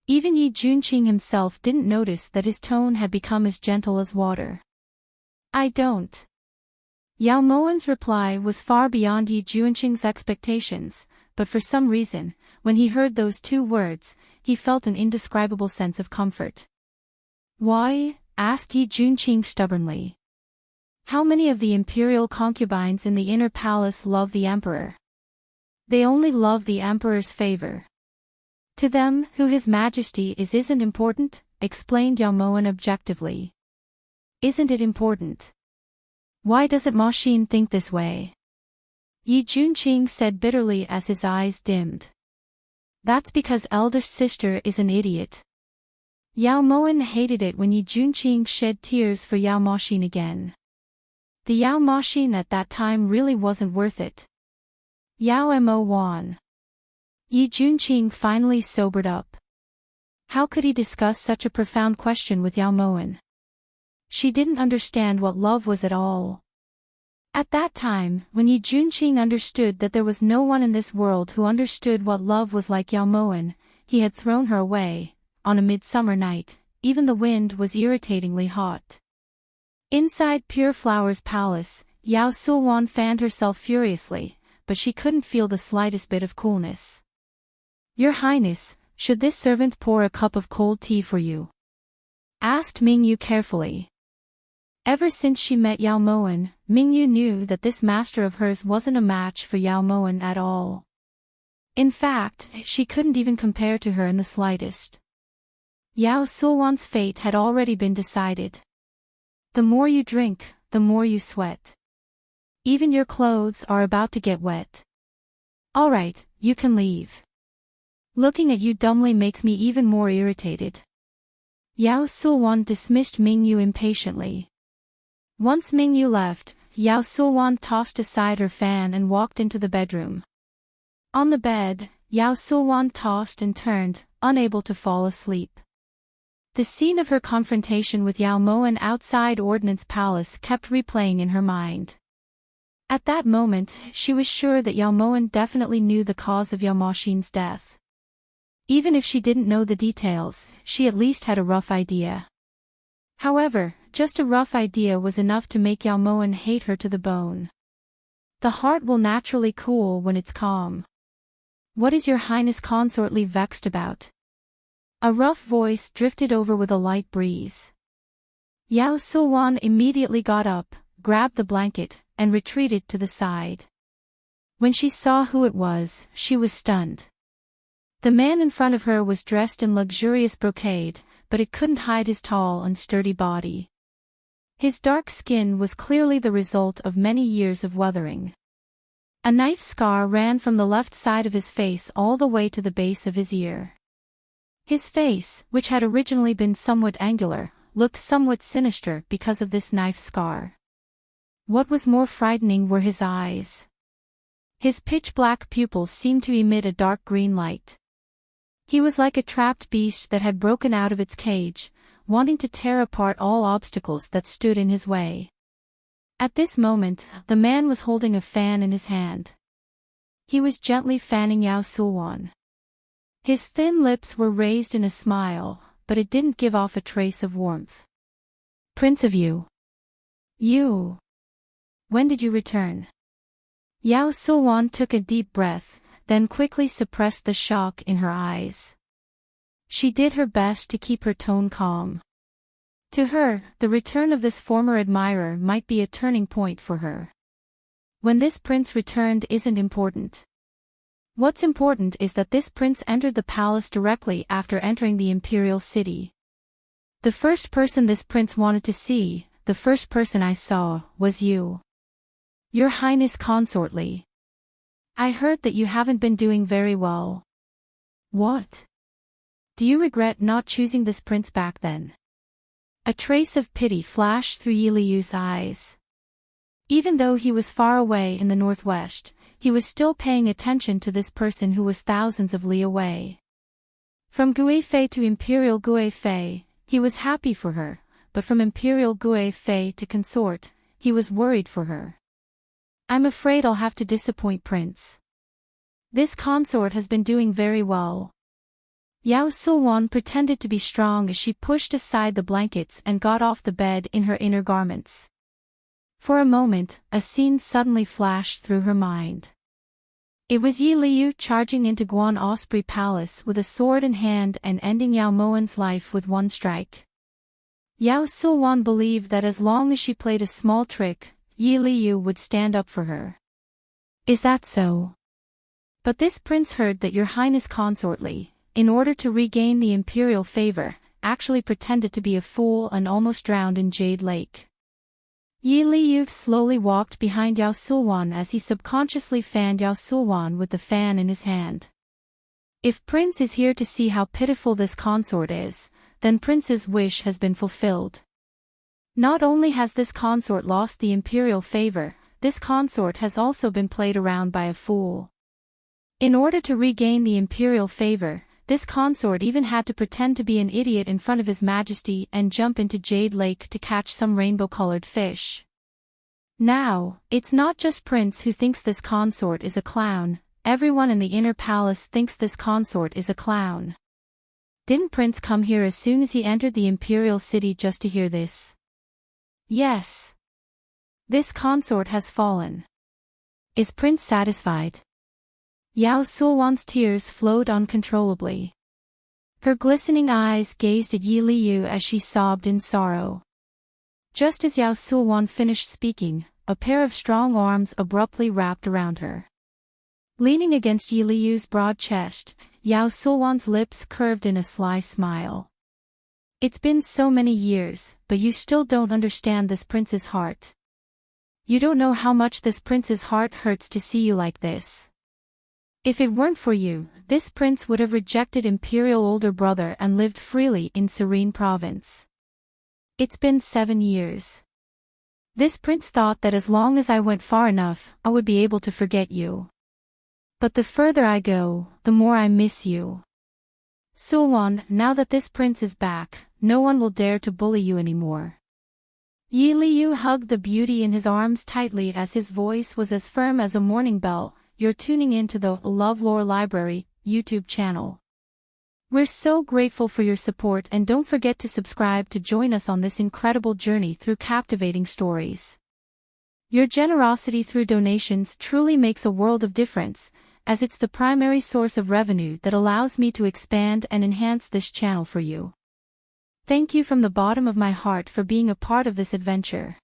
Even Yi Junqing himself didn't notice that his tone had become as gentle as water. I don't. Yao Moen's reply was far beyond Yi Junqing's expectations, but for some reason, when he heard those 2 words, he felt an indescribable sense of comfort. Why? Asked Yi Junqing stubbornly. How many of the imperial concubines in the inner palace love the emperor? They only love the emperor's favor. To them, who His Majesty is isn't important, explained Yao Moen objectively. Isn't it important? Why doesn't Maxin think this way? Yi Junqing said bitterly as his eyes dimmed. That's because eldest sister is an idiot. Yao Moen hated it when Yi Junqing shed tears for Yao Maxin again. The Yao Maxin at that time really wasn't worth it. Yao Mo Wan. Yi Junqing finally sobered up. How could he discuss such a profound question with Yao Moen? She didn't understand what love was at all. At that time, when Yi Junqing understood that there was no one in this world who understood what love was like Yao Moen, he had thrown her away. On a midsummer night, even the wind was irritatingly hot. Inside Pure Flower's palace, Yao Sulwan fanned herself furiously, but she couldn't feel the slightest bit of coolness. Your Highness, should this servant pour a cup of cold tea for you? Asked Mingyu carefully. Ever since she met Yao Moen, Mingyu knew that this master of hers wasn't a match for Yao Moen at all. In fact, she couldn't even compare to her in the slightest. Yao Sulwan's fate had already been decided. The more you drink, the more you sweat. Even your clothes are about to get wet. Alright, you can leave. Looking at you dumbly makes me even more irritated. Yao Sulwan dismissed Mingyu impatiently. Once Mingyu left, Yao Sulwan tossed aside her fan and walked into the bedroom. On the bed, Yao Sulwan tossed and turned, unable to fall asleep. The scene of her confrontation with Yao Moan outside Ordnance Palace kept replaying in her mind. At that moment, she was sure that Yao Moan definitely knew the cause of Yao Moshin's death. Even if she didn't know the details, she at least had a rough idea. However, just a rough idea was enough to make Yao Moan hate her to the bone. The heart will naturally cool when it's calm. What is your highness consortly vexed about? A rough voice drifted over with a light breeze. Yao Sulwan immediately got up, grabbed the blanket, and retreated to the side. When she saw who it was, she was stunned. The man in front of her was dressed in luxurious brocade, but it couldn't hide his tall and sturdy body. His dark skin was clearly the result of many years of weathering. A knife scar ran from the left side of his face all the way to the base of his ear. His face, which had originally been somewhat angular, looked somewhat sinister because of this knife scar. What was more frightening were his eyes. His pitch-black pupils seemed to emit a dark green light. He was like a trapped beast that had broken out of its cage, wanting to tear apart all obstacles that stood in his way. At this moment, the man was holding a fan in his hand. He was gently fanning Yao Sulwan. His thin lips were raised in a smile, but it didn't give off a trace of warmth. Prince of Yu. You. When did you return? Yao Sulwan took a deep breath, then quickly suppressed the shock in her eyes. She did her best to keep her tone calm. To her, the return of this former admirer might be a turning point for her. When this prince returned isn't important. What's important is that this prince entered the palace directly after entering the imperial city. The first person this prince wanted to see, the first person I saw, was you. Your Highness consortly. I heard that you haven't been doing very well. What? Do you regret not choosing this prince back then? A trace of pity flashed through Yi Liyu's eyes. Even though he was far away in the northwest, he was still paying attention to this person who was thousands of li away. From Guifei to Imperial Guifei, he was happy for her, but from Imperial Guifei to consort, he was worried for her. I'm afraid I'll have to disappoint Prince. This consort has been doing very well. Yao Sulwan pretended to be strong as she pushed aside the blankets and got off the bed in her inner garments. For a moment, a scene suddenly flashed through her mind. It was Yi Liyu charging into Guan Osprey Palace with a sword in hand and ending Yao Moan's life with one strike. Yao Sulwan believed that as long as she played a small trick, Yi Liyu would stand up for her. Is that so? But this prince heard that your highness consortly, in order to regain the imperial favor, actually pretended to be a fool and almost drowned in Jade Lake. Yi Liyu slowly walked behind Yao Sulwan as he subconsciously fanned Yao Sulwan with the fan in his hand. If Prince is here to see how pitiful this consort is, then Prince's wish has been fulfilled. Not only has this consort lost the imperial favor, this consort has also been played around by a fool. In order to regain the imperial favor, this consort even had to pretend to be an idiot in front of His Majesty and jump into Jade Lake to catch some rainbow-colored fish. Now, it's not just Prince who thinks this consort is a clown, everyone in the inner palace thinks this consort is a clown. Didn't Prince come here as soon as he entered the imperial city just to hear this? Yes. This consort has fallen. Is Prince satisfied? Yao Sulwan's tears flowed uncontrollably. Her glistening eyes gazed at Yi Liyu as she sobbed in sorrow. Just as Yao Sulwan finished speaking, a pair of strong arms abruptly wrapped around her. Leaning against Yi Liyu's broad chest, Yao Sulwan's lips curved in a sly smile. It's been so many years, but you still don't understand this prince's heart. You don't know how much this prince's heart hurts to see you like this. If it weren't for you, this prince would have rejected imperial older brother and lived freely in Serene Province. It's been 7 years. This prince thought that as long as I went far enough, I would be able to forget you. But the further I go, the more I miss you. Sulwan, now that this prince is back, no one will dare to bully you anymore. Yi Liu hugged the beauty in his arms tightly as his voice was as firm as a morning bell. You're tuning in to the LoveLore Library YouTube channel. We're so grateful for your support, and don't forget to subscribe to join us on this incredible journey through captivating stories. Your generosity through donations truly makes a world of difference, as it's the primary source of revenue that allows me to expand and enhance this channel for you. Thank you from the bottom of my heart for being a part of this adventure.